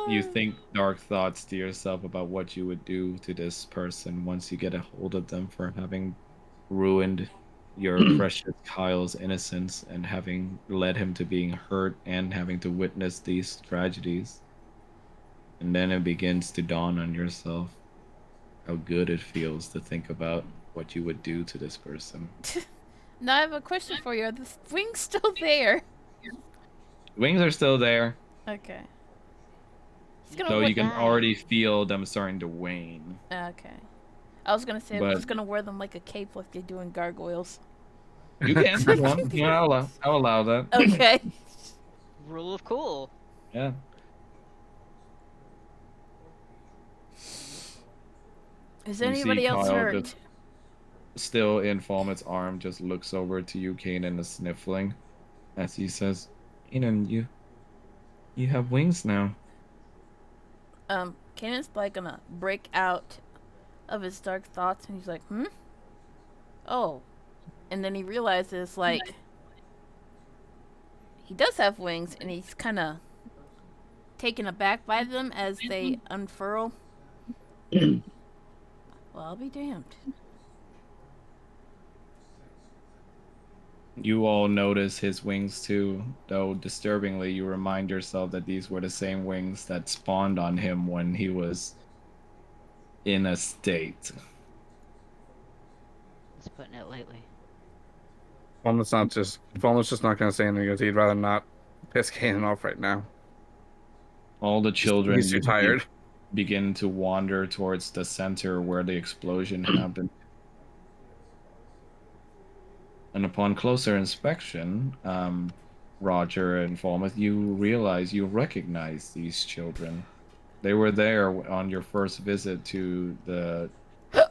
You think dark thoughts to yourself about what you would do to this person once you get a hold of them for having ruined your precious Kyle's innocence and having led him to being hurt and having to witness these tragedies. And then it begins to dawn on yourself how good it feels to think about what you would do to this person. Now I have a question for you. Are the wings still there? Wings are still there, Okay. He's gonna though you can die. already feel them starting to wane. Okay. I was gonna say I'm But- just gonna wear them like a cape like they do in gargoyles. You can, if you want. Yeah, I'll allow that. Okay. Rule of cool. Yeah. Is You anybody see else Kyle hurt? just still in Falmet's arm, just looks over to you, Kanan, is sniffling, as he says, Kanan, you have wings now. Kanan's like gonna break out of his dark thoughts and he's like, Oh. And then he realizes like he does have wings and he's kinda taken aback by them as they unfurl. Well, I'll be damned. You all notice his wings too, though disturbingly you remind yourself that these were the same wings that spawned on him when he was in a state. He's putting it lightly. Falmouth's just not going to say anything because he'd rather not piss Kanan off right now. All the children He's too tired. begin to wander towards the center where the explosion happened. And upon closer inspection, Roger and Falmouth, you recognize these children. They were there on your first visit to the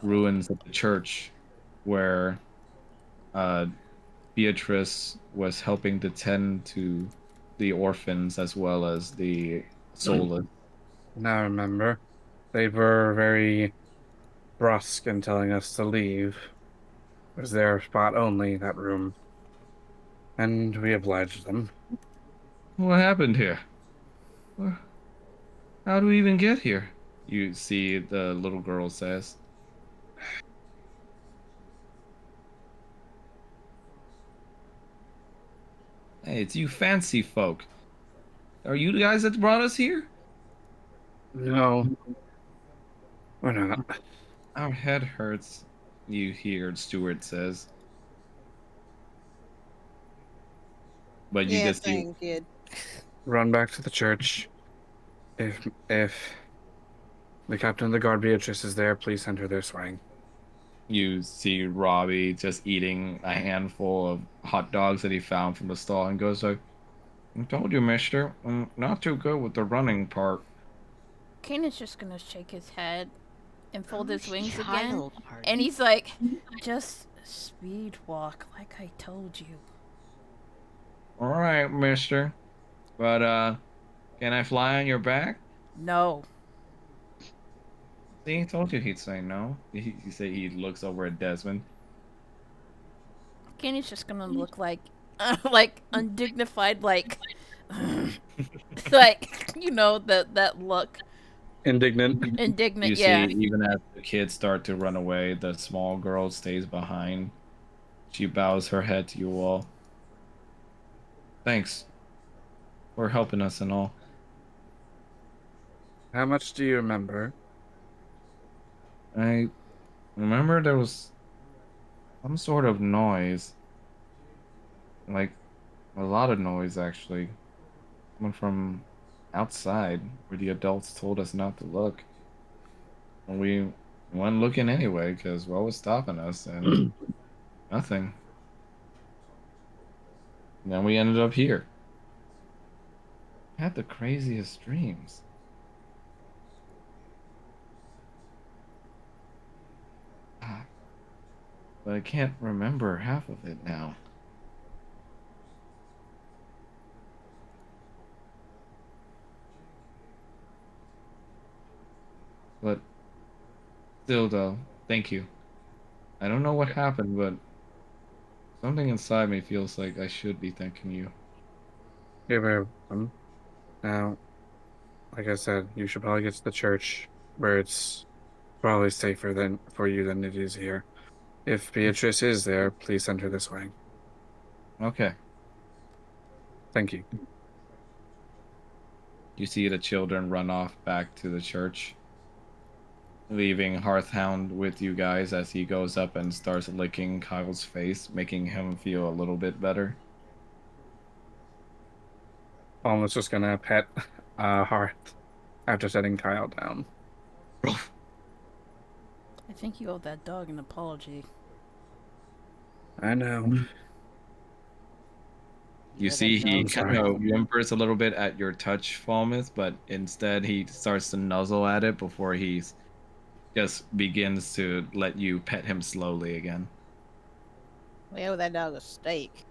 ruins of the church where Beatrice was helping to tend to the orphans as well as the soulless. Now I remember. They were very brusque in telling us to leave. It was their spot only, that room. And we obliged them. What happened here? How do we even get here? You see, the little girl says. Hey, it's you fancy folk. Are you the guys that brought us here? No, we're not. Our head hurts, you hear Stuart says. But you Yeah, just see same kid. Run back to the church. If the captain of the guard Beatrice is there, please send her this way. you see Robbie just eating a handful of hot dogs that he found from the stall and goes like, I told you, mister, not too good with the running part. Kanan's just gonna shake his head and fold his Whose wings again. child are And you? he's like, just speed walk like I told you. Alright, mister. But can I fly on your back? No. See, I told you he'd say no. He say he looks over at Desmond. Kanan's just gonna look like undignified, like, like, that look. Indignant. Indignant, You see, yeah. even as the kids start to run away, the small girl stays behind. She bows her head to you all. Thanks for helping us and all. How much do you remember? I remember there was some sort of noise. Like, a lot of noise, actually. Coming from outside, where the adults told us not to look. And we went looking anyway, because what was stopping us? And nothing. And then we ended up here. Had the craziest dreams. Ah, but I can't remember half of it now. But still, though, thank you. I don't know what happened, but something inside me feels like I should be thanking you. You're very welcome. Now, like I said, you should probably get to the church where it's probably safer than for you than it is here. If Beatrice is there, please send her this way. Okay. Thank you. You see the children run off back to the church, leaving Hearthhound with you guys as he goes up and starts licking Kyle's face, making him feel a little bit better. Almost just gonna pet Hearth after setting Kyle down. I think you owe that dog an apology. I know. You You're see that he dog's kind sorry. of whimpers a little bit at your touch, Falmouth, but instead he starts to nuzzle at it before he just begins to let you pet him slowly again. We owe that dog a steak.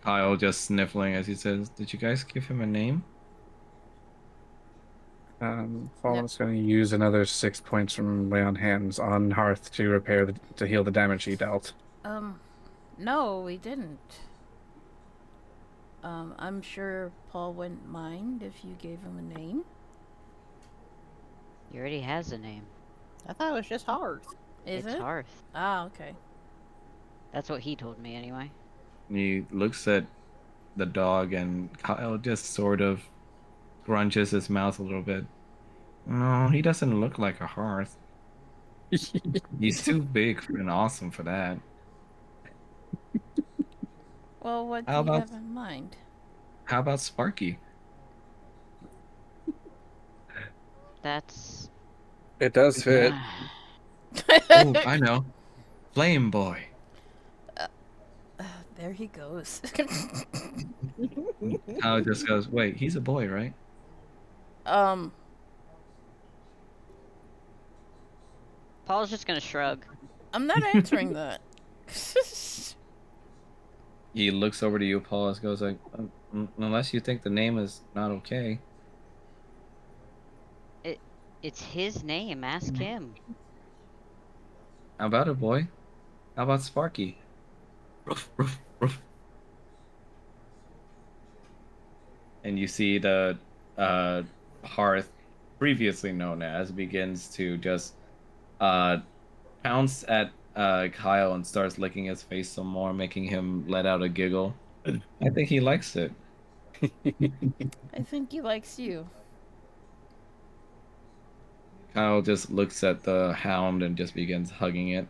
Kyle just sniffling as he says, Did you guys give him a name? Fallen's gonna use another 6 points from lay on hands on Hearth to to heal the damage he dealt. No, we didn't. I'm sure Paul wouldn't mind if you gave him a name. He already has a name. I thought it was just Hearth. Is It's it? Hearth. Ah, okay. That's what he told me anyway. He looks at the dog and Kyle just sort of grunches his mouth a little bit. No, he doesn't look like a hearth. He's too big and awesome for that. Well, what do How you about have in mind? how about Sparky? That's. It does fit. Oh, I know. Flame Boy. There he goes. Kyle just goes, wait, he's a boy, right? um, Paul's just gonna shrug. I'm not answering that. He looks over to you, Paul, and goes like, Unless you think the name is not okay. It's his name. Ask him. How about it, boy? How about Sparky? Ruff, ruff, ruff. And you see the hearth, previously known as, begins to just uh, pounce at Kyle and starts licking his face some more, making him let out a giggle. I think he likes it. I think he likes you. Kyle just looks at the hound and just begins hugging it.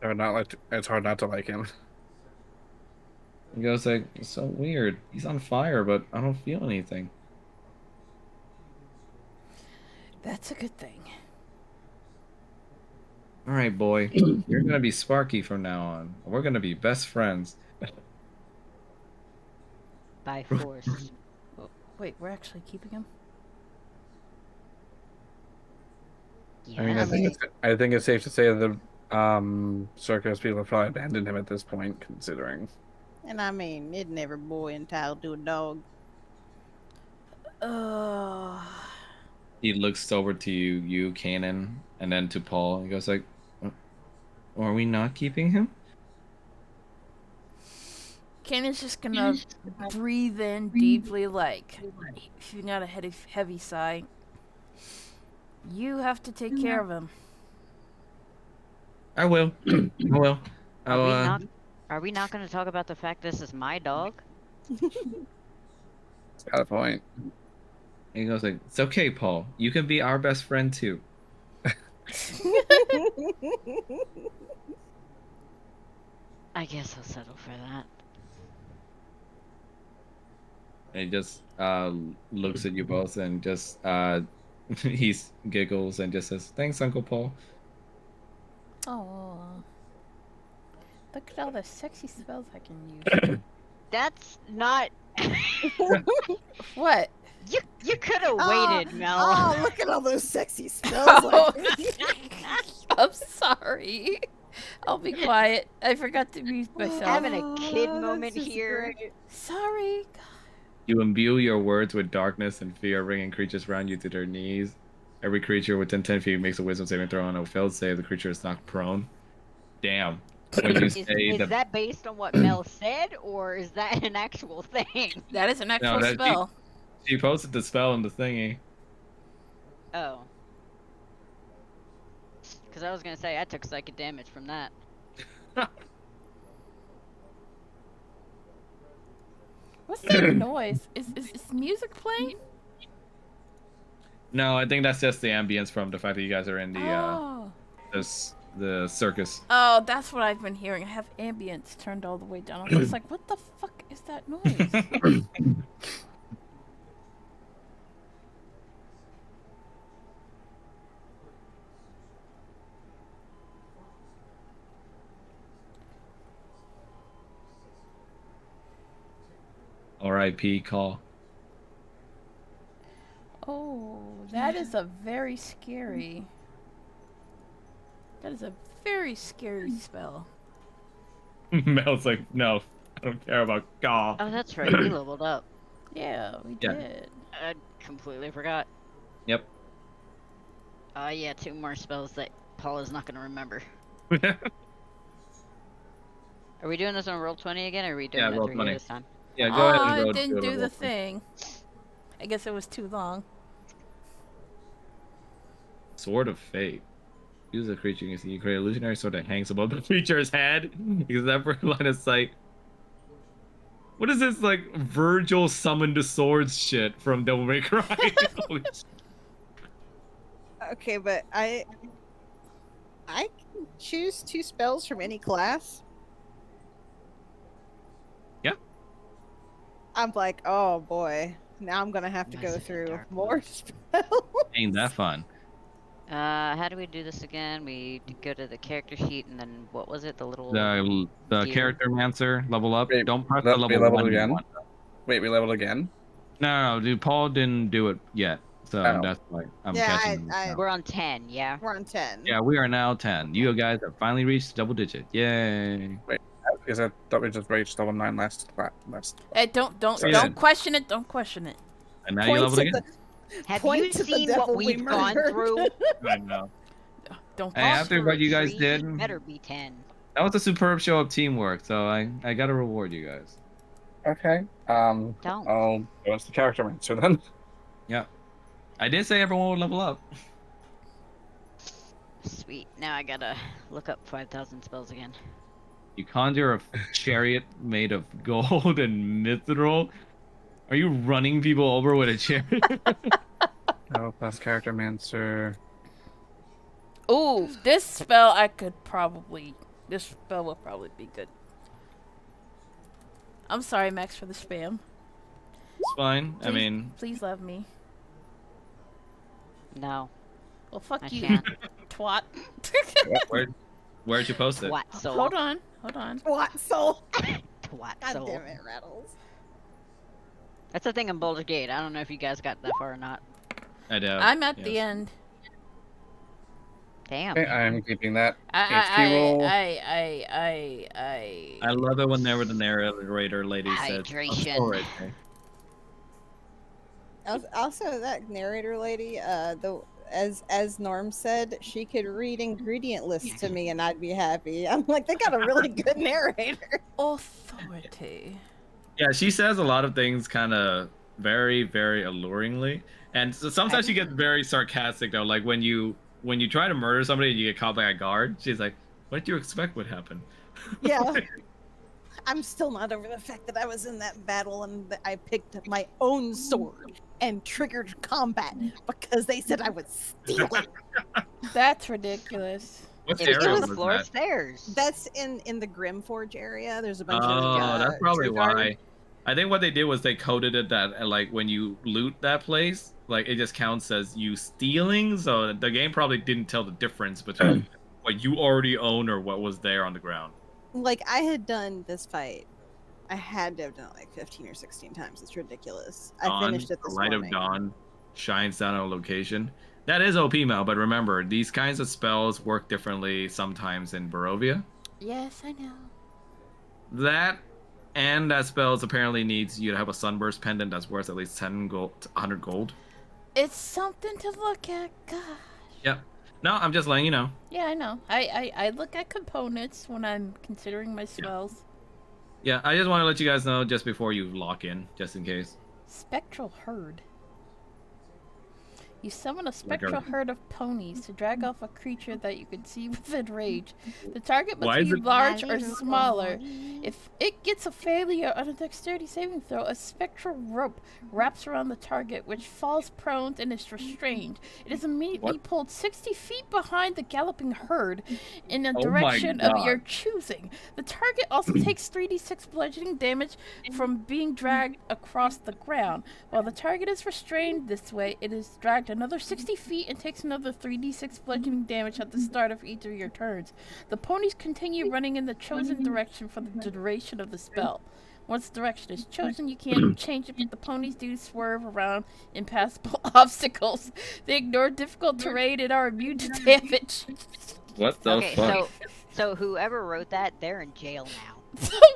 It's hard not to like him. He goes like, "It's so weird. He's on fire, but I don't feel anything." That's a good thing. All right, boy. You're gonna be Sparky from now on. We're gonna be best friends. By force. Oh, wait, we're actually keeping him? Yeah. I mean, I think it's safe to say that the circus people have probably abandoned him at this point, considering. And I mean, isn't every boy entitled to a dog? He looks over to you, Kanan, and then to Paul. He goes like, "Are we not keeping him?" Kanan's just gonna breathe in deeply, like shooting out a heavy sigh. You have to take care of him. I will. I will. Are we not going to talk about the fact this is my dog? Got a point. He goes like, "It's okay, Paul. You can be our best friend too." I guess I'll settle for that. And he just looks at you both and just he giggles and just says, "Thanks, Uncle Paul." Oh, look at all the sexy spells I can use. That's not. What? You could have waited, Mel. Oh, look at all those sexy spells. Oh, I'm sorry. I'll be quiet. I forgot to mute myself. Having a kid Oh, moment that's just here. great. Sorry. You imbue your words with darkness and fear, bringing creatures around you to their knees. Every creature within 10 feet makes a wisdom saving throw on a failed save. The creature is knocked prone. Damn. When you say Is that based on what Mel said, or is that an actual thing? That is an actual that- spell. She posted the spell in the thingy. Oh. Because I was going to say, I took psychic damage from that. What's that noise? Is music playing? No, I think that's just the ambience from the fact that you guys are in the Oh. the circus. Oh, that's what I've been hearing. I have ambience turned all the way down. I was just like, what the fuck is that noise? R.I.P. call. Oh, that is a very scary. That is a very scary spell. Mel's like, "No, I don't care about Gaw." Oh, that's right. We leveled up. Yeah, we Yeah. did. I completely forgot. Yep. Yeah, 2 more spells that Paula's not going to remember. Are we doing this on Roll20 again, or are we doing Yeah, it through Roll20. here this time? Yeah, go ahead and I go didn't it do on the roll. thing. I guess it was too long. Sword of Fate. Use a creature you can see. You create a illusionary sword that hangs above the creature's head. Except for line of sight. What is this, like, Virgil summoned the swords shit from Devil May Cry? Holy shit. Okay, but I can choose 2 spells from any class. Yeah. I'm like, oh boy, now I'm gonna have to go Massive through dark more spells. Ain't that fun. How do we do this again? We go to the character sheet, and then what was it? The little... The gear. character mancer level up. Wait, Don't press we the level leveled 1 again? one. Wait, we leveled again? No, dude, Paul didn't do it yet. So Oh. that's why I'm Yeah, catching I- him. We're on 10, yeah? We're on 10. Yeah, we are now 10. You guys have finally reached double digit. Yay. Because I thought we just reached level 9 last. Hey, don't Session. question it. Don't question it. And now you leveled at again. Have Point you to the seen what devil we we've gone murdered. through? I know. Don't Hey, after what you guys Tree did, better be 10. that was a superb show of teamwork. So I gotta reward you guys. Okay. Don't. I'll go into the character answer then. Yeah. I did say everyone would level up. Sweet. Now I gotta look up 5,000 spells again. You conjure a chariot made of gold and mithril. Are you running people over with a chariot? Oh, plus character answer. Ooh, this spell I could probably. This spell will probably be good. I'm sorry, Max, for the spam. It's fine. I Please- mean, Please love me. No, Well, fuck I you, can't. twat. where'd you post it? Twat soul. Hold on, hold on. What soul? Twat God soul. damn it, Rattles. That's the thing in Boulder Gate. I don't know if you guys got that far or not. I do. I'm at the yes. end. Damn. Okay, I'm keeping that. I HP roll. I love it whenever the narrator lady says, Hydration. "Oh, right there." Also, that narrator lady, as Norm said, she could read ingredient lists to me and I'd be happy. I'm like, they got a really good narrator. Authority. Yeah, she says a lot of things kind of very, very alluringly, and so sometimes she gets very sarcastic though. Like when you try to murder somebody and you get caught by a guard, she's like, "What did you expect would happen?" Yeah. I'm still not over the fact that I was in that battle and that I picked up my own sword and triggered combat because they said I would steal it. That's ridiculous. What It was area on the was floor that? upstairs. That's in the Grimforge area. There's a bunch of Oh, that's probably Strahd. why. I think what they did was they coded it that like when you loot that place, like it just counts as you stealing. So the game probably didn't tell the difference between what you already own or what was there on the ground. Like, I had done this fight. I had to have done it like 15 or 16 times. It's ridiculous. I finished it The this light morning. of dawn shines down on a location. That is OP, Mel, but remember, these kinds of spells work differently sometimes in Barovia. Yes, I know. That and that spells apparently needs you to have a sunburst pendant that's worth at least 100 gold. It's something to look at. Gosh. Yep. No, I'm just letting you know. Yeah, I know. I look at components when I'm considering my spells. Yeah, I just want to let you guys know just before you lock in, just in case. Spectral herd. You summon a Like spectral a- herd of ponies to drag off a creature that you can see within range. The target Why must is be it- large My or little smaller. pony. If it gets a failure on a dexterity saving throw, a spectral rope wraps around the target, which falls prone and is restrained. It is immediately What? pulled 60 feet behind the galloping herd in a Oh my direction of your God. choosing. The target also takes 3d6 bludgeoning damage from being dragged across the ground. While the target is restrained this way, it is dragged another 60 feet and takes another 3d6 bludgeoning damage at the start of each of your turns. The ponies continue running in the chosen direction for the duration of the spell. Once the direction is chosen, you can't change it, but the ponies do swerve around impassable obstacles. They ignore difficult terrain and are immune to damage. What the Okay, fuck? so whoever wrote that, they're in jail now.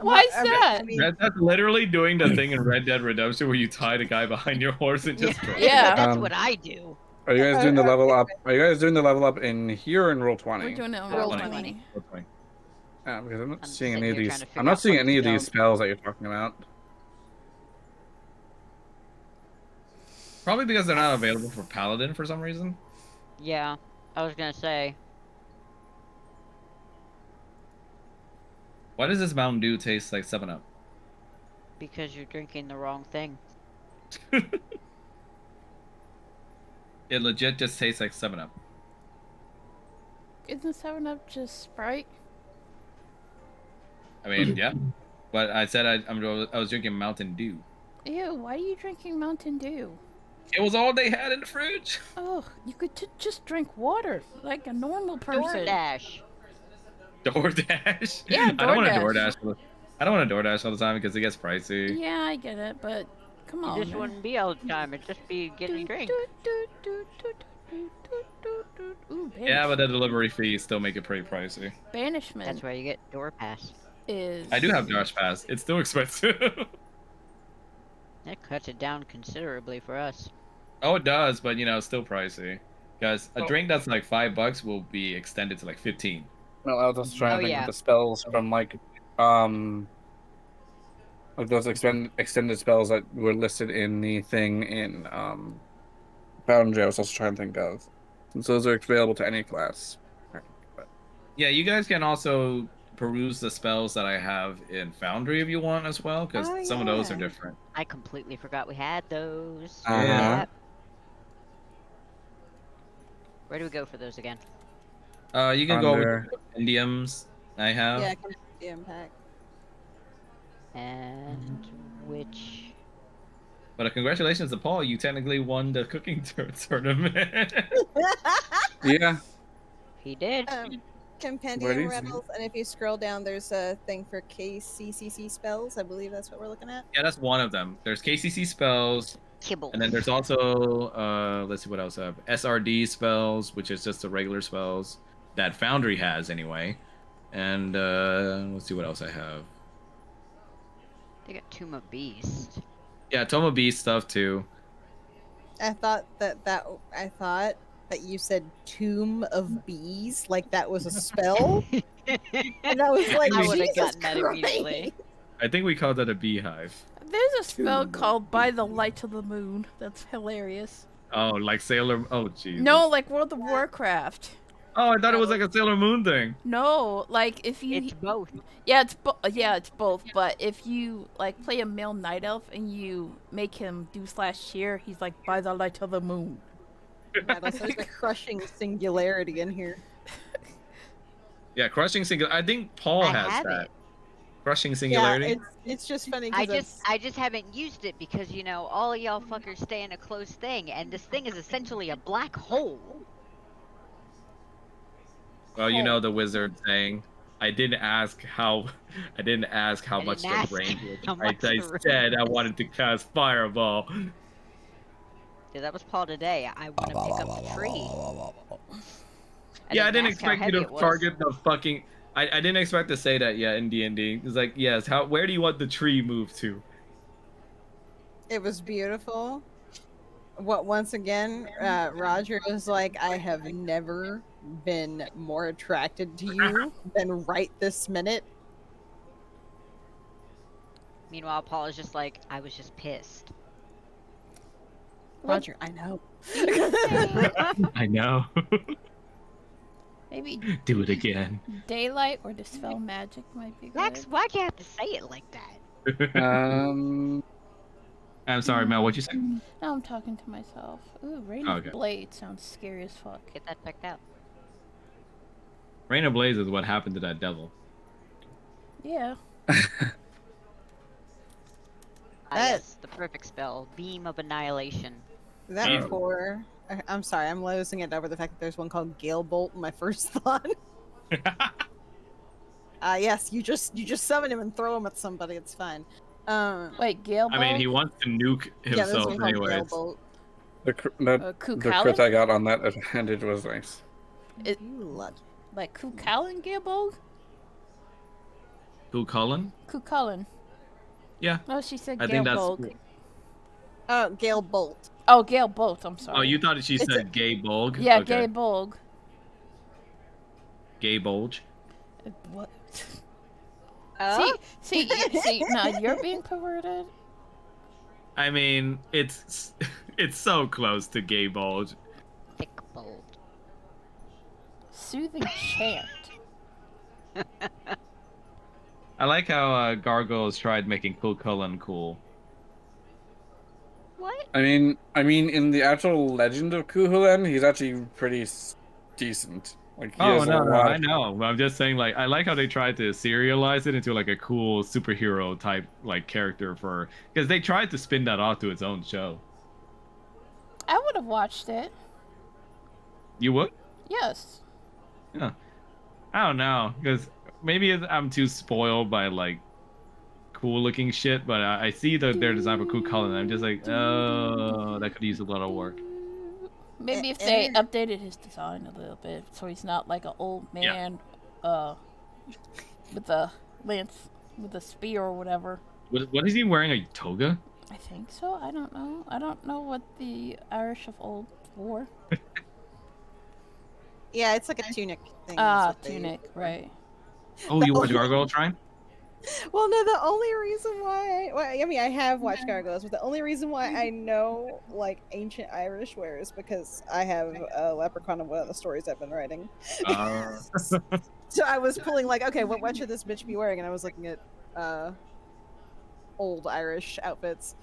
Why is that? I mean, That's literally doing the thing in Red Dead Redemption where you tie the guy behind your horse and just drive. Yeah. That's Um, what I do. Are you guys doing the level up? Are you guys doing the level up in here or in roll 20? We're doing it on Roll roll 20. 20. Okay. Because I'm not I'm just seeing sitting any of here these. trying to I'm figure not out seeing what any to of these go. spells that you're talking about. Probably because they're not available for Paladin for some reason. Yeah, I was gonna say. Why does this Mountain Dew taste like 7-Up? Because you're drinking the wrong thing. It legit just tastes like 7-Up. Isn't 7-Up just Sprite? I mean, yeah. But I said I was drinking Mountain Dew. Ew, why are you drinking Mountain Dew? It was all they had in the fridge. Oh, you could just drink water like a normal person. DoorDash. DoorDash. Yeah, I don't want to DoorDash. DoorDash. I don't want to DoorDash all the time because it gets pricey. Yeah, I get it, but come on. It just man. wouldn't be all the time. It'd just be getting a drink. Ooh, Yeah, but the delivery fees still make it pretty pricey. banishment. That's why you get Door Pass. is I do have Dash Pass. It's still expensive. That cuts it down considerably for us. Oh, it does, but it's still pricey. Because a Oh. drink that's like $5 will be extended to like 15. Well, I was just trying Oh, to think yeah. of the spells from like those extended spells that were listed in the thing in Foundry. I was also trying to think of, since those are available to any class. But Yeah, you guys can also peruse the spells that I have in Foundry if you want as well, because Oh, some of those are yeah. different. I completely forgot we had those. Yeah. Yep. Where do we go for those again? You can go over Under- the compendiums I have. Yeah, the impact. And which... But congratulations to Paul, you technically won the cooking tournament. yeah, He did. Compendium these? Rebels, and if you scroll down, there's a thing for KCCC spells. I believe that's what we're looking at. Yeah, that's one of them. There's KCC spells, Kibble. and then there's also let's see what else I have. SRD spells, which is just the regular spells that Foundry has anyway. And let's see what else I have. They got Tomb of Beast. Yeah, Toma Beast stuff too. I thought that you said Tomb of Bees, like that was a spell, and I was like, I would have Jesus gotten that Christ. immediately. I think we called that a beehive. there's a spell called By the Light of the Moon. That's hilarious. Oh, like Sailor. Oh, jeez. No, like World of Warcraft. Oh, I thought it was like a Sailor Moon thing. No, like if you It's both. it's both. But if you like play a male night elf and you make him do /cheer, he's like By the Light of the Moon. Yeah, there's a crushing singularity in here. Yeah, crushing singular. I think Paul I has have that. it. Crushing singularity. Yeah, it's just funny I because just haven't used it because all of y'all fuckers stay in a closed thing, and this thing is essentially a black hole. Well, the wizard saying, I didn't ask how much didn't the ask range was. how I much the range said I wanted to cast fireball. Yeah, that was Paul today. I want to pick up a tree. Yeah, I didn't ask how expect you heavy to it was. target the fucking. I didn't expect to say that yet in D&D. It's like, yes, where do you want the tree moved to? it was beautiful. Once again, Roger was like, I have never been more attracted to you than right this minute. Meanwhile, Paul is just like, I was just pissed. Roger, I know. I know. Maybe Do it again. daylight or dispel magic might be good. Max, why'd you have to say it like that? I'm sorry, Mel. What'd you say? Now I'm talking to myself. Ooh, Rain Okay. of Blade sounds scary as fuck. Get that checked out. Rain of Blaze is what happened to that devil. Yeah. Yes, the perfect spell. Beam of Annihilation. That Yeah. poor. I'm sorry, I'm losing it over the fact that there's one called Gale Bolt in my first thought. Yes, you just summon him and throw him at somebody. It's fine. Wait, Gale I mean, he wants to nuke Yeah, there's himself one called Gale anyways. Bolt. The crit I Kukalin? got on that advantage was nice. It- You lucky. Like Kukalin Gilbold? Who, Cullen? Kukalin. Yeah. Oh, she said I think that's. Gilbold. Oh, Gale Bolt. Oh, Gale Bolt, I'm sorry. Oh, you thought she It's said gay bulge? Yeah, Okay. Gay Bulg. Gay bulge. What? Oh? See, now you're being perverted. I mean, it's so close to gay bulge. Thick bolt. Soothing chant. I like how Gargoyles tried making Cool Cullen cool. What? I mean, in the actual Legend of Cuchulainn, he's actually pretty decent. Like he Oh has a no, lot I of- know. But I'm just saying, like, I like how they tried to serialize it into like a cool superhero type like character for because they tried to spin that off to its own show. I would have watched it. You would? Yes. Yeah. I don't know because maybe I'm too spoiled by like cool looking shit, but I see their design for Cool Cullen and I'm just like, oh, that could use a lot of work. Maybe if they updated his design a little bit so he's not like an old man with a lance with a spear or whatever. What is he wearing? A toga? I think so. I don't know. I don't know what the Irish of old wore. Yeah, it's like a tunic thing. is Ah, what they tunic, wear. right. Oh, The you watch only- Gargoyle Shrine? Well, no, the only reason why, I mean, I have watched Gargoyles, but the only reason why I know like ancient Irish wear is because I have a leprechaun in one of the stories I've been writing. So I was pulling like, okay, what should this bitch be wearing? And I was looking at old Irish outfits.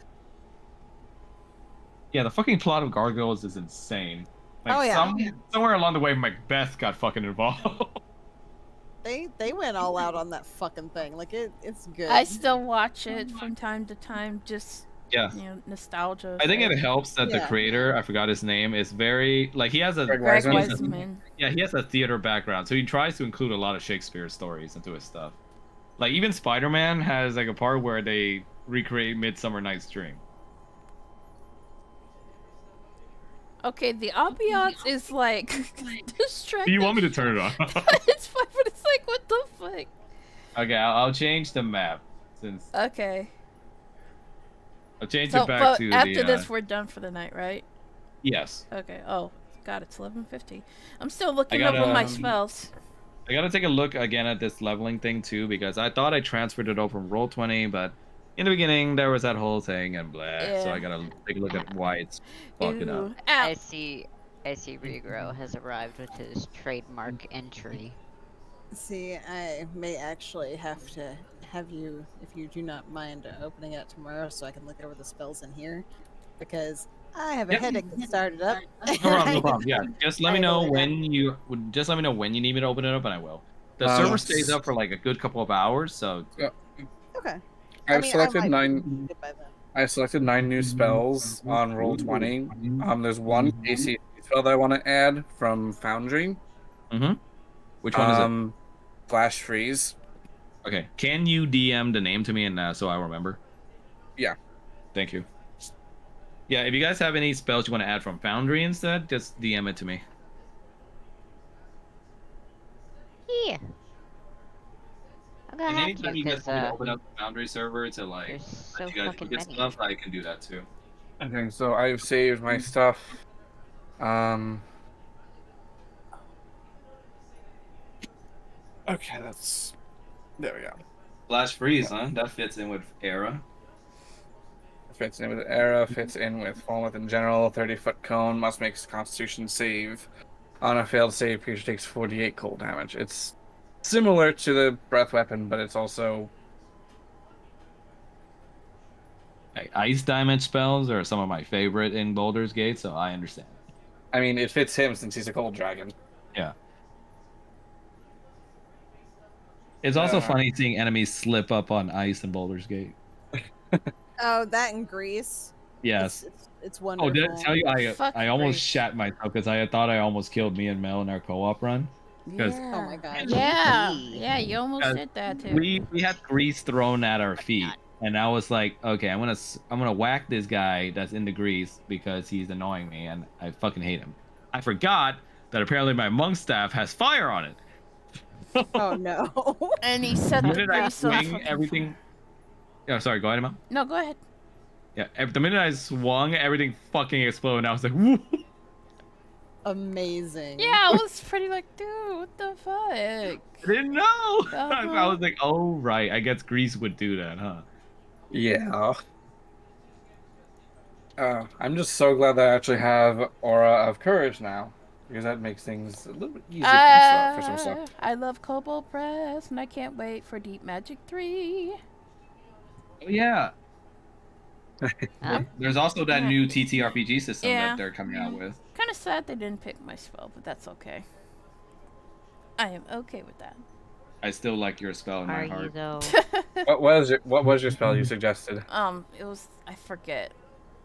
Yeah, the fucking plot of Gargoyles is insane. Like, Oh, yeah. somewhere along the way, Macbeth got fucking involved. They went all out on that fucking thing. Like it's good. I still watch it from time to time, just Yeah. nostalgia. I think sake. it helps that the Yeah. creator, I forgot his name, is very like he has a Greg Greg Wiseman. Wiseman. yeah, he has a theater background, so he tries to include a lot of Shakespeare stories into his stuff. Like even Spider-Man has like a part where they recreate Midsummer Night's Dream. Okay, the ambiance is like distracting. Do you want me to turn it on? It's fine, but it's like, what the fuck? Okay, I'll change the map since Okay. I'll change So, it back but to after the. this, we're done for the night, right? Yes, Okay. Oh, God, it's 11:50. I'm still looking gotta, over my spells. I gotta take a look again at this leveling thing too because I thought I transferred it over from Roll20, but in the beginning there was that whole thing and blah. So Yeah. I gotta take a look at why it's fucking up. Ooh. I Ow. see Regro has arrived with his trademark entry. See, I may actually have to have you, if you do not mind, opening it tomorrow so I can look over the spells in here, because I have a Yep. headache that started up. No problem, no problem. Yeah, just let me I know believe when you just let me know when you need me to open it up, and I will. The server Yes. stays up for like a good couple of hours, so Okay. I've I selected might nine. be good by then. I selected 9 new spells on Roll20. There's one AC spell that I want to add from Foundry. which one is it? Flash Freeze. Okay, can you DM the name to me and so I remember? Yeah. Thank you. Yeah, if you guys have any spells you want to add from Foundry instead, just DM it to me. Yeah. I'm gonna And have anytime to you guys because want me to open up the Foundry server to like there's so let you guys fucking look at many. stuff, I can do that too. Okay, so I've saved my stuff. Okay, that's. There we go. Flash Freeze, huh? That fits in with Era. Fits in with Era, fits in with Fallen in general. 30-foot cone must make a Constitution save. On a failed save, creature takes 48 cold damage. It's similar to the breath weapon, but it's also. Ice damage spells are some of my favorite in Baldur's Gate, so I understand. I mean, it fits him since he's a cold dragon. Yeah. It's also funny seeing enemies slip up on ice in Baldur's Gate. Oh, that in Greece. Yes. It's Oh, wonderful. did I tell you Fuck I almost Greece. shat myself because I thought I almost killed me and Mel in our co-op run. 'Cause- Yeah. Oh my god. Yeah. Gee. Yeah, you almost Uh, did that too. We had grease thrown at our feet, and I was like, okay, I'm gonna whack this guy that's in the grease because he's annoying me, and I fucking hate him. I forgot that apparently my monk staff has fire on it. Oh no. And he set The the minute I grease on swing fucking everything. Yeah, sorry. Go ahead, Mel. No, go ahead. Yeah, the minute I swung, everything fucking exploded. And I was like, woo! Amazing. Yeah, I was pretty like, dude, what the fuck? I didn't know. I was like, oh right, I guess grease would do that, huh? Yeah. I'm just so glad that I actually have Aura of Courage now, because that makes things a little bit easier for some stuff. I love Cobalt Press, and I can't wait for Deep Magic 3. Oh yeah. Huh? There's also that Yeah. new TTRPG system Yeah. that they're coming out with. Kind of sad they didn't pick my spell, but that's okay. I am okay with that. I still like your spell in Are my you heart. though? What was your spell you suggested? It was, I forget.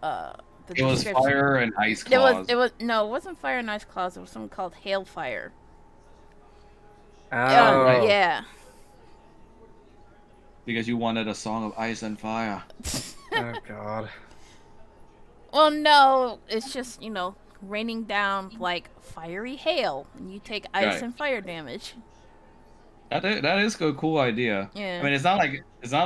The It was description. fire and ice It claws. no, it wasn't Fire and Ice Claws. It was something called Hailfire. Oh, Yeah. Because you wanted a song of ice and fire. Oh god. Well, no, it's just, raining down like fiery hail, and you take ice Right. and fire damage. That is a cool idea. Yeah. I mean, it's not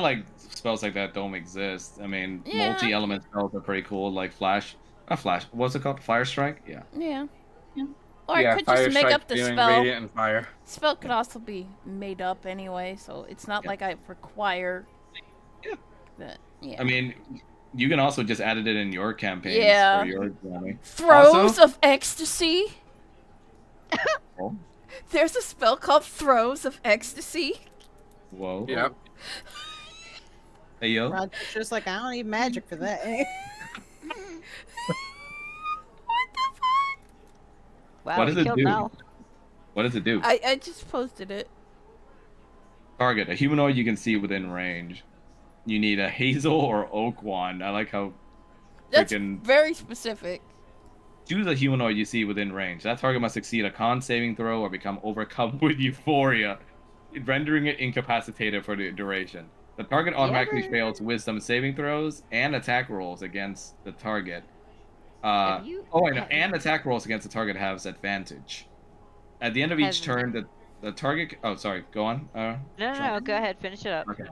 like spells like that don't exist. I mean, Yeah. multi-element spells are pretty cool, like Flash. Not Flash. What's it called? Fire Strike. Yeah. Yeah. Or it Yeah, could fire just make strike, up the spewing, spell. radiant, and fire. Spell could also be made up anyway, so it's not Yeah. like I require. Yeah. That. Yeah. I mean, you can also just add it in your campaigns Yeah. for your journey. Throes Also- of Ecstasy. Oh, There's a spell called Throes of Ecstasy. whoa. Yep. Hey yo. Roger's just like, I don't need magic for that. What the fuck? Wow, What does we it killed do? Mel. What does it do? I just posted it. Target a humanoid you can see within range. You need a hazel or oak wand. I like how That's freaking very specific. choose a humanoid you see within range. That target must succeed a con saving throw or become overcome with euphoria, rendering it incapacitated for the duration. The target automatically ever- fails wisdom saving throws and attack rolls against the target. Have you- And attack rolls against the target has advantage. At the end of each Have- turn, the target. Oh, sorry. Go on. No, go ahead, finish it up. Okay.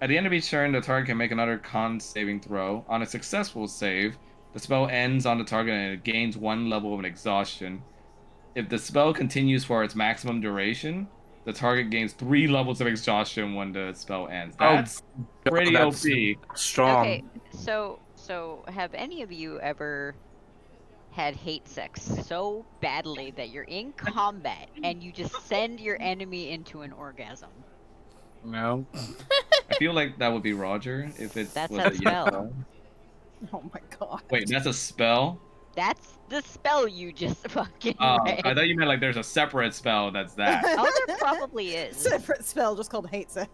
At the end of each turn, the target can make another con saving throw. On a successful save, the spell ends on the target and it gains 1 level of an exhaustion. If the spell continues for its maximum duration, the target gains 3 levels of exhaustion when the spell ends. That's pretty that's OP. strong. Okay, so have any of you ever had hate sex so badly that you're in combat and you just send your enemy into an orgasm? No. I feel like that would be Roger if it That's was a a spell. Oh my god. Wait, that's a spell? That's the spell you just fucking Oh, read. I thought you meant like there's a separate spell that's that. Oh, there probably is. Separate spell just called hate sex.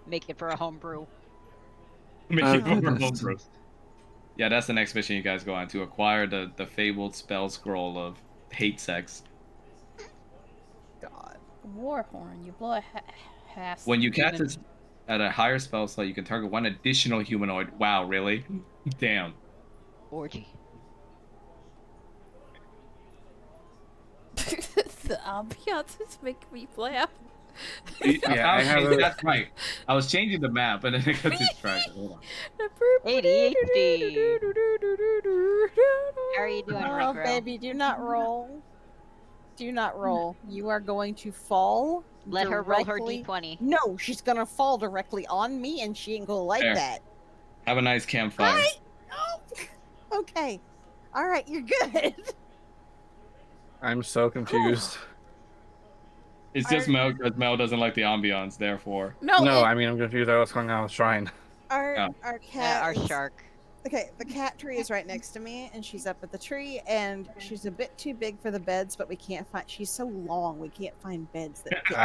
Make it for a homebrew. Make Oh, it over goodness. homebrew. Yeah, that's the next mission you guys go on to acquire the fabled spell scroll of hate sex. God. Warhorn. You blow a has. When you cast Human. this at a higher spell slot, you can target one additional humanoid. Wow, really? Damn. Orgy. The ambiance is making me laugh. That's right. I was changing the map and then it got distracted. Hold on. ADHD. How are you doing, Oh, Rinkro? baby, do not roll. Do not roll. You are going to fall. Let her roll her directly- d20. No, she's gonna fall directly on me, and she ain't gonna like There. that. Have a nice campfire. Right? Oh. Okay. All right, you're good. I'm so confused. It's just Mel because Mel doesn't like the ambiance, therefore. No, No, it- I mean, I'm confused at what's going on with Shrine. Our Oh. our cat. Our is- shark. Okay, the cat tree is right next to me, and she's up at the tree, and she's a bit too big for the beds, but we can't find. She's so long, we can't find beds that fit.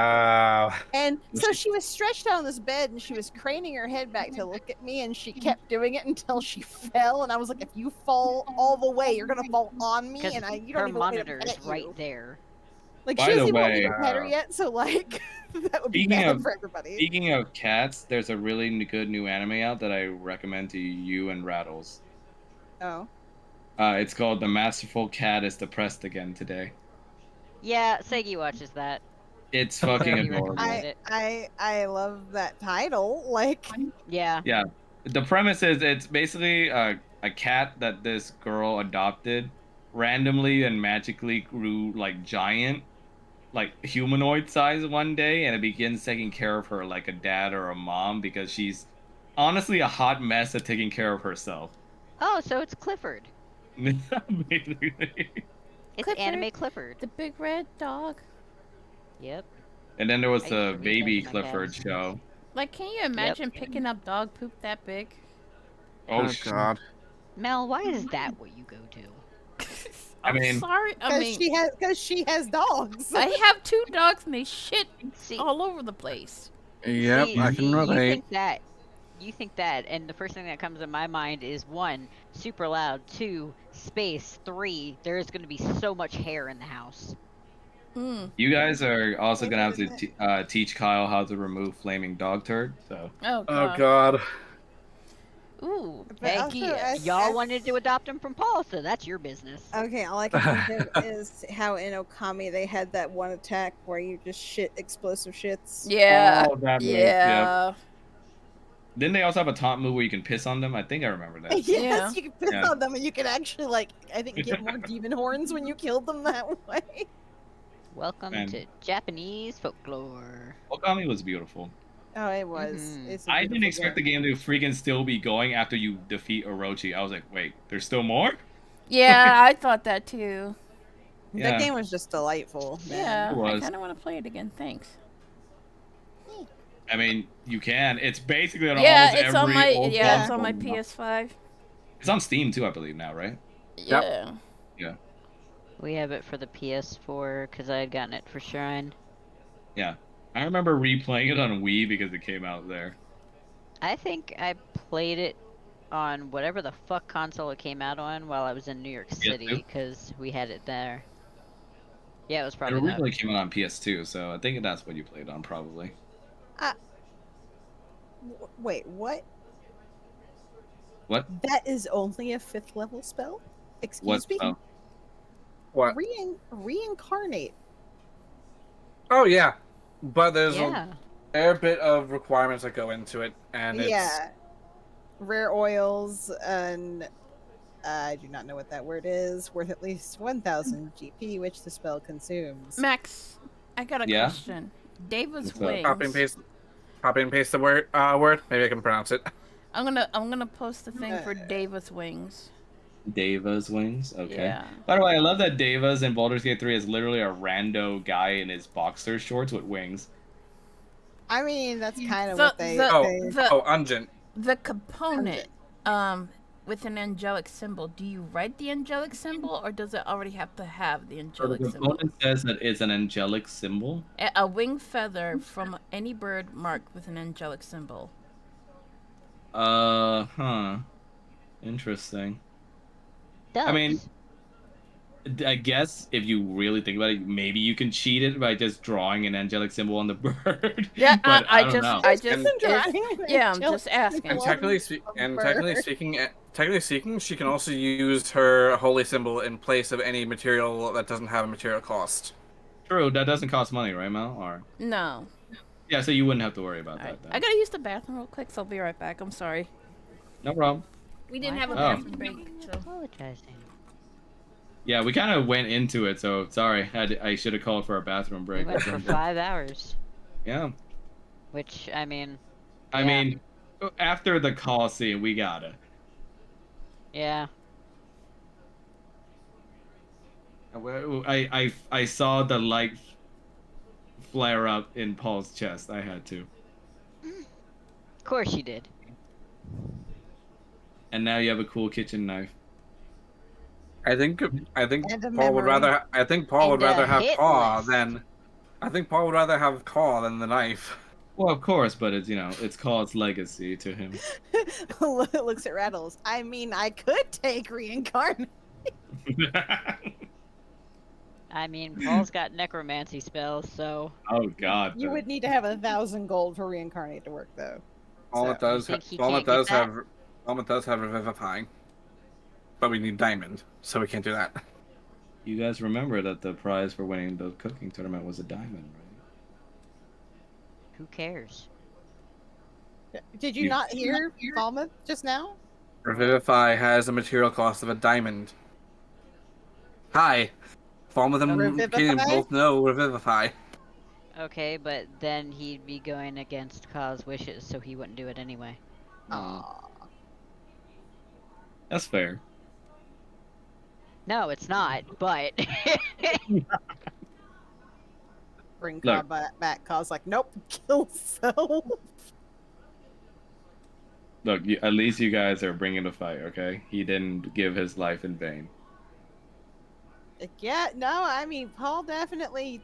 And so she was stretched out on this bed, and she was craning her head back to look at me, and she kept doing it until she fell. And I was like, "If you fall all the way, you're gonna fall on me." Because And you her don't even want me to monitor is pet you. right there. Like By she the doesn't even want me to way, pet her yet, so like that would be Speaking bad of- for everybody. Speaking of cats, there's a really good new anime out that I recommend to you and Rattles. Oh, It's called The Masterful Cat is Depressed Again Today. Yeah, Segi watches that. It's fucking He adorable. recommended it. I love that title. Like, Yeah. Yeah. The premise is it's basically a cat that this girl adopted randomly and magically grew like giant, like humanoid size one day, and it begins taking care of her like a dad or a mom because she's honestly a hot mess at taking care of herself. Oh, so it's Clifford. Basically. It's Clifford? anime Clifford. the big red dog. Yep. And then there was I used the to read baby those in my Clifford cats. show. Like, can you imagine picking up dog poop that big? Oh, God. Mel, why is that what you go to? I I'm mean- sorry. I mean, because she has dogs. I have 2 dogs and they shit See, all over the place. Yep, see, I can you relate. think that, and the first thing that comes in my mind is 1, super loud, 2, space, 3, there is going to be so much hair in the house. Mm. You guys are also gonna have to teach Kyle how to remove flaming dog turd. So Oh god. Oh, God. Ooh, But Hey, also, y'all wanted to adopt him from Paul, so that's your business. Okay, all I can think of is how in Okami they had that one attack where you just shit explosive shits. yeah, Oh, that move. Yep. yeah, Didn't they also have a taunt move where you can piss on them? I think I remember that. Yes, Yeah. you can piss Yeah. on them, and you can actually I think get more demon horns when you killed them that way. Welcome Man. to Japanese folklore. Okami was beautiful. Oh, it was. Mhm. It's a I didn't beautiful expect the game to freaking still be going after you defeat Orochi. I was like, wait, there's still more? yeah. I thought that too. Yeah. That game was just delightful, man. Yeah, It I was. kind of want to play it again. Thanks. I mean, you can. It's basically on Yeah, almost it's on every my old it's on console my now. PS5. It's on Steam too, I believe now, right? Yeah. Yeah. We have it for the PS4 because I had gotten it for Shrine. Yeah. I remember replaying it on Wii because it came out there. I think I played it on whatever the fuck console it came out on while I was in New York City PS2? because we had it there. Yeah, it was It probably that. originally came out on PS2, so I think that's what you played on, probably. Wait, what? What? That is only a 5th level spell? What? Excuse me? Oh, What? Reincarnate. Oh yeah, but there's Yeah. a fair bit of requirements that go into it, and it's Yeah. Rare oils and I do not know what that word is, worth at least 1000 GP, which the spell consumes. Max, I got a Yeah? question. David's What's up? copy and wings. paste. Copy and paste the word. Maybe I can pronounce it. I'm gonna post the thing for David's wings. Deva's wings? Okay. Yeah. By the way, I love that Deva's in Baldur's Gate 3 is literally a rando guy in his boxer shorts with wings. I mean, that's kind of The what they. Ungent. the component with an angelic symbol. Do you write the angelic symbol, or does it already have to have the So the angelic symbol? component says that it's an angelic symbol. A wing feather from any bird marked with an angelic symbol. Huh. Interesting. Doves. I mean, I guess if you really think about it, maybe you can cheat it by just drawing an angelic symbol on the bird. Yeah, but I don't just know. I just And- yeah, I'm just asking. And Love technically speaking, she can also use her holy symbol in place of any material that doesn't have a material cost. True, that doesn't cost money, right, Mel? Or No. yeah, so you wouldn't have to worry about Alright. that then. I gotta use the bathroom real quick, so I'll be right back. I'm sorry. No problem. We didn't Why have a not? bathroom break, so. Apologizing. Yeah, we kind of went into it, so sorry. I should have called for a bathroom We break. went for 5 hours. Yeah. Which, I mean, I yeah. mean, after the call scene, we gotta. Yeah. I saw the light flare up in Paul's chest. I had to. Of course you did. And now you have a cool kitchen knife. I think And a Paul would memory. rather. I think Paul would And a rather have hit Paw list. than. I think Paul would rather have Paw than the knife. Well, of course, but it's it's called legacy to him. Looks at Rattles. I mean, I could take reincarnate. I mean, Paul's got necromancy spells, so Oh God. You would need to have 1,000 gold for reincarnate to work, though. All So, it does. think he All it can't get does that? have. All it does have revivifying. But we need diamond, so we can't do that. You guys remember that the prize for winning the cooking tournament was a diamond, right? who cares? Did you You- not hear Falmouth just now? Revivify has a material cost of a diamond. Hi, Falmouth and Revivify? Keaton both know Revivify. Okay, but then he'd be going against Ka's wishes, so he wouldn't do it anyway. Aw. That's fair. No, it's not, but Bring Look. Ka back. Ka's like, nope, kill self. Look, at least you guys are bringing the fight, okay? He didn't give his life in vain. Yeah, no, I mean, Paul definitely.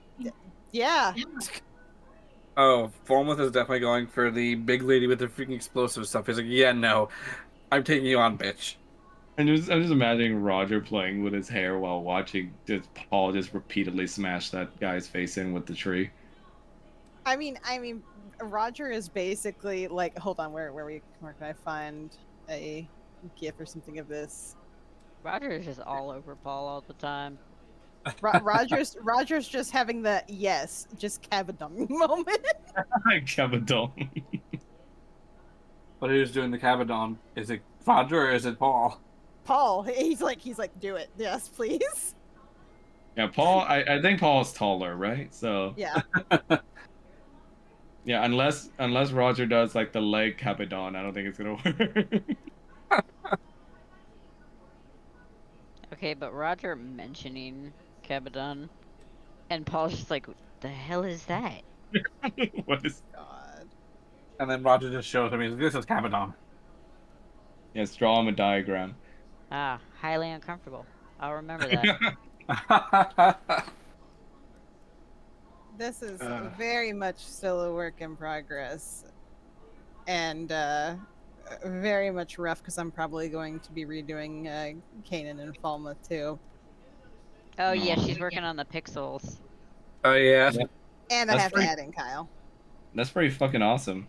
Yeah. Oh, Falmouth is definitely going for the big lady with the freaking explosive stuff. He's like, yeah, no, I'm taking you on, bitch. I'm just imagining Roger playing with his hair while watching just Paul just repeatedly smash that guy's face in with the tree. I mean, Roger is basically like, hold on, where can I find? a GIF or something of this. Roger is just all over Paul all the time. Roger's just having the yes, just Cavadon moment. Cabadon. But who's doing the Cabadon? Is it Roger or is it Paul? Paul, he's like, do it, yes, please. Yeah, Paul. I think Paul's taller, right? So Yeah, yeah, unless Roger does like the leg Cabadon, I don't think it's gonna work. Okay, but Roger mentioning Cabadon, and Paul's just like, "What the hell is that?" What is? God. And then Roger just shows him, this is Cabadon. Yes, draw him a diagram. Ah, highly uncomfortable. I'll remember that. This is very much still a work in progress, and very much rough because I'm probably going to be redoing Kanan and Falmouth too. Oh yeah, No. she's working on the pixels. Oh, yeah. Yeah. And I That's have pretty- to add in Kyle. That's pretty fucking awesome.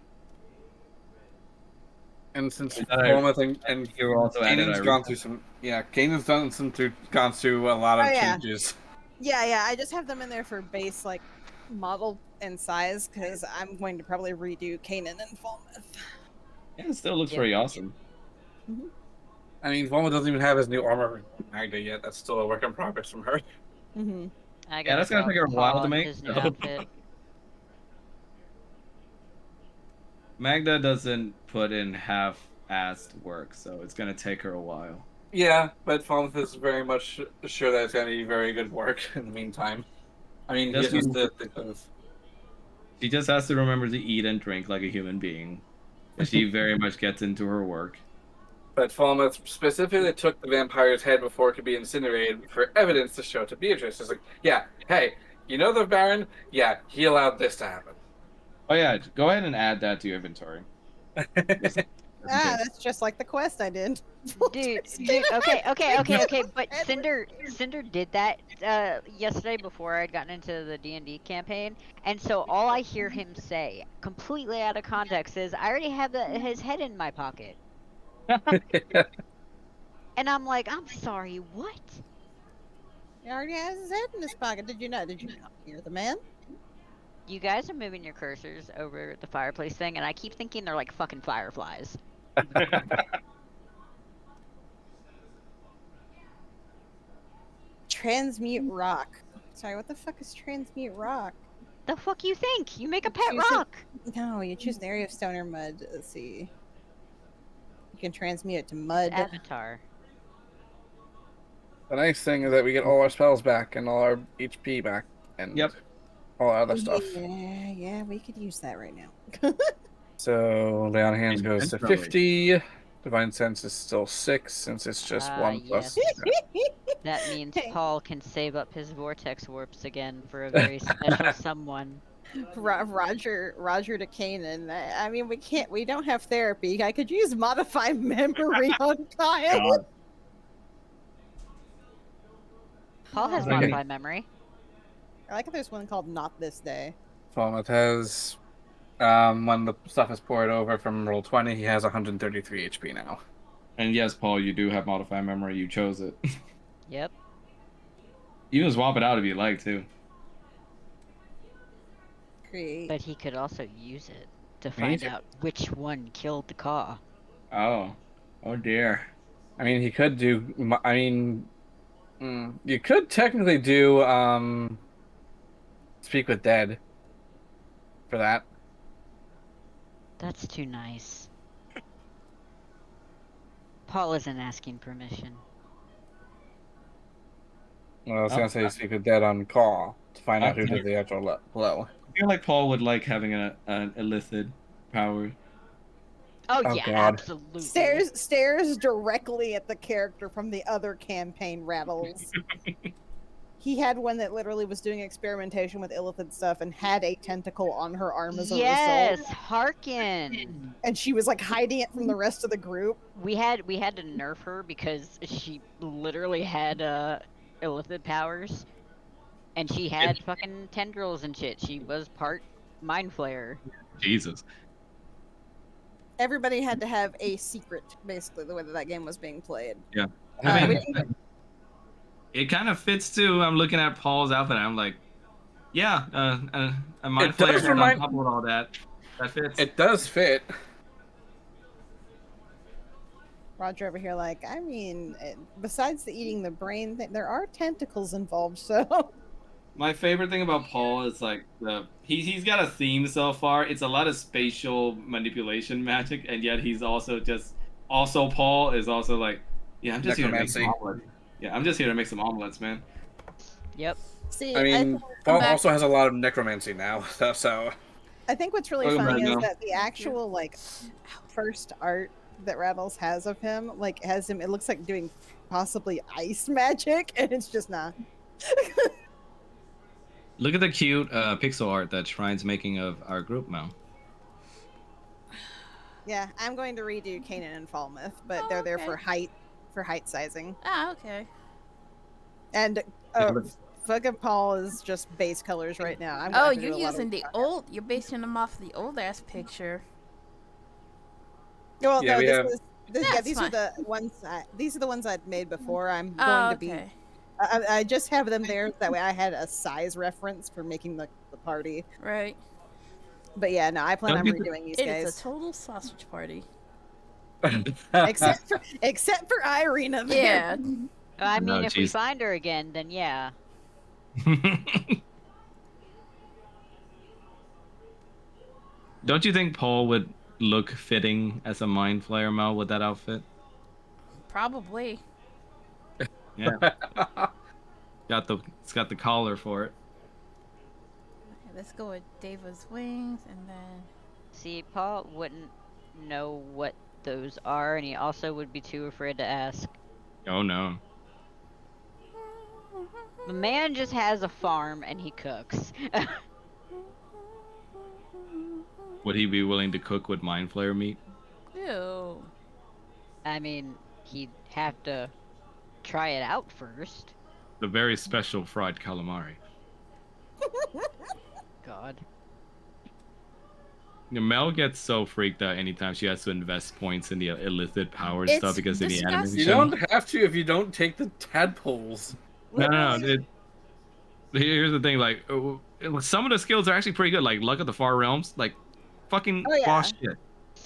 And since And I- Falmouth and You were also added Kanan's Irene. gone through some, Kanan's gone through a lot of Oh, yeah. changes. Yeah, I just have them in there for base like model and size because I'm going to probably redo Kanan and Falmouth. Yeah, it still looks Yep. pretty awesome. I mean, Falmouth doesn't even have his new armor from Magda yet. That's still a work in progress from her. Mm-hmm. I Yeah, gotta that's gonna draw take her a while Paul to in make, his new so. outfit. Magda doesn't put in half-assed work, so it's gonna take her a while. Yeah, but Falmouth is very much sure that it's going to be very good work in the meantime. I mean, he That's just what- the She just has to remember to eat and drink like a human being. But she very much gets into her work. But Falmouth specifically took the vampire's head before it could be incinerated for evidence to show to Beatrice. It's like, yeah, hey, you know the Baron? Yeah, he allowed this to happen. Oh yeah, go ahead and add that to your inventory. Just in case. That's just like the quest I did. Dude, okay. But Cinder did that yesterday before I'd gotten into the D&D campaign, and so all I hear him say, completely out of context, is, "I already have his head in my pocket," and I'm like, "I'm sorry, what?" He already has his head in his pocket. Did you not hear the man? You guys are moving your cursors over the fireplace thing, and I keep thinking they're like fucking fireflies. Transmute rock. Sorry, what the fuck is transmute rock? The fuck you think? You make a pet Choose it- rock. No, you choose an area of stone or mud. Let's see. You can transmute it to mud. Avatar. The nice thing is that we get all our spells back and all our HP back and Yep. all our other stuff. Yeah, we could use that right now. So Lay on Hands goes to Definitely. 50. Divine Sense is still 6 since it's just 1 plus. That means Hey. Paul can save up his vortex warps again for a very special someone. Roger to Kanan. I mean, we don't have therapy. I could use modify memory on Kyle. God. Paul has Okay. modified memory. I like how there's one called Not This Day. Falmouth has, when the stuff is poured over from roll 20, he has 133 HP now. And yes, Paul, you do have modify memory. You chose it. Yep. You can swap it out if you like to. Create. But he could also use it to Me find too. out which one killed the Caw. Oh. Oh dear. I mean, he could do. You could technically do Speak with Dead for that. That's too nice. Paul isn't asking permission. Well, I was Oh, gonna say Speak with Dead on call to find out who Okay. did the actual blow. I feel like Paul would like having an illicit power. Oh, Oh, yeah, God. absolutely. Stares directly at the character from the other campaign, Rattles. He had one that literally was doing experimentation with illicit stuff and had a tentacle on her arm as a Yes, result. Harkin. And she was like hiding it from the rest of the group. We had to nerf her because she literally had illicit powers, and she had fucking tendrils and shit. She was part mind flayer. Jesus. everybody had to have a secret, basically, the way that game was being played. Yeah. We I mean, didn't get- it kind of fits too. I'm looking at Paul's outfit. And I'm like, yeah, a mind It flayer does head on remind. top of all that. That fits. It does fit. Roger over here, like, I mean, besides the eating the brain thing, there are tentacles involved, so. My favorite thing about Paul is like he's got a theme so far. It's a lot of spatial manipulation magic, and yet he's also Paul is also like, yeah, I'm just here to make some Necromancy. omelets. Yeah, I'm just here to make some omelets, man. Yep. See, I mean, Paul back. also has a lot of necromancy now, so I think what's really Welcome funny back is now. that the actual, like, first art that Rattles has of him, like, has him, it looks like doing possibly ice magic, and it's just not. Look at the cute pixel art that Shrine's making of our group now. Yeah, I'm going to redo Kanan and Falmouth, but Oh, they're there okay. for height sizing. Ah, okay. And Yeah, but- fucking Paul is just base colors right now. I'm Oh, gonna do you're a lot of using the work on him. old. You're basing them off the old ass picture. Well, Yeah, no, we have- yeah, That's these fine. are the ones. These are the ones I'd made before. I'm going Oh, to be. okay. I just have them there that way I had a size reference for making the party. Right. But yeah, no, I plan Don't on you redoing these It guys. is a total sausage party. except for Irina. there. Yeah. I mean, No, if we jeez. find her again, then yeah. Don't you think Paul would look fitting as a mind flayer, Mel, with that outfit? Probably. Yeah. It's got the collar for it. Okay, let's go with Deva's wings and then. See, Paul wouldn't know what those are, and he also would be too afraid to ask. Oh no. The man just has a farm and he cooks. Would he be willing to cook with mind flayer meat? Ew. I mean, he'd have to try it out first. The very special fried calamari. God. Mel gets so freaked out anytime she has to invest points in the illicit power It's stuff because of the disgusting. animation. You don't have to if you don't take the tadpoles. No. Here's the thing, like some of the skills are actually pretty good. Like Luck of the Far Realms, like fucking Oh, yeah. boss shit.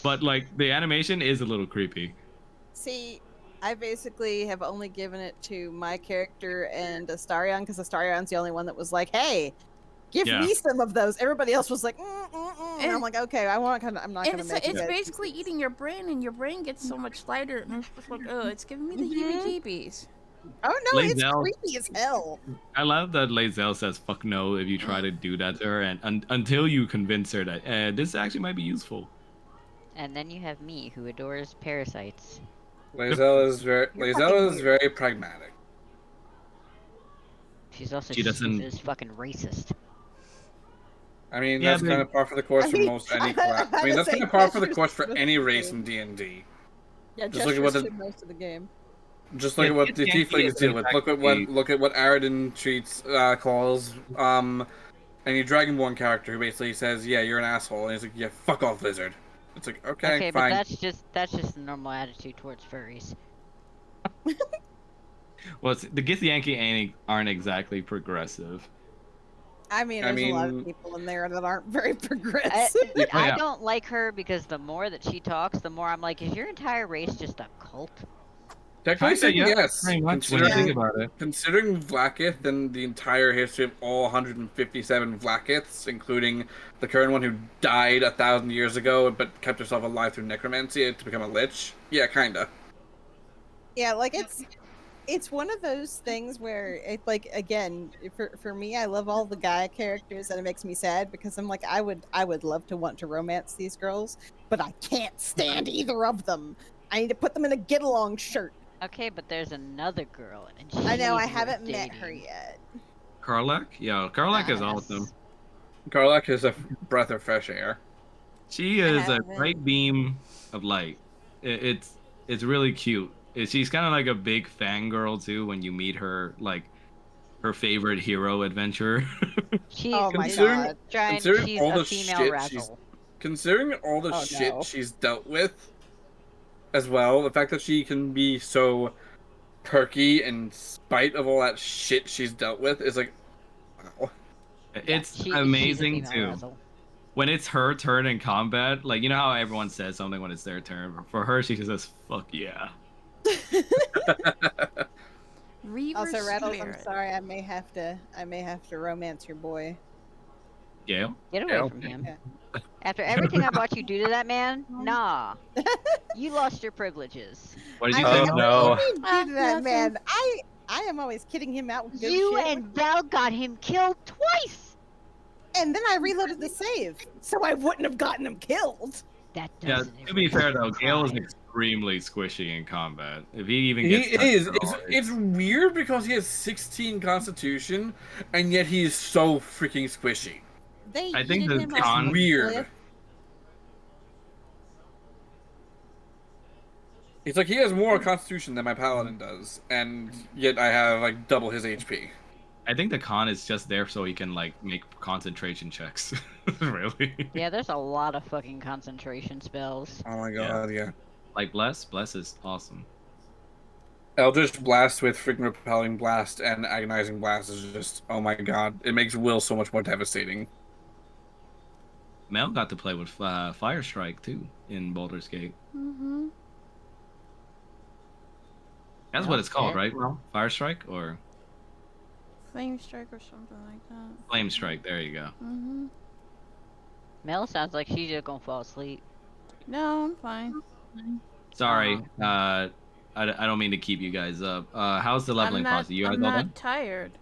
But like the animation is a little creepy. See, I basically have only given it to my character and Astarion because Astarion's the only one that was like, "Hey, give Yeah. me some of those." Everybody else was like, and I'm And- like, "Okay, I'm not gonna And make it's you guys basically do this." eating your brain, and your brain gets so much lighter, and it's just like, oh, it's giving me the Mhm. heebie-jeebies. Oh no, it's Lae'zel- creepy as hell. I love that Lae'zel says "fuck no" if you try to do that to her, and until you convince her that this actually might be useful. And then you have me, who adores parasites. Lae'zel is You're Lae'zel fucking is very pragmatic. She's also She doesn't- stupid as fucking racist. I mean, Yeah, that's but- kind of par for the course I for mean, most any I class. I mean, would that's say kind of par for the Jester's course for supposed any to race be- in D&D. Yeah, Just look at what Jester's the- should most of the game. Just look Yeah, at what the Yankee tieflings is deal with. exactly- Look at what Aradin treats calls any Dragonborn character who basically says, "Yeah, you're an asshole," and he's like, "Yeah, fuck off, lizard." It's like, okay, But fine. that's just the normal attitude towards furries. Well, the Githyanki aren't exactly progressive. I mean, I there's a lot mean- of people in there that aren't very I, progressive. I Yeah. don't like her because the more that she talks, the more I'm like, is your entire race just a cult? Technically, Kinda, speaking, yeah, yes. pretty much when you Considering- think about it. Considering Vlaakith and the entire history of all 157 Vlaakiths, including the current one who died 1,000 years ago but kept herself alive through necromancy to become a lich, yeah, kinda. Yeah, like it's one of those things where it like again for me, I love all the guy characters and it makes me sad because I'm like I would love to want to romance these girls, but I can't stand either of them. I need to put them in a get along shirt. Okay, but there's another girl, and I know I she's haven't worth met her dating. yet. Karlak? Yeah, Karlak is Yes. awesome. Karlak is a breath of fresh air. She is a haven't. bright beam of light. It's really cute. She's kind of like a big fangirl too when you meet her, like her favorite hero adventurer. She's Oh my she's Considering- god. trying. considering She's all a the female shit razzle. considering all the Oh, shit no. she's dealt with as well, the fact that she can be so perky in spite of all that shit she's dealt with is like, wow. Yeah, It's she's a amazing female too. Razzle. When it's her turn in combat, like you know how everyone says something when it's their turn. For her, she just says "fuck yeah." Reaver Also, Rattles, I'm Spirit. sorry, I may have to romance your boy. Gail. Get away Yeah. from him. Yeah. After everything I've watched you do to that man, nah. You lost your privileges. What did I you say, Oh mean, Mel? what do you no. mean do to that Nothing. man? I am always kidding him out with good You shit, and Val got him killed twice. and then I reloaded the save, so I wouldn't have gotten him killed. That Yeah. doesn't To be erase fair the though, Gail is crime. extremely squishy in combat. If he even He gets touched is. at It's all, it's weird because he has 16 constitution, and yet he is so freaking squishy. They I think yeeted the him It's off con. a weird. cliff. It's like he has more constitution than my paladin does, and yet I have like double his HP. I think the con is just there so he can like make concentration checks. Really. Yeah, there's a lot of fucking concentration spells. Oh my Yeah. god, yeah. Like bless. Bless is awesome. Eldritch Blast with freaking Repelling Blast and Agonizing Blast is just, oh my god. It makes Will so much more devastating. Mel got to play with Fire Strike too in Baldur's Gate. Mm-hmm. That's Well, what it's called, shit. right? Mel? Fire Strike or Flame Strike or something like that. Flame Strike? There you go. Mm-hmm. Mel sounds like she's just gonna fall asleep. No, I'm fine. Sorry, I don't mean to keep you guys up. How's the leveling process? You guys I'm all not done? tired.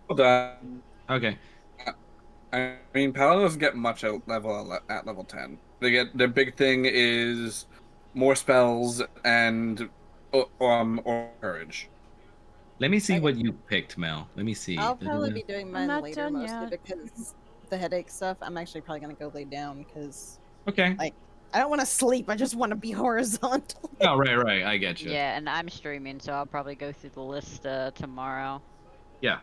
Hold on. Okay. I mean, Paladin doesn't get much at level 10. They get their big thing is more spells and or courage. Let me see Okay. what you picked, Mel. Let me see. I'll probably be doing I'm mine not later, done mostly yet. because the headache stuff. I'm actually probably gonna go lay down because Okay. like I don't want to sleep. I just want to be horizontal. No, right. I get you. Yeah, and I'm streaming, so I'll probably go through the list tomorrow. Yeah.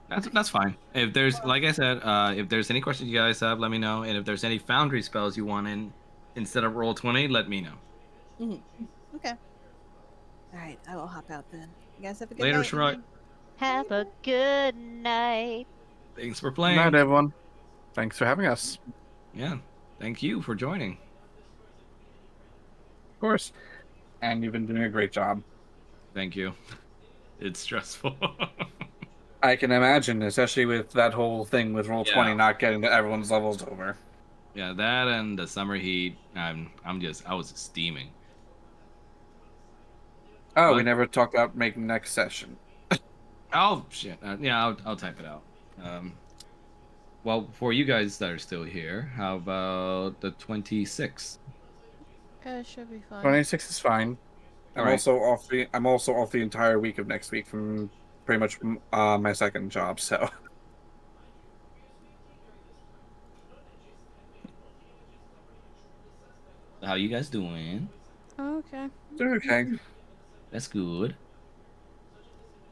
That's fine. If there's, like I said, if there's any questions you guys have, let me know. And if there's any Foundry spells you want in instead of Roll20, let me know. Okay. All right, I will hop out then. You guys have a good Later, night. Shrug. Have a good night. Thanks for Good playing. night, everyone. Thanks for having us. Yeah. Thank you for joining. Of course. And you've been doing a great job. Thank you. It's stressful. I can imagine, especially with that whole thing with Roll20 Yeah. not getting to everyone's levels over. Yeah, that and the summer heat. I was steaming. Oh, But- we never talked about making next session. Oh shit! Yeah, I'll type it out. Well, for you guys that are still here, how about the 26th? It should be fine. 26 is fine. I'm Alright. also off the entire week of next week from pretty much my second job, so How you guys doing? Okay. they're okay. That's good.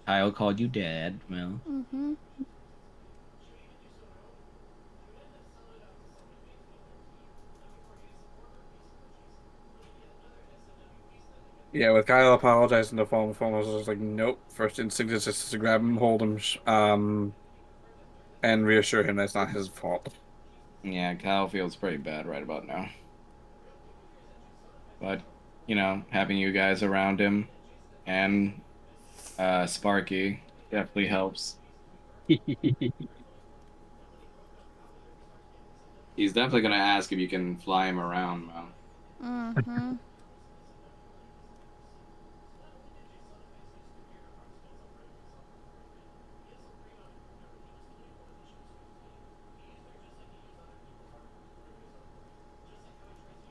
Kyle called you dad. Well, Mm-hmm. Yeah, with Kyle apologizing to phone was just like, nope. First instinct is just to grab him, hold him, and reassure him that's not his fault. Yeah, Kyle feels pretty bad right about now. But, you know, having you guys around him and Sparky definitely helps. He's definitely going to ask if you can fly him around, Mel. Mm-hmm.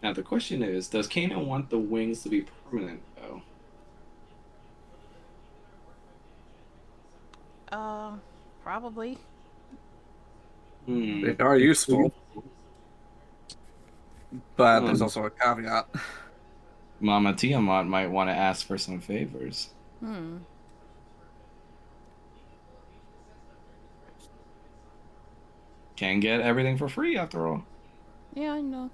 Now, the question is, does Kanan want the wings to be permanent, though? Probably. Hmm. They are useful, but there's Hmm. also a caveat. Mama Tiamat might want to ask for some favors. Hmm. Can't get everything for free, after all. Yeah, I know.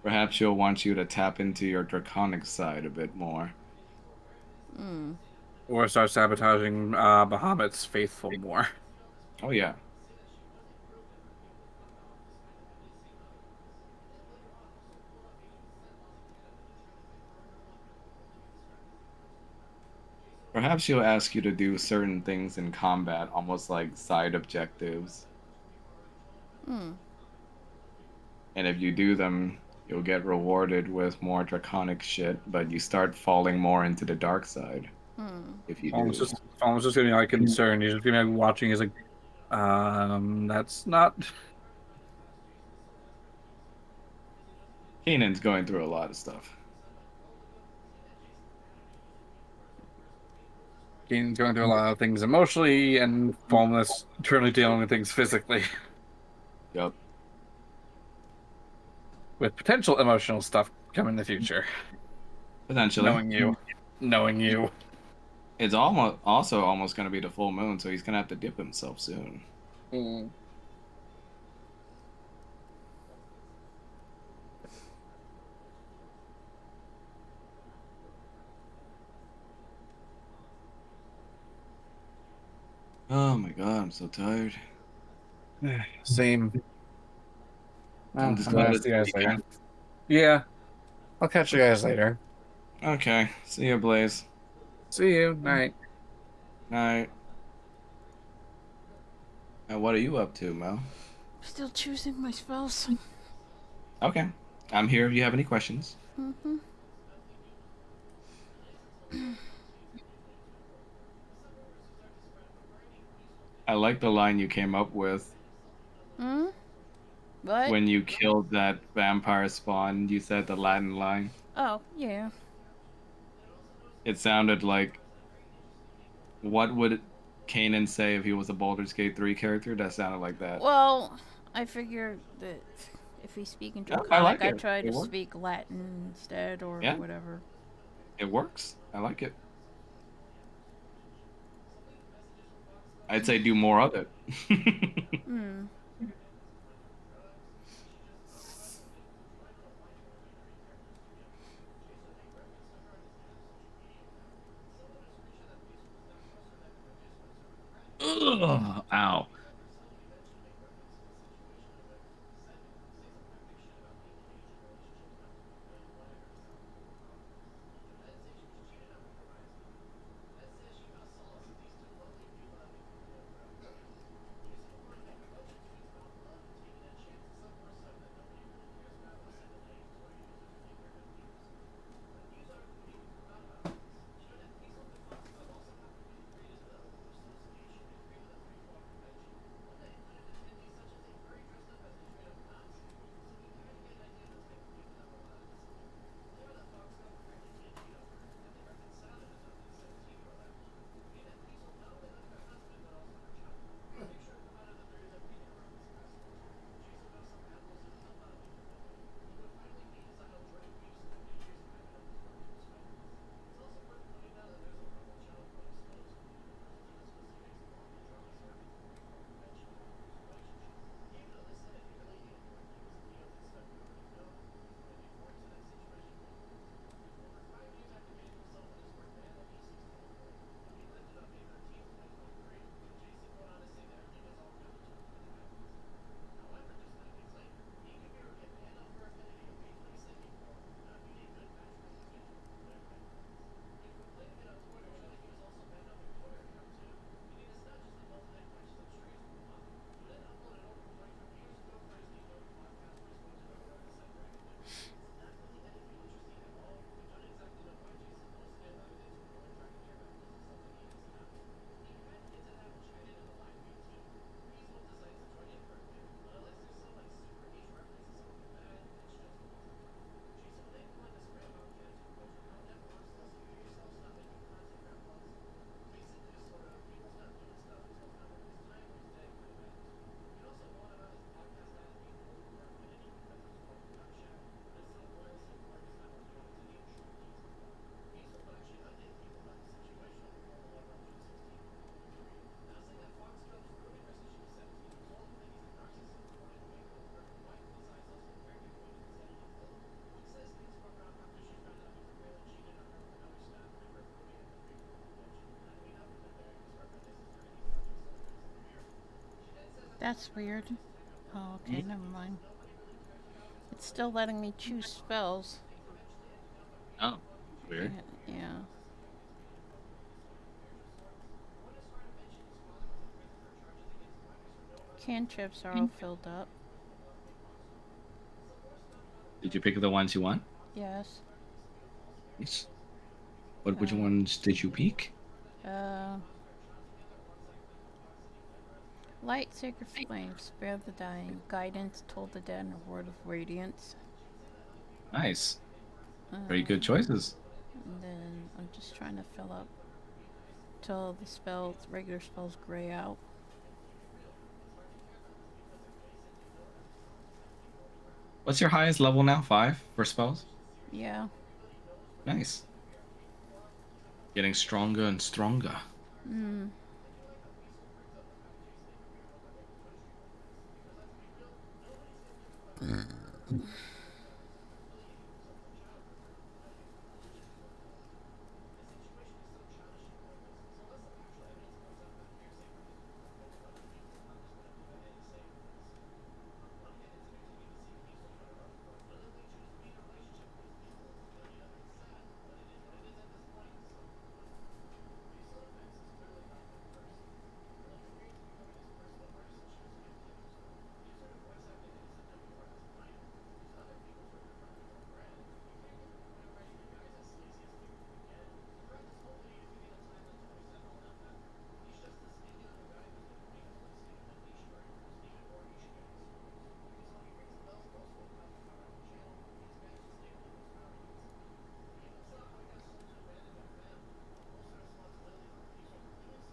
Perhaps she'll want you to tap into your draconic side a bit more. Hmm. Or start sabotaging Bahamut's faithful more. Oh yeah. Perhaps she'll ask you to do certain things in combat, almost like side objectives. Hmm. And if you do them, you'll get rewarded with more draconic shit, but you start falling more into the dark side Hmm. if you Almost do. just, almost just gonna be like concerned. He's just gonna be like watching. He's like, that's not. Kanan's going through a lot of stuff. He's going through a lot of things emotionally, and Formless currently dealing with things physically, Yep. with potential emotional stuff coming in the future. Potentially. Knowing you. It's almost going to be the full moon, so he's going to have to dip himself soon. Mm. Oh my god, I'm so tired. Same. I'm Well, just I'm gonna glad see it's you the guys later. weekend. Yeah, I'll catch you guys later. Okay. See you, Blaze. See you. Night. Night. And what are you up to, Mel? Still choosing my spells. Okay. I'm here if you have any questions. Mm-hmm. I like the line you came up with Hmm? What? when you killed that vampire spawn. You said the Latin line. Oh, yeah. It sounded like, what would Kanan say if he was a Baldur's Gate 3 character? That sounded like that. Well, I figured that if he's speaking No, I Draconic, like I it. try It to works. speak Latin instead or Yeah, whatever. it works. I like it. I'd say do more of it. Hmm. Ugh, ow. That's weird. Oh, okay, never mind. It's still letting me choose spells. Oh, weird. Yeah. Cantrips are all filled up. Did you pick the ones you want? Yes. Yes. Which ones did you pick? Uh, Light, Sacred Flame, Spare the Dying, Guidance, Told the Dead, and Word of Radiance. Nice. Very good Um, choices. and then I'm just trying to fill up till the spells, regular spells, gray out. What's your highest level now? 5 for spells? Yeah. Nice. Getting stronger and stronger. Hmm.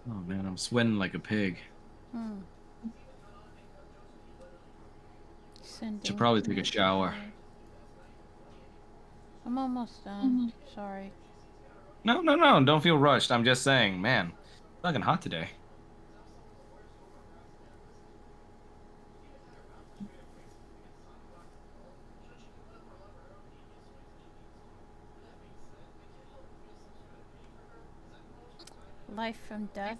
Oh man, I'm sweating like a pig. Hmm. Should Sending. probably take a shower. I'm almost done. Sorry. No, no, no. Don't feel rushed. I'm just saying, man, it's fucking hot today. Life from Death.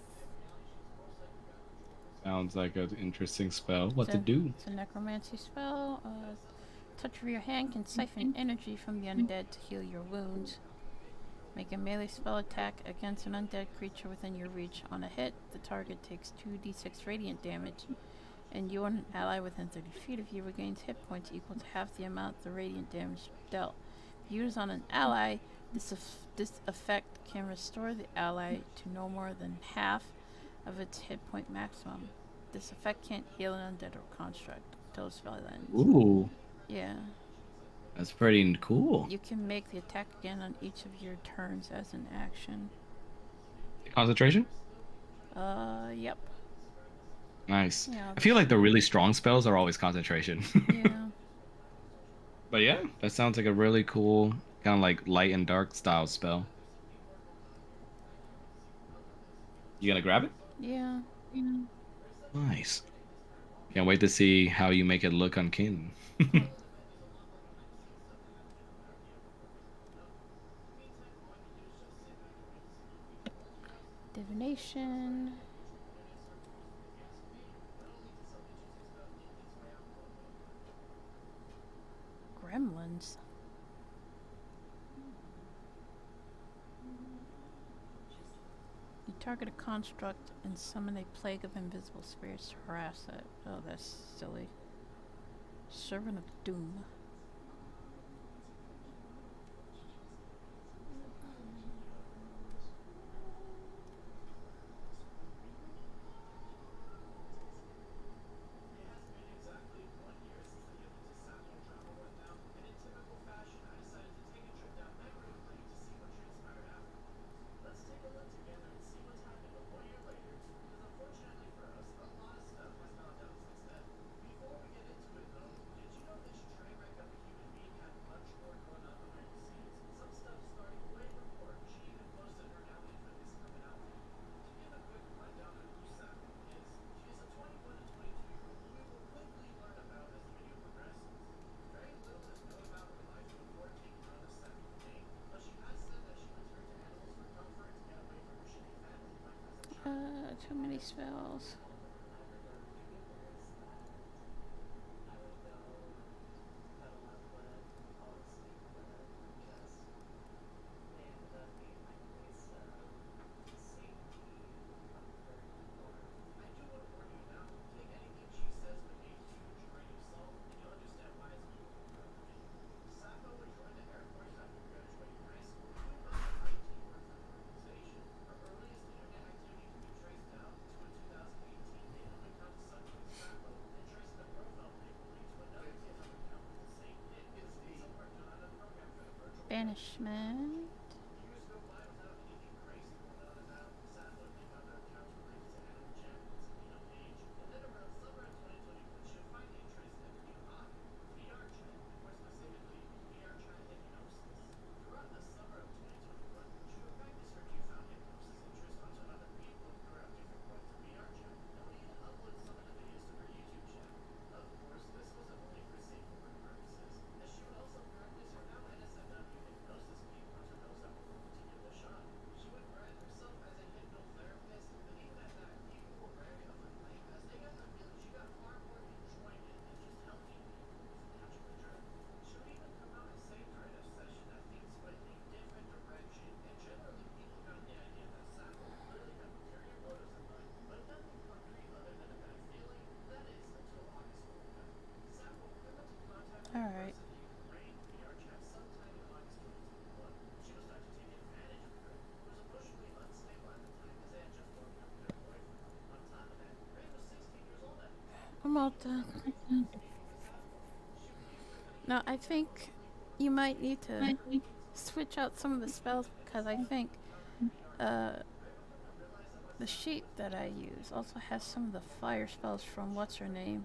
Sounds like an interesting spell. It's What to a, do? it's a necromancy spell. Touch of your hand can siphon energy from the undead to heal your wounds. Make a melee spell attack against an undead creature within your reach. On a hit, the target takes 2d6 radiant damage, and you and an ally within 30 feet of you regains hit points equal to half the amount the radiant damage dealt. Used on an ally, this effect can restore the ally to no more than half of its hit point maximum. This effect can't heal an undead or construct until the spell ends. Ooh, Yeah. that's pretty cool. You can make the attack again on each of your turns as an action. Concentration? Yep. Nice. Yeah, I feel like the really strong spells are always concentration. yeah. But yeah, that sounds like a really cool, kind of like light and dark style spell. You gonna grab it? Yeah. Nice. Can't wait to see how you make it look on Kin. Divination. Gremlins. You target a construct and summon a plague of invisible spirits to harass it. Oh, that's silly. Servant of Doom. Too many spells. punishment. Alright. I'm all done. Now, I think you might need to switch out some of the spells because I think uh, the sheet that I use also has some of the fire spells from what's her name.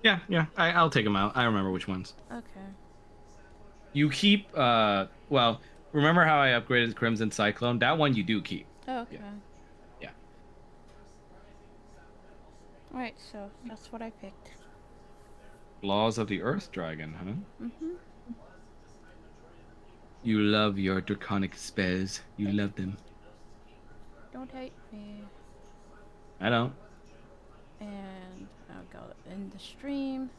Yeah, yeah. I'll take them out. I remember which ones. Okay. You keep. Well, remember how I upgraded Crimson Cyclone? That one you do keep. Okay. Yeah. Yeah. Alright, so that's what I picked. Laws of the Earth Dragon, huh? Mm-hmm. You love your draconic spells. You love them. Don't hate me. I don't. And I'll go in the stream.